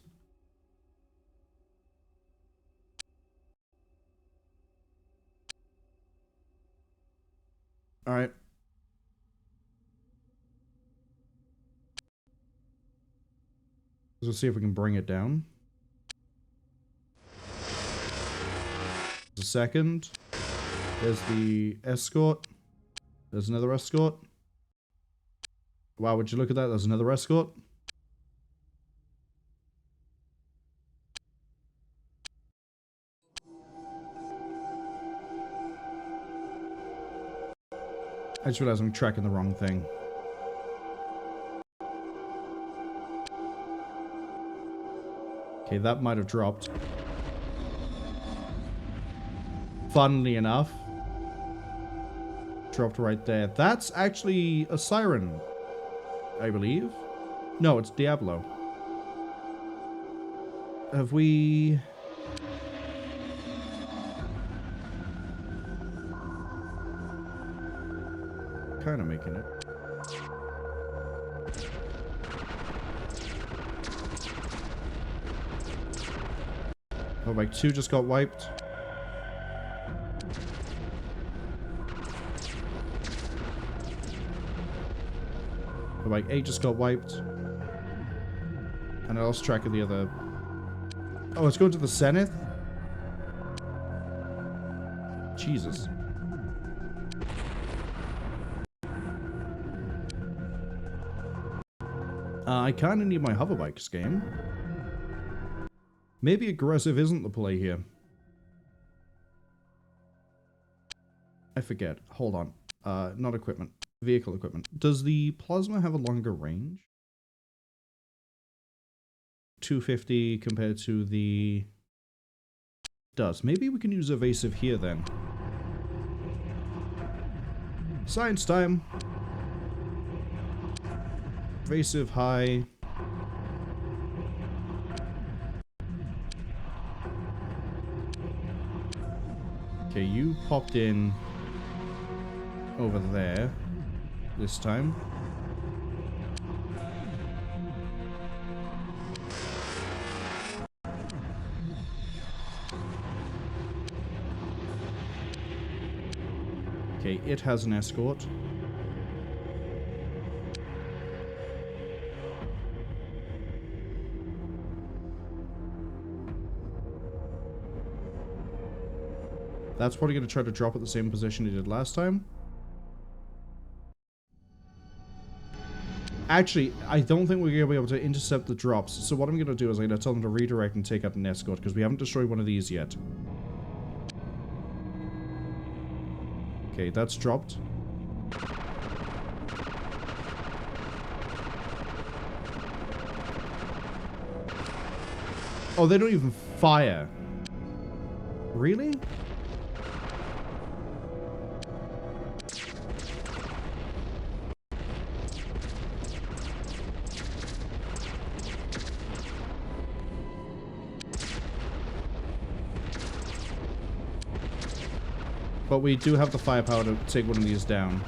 Alright. Let's see if we can bring it down. A second. There's the escort. There's another escort. Wow, would you look at that? There's another escort. I just realized I'm tracking the wrong thing. Okay, that might have dropped. Funnily enough. Dropped right there. That's actually a siren, I believe. No, it's Diablo. Have we... kind of making it. Oh, like 2 just got wiped. Oh, like 8 just got wiped. And I lost track of the other. Oh, it's going to the Zenith? Jesus. I kind of need my hoverbikes game. Maybe aggressive isn't the play here. I forget. Hold on. Not equipment. Vehicle equipment. Does the plasma have a longer range? 250 compared to the... Does. Maybe we can use evasive here then. Science time! Evasive high. Okay, you popped in over there this time. Okay, it has an escort. That's probably going to try to drop at the same position it did last time. Actually, I don't think we're going to be able to intercept the drops. So what I'm going to do is I'm going to tell them to redirect and take out an escort, because we haven't destroyed one of these yet. Okay, that's dropped. Oh, they don't even fire. Really? But we do have the firepower to take one of these down.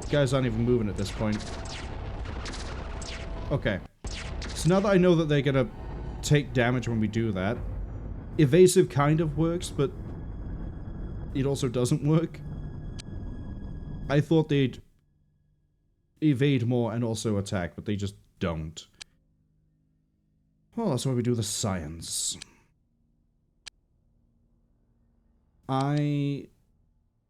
Guys aren't even moving at this point. Okay. So now that I know that they're gonna take damage when we do that, evasive kind of works, but it also doesn't work. I thought they'd evade more and also attack, but they just don't. Well, that's why we do the science. I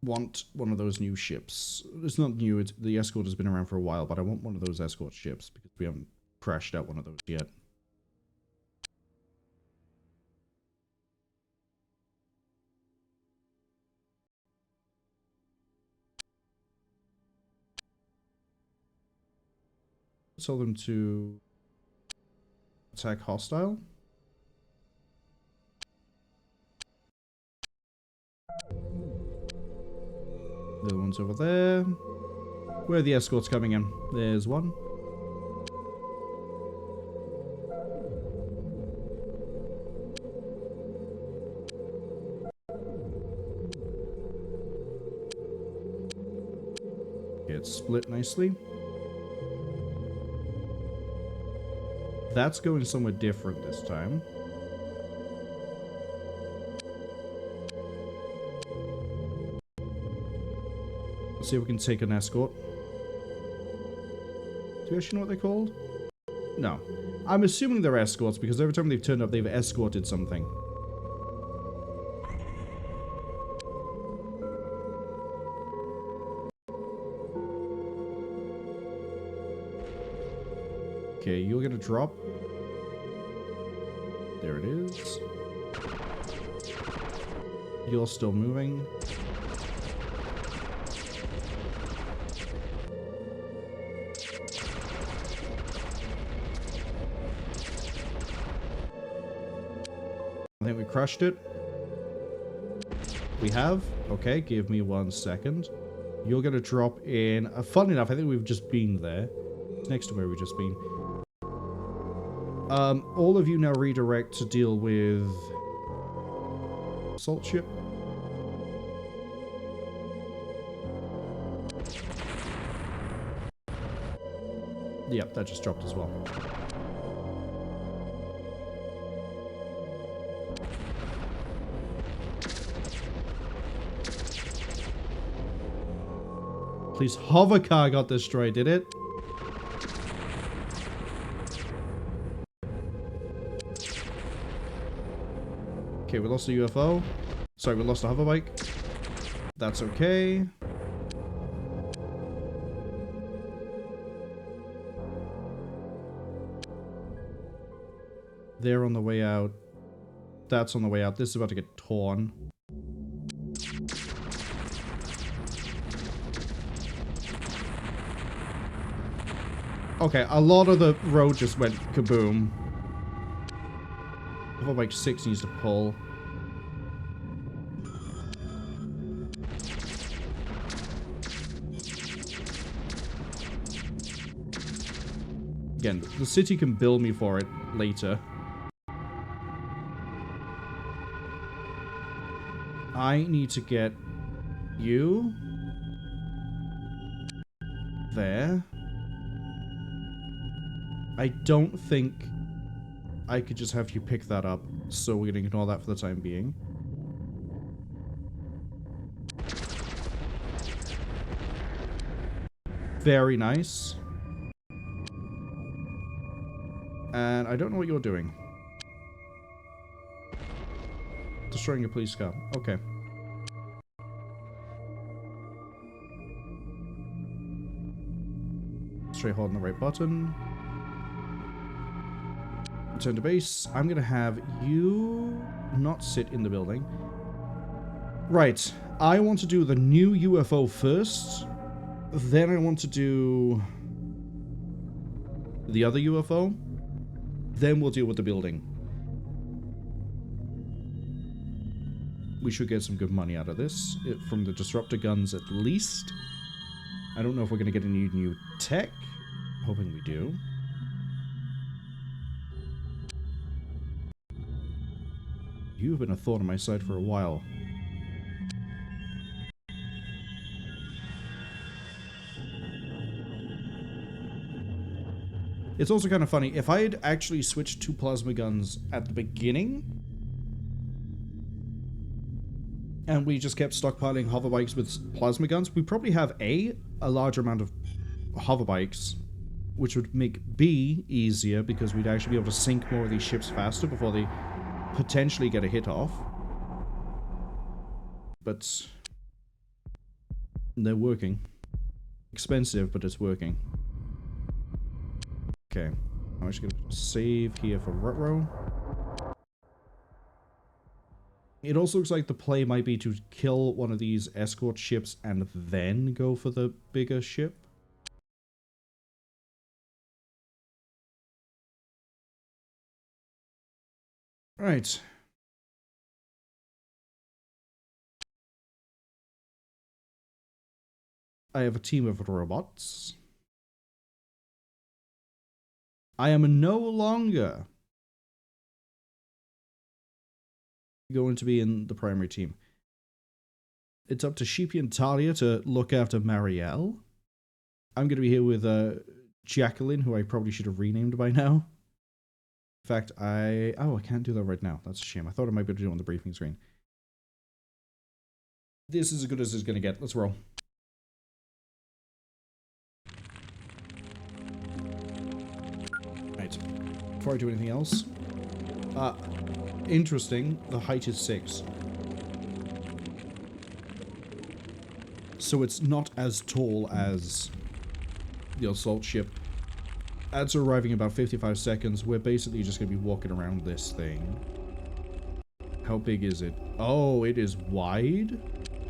want one of those new ships. It's not new, the escort has been around for a while, but I want one of those escort ships because we haven't crashed out one of those yet. Tell them to attack hostile. The other one's over there. Where are the escorts coming in? There's one. Okay, it's split nicely. That's going somewhere different this time. Let's see if we can take an escort. Do you actually know what they're called? No. I'm assuming they're escorts because every time they've turned up, they've escorted something. Okay, you're gonna drop. There it is. You're still moving. I think we crushed it. We have. Okay, give me 1 second. You're gonna drop in. Fun enough, I think we've just been there. It's next to where we've just been. All of you now redirect to deal with assault ship. Yep, that just dropped as well. Please, hover car got destroyed, did it? Okay, we lost a UFO. Sorry, we lost a hoverbike. That's okay. They're on the way out. That's on the way out. This is about to get torn. Okay, a lot of the road just went kaboom. Hoverbike 6 needs to pull. Again, the city can bill me for it later. I need to get you there. I don't think I could just have you pick that up, so we're gonna ignore that for the time being. Very nice. And I don't know what you're doing. Destroying a police car. Okay. Straight holding the right button. Return to base. I'm gonna have you not sit in the building. Right. I want to do the new UFO first. Then I want to do the other UFO. Then we'll deal with the building. We should get some good money out of this. From the disruptor guns at least. I don't know if we're going to get any new tech. Hoping we do. You've been a thorn on my side for a while. It's also kind of funny, if I had actually switched to plasma guns at the beginning, and we just kept stockpiling hover bikes with plasma guns, we probably have a larger amount of hover bikes, which would make B easier, because we'd actually be able to sink more of these ships faster before they potentially get a hit off. But they're working. Expensive, but it's working. Okay, I'm actually going to save here for Rutro. It also looks like the play might be to kill one of these escort ships and then go for the bigger ship. Right. I have a team of robots. I am no longer going to be in the primary team. It's up to Sheepy and Talia to look after Marielle. I'm going to be here with Jacqueline, who I probably should have renamed by now. In fact, I can't do that right now. That's a shame. I thought I might be able to do it on the briefing screen. This is as good as it's going to get. Let's roll. Right. Before I do anything else. Interesting. The height is 6. So it's not as tall as the assault ship. Ads are arriving in about 55 seconds. We're basically just going to be walking around this thing. How big is it? Oh, it is wide.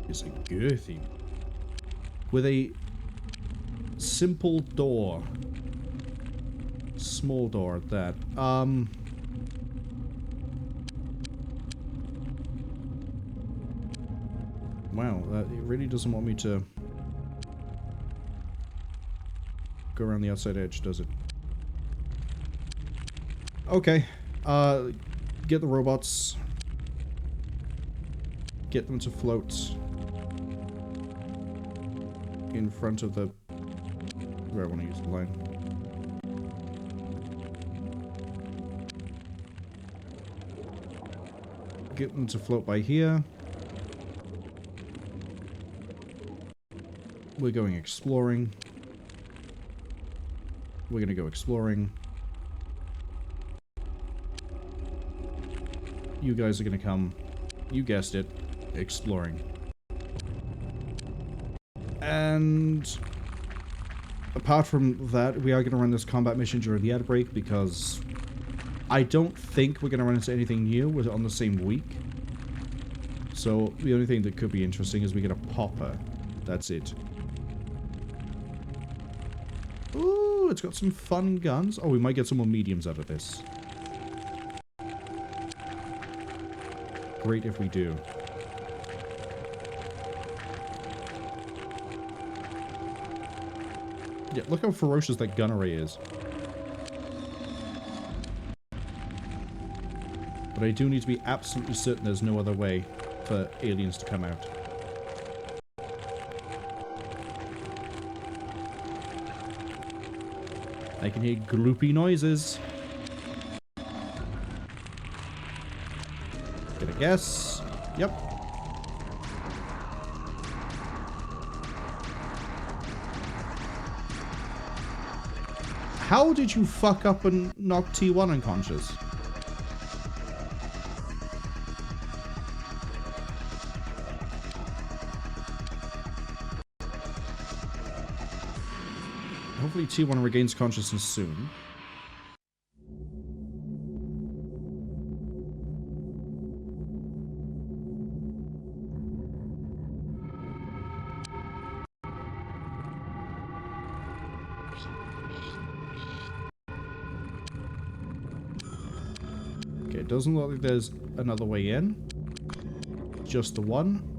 It's a girthy. With a simple door. Small door at that. Wow, it really doesn't want me to go around the outside edge, does it? Okay. Get the robots. Get them to float in front of the... where I want to use the line. Get them to float by here. We're going exploring. We're gonna go exploring. You guys are gonna come, you guessed it, exploring. And apart from that, we are gonna run this combat mission during the ad break because I don't think we're gonna run into anything new. We're on the same week. So the only thing that could be interesting is we get a popper. That's it. Ooh, it's got some fun guns. Oh, we might get some more mediums out of this. Great if we do. Yeah, look how ferocious that gun array is. But I do need to be absolutely certain there's no other way for aliens to come out. I can hear gloopy noises. Gonna guess. Yep. How did you fuck up and knock T1 unconscious? Hopefully T1 regains consciousness soon. Okay, it doesn't look like there's another way in. Just the one.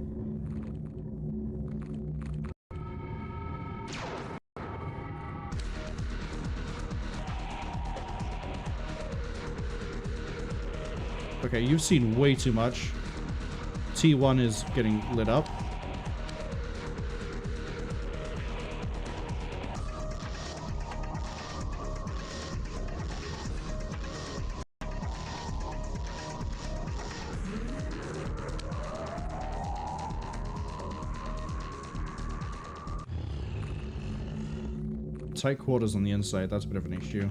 Okay, you've seen way too much. T1 is getting lit up. Tight quarters on the inside, that's a bit of an issue.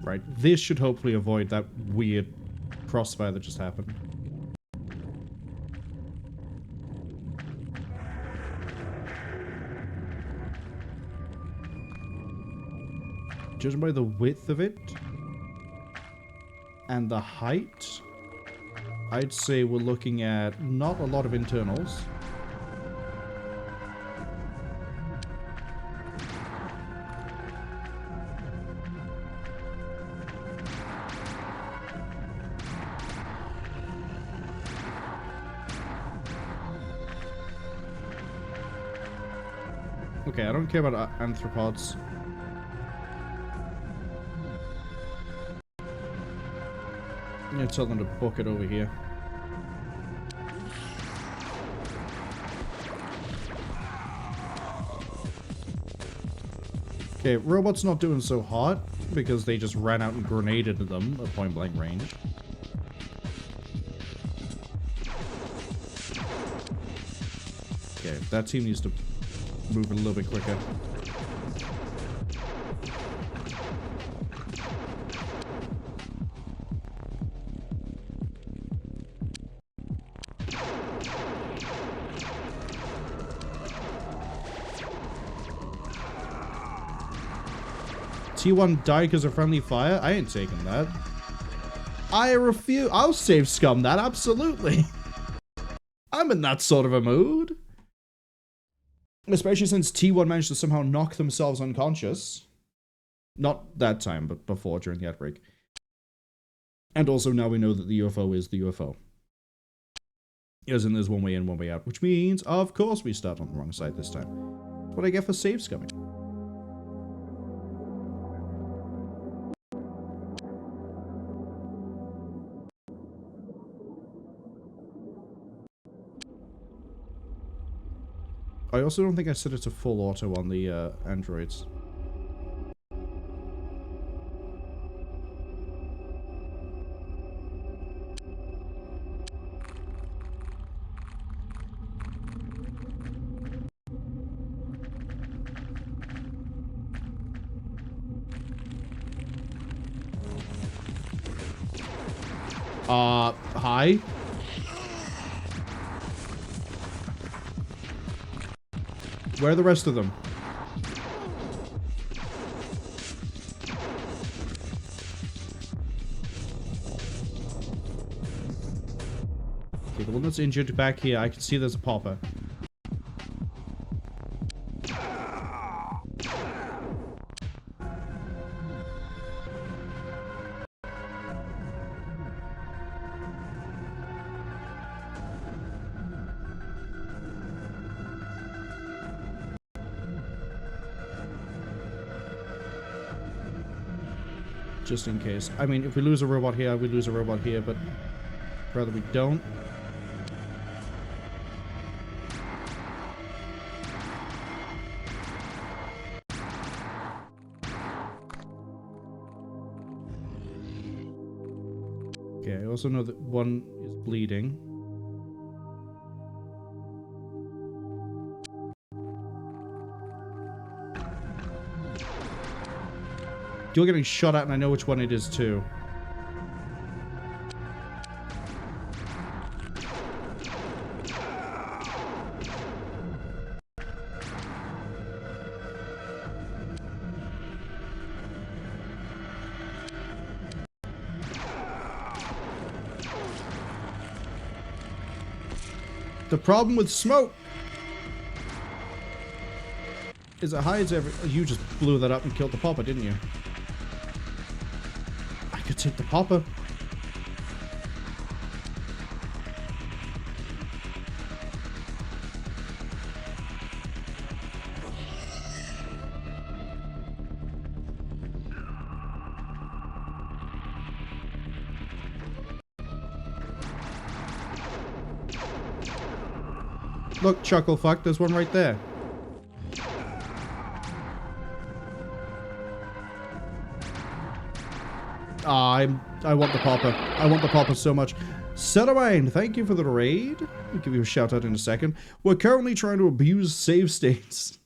Right, this should hopefully avoid that weird crossfire that just happened. Judging by the width of it and the height, I'd say we're looking at not a lot of internals. Okay, I don't care about anthropods. I'm gonna tell them to book it over here. Okay, robots not doing so hot because they just ran out and grenaded them at point blank range. Okay, that team needs to move a little bit quicker. T1 died because of friendly fire? I ain't taking that. I refuse. I'll save scum that, absolutely. I'm in that sort of a mood. Especially since T1 managed to somehow knock themselves unconscious. Not that time, but before, during the outbreak. And also now we know that the UFO is the UFO. As in there's one way in, one way out. Which means, of course, we start on the wrong side this time. That's what I get for save scumming. I also don't think I set it to full auto on the androids. Hi? Where are the rest of them? Okay, the one that's injured back here, I can see there's a popper. Just in case. I mean, if we lose a robot here, we lose a robot here, but rather we don't. Okay, I also know that one is bleeding. You're getting shot at, and I know which one it is, too. The problem with smoke is it hides every... You just blew that up and killed the popper, didn't you? I could take the popper. Look, chuckle fuck, there's one right there. I want the popper. I want the popper so much. Cwningen, thank you for the raid. I'll give you a shout out in a second. We're currently trying to abuse save states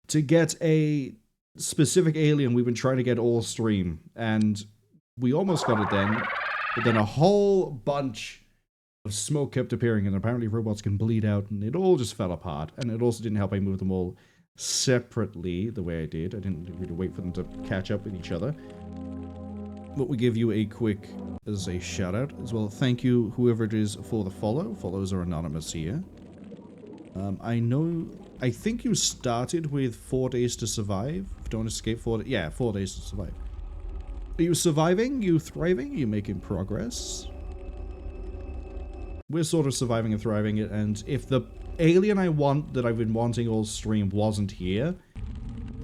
to get a specific alien we've been trying to get all stream. And we almost got it then. But then a whole bunch of smoke kept appearing, and apparently robots can bleed out, and it all just fell apart. And it also didn't help I move them all separately the way I did. I didn't really wait for them to catch up with each other. But we give you a quick, as a shout out as well. Thank you, whoever it is, for the follow. Follows are anonymous here. I think you started with 4 days to survive. Don't escape 4 days. Yeah, 4 days to survive. Are you surviving? Are you thriving? Are you making progress? We're sort of surviving and thriving, and if the alien I want that I've been wanting all stream wasn't here,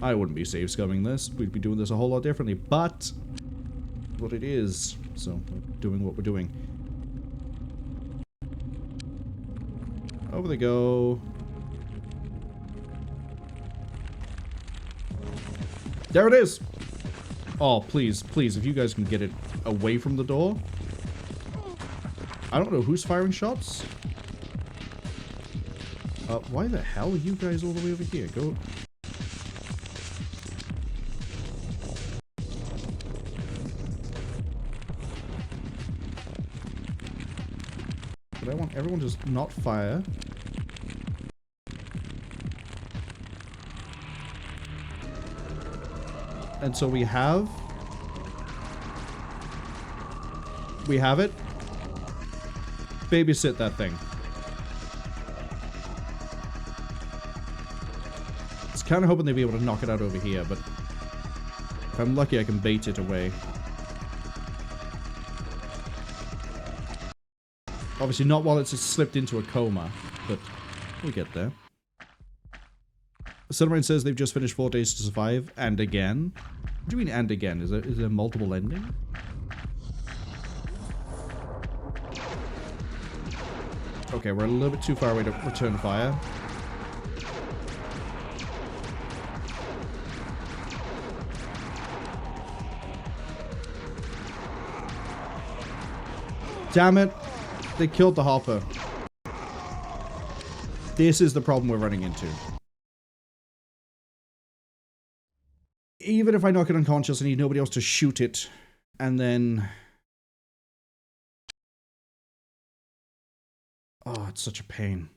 I wouldn't be save scumming this. We'd be doing this a whole lot differently, but what it is, so we're doing what we're doing. Over they go. There it is! Oh, please, please, if you guys can get it away from the door. I don't know who's firing shots. Why the hell are you guys all the way over here? Go. But I want everyone to just not fire. And so we have it. Babysit that thing. I was kind of hoping they'd be able to knock it out over here, but if I'm lucky I can bait it away. Obviously not while it's just slipped into a coma, but we'll get there. Cwningen says they've just finished 4 days to survive, and again. What do you mean and again? Is there multiple ending? Okay, we're a little bit too far away to return fire. Damn it! They killed the hopper. This is the problem we're running into. Even if I knock it unconscious, I need nobody else to shoot it. And then... Oh, it's such a pain.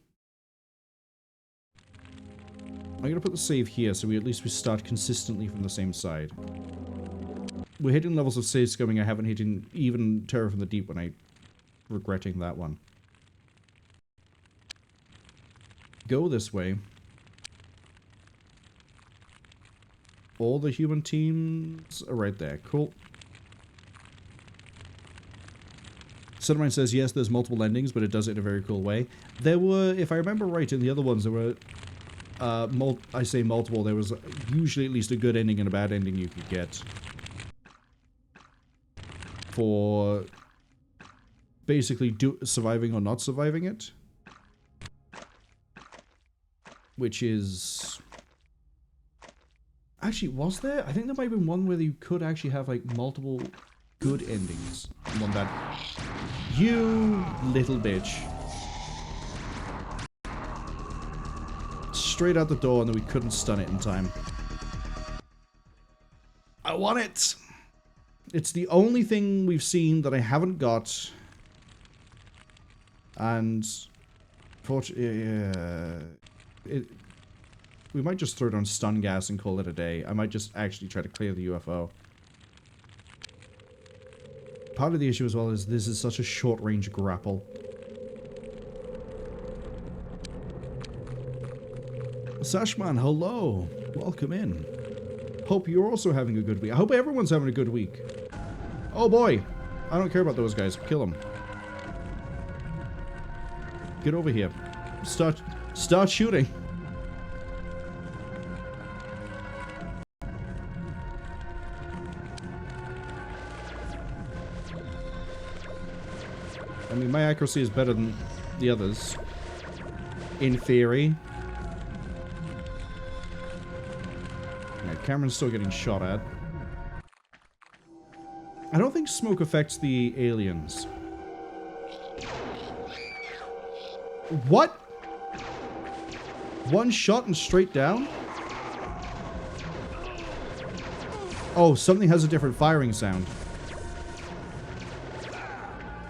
I'm gonna put the save here, so at least we start consistently from the same side. We're hitting levels of save scumming I haven't hit in even Terror from the Deep when I... regretting that one. go this way. All the human teams are right there. Cool. Sunrise says, yes, there's multiple endings, but it does it in a very cool way. There were, if I remember right, in the other ones, there were, I say multiple, there was usually at least a good ending and a bad ending you could get. For basically surviving or not surviving it. Which is... Actually, was there? I think there might have been one where you could actually have, like, multiple good endings. And one bad. You little bitch. Straight out the door, and then we couldn't stun it in time. I want it! It's the only thing we've seen that I haven't got. And... we might just throw down stun gas and call it a day. I might just actually try to clear the UFO. Part of the issue as well is this is such a short-range grapple. Sashman, hello! Welcome in. Hope you're also having a good week. I hope everyone's having a good week. Oh boy! I don't care about those guys. Kill them. Get over here. Start shooting. I mean, my accuracy is better than the others. In theory. Yeah, Cameron's still getting shot at. I don't think smoke affects the aliens. What? One shot and straight down? Oh, something has a different firing sound.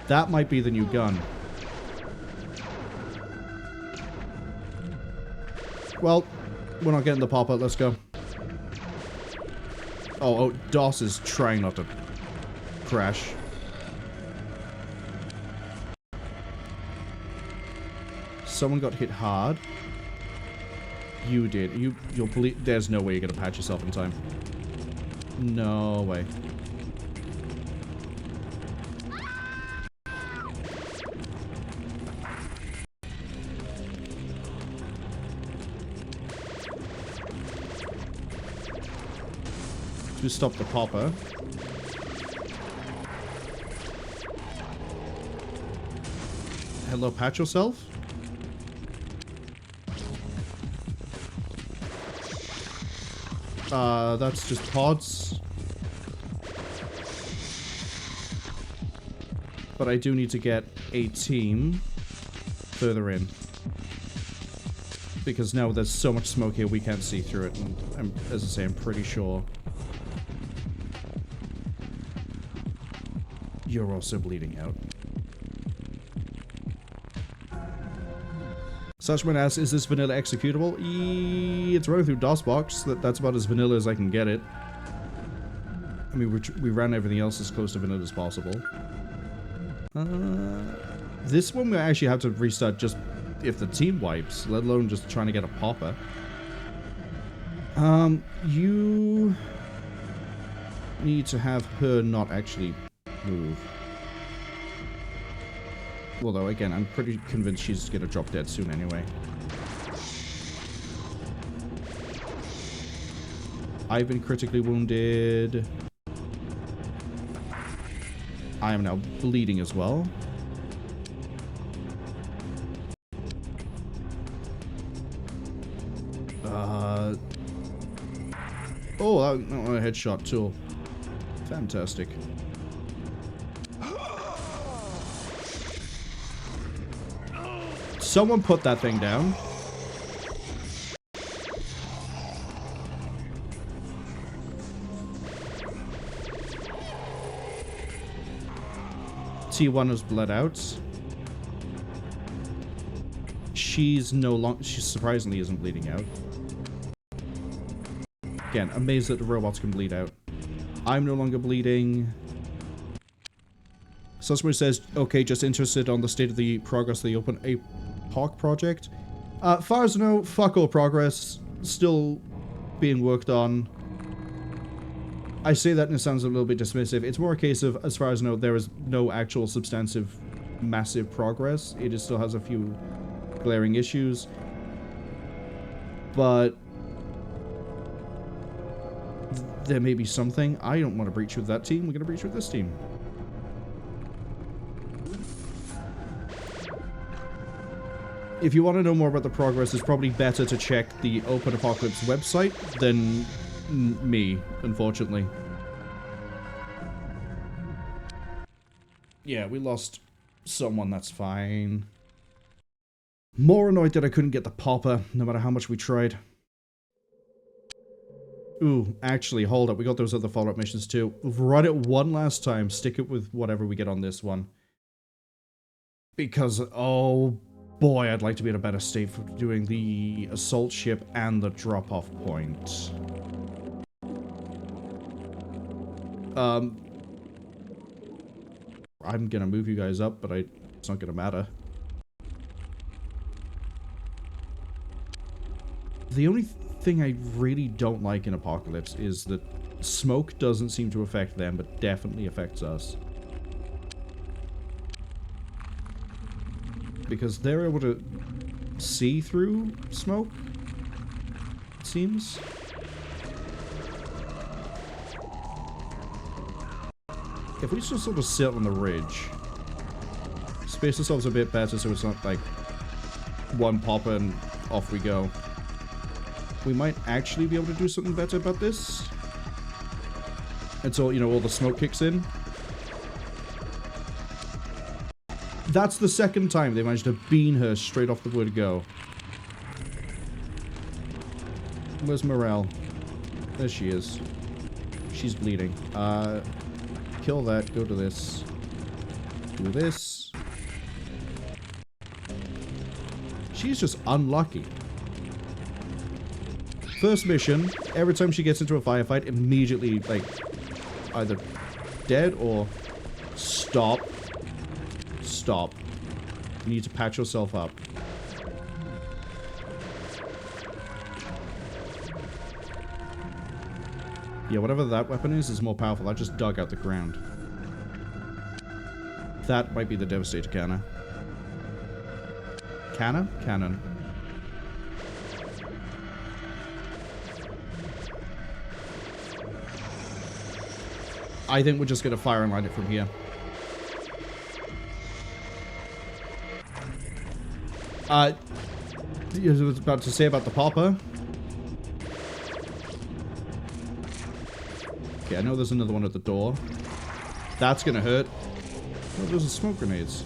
That might be the new gun. Well, we're not getting the pop-up. Let's go. Oh, DOS is trying not to crash. Someone got hit hard. You did. You'll believe. There's no way you're gonna patch yourself in time. No way. To stop the popper. Hello, patch yourself? That's just pods. But I do need to get a team further in. Because now there's so much smoke here we can't see through it. And as I say, I'm pretty sure you're also bleeding out. Suchman asks, is this vanilla executable? It's running through DOSBox. That's about as vanilla as I can get it. I mean, we ran everything else as close to vanilla as possible. This one we actually have to restart just if the team wipes, let alone just trying to get a popper. You need to have her not actually move. Although, again, I'm pretty convinced she's gonna drop dead soon anyway. I've been critically wounded. I am now bleeding as well. Oh, a headshot too. Fantastic. Someone put that thing down. T1 has bled out. She surprisingly isn't bleeding out. Again, amazed that the robots can bleed out. I'm no longer bleeding. Sussman says, okay, just interested on the state of the progress of the Open APOC project. Far as I know, fuck all progress. Still being worked on. I say that and it sounds a little bit dismissive. It's more a case of, as far as I know, there is no actual substantive, massive progress. It just still has a few glaring issues. But there may be something. I don't want to breach with that team. We're going to breach with this team. If you want to know more about the progress, it's probably better to check the Open Apocalypse website than me, unfortunately. Yeah, we lost someone, that's fine. More annoyed that I couldn't get the popper, no matter how much we tried. Ooh, actually, hold up, we got those other follow-up missions too. Run it one last time, stick it with whatever we get on this one. Because, oh boy, I'd like to be in a better state for doing the assault ship and the drop-off point. I'm gonna move you guys up, but it's not gonna matter. The only thing I really don't like in Apocalypse is that smoke doesn't seem to affect them, but definitely affects us. Because they're able to see through smoke, it seems. If we just sort of sit on the ridge, space ourselves a bit better so it's not like one pop and off we go, we might actually be able to do something better about this. Until, you know, all the smoke kicks in. That's the second time they managed to bean her straight off the word go. Where's Morale? There she is. She's bleeding. Kill that, go to this. Do this. She's just unlucky. First mission, every time she gets into a firefight, immediately, like, either dead or stop. Stop. You need to patch yourself up. Yeah, whatever that weapon is more powerful. I just dug out the ground. That might be the Devastator cannon. Cannon. I think we're just gonna fire and line it from here. I was about to say about the popper. Okay, I know there's another one at the door. That's gonna hurt. Oh, those are smoke grenades.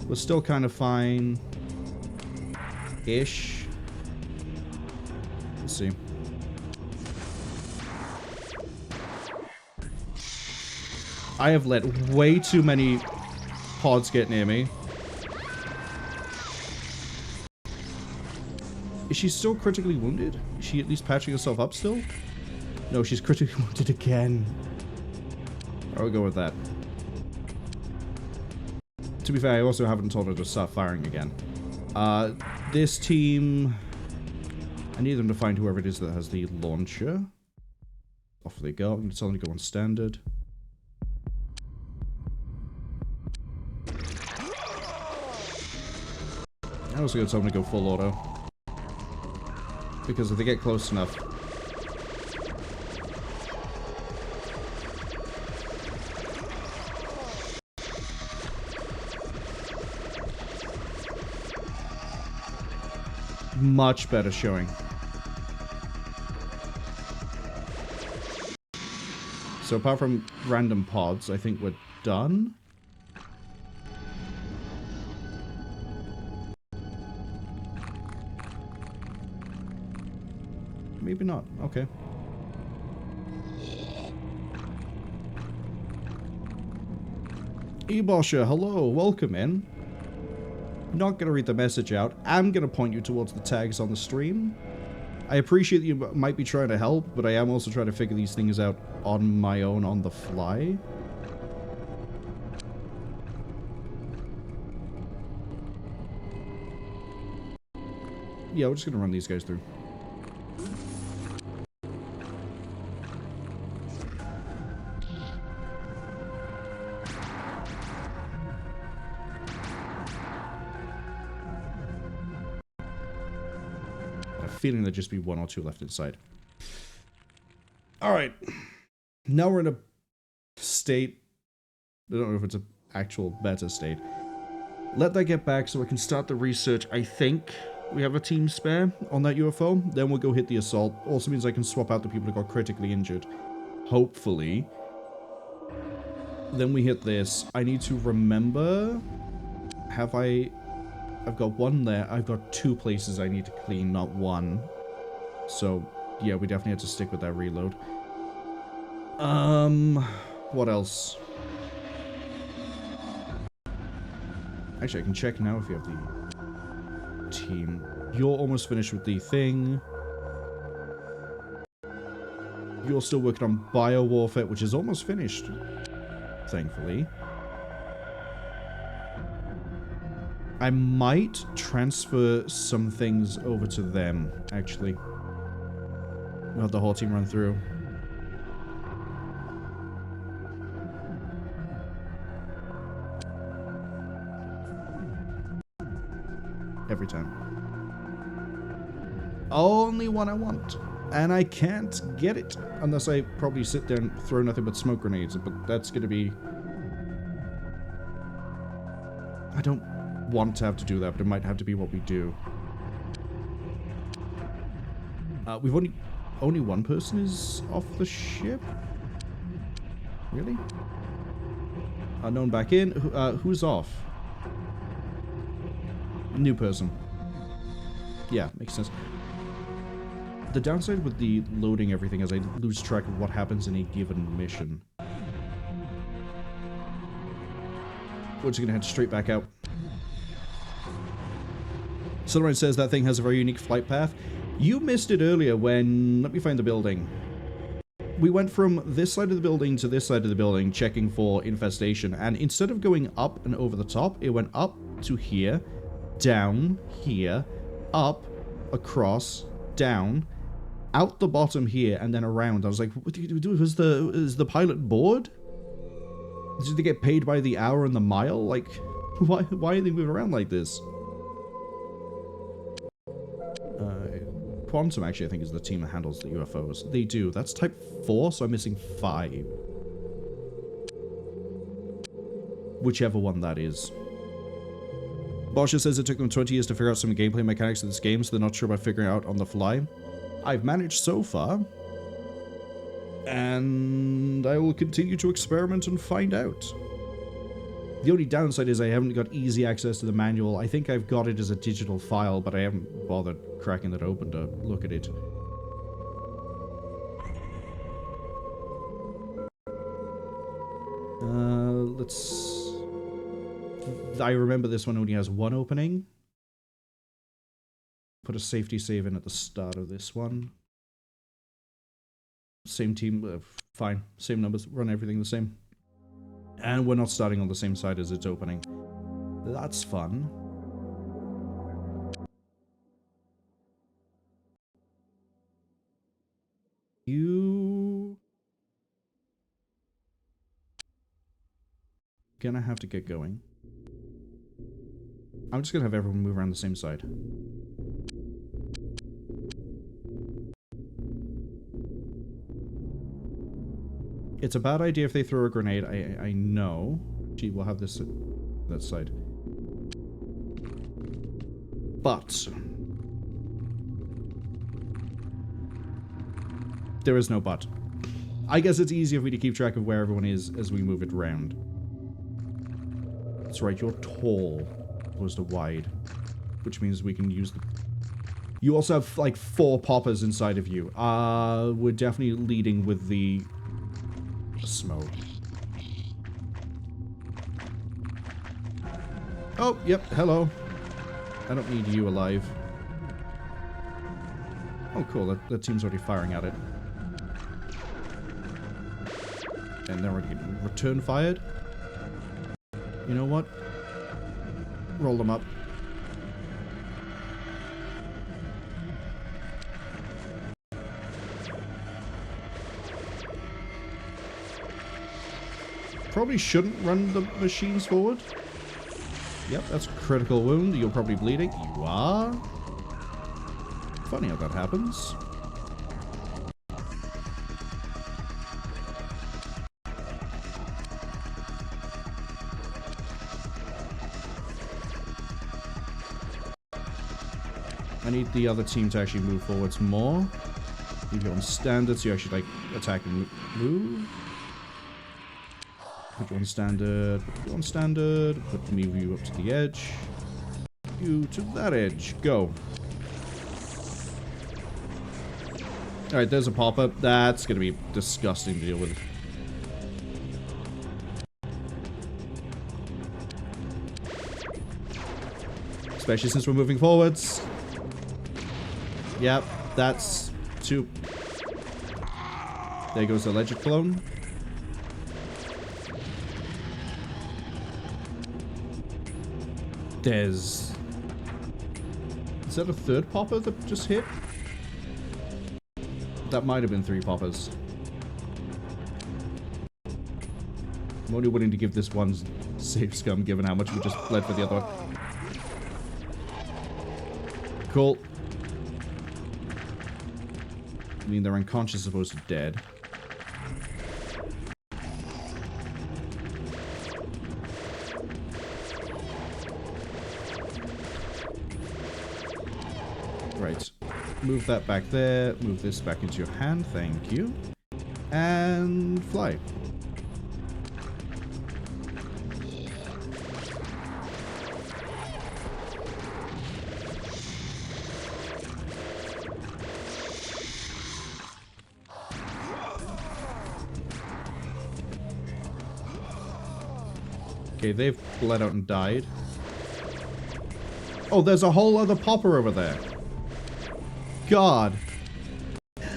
We're still kind of fine. Ish. Let's see. I have let way too many pods get near me. Is she still critically wounded? Is she at least patching herself up still? No, she's critically wounded again. I'll go with that. To be fair, I also haven't told her to start firing again. This team... I need them to find whoever it is that has the launcher. Off they go. I'm going to tell them to go on standard. I'm also going to tell them to go full auto. Because if they get close enough... Much better showing. So apart from random pods, I think we're done. Maybe not. Okay. Ebosher, hello. Welcome in. Not going to read the message out. I'm going to point you towards the tags on the stream. I appreciate that you might be trying to help, but I am also trying to figure these things out on my own on the fly. yeah, we're just gonna run these guys through. I have a feeling there'd just be one or two left inside. Alright. Now we're in a state. I don't know if it's an actual better state. Let that get back so we can start the research. I think we have a team spare on that UFO. Then we'll go hit the assault. Also means I can swap out the people who got critically injured. Hopefully. Then we hit this. I need to remember... I've got one there. I've got two places I need to clean, not one. So, yeah, we definitely have to stick with that reload. What else? Actually, I can check now if you have the team. You're almost finished with the thing. You're still working on biowarfare, which is almost finished, thankfully. I might transfer some things over to them, actually. We'll have the whole team run through. Every time. Only one I want. And I can't get it. Unless I probably sit there and throw nothing but smoke grenades. But that's going to be... I don't want to have to do that, but it might have to be what we do. We've only one person is off the ship? Really? Unknown back in. Who's off? New person. Yeah, makes sense. The downside with the loading everything is I lose track of what happens in a given mission. We're just gonna head straight back out. Silverine says that thing has a very unique flight path. You missed it earlier when... Let me find the building. We went from this side of the building to this side of the building checking for infestation, and instead of going up and over the top, it went up to here, down here, up, across, down, out the bottom here, and then around. I was like, what do you do? Is the pilot bored? Did they get paid by the hour and the mile? Like, why are they moving around like this? Quantum, actually, I think, is the team that handles the UFOs. They do. That's type 4, so I'm missing 5. Whichever one that is. Borsha says it took them 20 years to figure out some gameplay mechanics of this game, so they're not sure about figuring it out on the fly. I've managed so far. And I will continue to experiment and find out. The only downside is I haven't got easy access to the manual. I think I've got it as a digital file, but I haven't bothered cracking that open to look at it. Let's... I remember this one only has one opening. Put a safety save in at the start of this one. Same team, fine. Same numbers, run everything the same. And we're not starting on the same side as its opening. That's fun. You... Gonna have to get going. I'm just gonna have everyone move around the same side. It's a bad idea if they throw a grenade, I know. Gee, we'll have this that side. But there is no but. I guess it's easier for me to keep track of where everyone is as we move it around. That's right, you're tall opposed to wide, which means we can use the... You also have like 4 poppers inside of you. We're definitely leading with the smoke. Oh, yep, hello. I don't need you alive. Oh, cool, that team's already firing at it. And they're already getting return fired. You know what? Roll them up. probably shouldn't run the machines forward. Yep, that's a critical wound. You're probably bleeding. You are. Funny how that happens. I need the other team to actually move forwards more. You go on standard, so you actually like attack and move. Put you on standard, put you on standard, move you up to the edge. You to that edge. Go. Alright, there's a pop-up. That's gonna be disgusting to deal with. Especially since we're moving forwards. Yep, that's two. There goes the alleged clone. Is that a third popper that just hit? That might have been 3 poppers. I'm only willing to give this one safe scum given how much we just bled for the other one. Cool. I mean, they're unconscious as opposed to dead. Right. Move that back there. Move this back into your hand. Thank you. And fly. Okay, they've bled out and died. Oh, there's a whole other popper over there. God. Let's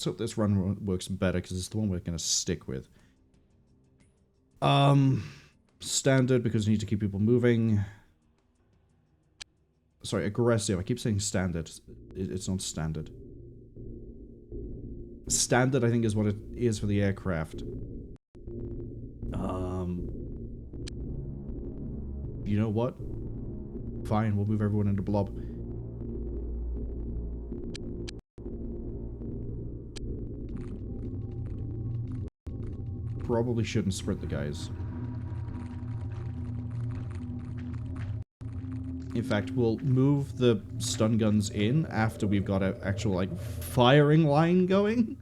hope this run works better, because it's the one we're going to stick with. Standard, because you need to keep people moving. Sorry, aggressive. I keep saying standard. It's not standard. Standard, I think, is what it is for the aircraft. You know what? Fine, we'll move everyone into blob. Probably shouldn't sprint the guys. In fact, we'll move the stun guns in after we've got an actual, like, firing line going.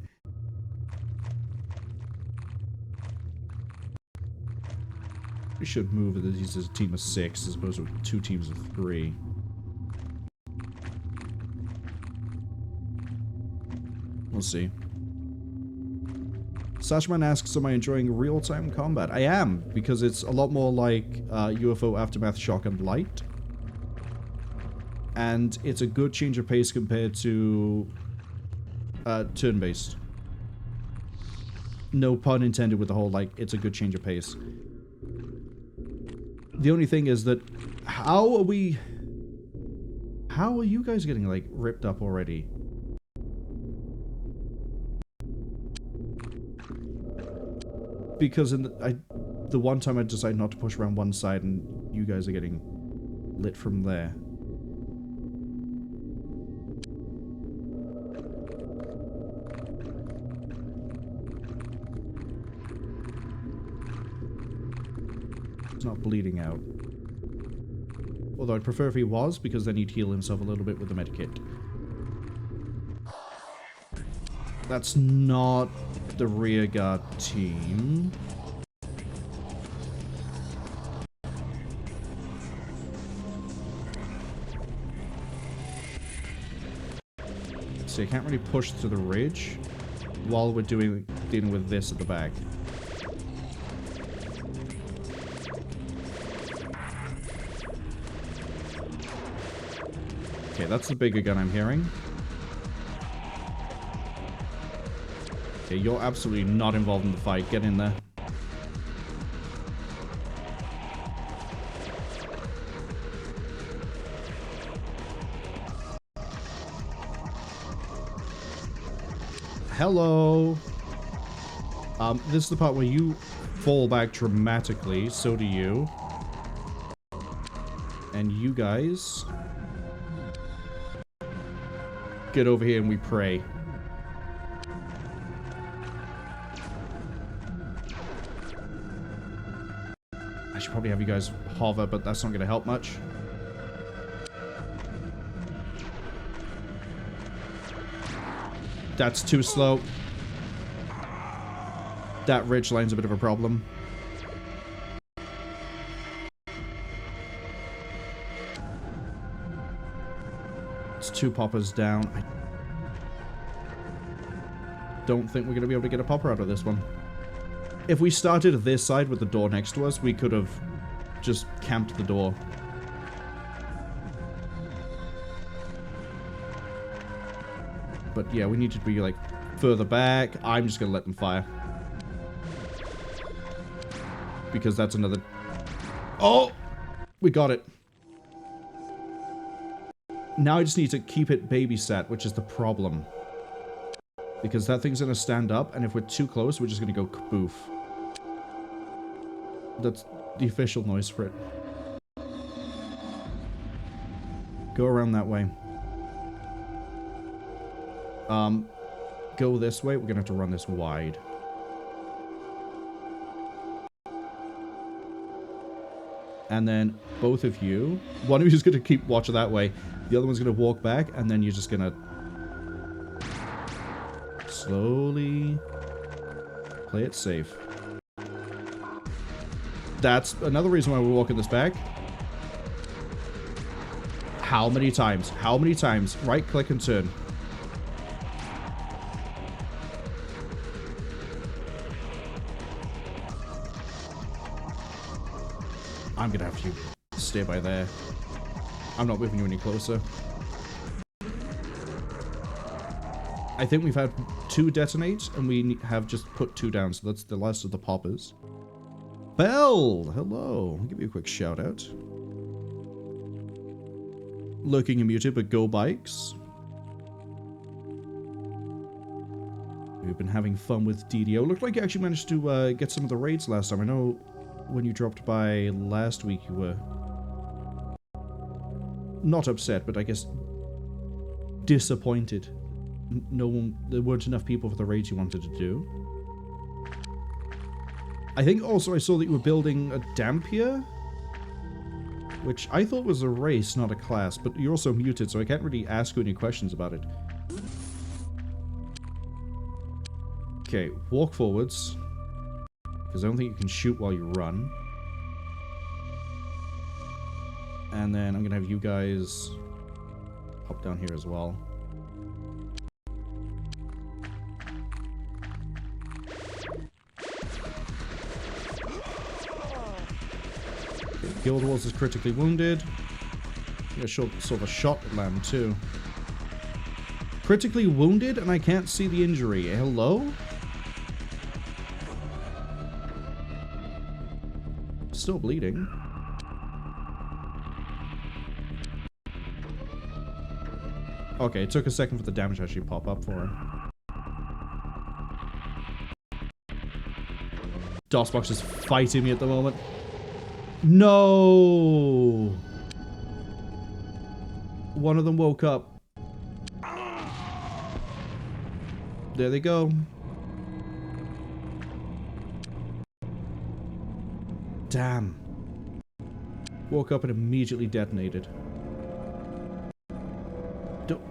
We should move these as a team of 6 as opposed to 2 teams of 3. We'll see. Sashman asks, am I enjoying real-time combat? I am, because it's a lot more like UFO Aftermath Shotgun Light. And it's a good change of pace compared to turn-based. No pun intended with the whole, like, it's a good change of pace. The only thing is that, how are you guys getting, like, ripped up already? Because in the one time I decided not to push around one side and you guys are getting lit from there. He's not bleeding out. Although I'd prefer if he was, because then he'd heal himself a little bit with the medikit. That's not the rearguard team. So you can't really push to the ridge while we're dealing with this at the back. Okay, that's the bigger gun I'm hearing. Okay, you're absolutely not involved in the fight. Get in there. Hello. This is the part where you fall back dramatically. So do you. And you guys get over here and we pray. I should probably have you guys hover, but that's not going to help much. That's too slow. That ridge line's a bit of a problem. It's 2 poppers down. I don't think we're going to be able to get a popper out of this one. If we started this side with the door next to us, we could have just camped the door. But yeah, we need to be like further back. I'm just going to let them fire. Because that's another... Oh! We got it. Now I just need to keep it babysat, which is the problem. Because that thing's going to stand up, and if we're too close, we're just going to go kaboof. That's the official noise for it. Go around that way. Go this way. We're going to have to run this wide. And then both of you, one of you is going to keep watch that way. The other one's going to walk back, and then you're just going to slowly play it safe. That's another reason why we're walking this back. How many times? How many times? Right click and turn. I'm gonna have to stay by there. I'm not moving you any closer. I think we've had 2 detonate, and we have just put 2 down, so that's the last of the poppers. Belle! Hello. I'll give you a quick shout out. Lurking and muted, but go bikes. We've been having fun with DDO. Looked like you actually managed to get some of the raids last time. I know when you dropped by last week, you were not upset, but I guess disappointed. There weren't enough people for the raids you wanted to do. I think also I saw that you were building a Dampier, which I thought was a race, not a class, but you're also muted, so I can't really ask you any questions about it. Okay, walk forwards. Because I don't think you can shoot while you run. And then I'm going to have you guys hop down here as well. Okay, Guild Wars is critically wounded. I saw the shot land too. Critically wounded and I can't see the injury. Hello? Still bleeding. Okay, it took a second for the damage to actually pop up for him. DOSBox is fighting me at the moment. No! One of them woke up. There they go. Damn. Woke up and immediately detonated.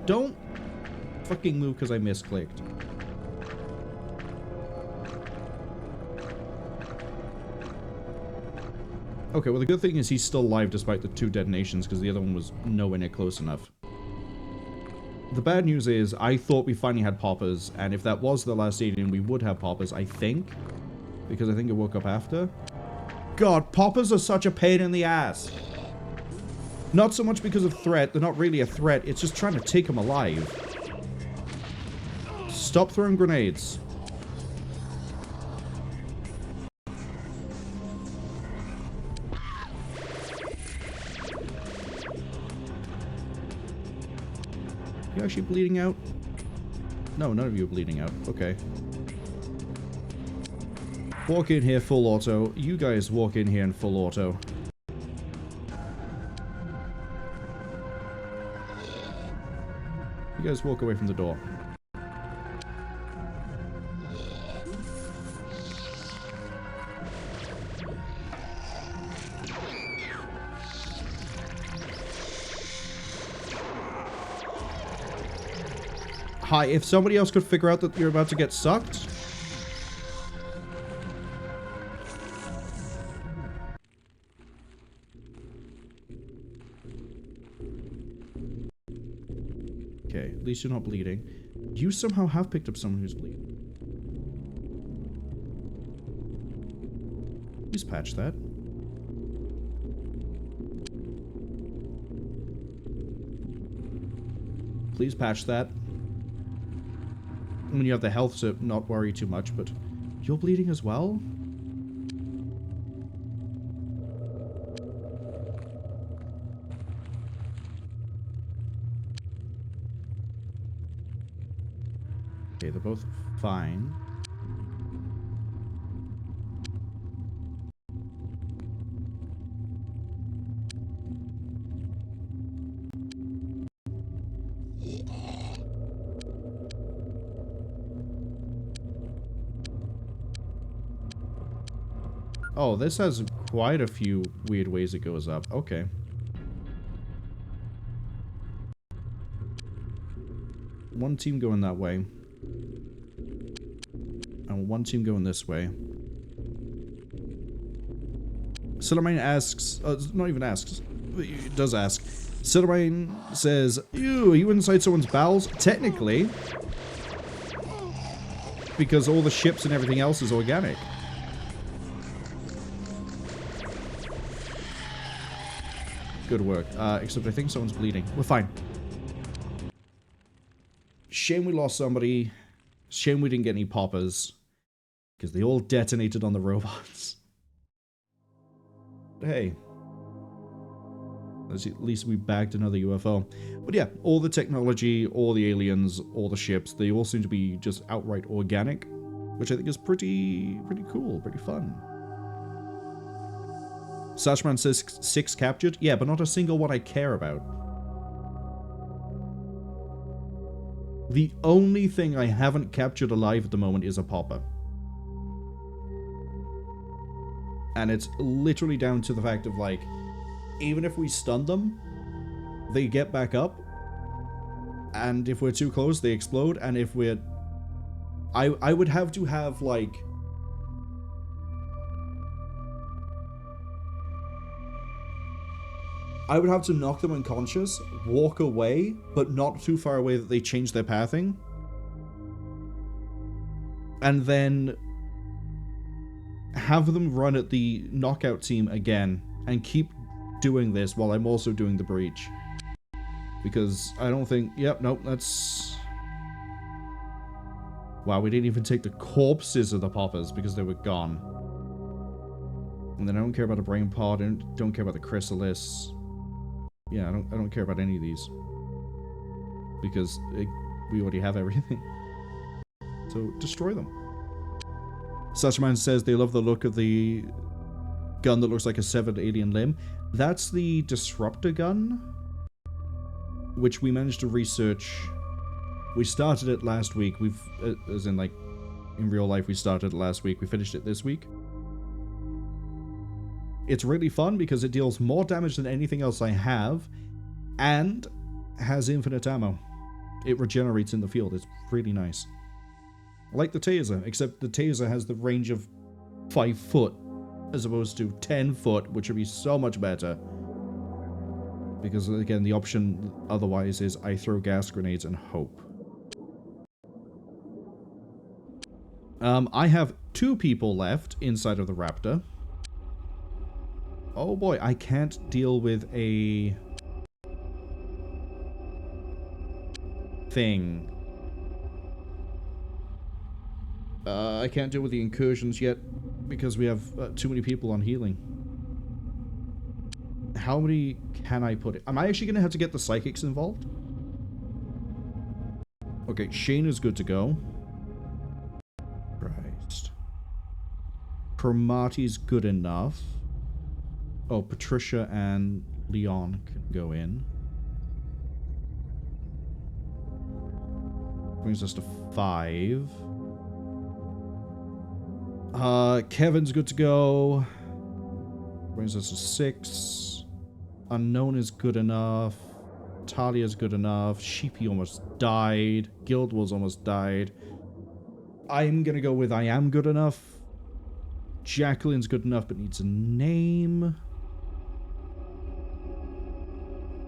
Don't fucking move because I misclicked. Okay, well the good thing is he's still alive despite the 2 detonations because the other one was nowhere near close enough. The bad news is I thought we finally had poppers, and if that was the last alien we would have poppers, I think. Because I think it woke up after. God, poppers are such a pain in the ass. Not so much because of threat, they're not really a threat, it's just trying to take them alive. Stop throwing grenades. You actually bleeding out? No, none of you are bleeding out. Okay. Walk in here full auto. You guys walk in here in full auto. You guys walk away from the door. Hi, if somebody else could figure out that you're about to get sucked. Okay, at least you're not bleeding. You somehow have picked up someone who's bleeding. Please patch that. Please patch that. I mean, you have the health to not worry too much, but you're bleeding as well? Okay, they're both fine. Oh, this has quite a few weird ways it goes up. Okay. One team going that way. And one team going this way. Silvermine asks, not even asks, it does ask. Silvermine says, ew, are you inside someone's bowels? Technically. Because all the ships and everything else is organic. Good work. Except I think someone's bleeding. We're fine. Shame we lost somebody. Shame we didn't get any poppers. Because they all detonated on the robots. But hey. At least we bagged another UFO. But yeah, all the technology, all the aliens, all the ships, they all seem to be just outright organic. Which I think is pretty cool, pretty fun. Sashman says 6 captured. Yeah, but not a single one I care about. The only thing I haven't captured alive at the moment is a popper. And it's literally down to the fact of, like, even if we stun them, they get back up. And if we're too close, they explode. And if we're... I would have to have, like... I would have to knock them unconscious, walk away, but not too far away that they change their pathing. And then have them run at the knockout team again and keep doing this while I'm also doing the breach. Because I don't think... Yep, nope, that's... Wow, we didn't even take the corpses of the poppers because they were gone. And then I don't care about the brain pod, and don't care about the chrysalis. Yeah, I don't care about any of these. Because we already have everything. So, destroy them. Sashman says they love the look of the gun that looks like a severed alien limb. That's the disruptor gun, which we managed to research. We started it last week. As in, like, in real life, we started it last week. We finished it this week. It's really fun because it deals more damage than anything else I have, and has infinite ammo. It regenerates in the field. It's really nice. I like the taser, except the taser has the range of 5 foot, as opposed to 10 foot, which would be so much better. Because, again, the option otherwise is I throw gas grenades and hope. I have 2 people left inside of the Raptor. Oh boy, I can't deal with a... thing. I can't deal with the incursions yet because we have too many people on healing. How many can I put in? Am I actually going to have to get the psychics involved? Okay, Shane is good to go. Christ. Chromati's good enough. Oh, Patricia and Leon can go in. Brings us to 5. Kevin's good to go. Brings us to 6. Unknown is good enough. Talia's good enough. Sheepy almost died. Guild Wars almost died. I'm gonna go with I am good enough. Jacqueline's good enough but needs a name.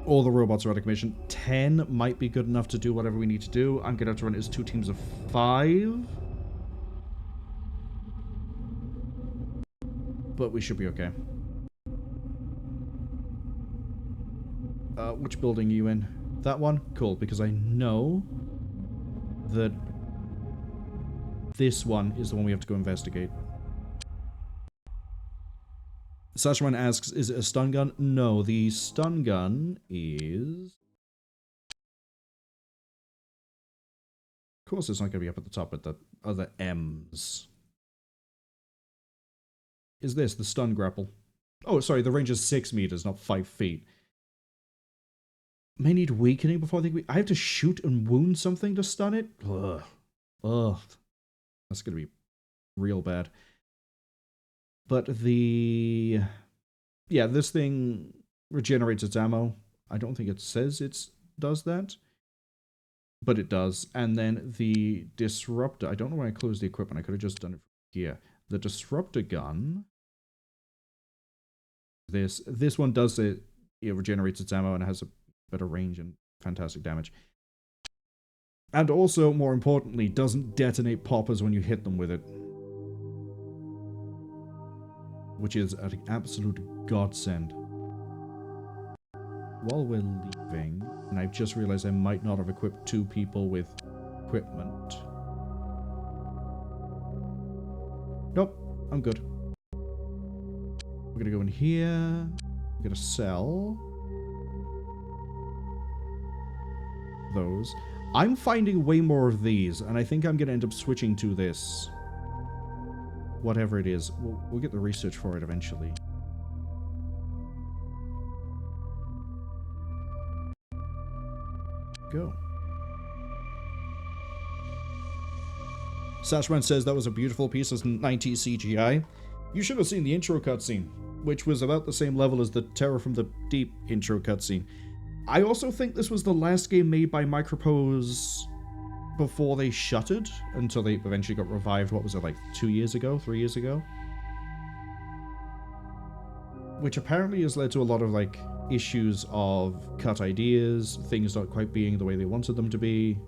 All the robots are out of commission. 10 might be good enough to do whatever we need to do. I'm gonna have to run it as 2 teams of 5. But we should be okay. Which building are you in? That one? Cool, because I know that this one is the one we have to go investigate. Sashman asks, is it a stun gun? No, the stun gun is... Of course it's not going to be up at the top with the other M's. Is this the stun grapple? Oh, sorry, the range is 6 meters, not 5 feet. May need weakening before I have to shoot and wound something to stun it? Ugh. Ugh. That's going to be real bad. But the... Yeah, this thing regenerates its ammo. I don't think it says it does that. But it does. And then the disruptor... I don't know why I closed the equipment. I could have just done it from here. The disruptor gun... This one does it. It regenerates its ammo and it has a better range and fantastic damage. And also, more importantly, doesn't detonate poppers when you hit them with it. Which is an absolute godsend. While we're leaving, and I've just realized I might not have equipped 2 people with equipment. Nope, I'm good. We're gonna go in here. We're gonna sell those. I'm finding way more of these, and I think I'm gonna end up switching to this. Whatever it is. We'll get the research for it eventually. Go. Sashman says that was a beautiful piece of 90s CGI. You should have seen the intro cutscene, which was about the same level as the Terror from the Deep intro cutscene. I also think this was the last game made by Micropose before they shuttered, until they eventually got revived, what was it, like 2 years ago, 3 years ago? Which apparently has led to a lot of, like, issues of cut ideas, things not quite being the way they wanted them to be.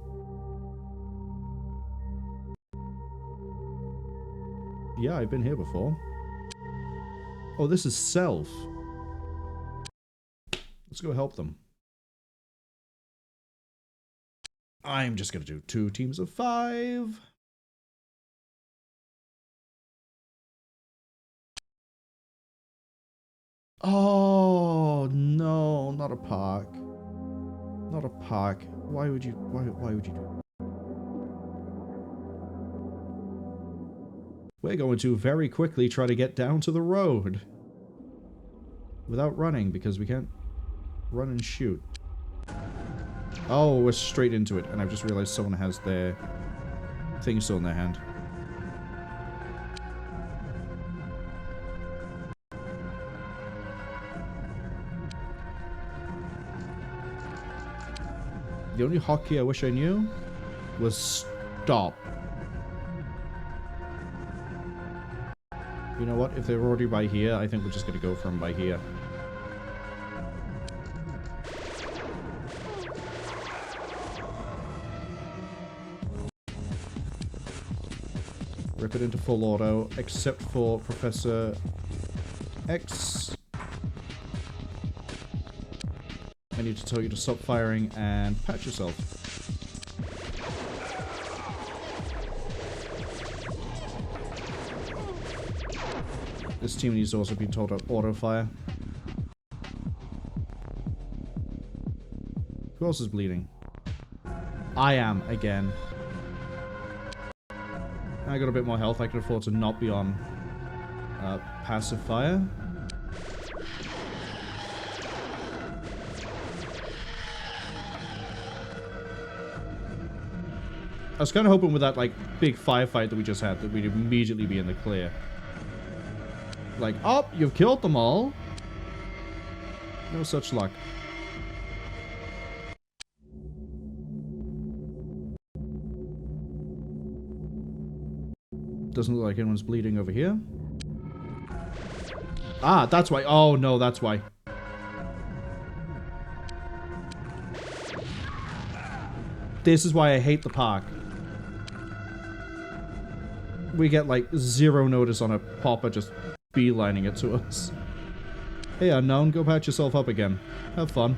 Yeah, I've been here before. Oh, this is S.E.L.F. Let's go help them. I'm just going to do 2 teams of 5. Oh, no, not a park. Not a park. Why would you do that? We're going to very quickly try to get down to the road. Without running, because we can't run and shoot. Oh, we're straight into it, and I've just realized someone has their thing still in their hand. The only hotkey I wish I knew was stop. You know what? If they're already by here, I think we're just going to go from by here. Rip it into full auto, except for Professor X. I need to tell you to stop firing and patch yourself. This team needs to also be told to auto fire. Who else is bleeding? I am, again. I got a bit more health. I could afford to not be on Passive fire. I was kind of hoping with that, like, big firefight that we just had that we'd immediately be in the clear. Like, oh, you've killed them all. No such luck. Doesn't look like anyone's bleeding over here. Ah, that's why. Oh, no, that's why. This is why I hate the park. We get, like, zero notice on a popper just beelining it to us. Hey, unknown, go patch yourself up again. Have fun.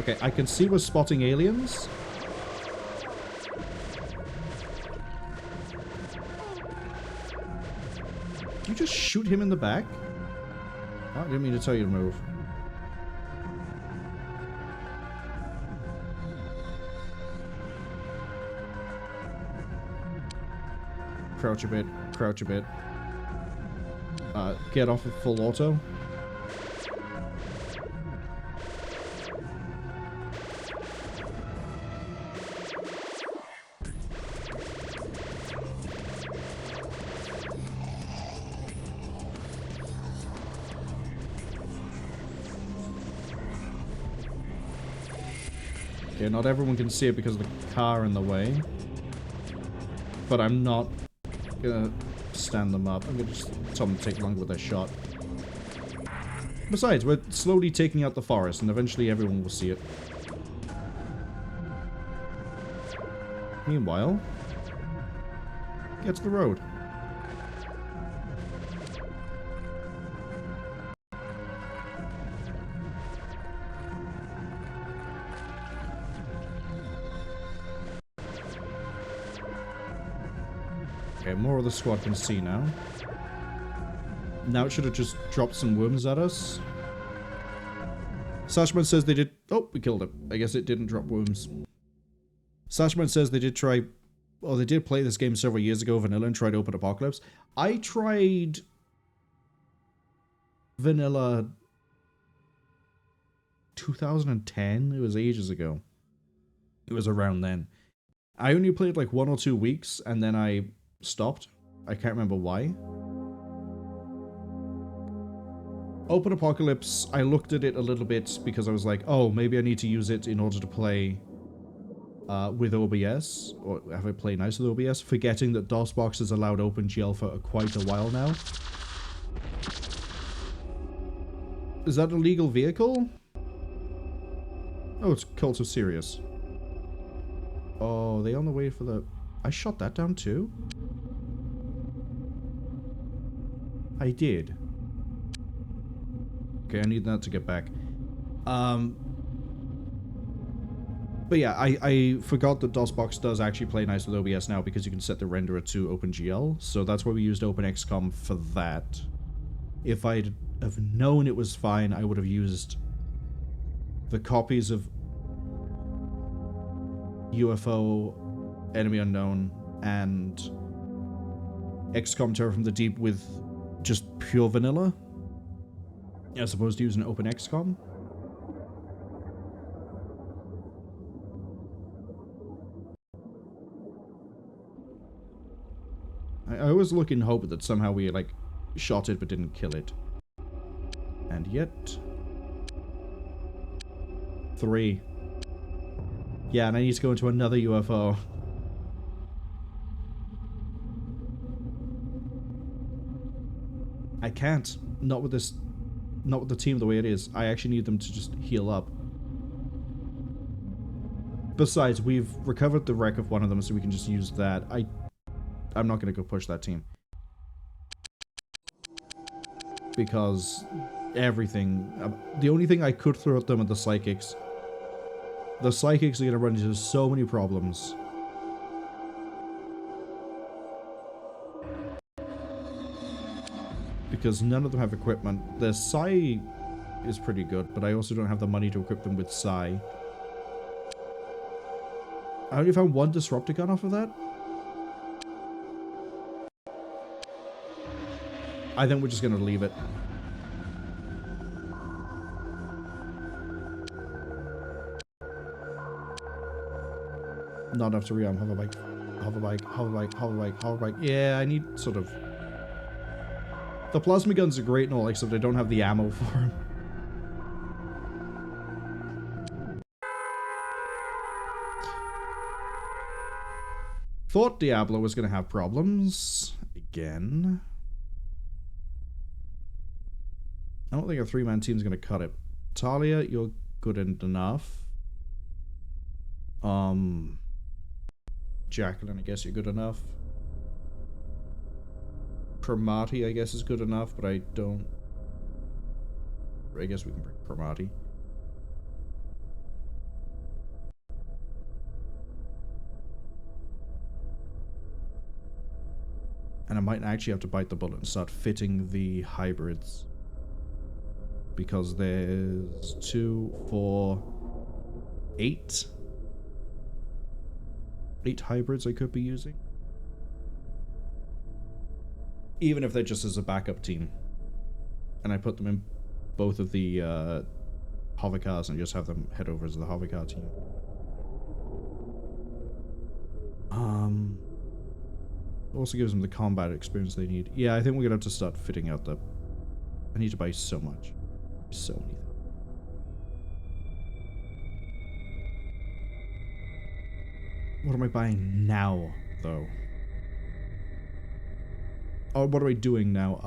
Okay, I can see we're spotting aliens. Did you just shoot him in the back? Oh, I didn't mean to tell you to move. Crouch a bit, crouch a bit. Get off of full auto. Okay, not everyone can see it because of the car in the way. But I'm not gonna stand them up. I'm gonna just tell them to take longer with their shot. Besides, we're slowly taking out the forest, and eventually everyone will see it. Meanwhile, get to the road. Okay, more of the squad can see now. Now it should have just dropped some worms at us. Sashman says they did... Oh, we killed it. I guess it didn't drop worms. Sashman says they did try... Oh, they did play this game several years ago, Vanilla, and tried Open Apocalypse. I tried... Vanilla... 2010? It was ages ago. It was around then. I only played like 1 or 2 weeks, and then I stopped. I can't remember why. Open Apocalypse, I looked at it a little bit because I was like, oh, maybe I need to use it in order to play with OBS, or have it play nice with OBS, forgetting that DOSBox has allowed OpenGL for quite a while now. Is that a legal vehicle? Oh, it's Cult of Sirius. Oh, they on the way for the... I shot that down too? I did. Okay, I need that to get back. But yeah, I forgot that DOSBox does actually play nice with OBS now because you can set the renderer to OpenGL, so that's why we used OpenXCOM for that. If I'd have known it was fine, I would have used the copies of UFO, Enemy Unknown, and XCOM Terror from the Deep with just pure vanilla, as opposed to using OpenXCOM. I always look and hope that somehow we, like, shot it but didn't kill it. And yet... 3. Yeah, and I need to go into another UFO. I can't. Not with this... Not with the team the way it is. I actually need them to just heal up. Besides, we've recovered the wreck of one of them, so we can just use that. I'm not going to go push that team. Because everything... the only thing I could throw at them are the psychics. The psychics are going to run into so many problems. Because none of them have equipment. Their Psi is pretty good, but I also don't have the money to equip them with Psi. I only found one disruptor gun off of that. I think we're just gonna leave it. Not enough to rearm. Hover bike. Hover bike. Hover bike. Hover bike. Hover bike. Yeah, I need sort of... The plasma guns are great and all, except I don't have the ammo for them. Thought Diablo was going to have problems. Again. I don't think a 3-man team is going to cut it. Talia, you're good enough. Jacqueline, I guess you're good enough. Cromartie, I guess, is good enough, but I don't... I guess we can bring Cromartie. And I might actually have to bite the bullet and start fitting the hybrids. Because there's 2, 4, 8. 8 hybrids I could be using. Even if they're just as a backup team. And I put them in both of the hover cars and just have them head over as the hover car team. Also gives them the combat experience they need. Yeah, I think we're gonna have to start fitting out the... I need to buy so much. So many things. What am I buying now, though? Oh, what am I doing now?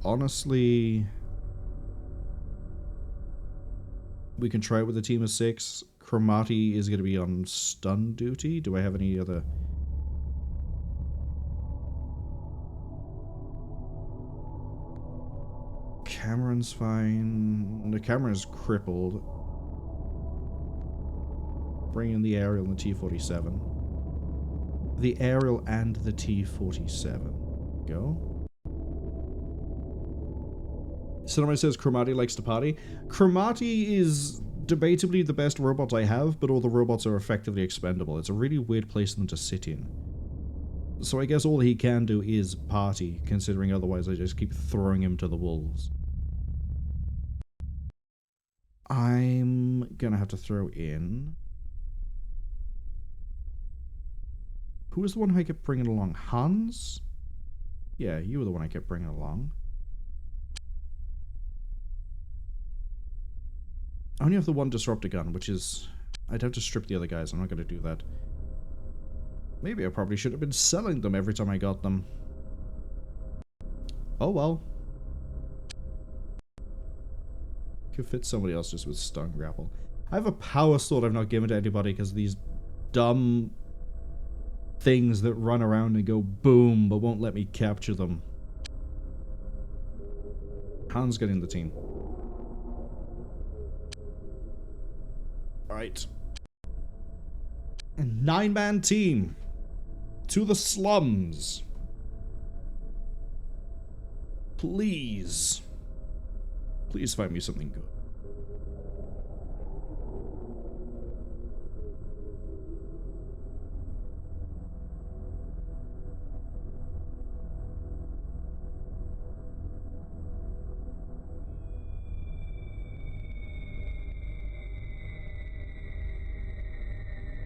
Honestly... We can try it with a team of 6. Cromartie is going to be on stun duty. Do I have any other... Cameron's fine. The Cameron's crippled. Bring in the aerial and the T-47. The aerial and the T-47. Go. Somebody says Cromartie likes to party. Cromartie is debatably the best robot I have, but all the robots are effectively expendable. It's a really weird place for them to sit in. So I guess all he can do is party, considering otherwise I just keep throwing him to the wolves. I'm gonna have to throw in... Who was the one I kept bringing along? Hans? Yeah, you were the one I kept bringing along. I only have the one disruptor gun, which is... I'd have to strip the other guys. I'm not going to do that. Maybe I probably should have been selling them every time I got them. Oh well. Could fit somebody else just with stun grapple. I have a power sword I've not given to anybody because these dumb things that run around and go boom but won't let me capture them. Hans getting the team. Alright. A 9-man team. To the slums. Please. Please find me something good.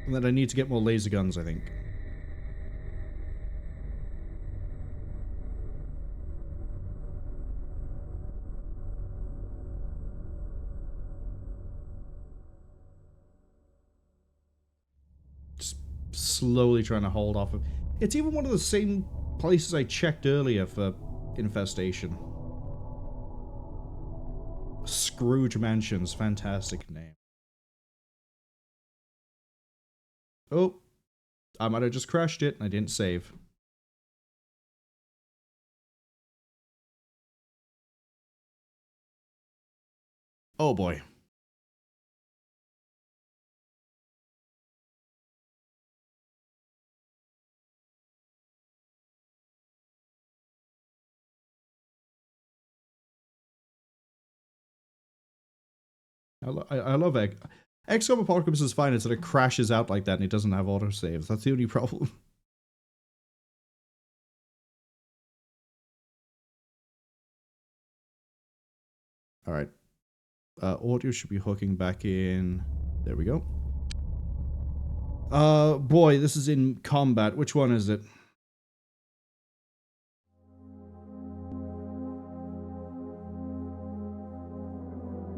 And then I need to get more laser guns, I think. Just slowly trying to hold off of... It's even one of the same places I checked earlier for infestation. Scrooge Mansions, fantastic name. Oh, I might have just crashed it and I didn't save. Oh boy. I love egg. XCOM Apocalypse is fine, it's that it crashes out like that and it doesn't have autosaves. That's the only problem. Alright. Audio should be hooking back in. There we go. Boy, this is in combat. Which one is it?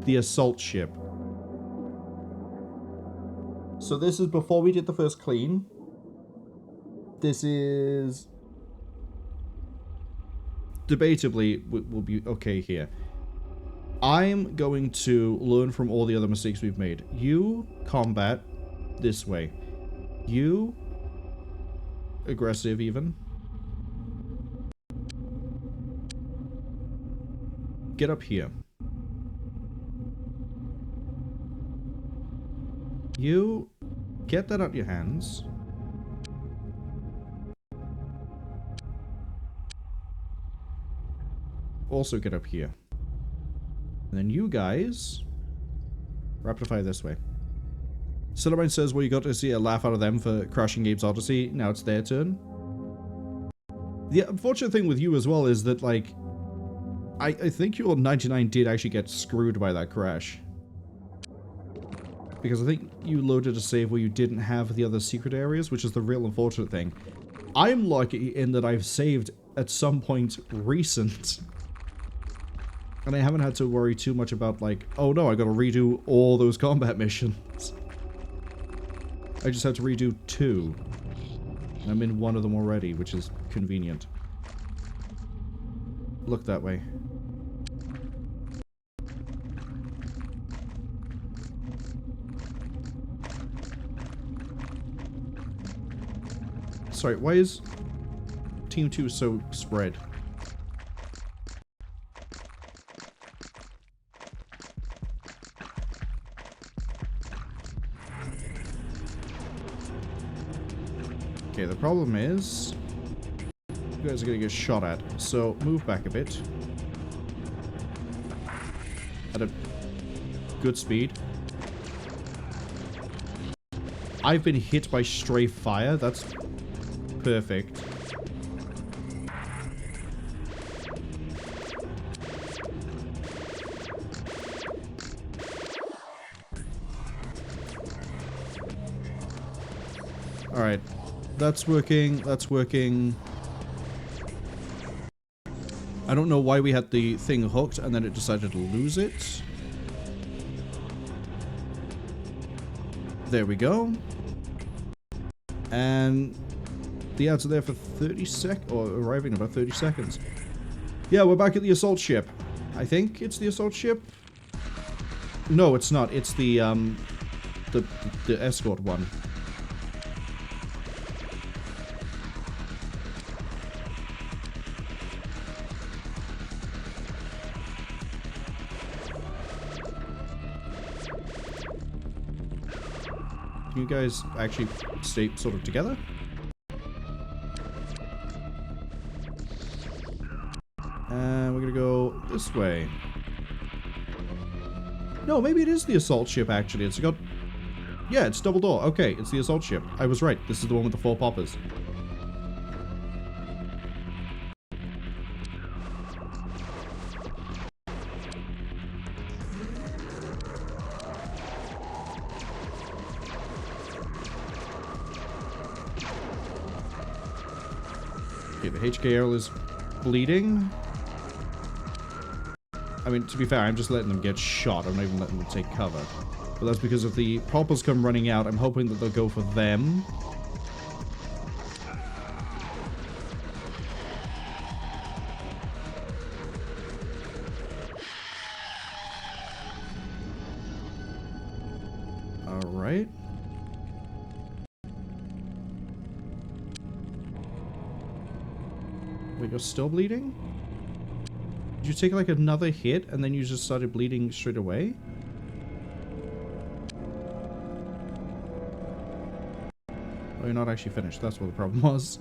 The assault ship. So this is before we did the first clean. This is... debatably will be okay here. I'm going to learn from all the other mistakes we've made. You combat this way. You aggressive even. Get up here. You get that out your hands. Also get up here. And then you guys rapid fire this way. Cinnamon says, well, you got to see a laugh out of them for crashing Gabe's Odyssey. Now it's their turn. The unfortunate thing with you as well is that, like, I think your 99 did actually get screwed by that crash. Because I think you loaded a save where you didn't have the other secret areas, which is the real unfortunate thing. I'm lucky in that I've saved at some point recent. And I haven't had to worry too much about, like, oh no, I gotta redo all those combat missions. I just had to redo 2. And I'm in one of them already, which is convenient. Look that way. Sorry, why is Team 2 so spread? Okay, the problem is you guys are gonna get shot at, so move back a bit. At a good speed. I've been hit by stray fire, that's perfect. Alright. That's working. That's working. I don't know why we had the thing hooked and then it decided to lose it. There we go. And the ads are there for 30 seconds, or arriving in about 30 seconds. Yeah, we're back at the assault ship. I think it's the assault ship. No, it's not. It's the escort one. Can you guys actually stay sort of together? And we're gonna go this way. No, maybe it is the assault ship, actually. It's got... yeah, it's double door. Okay, it's the assault ship. I was right. This is the one with the 4 poppers. Okay, the HKL is bleeding. I mean, to be fair, I'm just letting them get shot. I'm not even letting them take cover. But that's because if the poppers come running out, I'm hoping that they'll go for them. Alright. Wait, you're still bleeding? Did you take like another hit and then you just started bleeding straight away? Oh, you're not actually finished. That's what the problem was.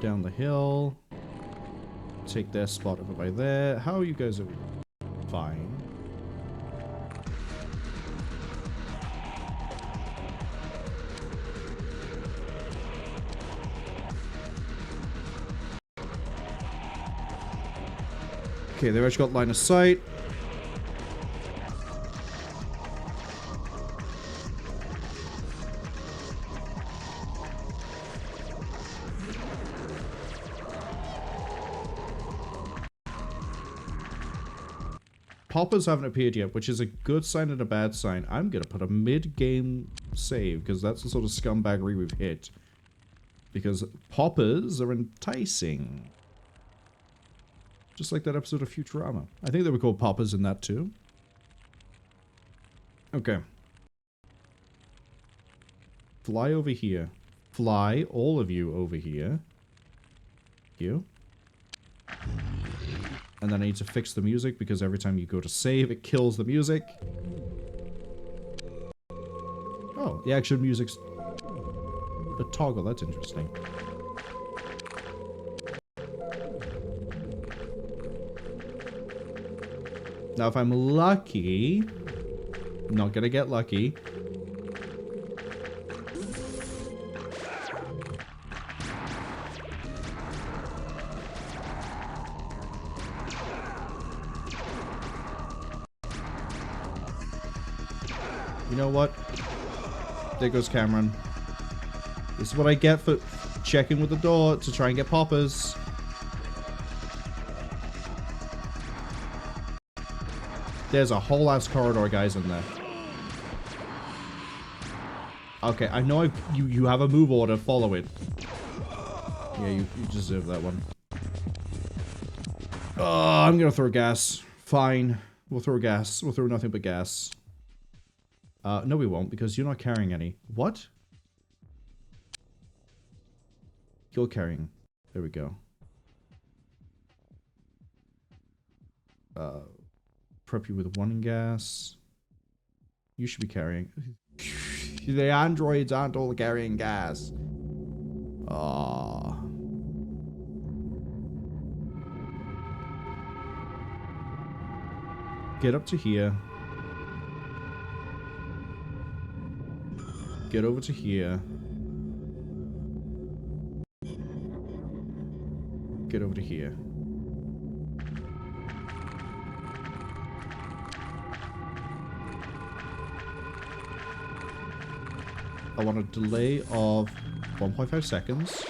down the hill. Take their spot over by there. How are you guys over here? Fine. Okay, they've actually got line of sight. Poppers haven't appeared yet, which is a good sign and a bad sign. I'm going to put a mid-game save, because that's the sort of scumbaggery we've hit. Because poppers are enticing. Just like that episode of Futurama. I think they were called poppers in that too. Okay. Fly over here. Fly, all of you, over here. You. And then I need to fix the music, because every time you go to save, it kills the music. Oh, the action music's a toggle. That's interesting. Now, if I'm lucky... not gonna get lucky... you know what? There goes Cameron. This is what I get for checking with the door to try and get poppers. There's a whole ass corridor, guys, in there. Okay, I know you have a move order. Follow it. Yeah, you deserve that one. Oh, I'm gonna throw gas. Fine. We'll throw gas. We'll throw nothing but gas. No we won't, because you're not carrying any. What? You're carrying. There we go. Prep you with one gas. You should be carrying. The androids aren't all carrying gas. Ah. Get up to here. Get over to here. Get over to here. I want a delay of 1.5 seconds.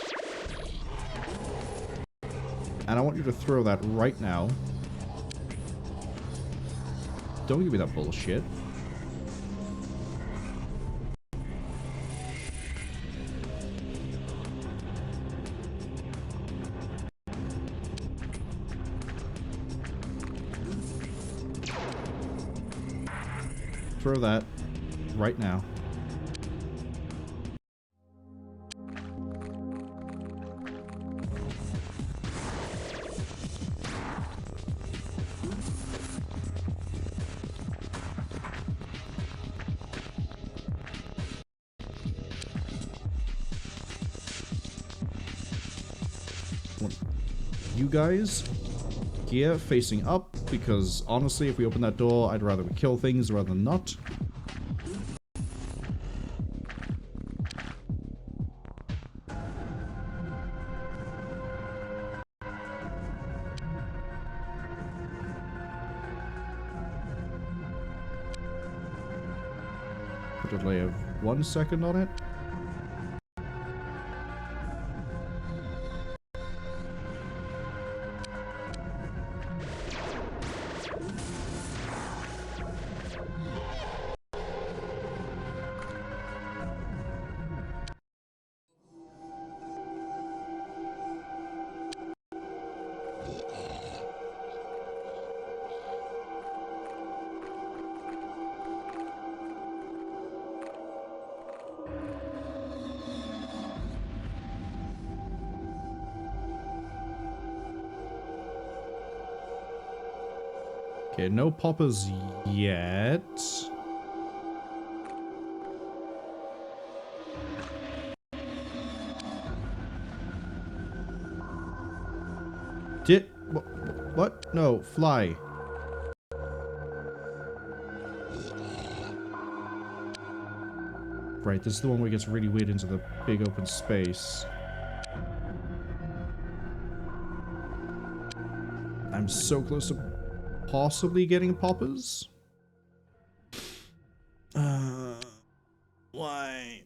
And I want you to throw that right now. Don't give me that bullshit. Throw that right now. You guys here facing up, because honestly, if we open that door, I'd rather we kill things rather than not. Put a delay of 1 second on it. Okay, no poppers yet. What? No, fly. Right, this is the one where it gets really weird into the big open space. I'm so close to possibly getting poppers. Why?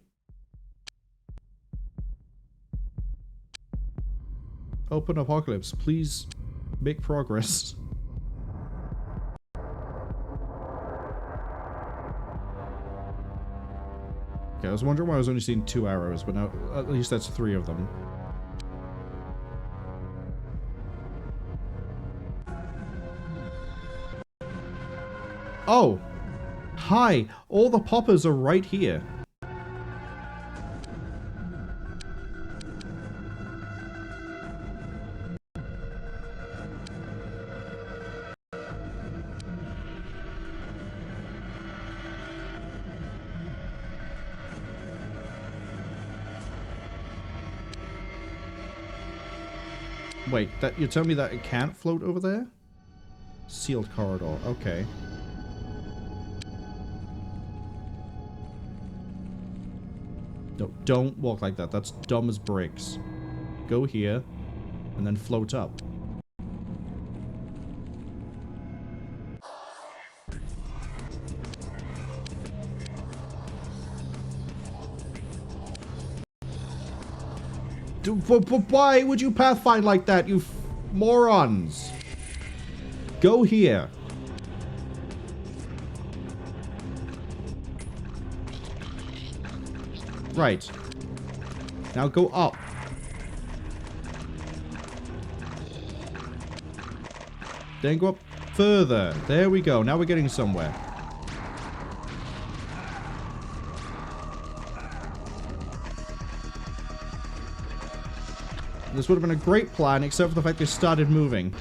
Open Apocalypse, please make progress. Okay, I was wondering why I was only seeing 2 arrows, but now at least that's 3 of them. Oh! Hi! All the poppers are right here. Wait, you're telling me that it can't float over there? Sealed corridor, okay. No, don't walk like that. That's dumb as bricks. Go here, and then float up. Why would you pathfind like that, you morons? Go here. Right. Now go up. Then go up further. There we go. Now we're getting somewhere. This would have been a great plan, except for the fact they started moving.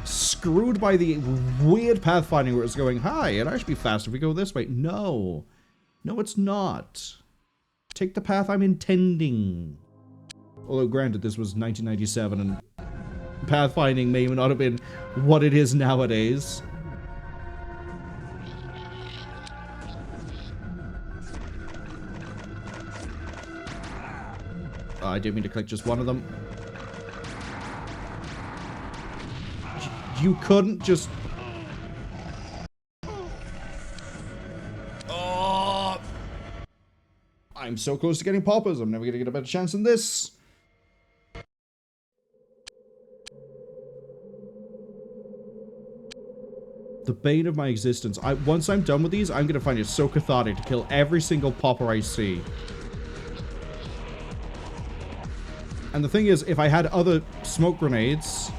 Screwed by the weird pathfinding where it's going, hi, it'd actually be faster if we go this way. No. No, it's not. Take the path I'm intending. Although, granted, this was 1997, and pathfinding may not have been what it is nowadays. I didn't mean to click just one of them. You couldn't just... Oh! I'm so close to getting poppers. I'm never going to get a better chance than this. The bane of my existence. Once I'm done with these, I'm going to find it so cathartic to kill every single popper I see. And the thing is, if I had other smoke grenades...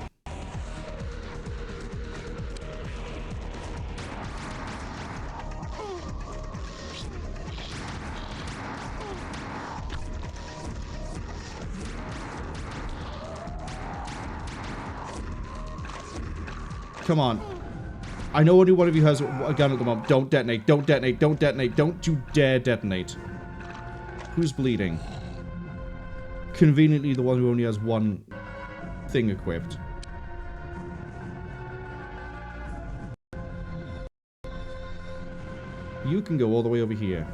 Come on. I know only one of you has a gun at the moment. Don't detonate. Don't detonate. Don't detonate. Don't you dare detonate. Who's bleeding? Conveniently, the one who only has one thing equipped. You can go all the way over here.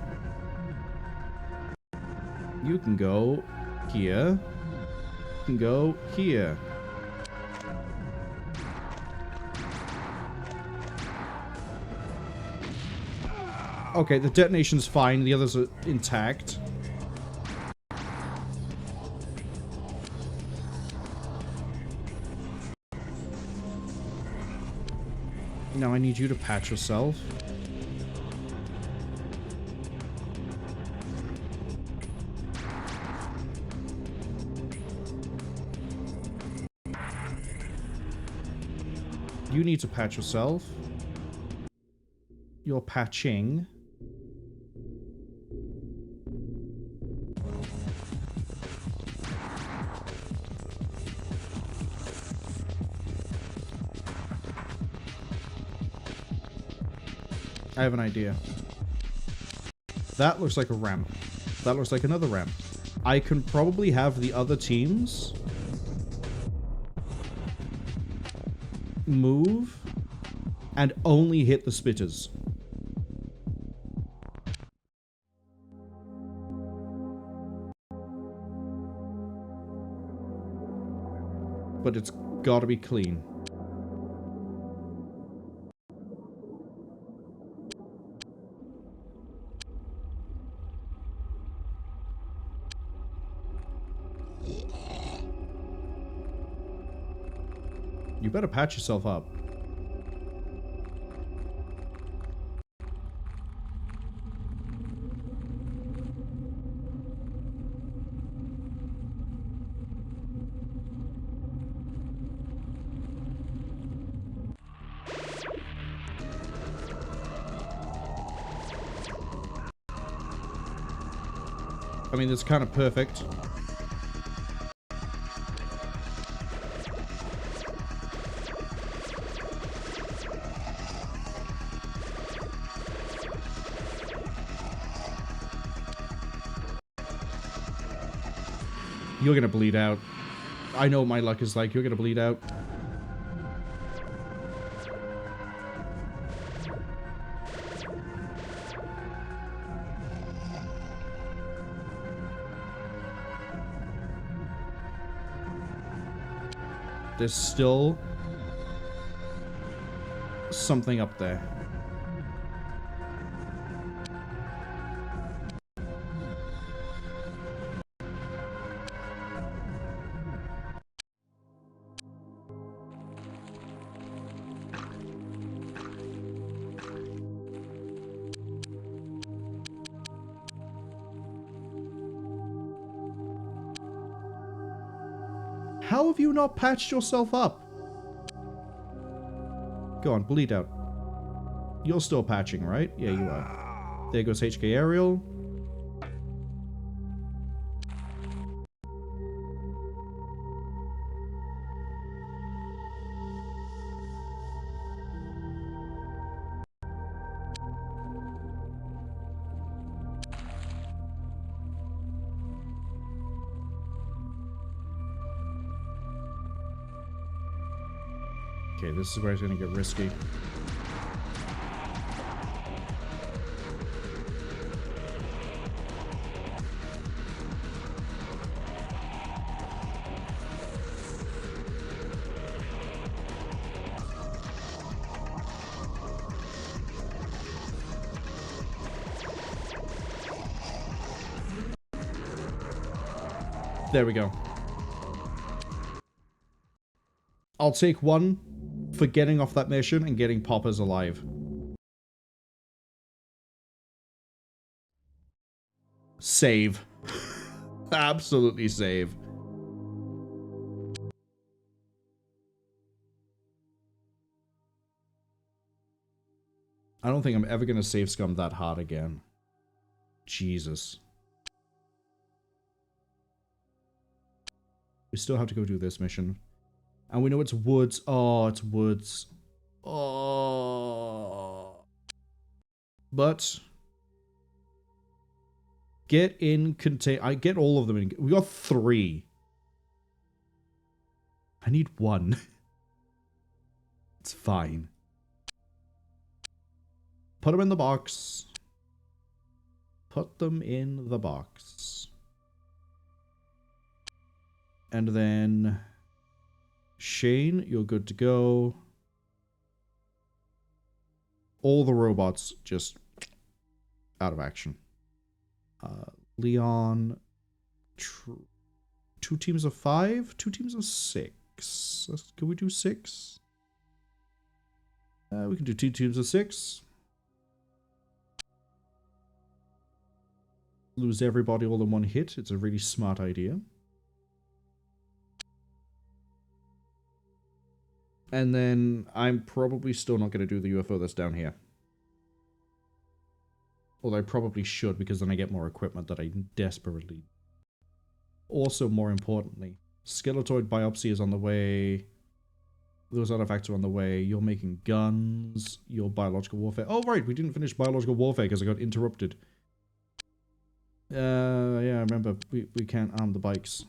You can go here. You can go here. Okay, the detonation's fine. The others are intact. Now I need you to patch yourself. You need to patch yourself. You're patching. I have an idea. That looks like a ramp. That looks like another ramp. I can probably have the other teams move and only hit the spitters. But it's gotta be clean. You better patch yourself up. I mean, it's kind of perfect. You're gonna bleed out. I know what my luck is like. You're gonna bleed out. There's still something up there. How have you not patched yourself up? Go on, bleed out. You're still patching, right? Yeah, you are. There goes HK Aerial. Okay, this is where it's gonna get risky. There we go. I'll take one for getting off that mission and getting Poppers alive. Save. Absolutely save. I don't think I'm ever going to save scum that hard again. Jesus. We still have to go do this mission. And we know it's woods. Oh, it's woods. Oh. But get in contain. I get all of them in. We got 3. I need 1. It's fine. Put them in the box. Put them in the box. And then Shane, you're good to go. All the robots just out of action. Leon, 2 teams of 5, 2 teams of 6. Can we do 6? We can do 2 teams of 6. Lose everybody all in one hit. It's a really smart idea. And then I'm probably still not going to do the UFO that's down here. Although I probably should, because then I get more equipment that I desperately need. Also, more importantly, Skeletoid Biopsy is on the way. Those artifacts are on the way. You're making guns. Your biological warfare. Oh, right, we didn't finish biological warfare because I got interrupted. Yeah, I remember we can't arm the bikes.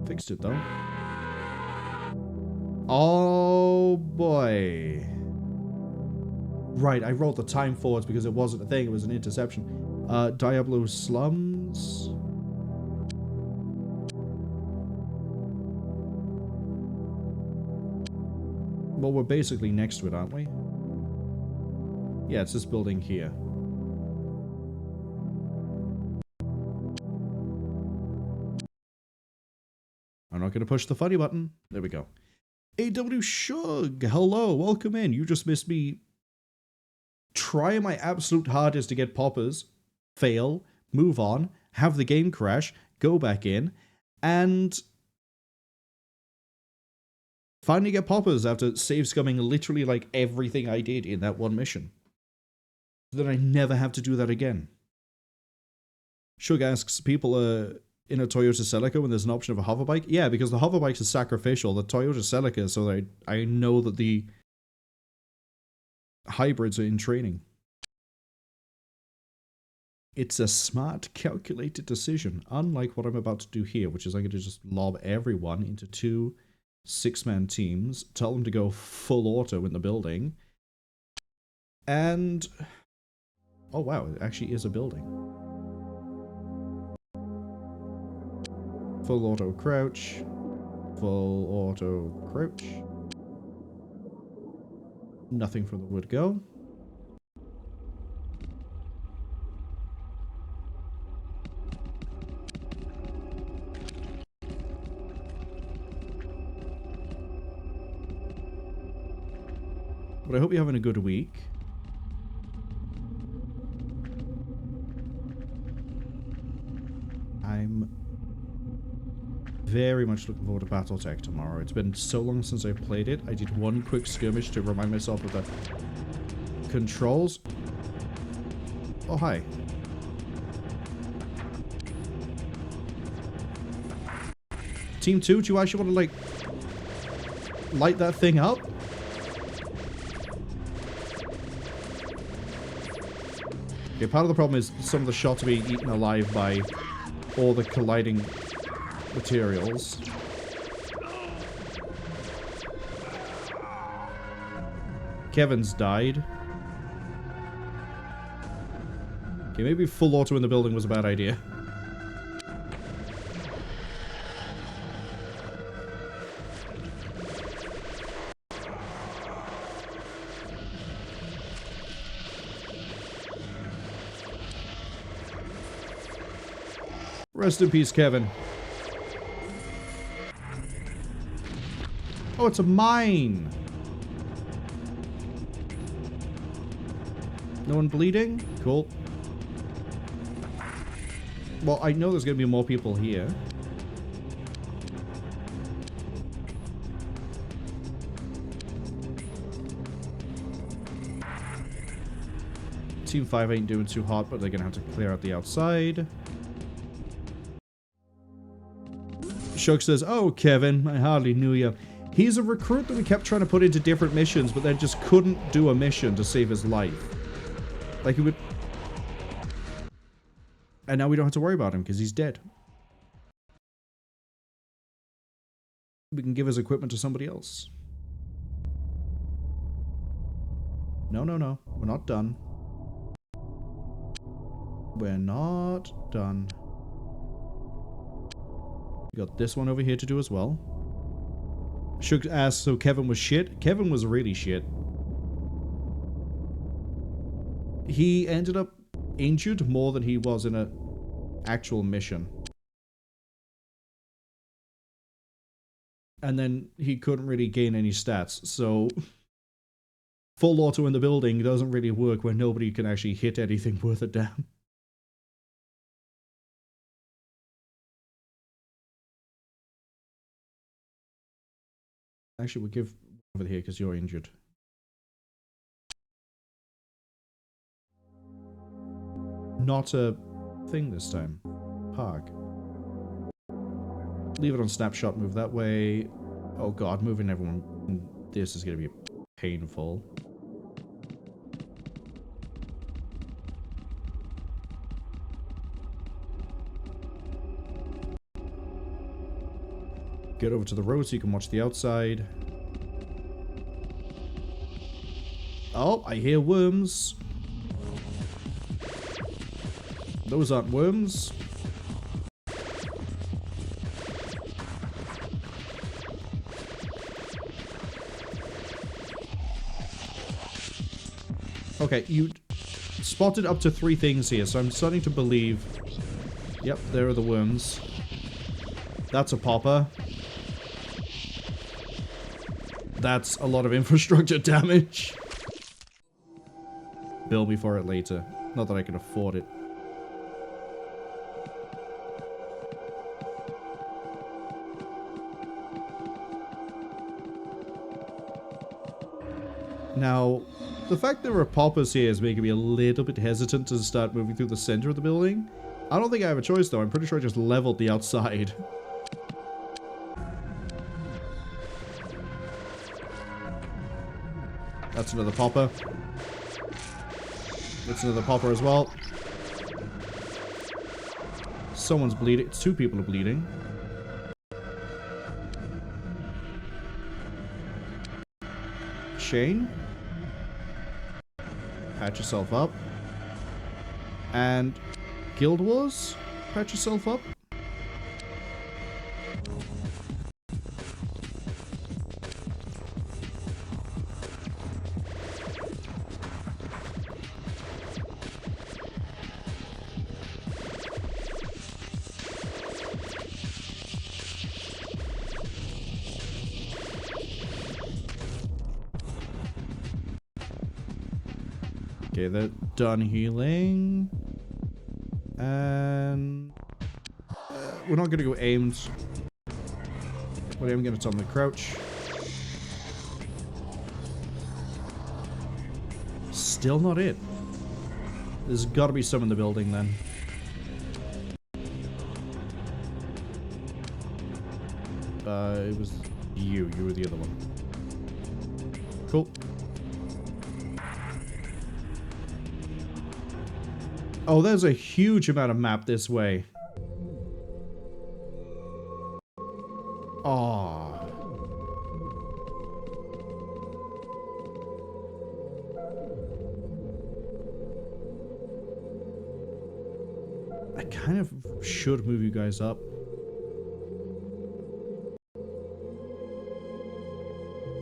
Fixed it though. Oh boy. Right, I rolled the time forwards because it wasn't a thing, it was an interception. Diablo slums. Well, we're basically next to it, aren't we? Yeah, it's this building here. I'm not going to push the funny button. There we go. AW Shug, hello, welcome in. You just missed me trying my absolute hardest to get poppers, fail, move on, have the game crash, go back in, and finally get poppers after save scumming literally like everything I did in that one mission. So that I never have to do that again. Shug asks, people are in a Toyota Celica when there's an option of a hoverbike? Yeah, because the hoverbikes are sacrificial. The Toyota Celica, so that I know that the hybrids are in training. It's a smart, calculated decision, unlike what I'm about to do here, which is I'm going to just lob everyone into 2 6-man teams, tell them to go full auto in the building, and... oh wow, it actually is a building. Full auto crouch. Full auto crouch. Nothing from the wood go. But I hope you're having a good week. I'm very much looking forward to Battletech tomorrow. It's been so long since I've played it. I did one quick skirmish to remind myself of the controls. Oh, hi. Team 2, do you actually want to, like, light that thing up? Okay, part of the problem is some of the shots are being eaten alive by all the colliding materials. Kevin's died. Okay, maybe full auto in the building was a bad idea. Rest in peace, Kevin. Oh, it's a mine! No one bleeding? Cool. Well, I know there's gonna be more people here. Team 5 ain't doing too hot, but they're gonna have to clear out the outside. Shug says, oh, Kevin, I hardly knew you. He's a recruit that we kept trying to put into different missions, but then just couldn't do a mission to save his life. Like, he would... and now we don't have to worry about him, because he's dead. We can give his equipment to somebody else. No, no, no. We're not done. We're not done. We got this one over here to do as well. Shug asks, so Kevin was shit? Kevin was really shit. He ended up injured more than he was in an actual mission. And then he couldn't really gain any stats, so... full auto in the building doesn't really work when nobody can actually hit anything worth a damn. Actually, we'll give over here because you're injured. Not a thing this time. Park. Leave it on snapshot, move that way. Oh god, moving everyone. This is going to be painful. Get over to the road so you can watch the outside. Oh, I hear worms. Those aren't worms. Okay, you spotted up to 3 things here, so I'm starting to believe... Yep, there are the worms. That's a popper. That's a lot of infrastructure damage. Bill me for it later. Not that I can afford it. Now, the fact there are poppers here is making me a little bit hesitant to start moving through the center of the building. I don't think I have a choice though. I'm pretty sure I just leveled the outside. That's another popper. That's another popper as well. Someone's bleeding. 2 people are bleeding. Shane. Patch yourself up. And Guild Wars. Patch yourself up. Okay, they're done healing. And... we're not going to go aimed. But I'm going to tell them to crouch. Still not it. There's got to be some in the building then. It was you. You were the other one. Cool. Oh, there's a huge amount of map this way. Aww. I kind of should move you guys up.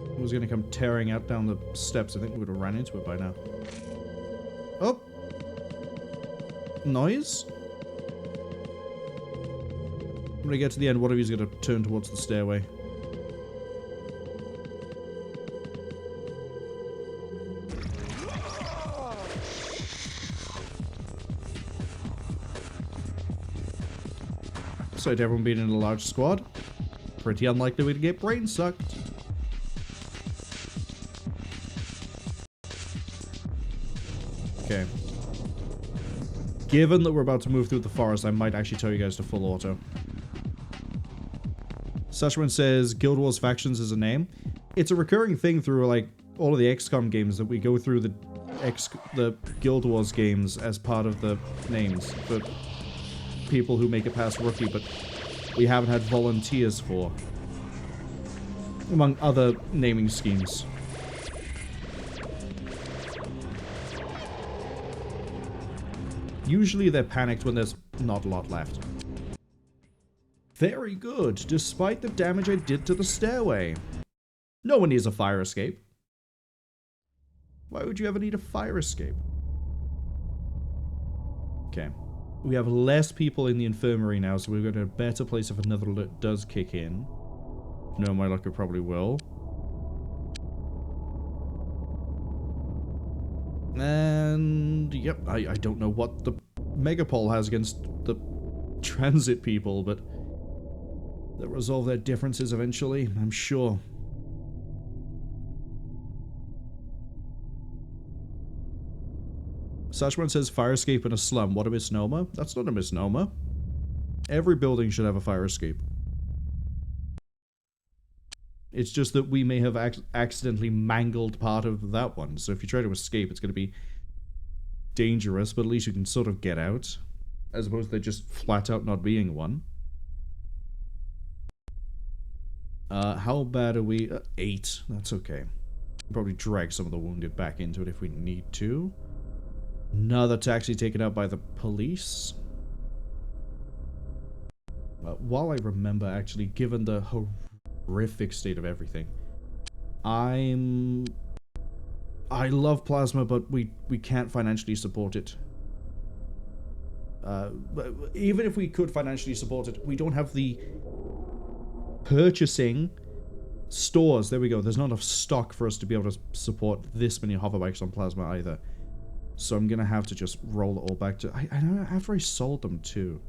It was gonna come tearing out down the steps. I think we would have ran into it by now. Oh! Noise? When we get to the end, one of you is going to turn towards the stairway. So to everyone being in a large squad, pretty unlikely way to get brain sucked. Okay. Given that we're about to move through the forest, I might actually tell you guys to full auto. Sashwan says Guild Wars Factions is a name. It's a recurring thing through like all of the XCOM games that we go through the Guild Wars games as part of the names for people who make it past rookie, but we haven't had volunteers for. Among other naming schemes. Usually they're panicked when there's not a lot left. Very good, despite the damage I did to the stairway. No one needs a fire escape. Why would you ever need a fire escape? Okay. We have less people in the infirmary now, so we've got a better place if another alert does kick in. No, my luck, it probably will. And, yep, I don't know what the Megapol has against the transit people, but they'll resolve their differences eventually, I'm sure. Sashwan says fire escape in a slum. What a misnomer. That's not a misnomer. Every building should have a fire escape. It's just that we may have accidentally mangled part of that one. So if you try to escape, it's going to be dangerous, but at least you can sort of get out. As opposed to just flat out not being one. How bad are we? 8. That's okay. Probably drag some of the wounded back into it if we need to. Another taxi taken out by the police. While I remember, actually, given the horrific state of everything, I love plasma, but we can't financially support it. Even if we could financially support it, we don't have the purchasing stores. There we go. There's not enough stock for us to be able to support this many hoverbikes on plasma either. So I'm gonna have to just roll it all back to... I know, after I sold them too.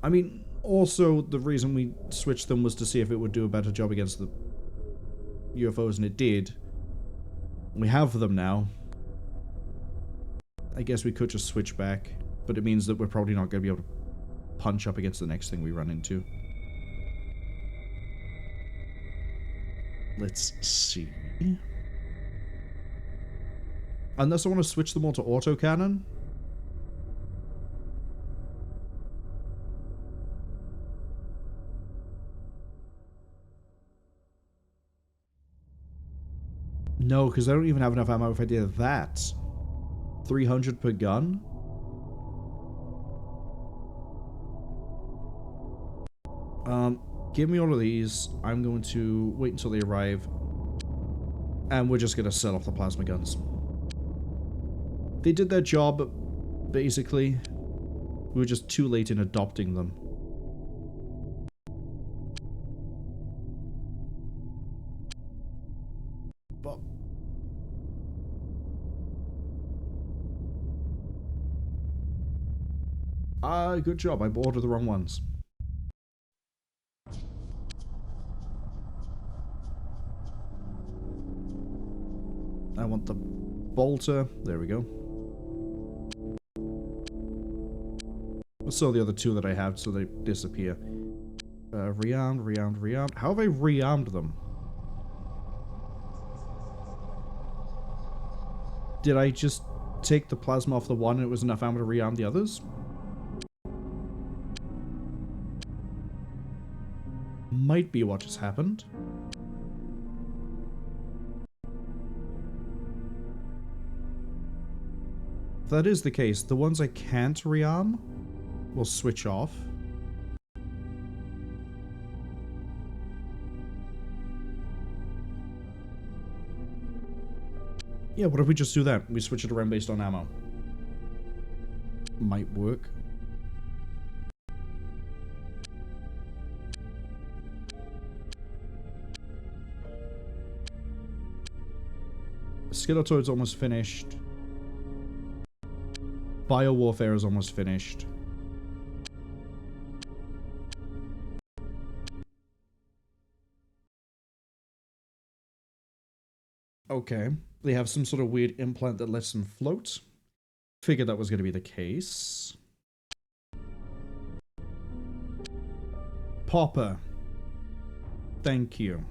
I mean, also the reason we switched them was to see if it would do a better job against the UFOs, and it did. We have them now. I guess we could just switch back, but it means that we're probably not going to be able to punch up against the next thing we run into. Let's see. Unless I want to switch them all to autocannon. No, because I don't even have enough ammo if I did that. 300 per gun? Give me all of these. I'm going to wait until they arrive. And we're just going to sell off the plasma guns. They did their job, basically. We were just too late in adopting them. But... good job. I ordered the wrong ones. I want the bolter. There we go. Let's sell the other 2 that I have so they disappear. Rearmed. How have I rearmed them? Did I just take the plasma off the one and it was enough ammo to rearm the others? Might be what just happened. If that is the case, the ones I can't rearm will switch off. Yeah, what if we just do that? We switch it around based on ammo. Might work. Skeleton's almost finished. Biowarfare is almost finished. Okay. They have some sort of weird implant that lets them float. Figured that was going to be the case. Popper. Thank you.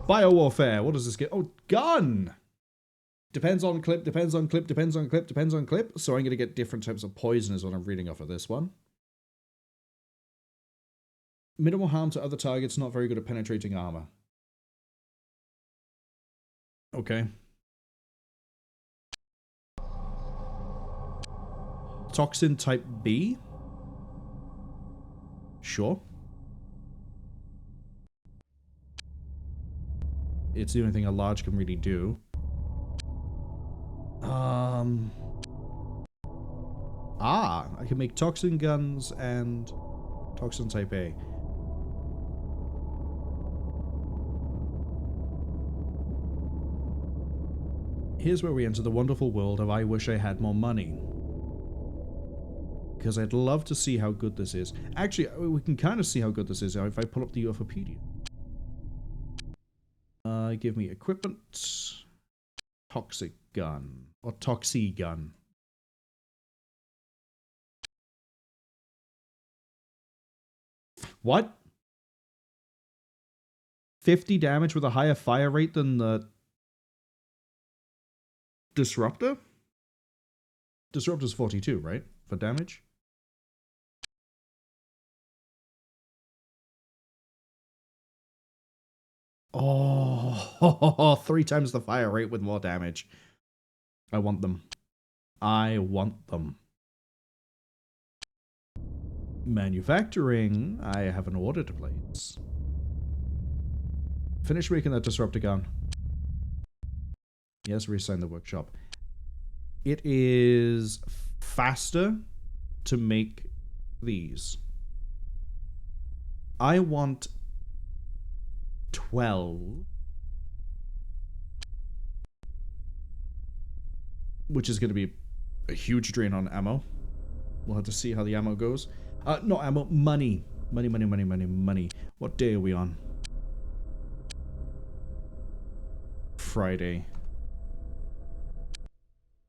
Biowarfare. What does this get? Oh, gun! Depends on clip, depends on clip, depends on clip, depends on clip. So I'm going to get different types of poison is what I'm reading off of this one. Minimal harm to other targets, not very good at penetrating armor. Okay. Toxin type B? Sure. It's the only thing a large can really do. I can make toxin guns and toxin type A. Here's where we enter the wonderful world of I wish I had more money. Because I'd love to see how good this is. Actually, we can kind of see how good this is if I pull up the UFOpedia. Give me equipment. Toxic gun. Or Toxie gun. What? 50 damage with a higher fire rate than the Disruptor? Disruptor's 42, right? For damage? Oh, 3 times the fire rate with more damage. I want them. I want them. Manufacturing. I have an order to place. Finish making that disruptor gun. Yes, reassign the workshop. It is faster to make these. I want 12. Which is going to be a huge drain on ammo. We'll have to see how the ammo goes. Not ammo, money. Money. What day are we on? Friday.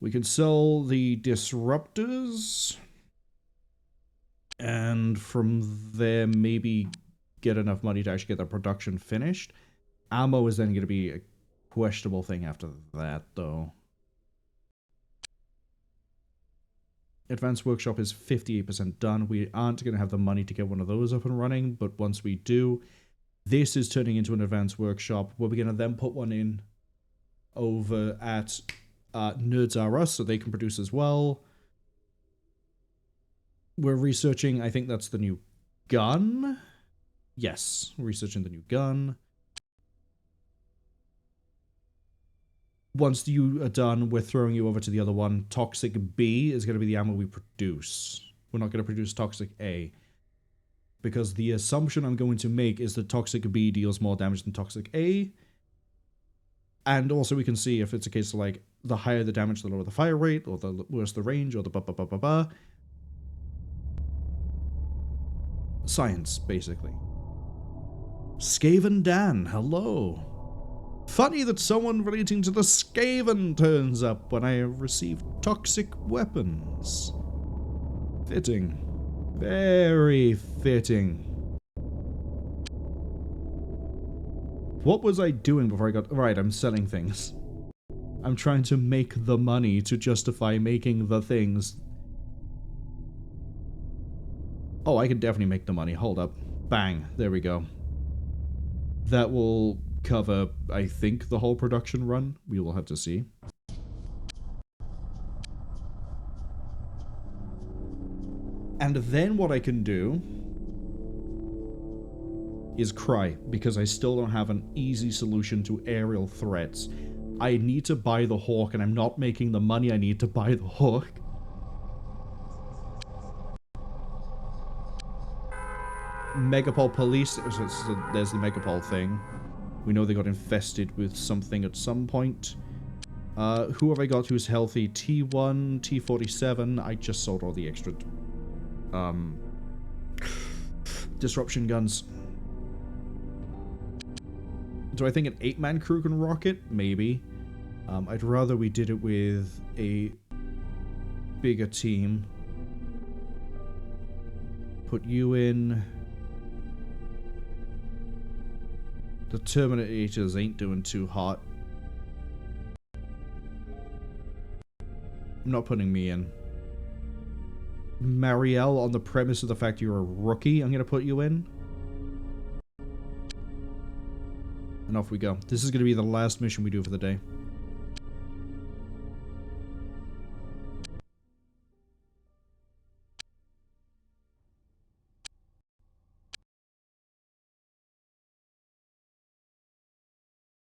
We can sell the disruptors. And from there, maybe get enough money to actually get the production finished. Ammo is then going to be a questionable thing after that, though. Advanced Workshop is 58% done. We aren't going to have the money to get one of those up and running, but once we do, this is turning into an Advanced Workshop. We're going to then put one in over at Nerds R Us so they can produce as well. We're researching, I think that's the new gun. Yes, we're researching the new gun. Once you are done, we're throwing you over to the other one. Toxic B is going to be the ammo we produce. We're not going to produce Toxic A. Because the assumption I'm going to make is that Toxic B deals more damage than Toxic A. And also we can see if it's a case of like, the higher the damage, the lower the fire rate, or the worse the range, or the ba-ba-ba-ba-ba. Science, basically. Skaven Dan, hello. Funny that someone relating to the Skaven turns up when I receive toxic weapons. Fitting. Very fitting. What was I doing before I got... Right, I'm selling things. I'm trying to make the money to justify making the things. Oh, I can definitely make the money. Hold up. Bang. There we go. That will cover, I think, the whole production run. We will have to see. And then what I can do is cry, because I still don't have an easy solution to aerial threats. I need to buy the Hawk, and I'm not making the money I need to buy the Hawk. Megapol police, so there's the Megapol thing. We know they got infested with something at some point. Who have I got who's healthy? T1, T47. I just sold all the extra disruption guns. Do I think an 8-man crew can rock it? Maybe. I'd rather we did it with a bigger team. Put you in. The Terminators ain't doing too hot. I'm not putting me in. Marielle, on the premise of the fact you're a rookie, I'm gonna put you in. And off we go. This is gonna be the last mission we do for the day.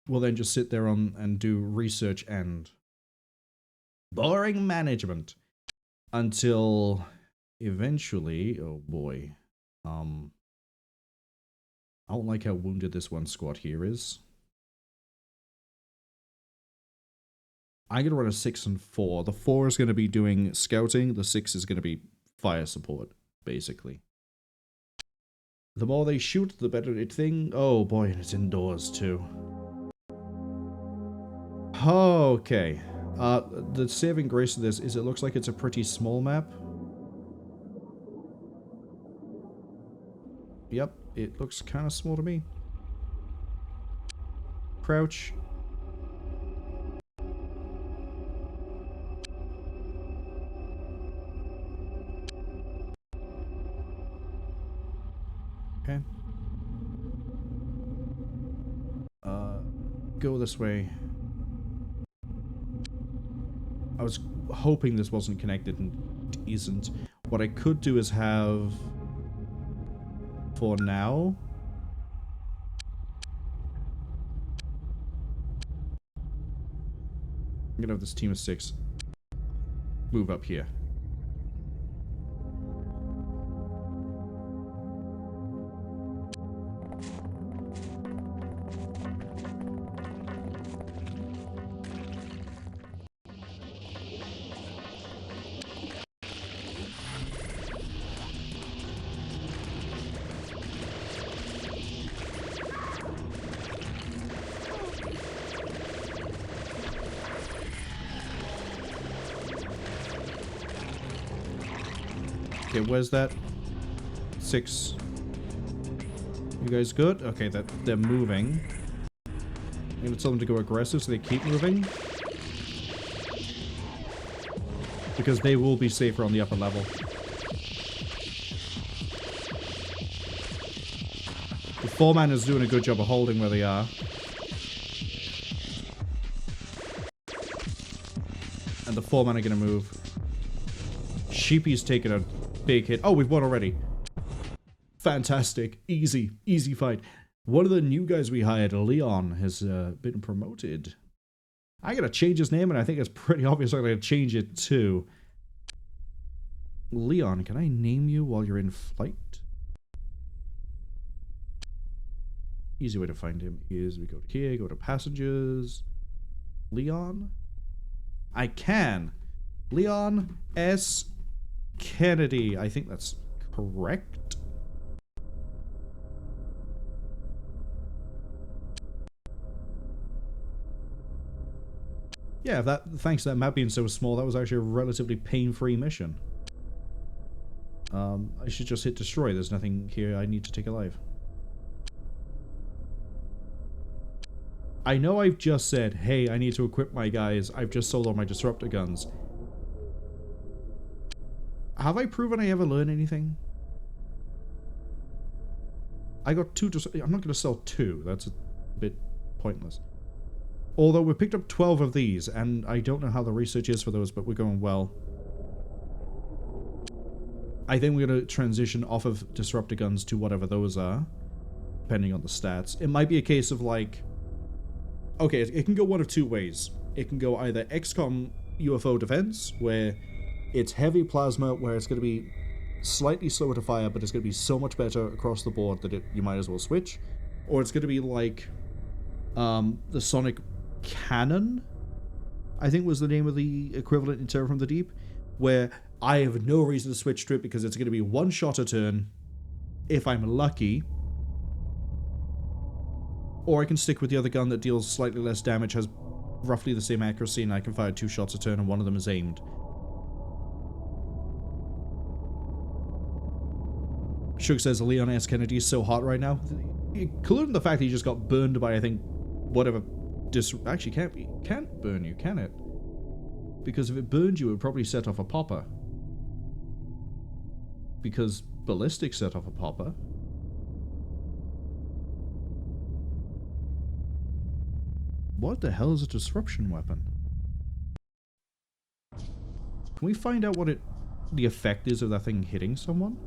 We'll then just sit there and do research and boring management until eventually, oh boy, I don't like how wounded this one squad here is. I'm gonna run a 6 and 4. The 4 is gonna be doing scouting. The 6 is gonna be fire support, basically. The more they shoot, the better it thing. Oh boy, and it's indoors too. Okay. The saving grace of this is it looks like it's a pretty small map. Yep, it looks kind of small to me. Crouch. Okay. go this way. I was hoping this wasn't connected and it isn't. What I could do is have... For now... I'm gonna have this team of 6 move up here. Okay, where's that? 6. You guys good? Okay, that they're moving. I'm gonna tell them to go aggressive so they keep moving. Because they will be safer on the upper level. The 4-man is doing a good job of holding where they are. And the 4-man are gonna move. Sheepy's taking a big hit. Oh, we've won already. Fantastic. Easy. Easy fight. One of the new guys we hired, Leon, has been promoted. I gotta change his name, and I think it's pretty obvious I'm gonna change it too. Leon, can I name you while you're in flight? Easy way to find him is we go to here, go to passengers. Leon? I can. Leon S. Kennedy. I think that's correct. Yeah, thanks to that map being so small, that was actually a relatively pain-free mission. I should just hit destroy. There's nothing here I need to take alive. I know I've just said, hey, I need to equip my guys. I've just sold all my disruptor guns. Have I proven I ever learn anything? I got 2 I'm not going to sell 2. That's a bit pointless. Although we picked up 12 of these, and I don't know how the research is for those, but we're going well. I think we're going to transition off of disruptor guns to whatever those are, depending on the stats. It might be a case of like... Okay, it can go one of 2 ways. It can go either XCOM UFO defense, where it's heavy plasma, where it's going to be slightly slower to fire, but it's going to be so much better across the board that you might as well switch. Or it's going to be like the Sonic Cannon, I think was the name of the equivalent in Terror from the Deep, where I have no reason to switch to it because it's going to be 1 shot a turn, if I'm lucky. Or I can stick with the other gun that deals slightly less damage, has roughly the same accuracy, and I can fire 2 shots a turn and one of them is aimed. Shug says Leon S. Kennedy is so hot right now. Including the fact that he just got burned by, I think, whatever... Actually, can't burn you, can it? Because if it burned you, it would probably set off a popper. Because ballistic set off a popper. What the hell is a disruption weapon? Can we find out what the effect is of that thing hitting someone?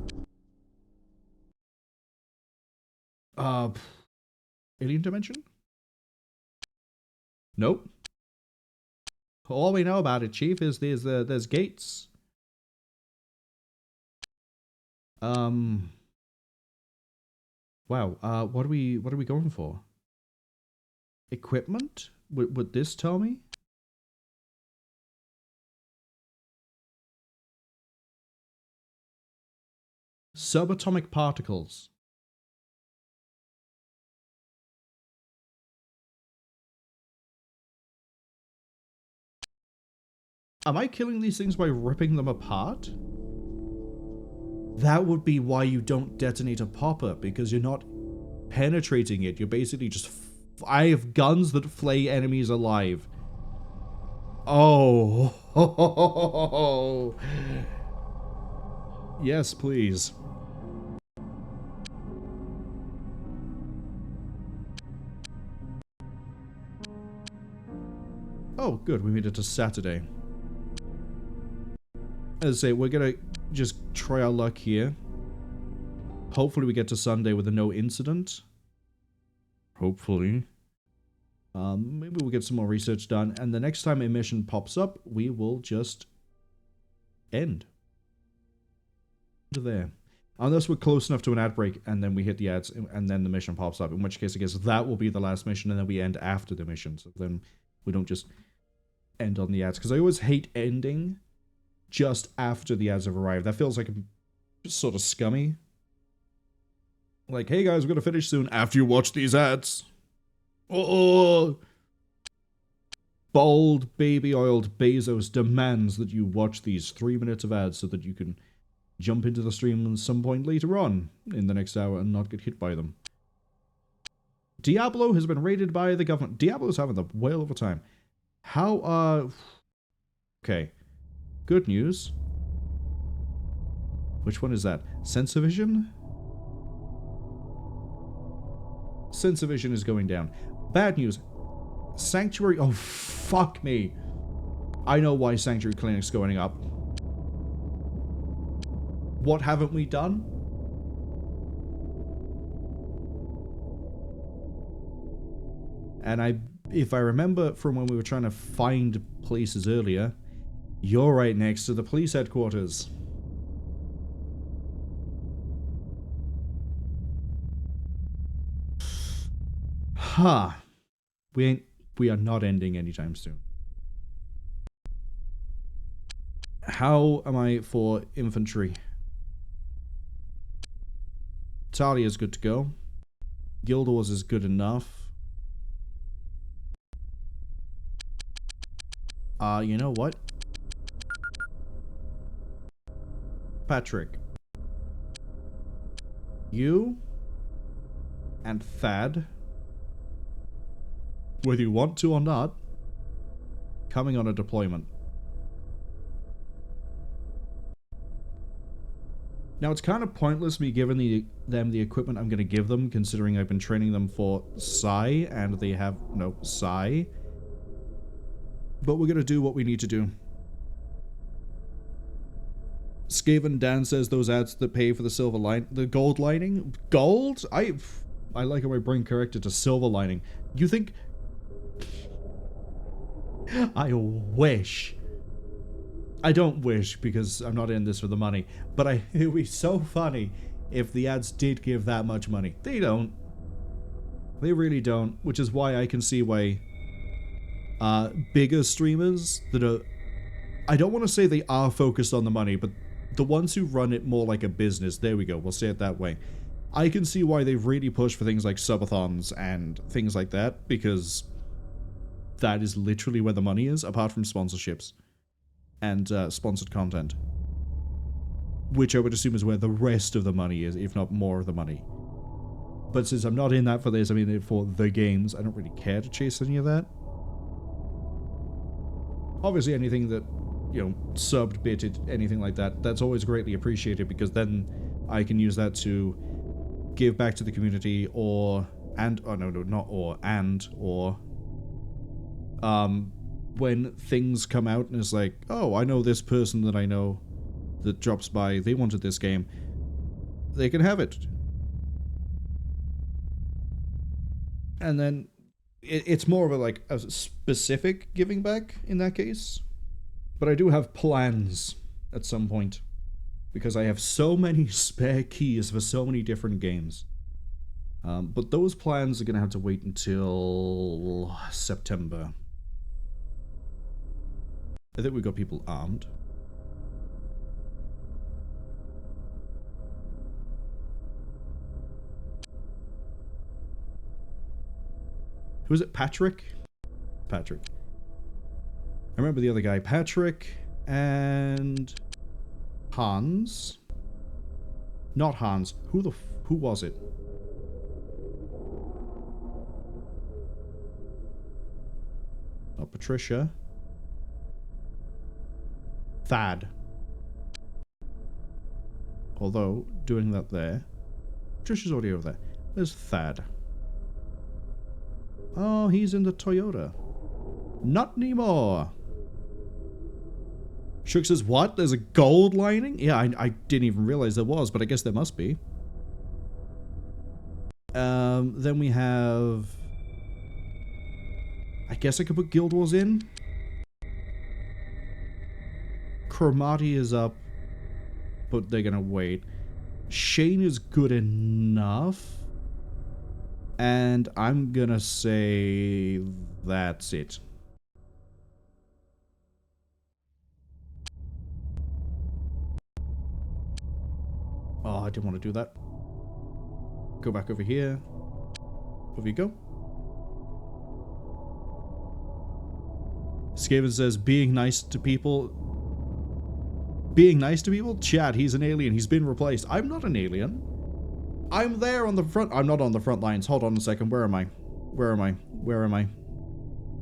Alien dimension? Nope. All we know about it, Chief, is there's gates. Wow. What are we going for? Equipment? Would this tell me? Subatomic particles. Am I killing these things by ripping them apart? That would be why you don't detonate a popper, because you're not penetrating it. You're basically just... I have guns that flay enemies alive. Oh. Yes, please. Oh, good. We made it to Saturday. As I say, we're gonna just try our luck here. Hopefully we get to Sunday with a no incident. Hopefully. Maybe we'll get some more research done, and the next time a mission pops up, we will just end. There. Unless we're close enough to an ad break, and then we hit the ads, and then the mission pops up, in which case I guess that will be the last mission, and then we end after the mission, so then we don't just end on the ads, because I always hate ending just after the ads have arrived. That feels like sort of scummy. Like, hey guys, we're gonna finish soon after you watch these ads. Oh! Bald, baby-oiled Bezos demands that you watch these 3 minutes of ads so that you can jump into the stream at some point later on in the next hour and not get hit by them. Diablo has been raided by the government. Diablo's having the whale of a time. How, okay. Good news. Which one is that? Sensovision? Sensovision is going down. Bad news. Sanctuary... Oh, fuck me. I know why Sanctuary Clinic's going up. What haven't we done? And if I remember from when we were trying to find places earlier, you're right next to the police headquarters. Ha! We are not ending anytime soon. How am I for infantry? Talia's good to go. Guild Wars is good enough. You know what? Patrick. You and Thad, whether you want to or not, coming on a deployment. Now, it's kind of pointless me giving them the equipment I'm going to give them, considering I've been training them for Psi, and they have no Psi. But we're going to do what we need to do. Skaven Dan says those ads that pay for the silver line, the gold lining? Gold? I like how my brain corrected to silver lining. You think... I wish. I don't wish, because I'm not in this for the money. But it would be so funny if the ads did give that much money. They don't. They really don't. Which is why I can see why bigger streamers that are... I don't want to say they are focused on the money, but the ones who run it more like a business, there we go, we'll say it that way. I can see why they've really pushed for things like subathons and things like that, because that is literally where the money is, apart from sponsorships and sponsored content. Which I would assume is where the rest of the money is, if not more of the money. But since I'm not in that for this, I'm in it for the games, I don't really care to chase any of that. Obviously anything that, you know, subbed, bitted, anything like that, that's always greatly appreciated, because then I can use that to give back to the community, or when things come out and it's like, oh, I know this person that I know that drops by, they wanted this game, they can have it. And then it's more of a specific giving back in that case. But I do have plans at some point, because I have so many spare keys for so many different games. But those plans are going to have to wait until September. I think we've got people armed. Who is it? Patrick? Patrick. I remember the other guy. Patrick and Hans. Not Hans. Who was it? Oh, Patricia. Thad. Although, doing that there. Patricia's already over there. There's Thad. Oh, he's in the Toyota. Not anymore. Shook says, what? There's a gold lining? Yeah, I didn't even realize there was, but I guess there must be. Then we have... I guess I could put Guild Wars in. Chromati is up, but they're gonna wait. Shane is good enough. And I'm gonna say that's it. Oh, I didn't want to do that. Go back over here. Over you go. Skaven says, being nice to people... Being nice to people? Chad, he's an alien. He's been replaced. I'm not an alien. I'm there on the front... I'm not on the front lines. Hold on a second. Where am I? Where am I? Where am I?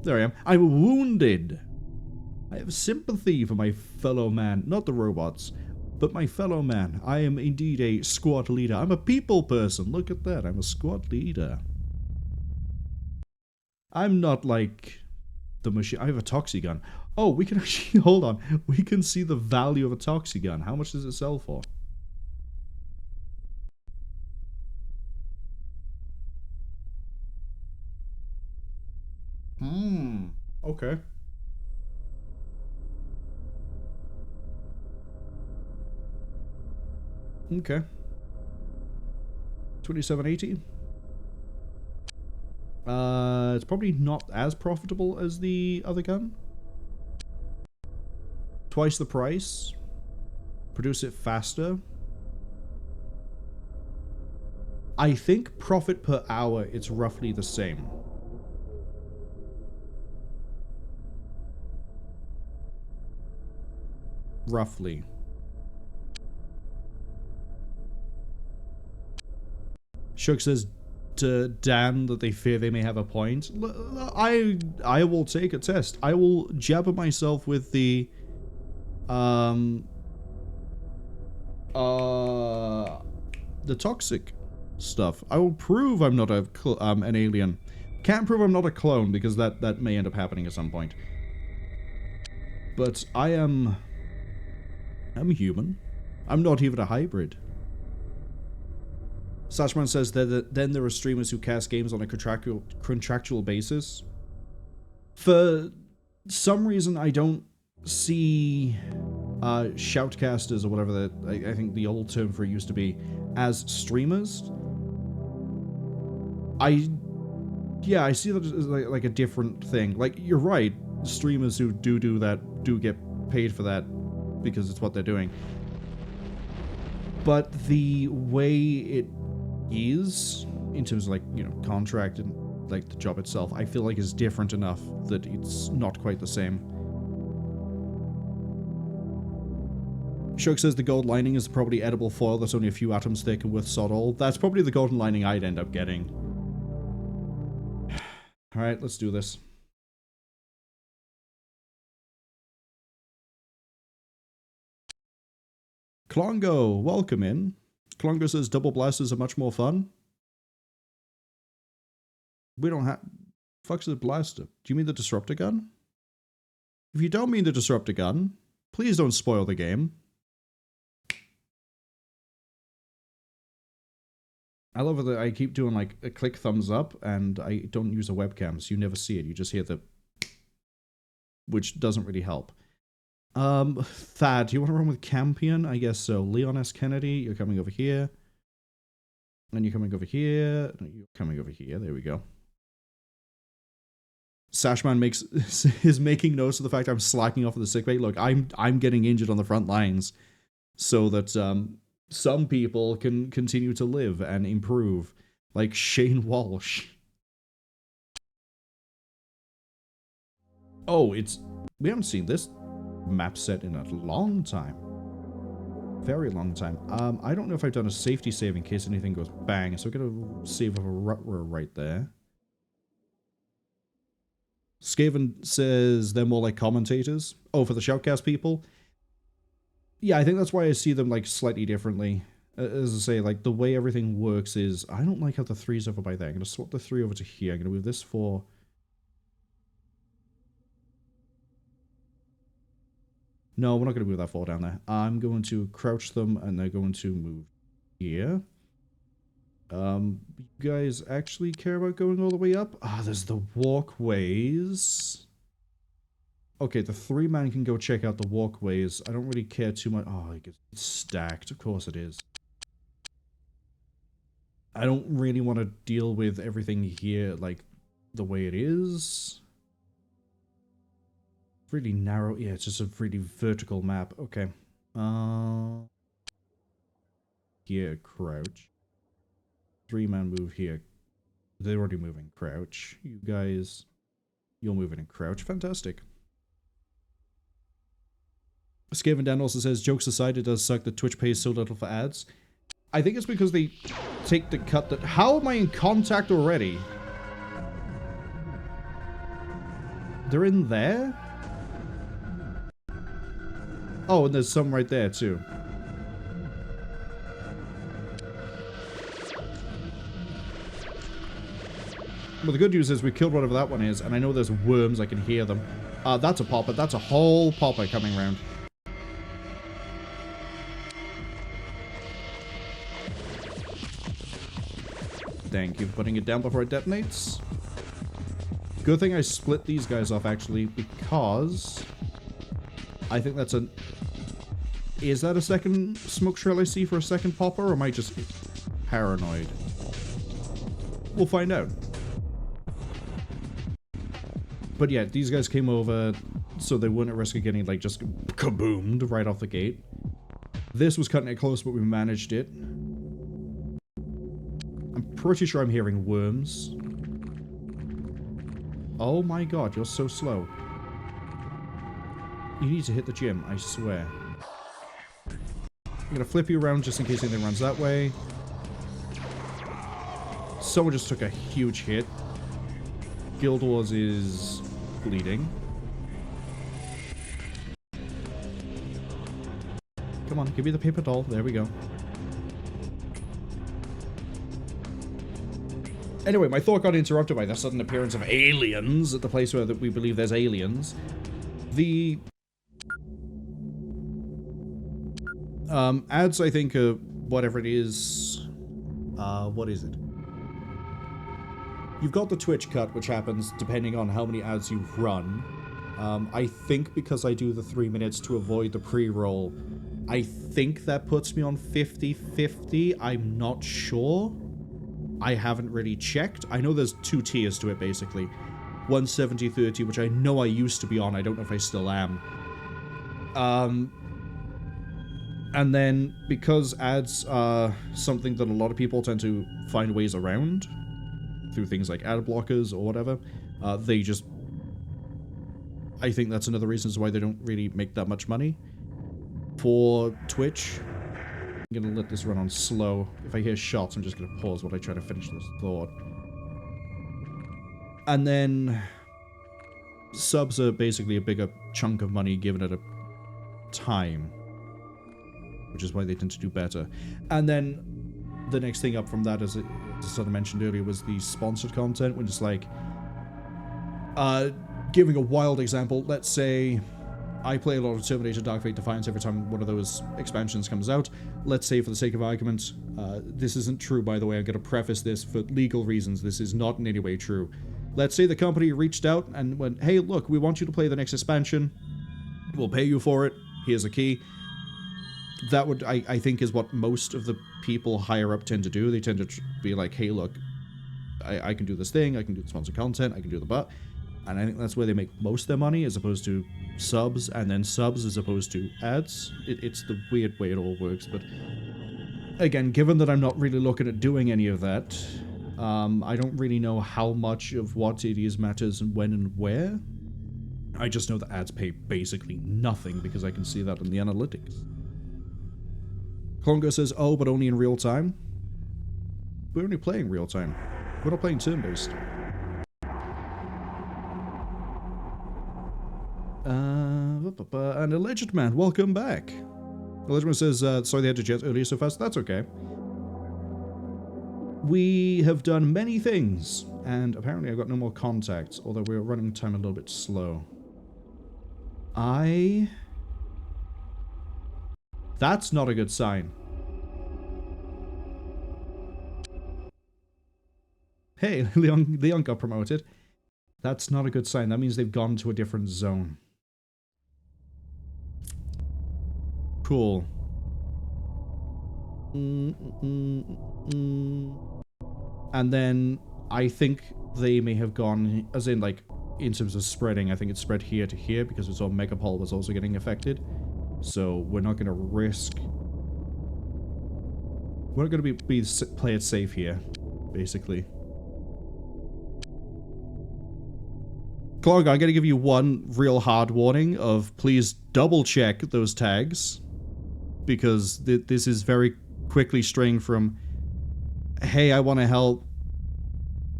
There I am. I'm wounded. I have sympathy for my fellow man. Not the robots, but my fellow man. I am indeed a squad leader. I'm a people person. Look at that. I'm a squad leader. I'm not like the machine. I have a toxi gun. Oh, we can actually... Hold on. We can see the value of a toxi gun. How much does it sell for? Okay. Okay. 2780. It's probably not as profitable as the other gun. Twice the price. Produce it faster. I think profit per hour, it's roughly the same. Roughly. Shook says to Dan that they fear they may have a point. I will take a test. I will jabber myself with the toxic stuff. I will prove I'm not an alien. Can't prove I'm not a clone because that may end up happening at some point. But I'm human. I'm not even a hybrid. Sashman says that then there are streamers who cast games on a contractual basis. For some reason, I don't see shoutcasters or whatever I think the old term for it used to be as streamers. I see that as like a different thing. Like, you're right, streamers who do that do get paid for that because it's what they're doing. But the way it is, in terms of, like, you know, contract and, like, the job itself, I feel like is different enough that it's not quite the same. Shook says the gold lining is probably edible foil that's only a few atoms thick and worth sod all. That's probably the golden lining I'd end up getting. Alright, let's do this. Klongo, welcome in. Klongo says double blasters are much more fun. We don't have... Fuck's a blaster? Do you mean the disruptor gun? If you don't mean the disruptor gun, please don't spoil the game. I love that I keep doing like a click thumbs up and I don't use a webcam, so you never see it. You just hear the... Which doesn't really help. Thad, do you want to run with Campion? I guess so. Leon S. Kennedy, you're coming over here. And you're coming over here. No, you're coming over here. There we go. Sashman is making notes of the fact I'm slacking off of the sickbay. Look, I'm getting injured on the front lines so that some people can continue to live and improve. Like Shane Walsh. Oh, we haven't seen this map set in a long time. Very long time. I don't know if I've done a safety save in case anything goes bang, so we're gonna save with a Rutwer right there. Skaven says they're more like commentators. Oh, for the shoutcast people? Yeah, I think that's why I see them like slightly differently. As I say, like the way everything works is, I don't like how the 3's over by there. I'm gonna swap the 3 over to here. I'm gonna move this 4. No, we're not going to move that far down there. I'm going to crouch them, and they're going to move here. You guys actually care about going all the way up? Ah, there's the walkways. Okay, the 3-man can go check out the walkways. I don't really care too much. Oh, it's stacked. Of course it is. I don't really want to deal with everything here, like, the way it is. Really narrow. Yeah, it's just a really vertical map. Okay. Here, crouch. 3-man move here. They're already moving. Crouch. You guys, you're moving in crouch. Fantastic. Skaven Dan also says, jokes aside, it does suck that Twitch pays so little for ads. I think it's because they take the cut that... How am I in contact already? They're in there? Oh, and there's some right there, too. Well, the good news is we killed whatever that one is, and I know there's worms, I can hear them. That's a popper. That's a whole popper coming around. Thank you for putting it down before it detonates. Good thing I split these guys off, actually, because I think that's a... Is that a second smoke trail I see for a second popper, or am I just paranoid? We'll find out. But yeah, these guys came over, so they wouldn't at risk of getting, like, just kaboomed right off the gate. This was cutting it close, but we managed it. I'm pretty sure I'm hearing worms. Oh my god, you're so slow. You need to hit the gym, I swear. I'm gonna flip you around just in case anything runs that way. Someone just took a huge hit. Guild Wars is bleeding. Come on, give me the paper doll. There we go. Anyway, my thought got interrupted by the sudden appearance of aliens at the place where we believe there's aliens. The ads, I think, whatever it is, what is it? You've got the Twitch cut, which happens depending on how many ads you run. I think because I do the 3 minutes to avoid the pre-roll, I think that puts me on 50-50. I'm not sure. I haven't really checked. I know there's 2 tiers to it, basically. 170-30, which I know I used to be on. I don't know if I still am. And then, because ads are something that a lot of people tend to find ways around, through things like ad blockers or whatever, they just... I think that's another reason why they don't really make that much money. For Twitch... I'm gonna let this run on slow. If I hear shots, I'm just gonna pause while I try to finish this thought. And then... subs are basically a bigger chunk of money given at a time. Which is why they tend to do better. And then the next thing up from that, as I sort of mentioned earlier, was the sponsored content, which is like... giving a wild example, let's say... I play a lot of Terminator Dark Fate Defiance every time one of those expansions comes out. Let's say, for the sake of argument, this isn't true, by the way. I'm going to preface this for legal reasons. This is not in any way true. Let's say the company reached out and went, hey, look, we want you to play the next expansion. We'll pay you for it. Here's a key. That would, I think, is what most of the people higher up tend to do. They tend to be like, hey, look, I can do this thing. I can do the sponsored content. I can do the butt. And I think that's where they make most of their money, as opposed to subs, and then subs as opposed to ads. It's the weird way it all works, but... Again, given that I'm not really looking at doing any of that, I don't really know how much of what it is matters and when and where. I just know that ads pay basically nothing, because I can see that in the analytics. Klongo says, oh, but only in real time? We're only playing real time. We're not playing turn-based. And Alleged Man, welcome back. Alleged Man says, sorry they had to jet earlier so fast. That's okay. We have done many things, and apparently I've got no more contacts, although we're running time a little bit slow. I That's not a good sign. Hey, Leon got promoted. That's not a good sign. That means they've gone to a different zone. Cool. And then I think they may have gone, as in like, in terms of spreading, I think it's spread here to here because we saw Megapol was also getting affected. So we're not going to risk... We're not going to play it safe here, basically. Clog, I'm going to give you one real hard warning of please double check those tags. Because this is very quickly straying from, hey, I want to help,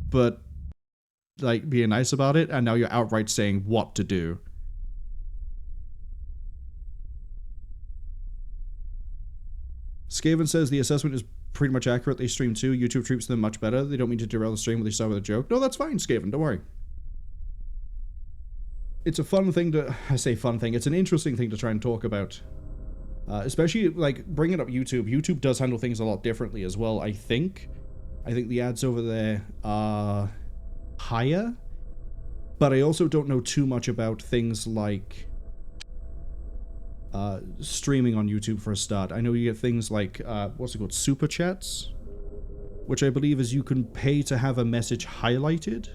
but like being nice about it, and now you're outright saying what to do. Skaven says the assessment is pretty much accurate. They stream too. YouTube treats them much better. They don't mean to derail the stream when they start with a joke. No, that's fine, Skaven. Don't worry. It's a fun thing to... I say fun thing. It's an interesting thing to try and talk about. Especially, like, bringing up YouTube. YouTube does handle things a lot differently as well, I think. I think the ads over there are higher. But I also don't know too much about things like streaming on YouTube for a start. I know you get things like, what's it called? Super Chats? Which I believe is you can pay to have a message highlighted.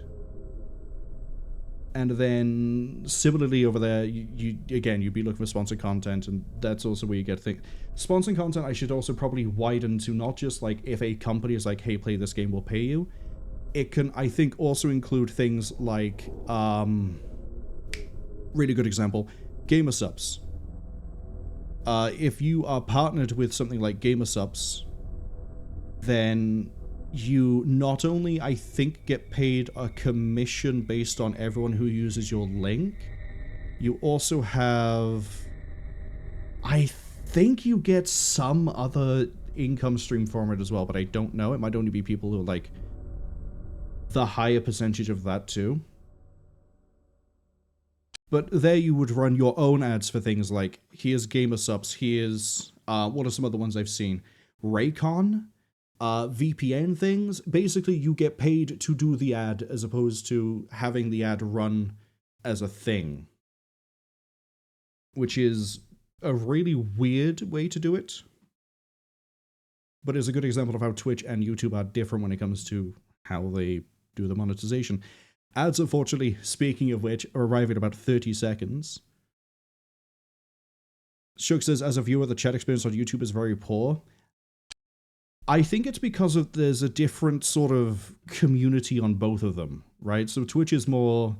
And then, similarly over there, you'd be looking for sponsored content, and that's also where you get things. Sponsored content I should also probably widen to not just, like, if a company is like, hey, play this game, we'll pay you. It can, I think, also include things like, really good example, Gamer Subs. If you are partnered with something like Gamer Subs, then... you not only, I think, get paid a commission based on everyone who uses your link, you also have... I think you get some other income stream from it as well, but I don't know. It might only be people who are, like, the higher percentage of that, too. But there you would run your own ads for things like, here's Gamer Subs, here's... what are some other ones I've seen? Raycon? VPN things. Basically, you get paid to do the ad as opposed to having the ad run as a thing. Which is a really weird way to do it. But it's a good example of how Twitch and YouTube are different when it comes to how they do the monetization. Ads, unfortunately, speaking of which, are arriving in about 30 seconds. Shook says, as a viewer, the chat experience on YouTube is very poor. I think it's because of there's a different sort of community on both of them, right? So Twitch is more,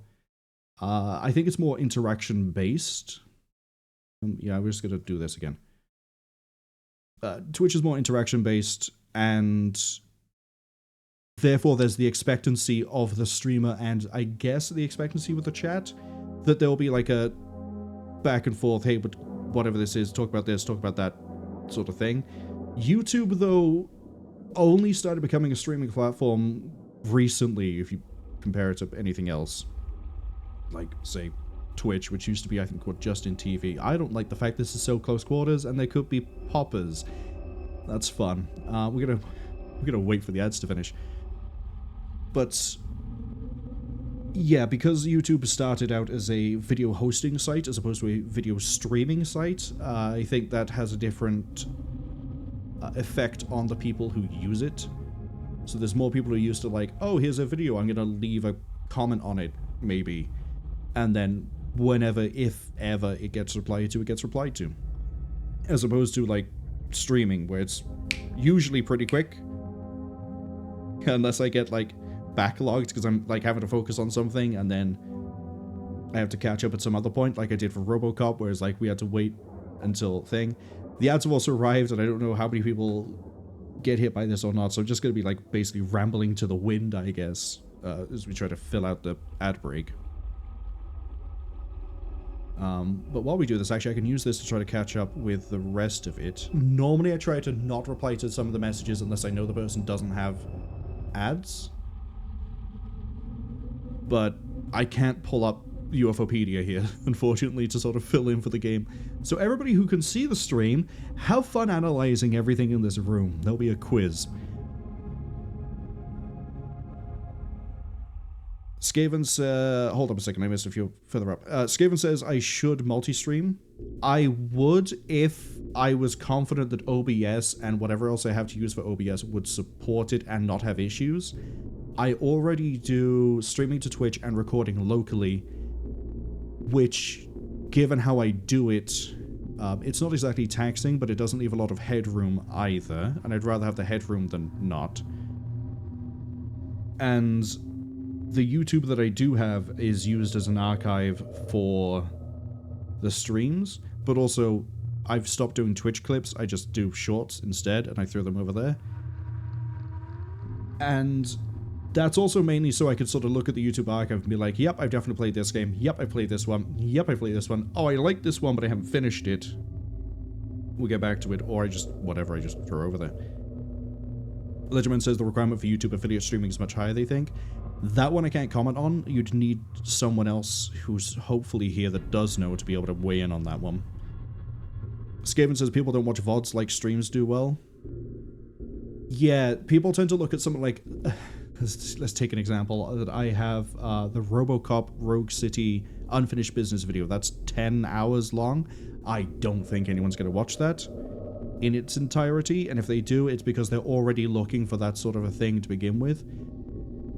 I think it's more interaction-based. Yeah, we're just going to do this again. Twitch is more interaction-based, and therefore there's the expectancy of the streamer, and I guess the expectancy with the chat, that there will be like a back and forth, hey, but whatever this is, talk about this, talk about that sort of thing. YouTube, though, only started becoming a streaming platform recently, if you compare it to anything else. Like, say, Twitch, which used to be, I think, what, Justin TV. I don't like the fact this is so close quarters, and there could be poppers. That's fun. We're gonna wait for the ads to finish. But yeah, because YouTube started out as a video hosting site as opposed to a video streaming site, I think that has a different effect on the people who use it. So there's more people who are used to like, oh, here's a video, I'm gonna leave a comment on it, maybe. And then whenever, if ever, it gets replied to, it gets replied to. As opposed to like streaming, where it's usually pretty quick. Unless I get like backlogged because I'm like having to focus on something and then I have to catch up at some other point, like I did for RoboCop, whereas like we had to wait until thing. The ads have also arrived, and I don't know how many people get hit by this or not, so I'm just going to be, like, basically rambling to the wind, I guess, as we try to fill out the ad break. But while we do this, actually, I can use this to try to catch up with the rest of it. Normally, I try to not reply to some of the messages unless I know the person doesn't have ads. But I can't pull up UFOpedia here, unfortunately, to sort of fill in for the game. So everybody who can see the stream, have fun analyzing everything in this room. There'll be a quiz. Skaven, hold up a second, I missed a few further up. Skaven says I should multi-stream. I would if I was confident that OBS and whatever else I have to use for OBS would support it and not have issues. I already do streaming to Twitch and recording locally, which, given how I do it, it's not exactly taxing, but it doesn't leave a lot of headroom either, and I'd rather have the headroom than not. And the YouTube that I do have is used as an archive for the streams, but also I've stopped doing Twitch clips. I just do shorts instead, and I throw them over there. And that's also mainly so I could sort of look at the YouTube archive and be like, yep, I've definitely played this game. Yep, I played this one. Yep, I played this one. Oh, I like this one, but I haven't finished it. We'll get back to it, or I just, whatever, I just throw over there. Legendman says the requirement for YouTube affiliate streaming is much higher, they think. That one I can't comment on. You'd need someone else who's hopefully here that does know to be able to weigh in on that one. Skaven says people don't watch VODs like streams do well. Yeah, people tend to look at something like... let's take an example. That I have the RoboCop Rogue City unfinished business video. That's 10 hours long. I don't think anyone's going to watch that in its entirety, and if they do, it's because they're already looking for that sort of a thing to begin with.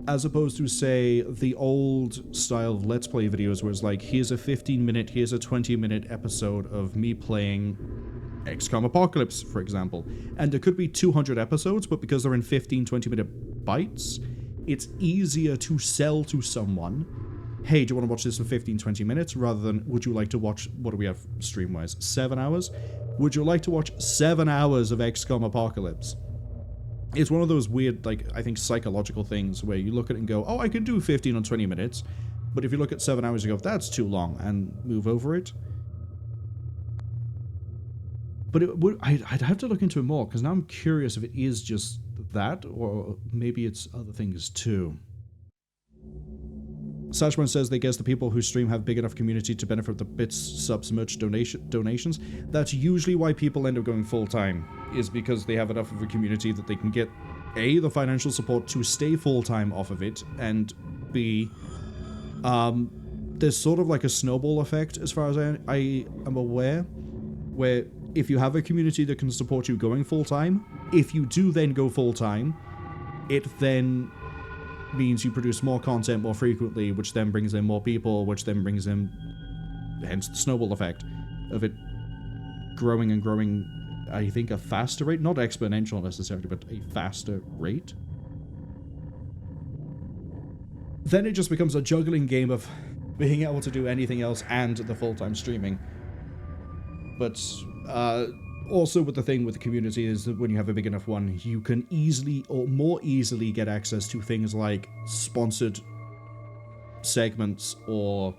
As opposed to, say, the old style of Let's Play videos where it's like, here's a 15-minute, here's a 20-minute episode of me playing XCOM Apocalypse, for example. And there could be 200 episodes, but because they're in 15, 20-minute bites, it's easier to sell to someone, hey, do you want to watch this for 15, 20 minutes, rather than, would you like to watch, what do we have stream-wise, 7 hours? Would you like to watch 7 hours of XCOM Apocalypse? It's one of those weird, like, I think psychological things where you look at it and go, oh, I can do 15 or 20 minutes. But if you look at 7 hours, you go, that's too long, and move over it. But it would, I'd have to look into it more, because now I'm curious if it is just that, or maybe it's other things too. Sashman says they guess the people who stream have big enough community to benefit the bits, subs, merch, donations. That's usually why people end up going full-time, is because they have enough of a community that they can get, A, the financial support to stay full-time off of it, and B, there's sort of like a snowball effect, as far as I am aware, where if you have a community that can support you going full-time, if you do then go full-time, it then means you produce more content more frequently, which then brings in more people, which then brings in, hence the snowball effect of it growing and growing, I think, a faster rate, not exponential necessarily, but a faster rate. Then it just becomes a juggling game of being able to do anything else and the full-time streaming. But also with the thing with the community is that when you have a big enough one, you can easily or more easily get access to things like sponsored segments or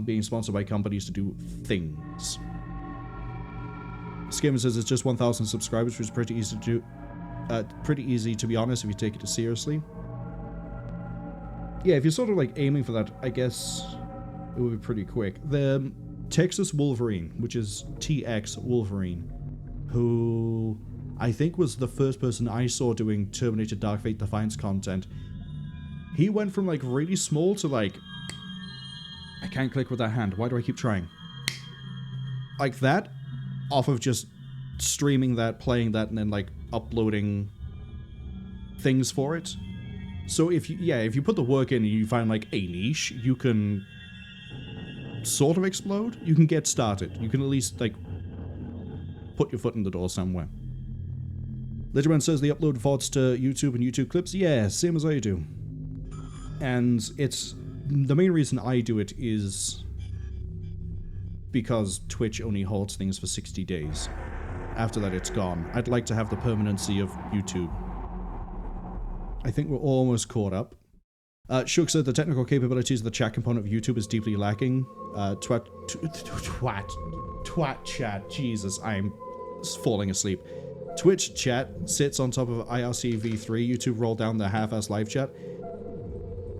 being sponsored by companies to do things. Skimmer says it's just 1,000 subscribers, which is pretty easy to do. Pretty easy, to be honest, if you take it seriously. Yeah, if you're sort of like aiming for that, I guess it would be pretty quick. The Texas Wolverine, which is TX Wolverine, who I think was the first person I saw doing Terminator Dark Fate Defiance content. He went from like really small to like, I can't click with that hand, why do I keep trying? Like that, off of just streaming that, playing that, and then like uploading things for it. So if you put the work in and you find like a niche, you can sort of explode. You can get started. You can at least like put your foot in the door somewhere. Legendman says they upload VODs to YouTube and YouTube clips. Yeah, same as I do. And it's the main reason I do it is because Twitch only holds things for 60 days. After that, it's gone. I'd like to have the permanency of YouTube. I think we're almost caught up. Shook said the technical capabilities of the chat component of YouTube is deeply lacking. Twat chat. Jesus, I'm falling asleep. Twitch chat sits on top of IRC v3. YouTube rolled down the half-ass live chat.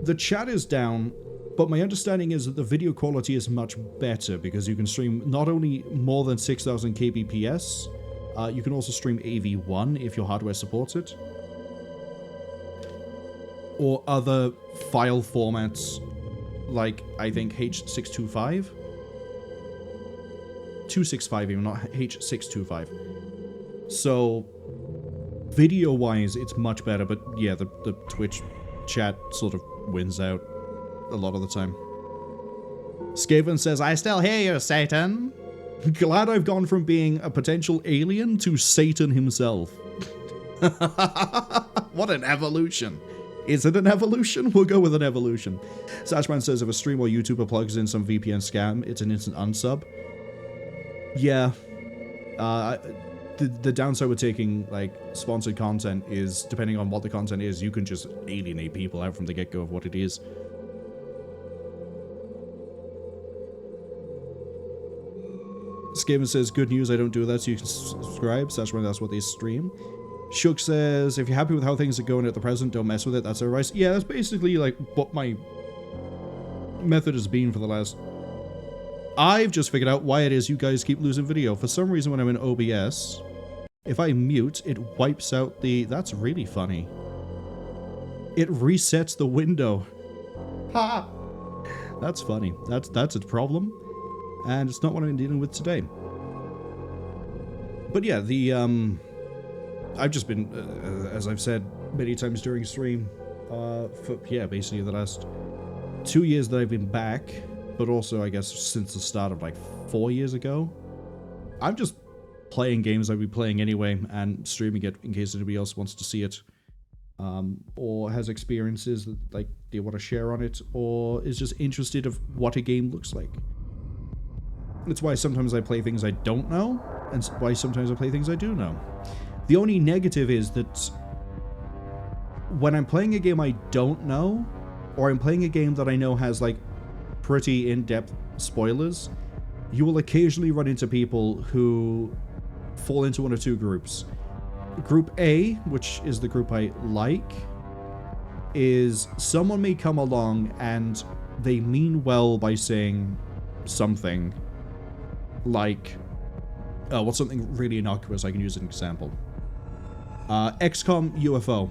The chat is down, But my understanding is that the video quality is much better because you can stream not only more than 6000 kbps, you can also stream AV1 if your hardware supports it. Or other file formats like, I think, H625? 265 even, not H625. So, video-wise, it's much better, but yeah, the Twitch chat sort of wins out a lot of the time. Skaven says, I still hear you, Satan. Glad I've gone from being a potential alien to Satan himself. What an evolution. Is it an evolution? We'll go with an evolution. Sashman says, if a stream or YouTuber plugs in some VPN scam, it's an instant unsub. Yeah. The downside with taking, like, sponsored content is, depending on what the content is, you can just alienate people out from the get-go of what it is. Skaven says, good news, I don't do that, so you can subscribe. Sashman, that's what they stream. Shook says, if you're happy with how things are going at the present, don't mess with it, that's alright. Yeah, that's basically, like, what my method has been for the last... I've just figured out why it is you guys keep losing video. For some reason, when I'm in OBS, if I mute, it wipes out the... That's really funny. It resets the window. Ha! That's funny. That's a problem. And it's not what I'm dealing with today. But yeah, the, I've just been, as I've said many times during stream, for, yeah, basically the last 2 years that I've been back, but also, I guess, since the start of, like, 4 years ago, I'm just playing games I'd be playing anyway, and streaming it in case anybody else wants to see it, or has experiences that, like, they want to share on it, or is just interested of what a game looks like. That's why sometimes I play things I don't know, and why sometimes I play things I do know. The only negative is that when I'm playing a game I don't know, or I'm playing a game that I know has, like, pretty in-depth spoilers, you will occasionally run into people who fall into one of two groups. Group A, which is the group I like, is someone may come along and they mean well by saying something like, what's something really innocuous? I can use an example. XCOM UFO.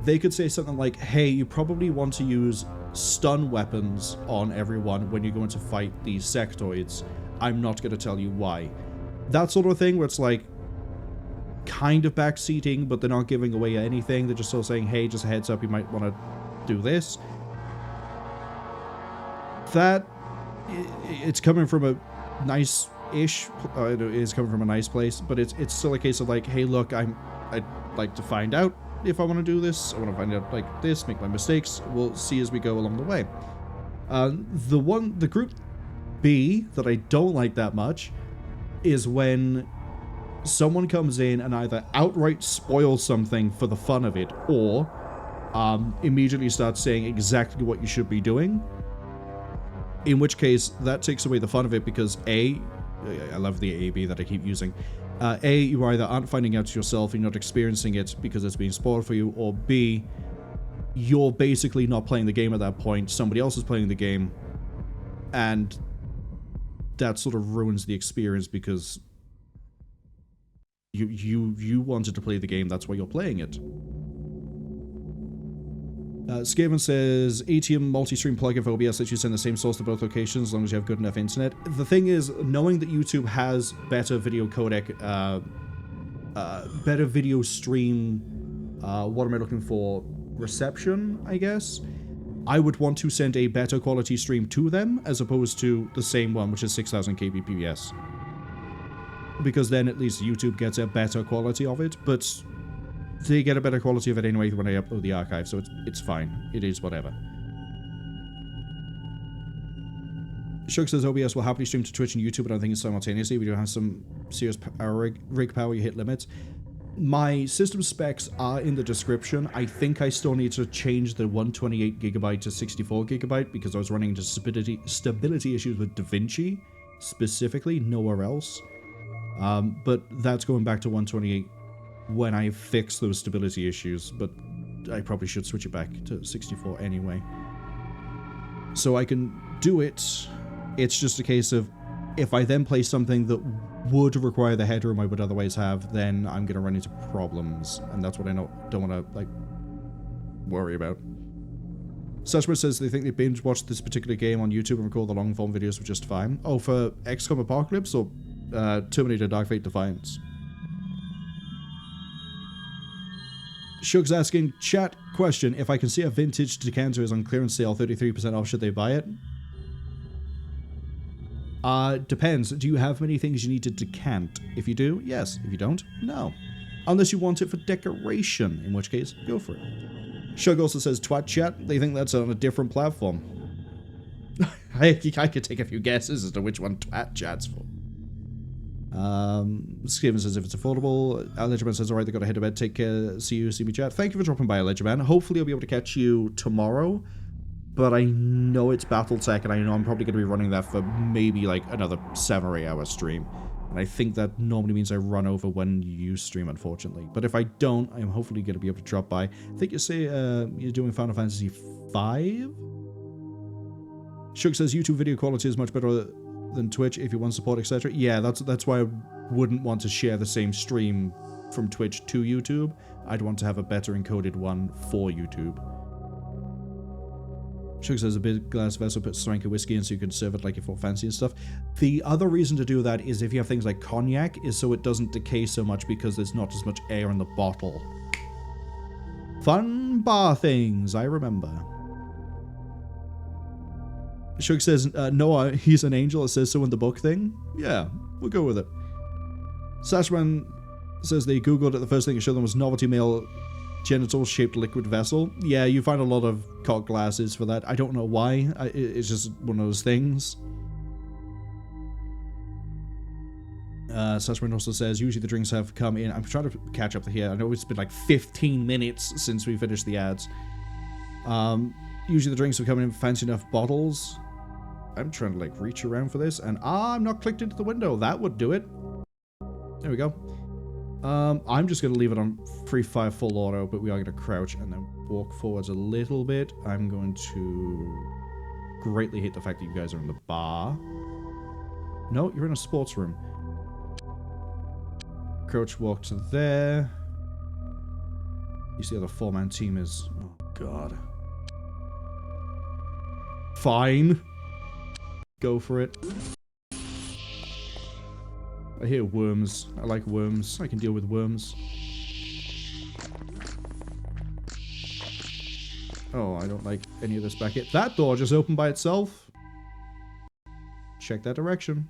They could say something like, hey, you probably want to use stun weapons on everyone when you're going to fight these sectoids. I'm not going to tell you why. That sort of thing where it's like, kind of backseating, but they're not giving away anything. They're just sort of saying, hey, just a heads up, you might want to do this. That, it's coming from a nice-ish, it is coming from a nice place, but it's still a case of like, hey, look, I'd like to find out if I want to do this. I want to find out like this, make my mistakes. We'll see as we go along the way. The group B that I don't like that much is when someone comes in and either outright spoils something for the fun of it, or immediately starts saying exactly what you should be doing. In which case, that takes away the fun of it because A, I love the A-B that I keep using. A, you either aren't finding out yourself, you're not experiencing it because it's being spoiled for you, or B, you're basically not playing the game at that point, somebody else is playing the game, and that sort of ruins the experience because you wanted to play the game, that's why you're playing it. Skaven says, ATM multi-stream plugin for OBS lets you send the same source to both locations as long as you have good enough internet. The thing is, knowing that YouTube has better video codec, better video stream, what am I looking for? Reception, I guess? I would want to send a better quality stream to them as opposed to the same one, which is 6000 kbps. Because then at least YouTube gets a better quality of it, but they get a better quality of it anyway when I upload the archive, so it's fine. It is whatever. Shug says OBS will happily stream to Twitch and YouTube, but I don't think it's simultaneously. We do have some serious rig power, you hit limits. My system specs are in the description. I think I still need to change the 128GB to 64GB because I was running into stability issues with DaVinci, specifically, nowhere else. But that's going back to 128 when I fix those stability issues, but I probably should switch it back to 64 anyway. So I can do it. It's just a case of if I then play something that would require the headroom I would otherwise have, then I'm going to run into problems. And that's what I don't want to, like, worry about. Sushma says they think they binge watched this particular game on YouTube and record the long form videos were just fine. Oh, for XCOM Apocalypse or Terminator Dark Fate Defiance? Shug's asking, chat question, if I can see a vintage decanter is on clearance sale 33% off, should they buy it? Depends. Do you have many things you need to decant? If you do, yes. If you don't, no. Unless you want it for decoration, in which case, go for it. Shug also says, twat chat, they think that's on a different platform. I could take a few guesses as to which one twat chat's for. Steven says if it's affordable. Ledgerman says, alright, they got a head to bed. Take care. See you, see me chat. Thank you for dropping by, Ledgerman. Hopefully I'll be able to catch you tomorrow. But I know it's Battletech, and I know I'm probably going to be running that for maybe like another 7 or 8 hour stream. And I think that normally means I run over when you stream, unfortunately. But if I don't, I'm hopefully going to be able to drop by. I think you say you're doing Final Fantasy V? Shug says YouTube video quality is much better than Twitch if you want support, etc. Yeah, that's why I wouldn't want to share the same stream from Twitch to YouTube. I'd want to have a better encoded one for YouTube. Shug says a big glass vessel, put strength of whiskey in so you can serve it like you thought fancy and stuff. The other reason to do that is if you have things like cognac, is so it doesn't decay so much because there's not as much air in the bottle. Fun bar things, I remember. Shug says, Noah, he's an angel, it says so in the book thing. Yeah, we'll go with it. Sashman says they googled it, the first thing it showed them was novelty male genital-shaped liquid vessel. Yeah, you find a lot of cock glasses for that. I don't know why. It's just one of those things. Sashman also says, usually the drinks have come in. I'm trying to catch up to here. I know it's been like 15 minutes since we finished the ads. Usually the drinks have come in fancy enough bottles. I'm trying to like reach around for this, and I'm not clicked into the window. That would do it. There we go. I'm just going to leave it on free fire full auto, but we are going to crouch and then walk forwards a little bit. I'm going to greatly hate the fact that you guys are in the bar. No, you're in a sports room. Crouch, walk to there. You see how the 4-man team is. Oh, God. Fine. Go for it. I hear worms. I like worms. I can deal with worms. Oh, I don't like any of this back here. That door just opened by itself. Check that direction.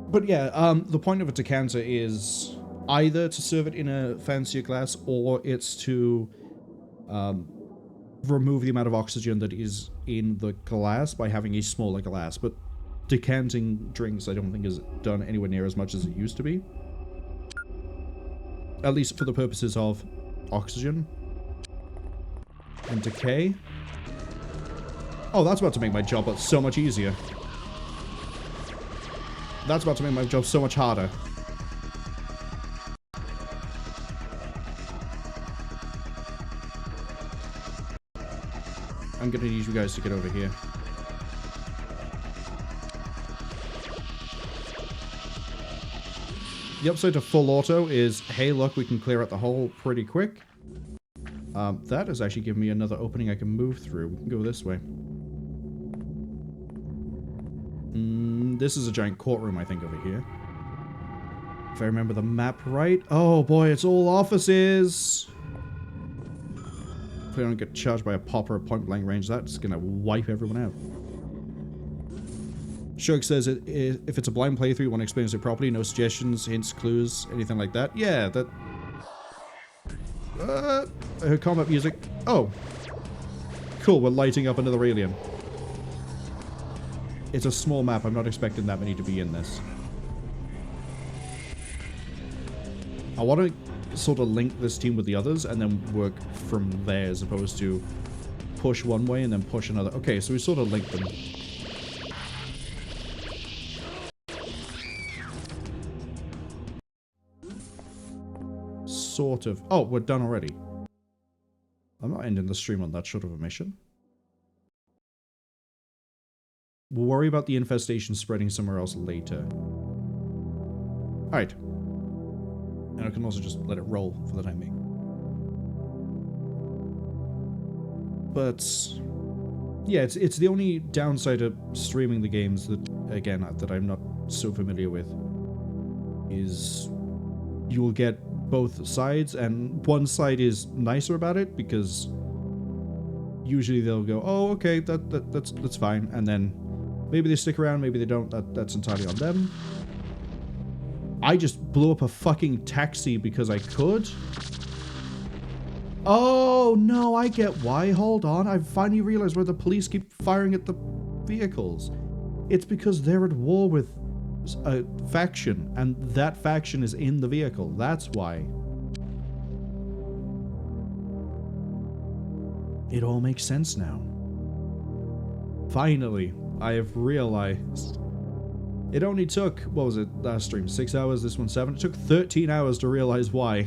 But yeah, the point of a decanter is either to serve it in a fancier glass, or it's to remove the amount of oxygen that is in the glass by having a smaller glass. But decanting drinks I don't think is done anywhere near as much as it used to be. At least for the purposes of oxygen and decay. Oh, that's about to make my job so much easier. That's about to make my job so much harder. I'm gonna need you guys to get over here. The upside to full auto is, hey, look, we can clear out the hole pretty quick. That has actually given me another opening I can move through. We can go this way. This is a giant courtroom, I think, over here. If I remember the map right. Oh boy, it's all offices. If I don't get charged by a popper at point blank range, that's gonna wipe everyone out. Shug says if it's a blind playthrough, you want to experience it properly. No suggestions, hints, clues, anything like that. Yeah, that. I heard combat music. Oh, cool. We're lighting up another alien. It's a small map. I'm not expecting that many to be in this. I want to sort of link this team with the others and then work from there as opposed to push one way and then push another. Okay, so we sort of linked them. sort of... Oh, we're done already. I'm not ending the stream on that short of a mission. We'll worry about the infestation spreading somewhere else later. Alright. And I can also just let it roll for the time being. But... yeah, it's the only downside of streaming the games that, again, that I'm not so familiar with. Is you'll get both sides, and one side is nicer about it, because usually they'll go, oh, okay, that's fine, and then maybe they stick around, maybe they don't, that's entirely on them. I just blew up a fucking taxi because I could. Oh, no, I get why. Hold on. I finally realized where the police keep firing at the vehicles. It's because they're at war with a faction, and that faction is in the vehicle. That's why. It all makes sense now. Finally, I have realized. It only took, what was it, last stream, 6 hours, this one 7. It took 13 hours to realize why.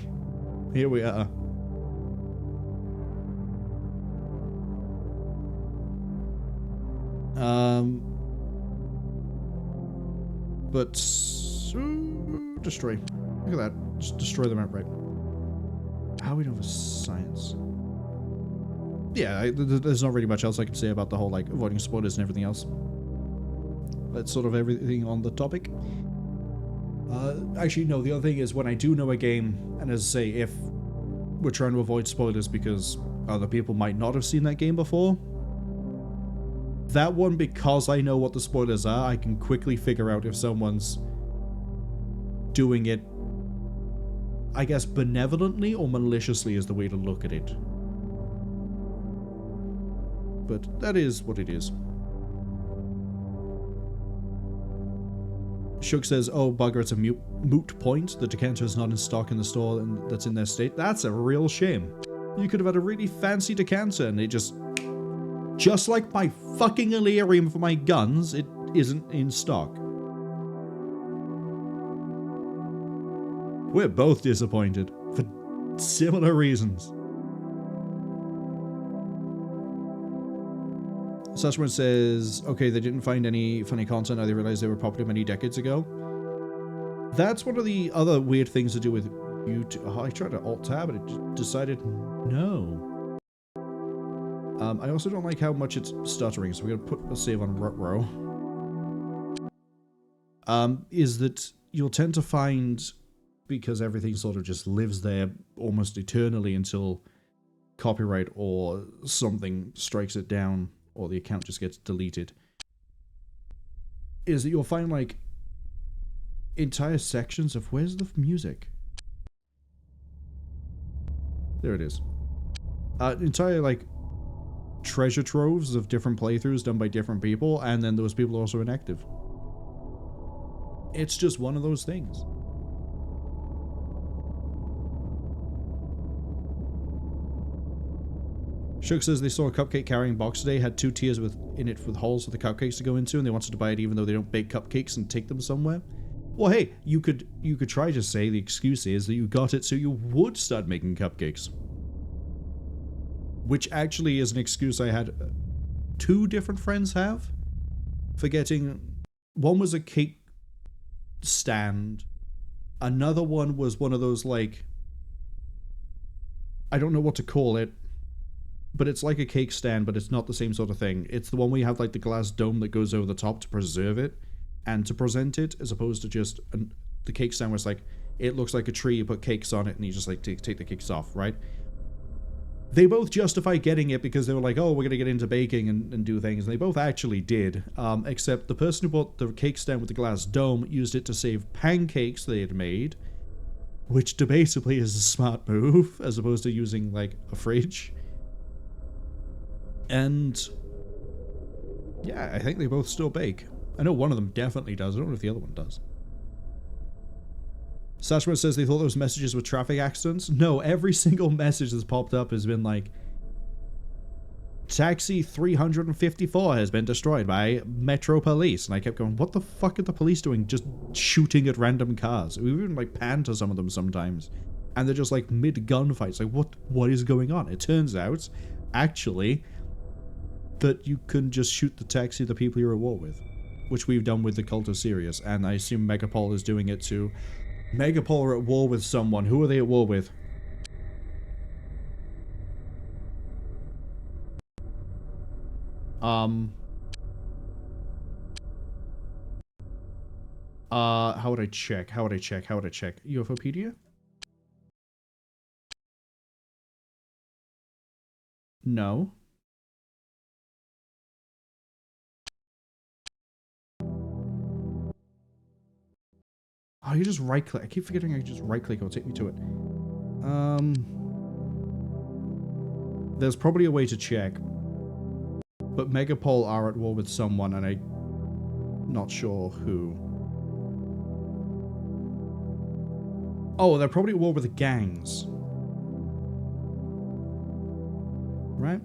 Here we are. But destroy. Look at that. Just destroy them outright. How are we doing for science? Yeah, there's not really much else I can say about the whole, like, avoiding spoilers and everything else. That's sort of everything on the topic. Actually, no, the other thing is when I do know a game, and as I say, if we're trying to avoid spoilers because other people might not have seen that game before, that one, because I know what the spoilers are, I can quickly figure out if someone's doing it, I guess, benevolently or maliciously is the way to look at it. But that is what it is. Shook says, oh, bugger, it's a moot point. The decanter is not in stock in the store and that's in their state. That's a real shame. You could have had a really fancy decanter and it just like my fucking Illyrium for my guns, it isn't in stock. We're both disappointed, for similar reasons. Suchman says, okay, they didn't find any funny content, now they realized they were popular many decades ago. That's one of the other weird things to do with YouTube. Oh, I tried to Alt-Tab, but it decided no. I also don't like how much it's stuttering, so we're going to put a save on Rutro. Is that you'll tend to find, because everything sort of just lives there almost eternally until copyright or something strikes it down, or the account just gets deleted, is that you'll find, like, entire sections of, where's the music? There it is. Entire, like, treasure troves of different playthroughs done by different people, and then those people are also inactive. It's just one of those things. Shook says they saw a cupcake carrying box today, had 2 tiers in it with holes for the cupcakes to go into, and they wanted to buy it even though they don't bake cupcakes and take them somewhere. Well, hey, you could try to say the excuse is that you got it so you would start making cupcakes. Which actually is an excuse I had 2 different friends have for getting... One was a cake stand. Another one was one of those, like... I don't know what to call it. But it's like a cake stand, but it's not the same sort of thing. It's the one where you have, like, the glass dome that goes over the top to preserve it and to present it, as opposed to just the cake stand where it's like, it looks like a tree, you put cakes on it, and you just, like, take the cakes off, right? They both justify getting it because they were like, oh, we're going to get into baking and do things, and they both actually did, except the person who bought the cake stand with the glass dome used it to save pancakes they had made, which debatably is a smart move, as opposed to using, like, a fridge. And yeah, I think they both still bake. I know one of them definitely does. I don't know if the other one does. Sashma says they thought those messages were traffic accidents. No, every single message that's popped up has been like, Taxi 354 has been destroyed by Metro Police. And I kept going, what the fuck are the police doing? Just shooting at random cars. We even like pan to some of them sometimes. And they're just like mid-gunfights. Like, what is going on? It turns out, actually, that you can just shoot the taxi the people you're at war with. Which we've done with the Cult of Sirius. And I assume Megapol is doing it too. Megapol are at war with someone. Who are they at war with? How would I check? How would I check? How would I check? UFOpedia? No. Oh, you just right click. I keep forgetting I can just right click. It'll take me to it. There's probably a way to check. But Megapol are at war with someone and I'm not sure who. Oh, they're probably at war with the gangs. Right?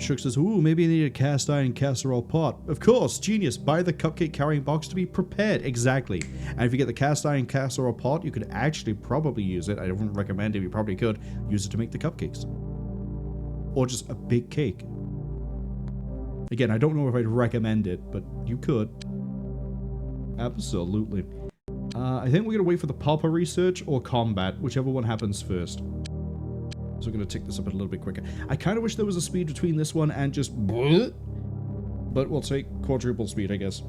Shook says, ooh, maybe I need a cast iron casserole pot. Of course, genius. Buy the cupcake carrying box to be prepared. Exactly. And if you get the cast iron casserole pot, you could actually probably use it. I wouldn't recommend it. You probably could use it to make the cupcakes. Or just a big cake. Again, I don't know if I'd recommend it, but you could. Absolutely. I think we're going to wait for the Papa research or combat, whichever one happens first. So we're going to tick this up a little bit quicker. I kind of wish there was a speed between this one and just... But we'll take quadruple speed, I guess.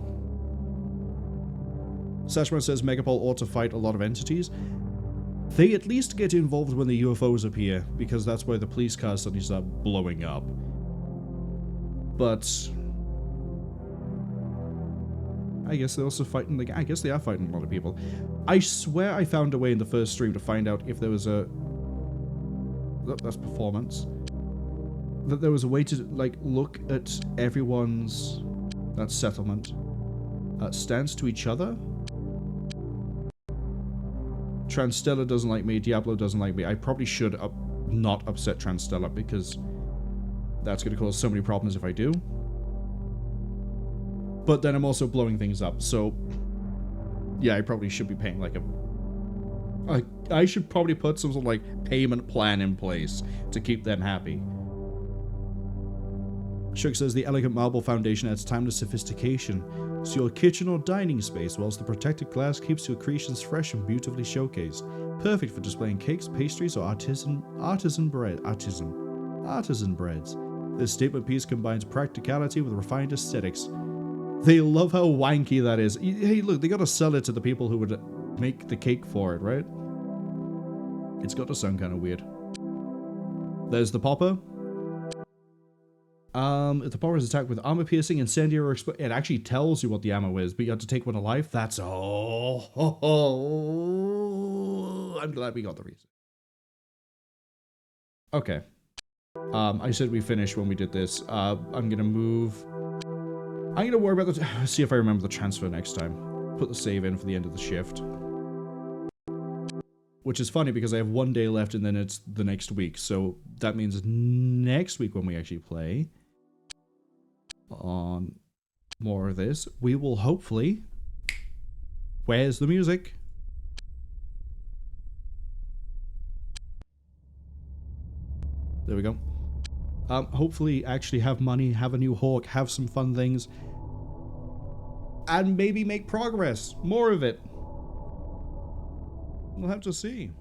Sashman says Megapol ought to fight a lot of entities. They at least get involved when the UFOs appear, because that's where the police cars suddenly start blowing up. But... I guess they're also fighting... Like, I guess they are fighting a lot of people. I swear I found a way in the first stream to find out if there was a... That's performance. That there was a way to, like, look at everyone's... That's settlement. Stance to each other. Transstellar doesn't like me. Diablo doesn't like me. I probably should not upset Transstellar because that's going to cause so many problems if I do. But then I'm also blowing things up, so... Yeah, I probably should be paying, like, a... I should probably put some sort of, like, payment plan in place to keep them happy. Shook says the elegant marble foundation adds timeless sophistication to your kitchen or dining space, whilst the protected glass keeps your creations fresh and beautifully showcased. Perfect for displaying cakes, pastries, or artisan breads. This statement piece combines practicality with refined aesthetics. They love how wanky that is. Hey, look, they gotta sell it to the people who would make the cake for it, right? It's got to sound kind of weird. There's the popper. If the popper is attacked with armor piercing, incendiary, or it actually tells you what the ammo is, but you have to take one to life. That's all. I'm glad we got the reason. Okay. I said we finished when we did this. I'm gonna move. I'm gonna worry about the. See if I remember the transfer next time. Put the save in for the end of the shift. Which is funny because I have 1 day left and then it's the next week. So that means next week when we actually play on more of this, we will hopefully... Where's the music? There we go. Hopefully actually have money, have a new Hawk, have some fun things. And maybe make progress. More of it. We'll have to see.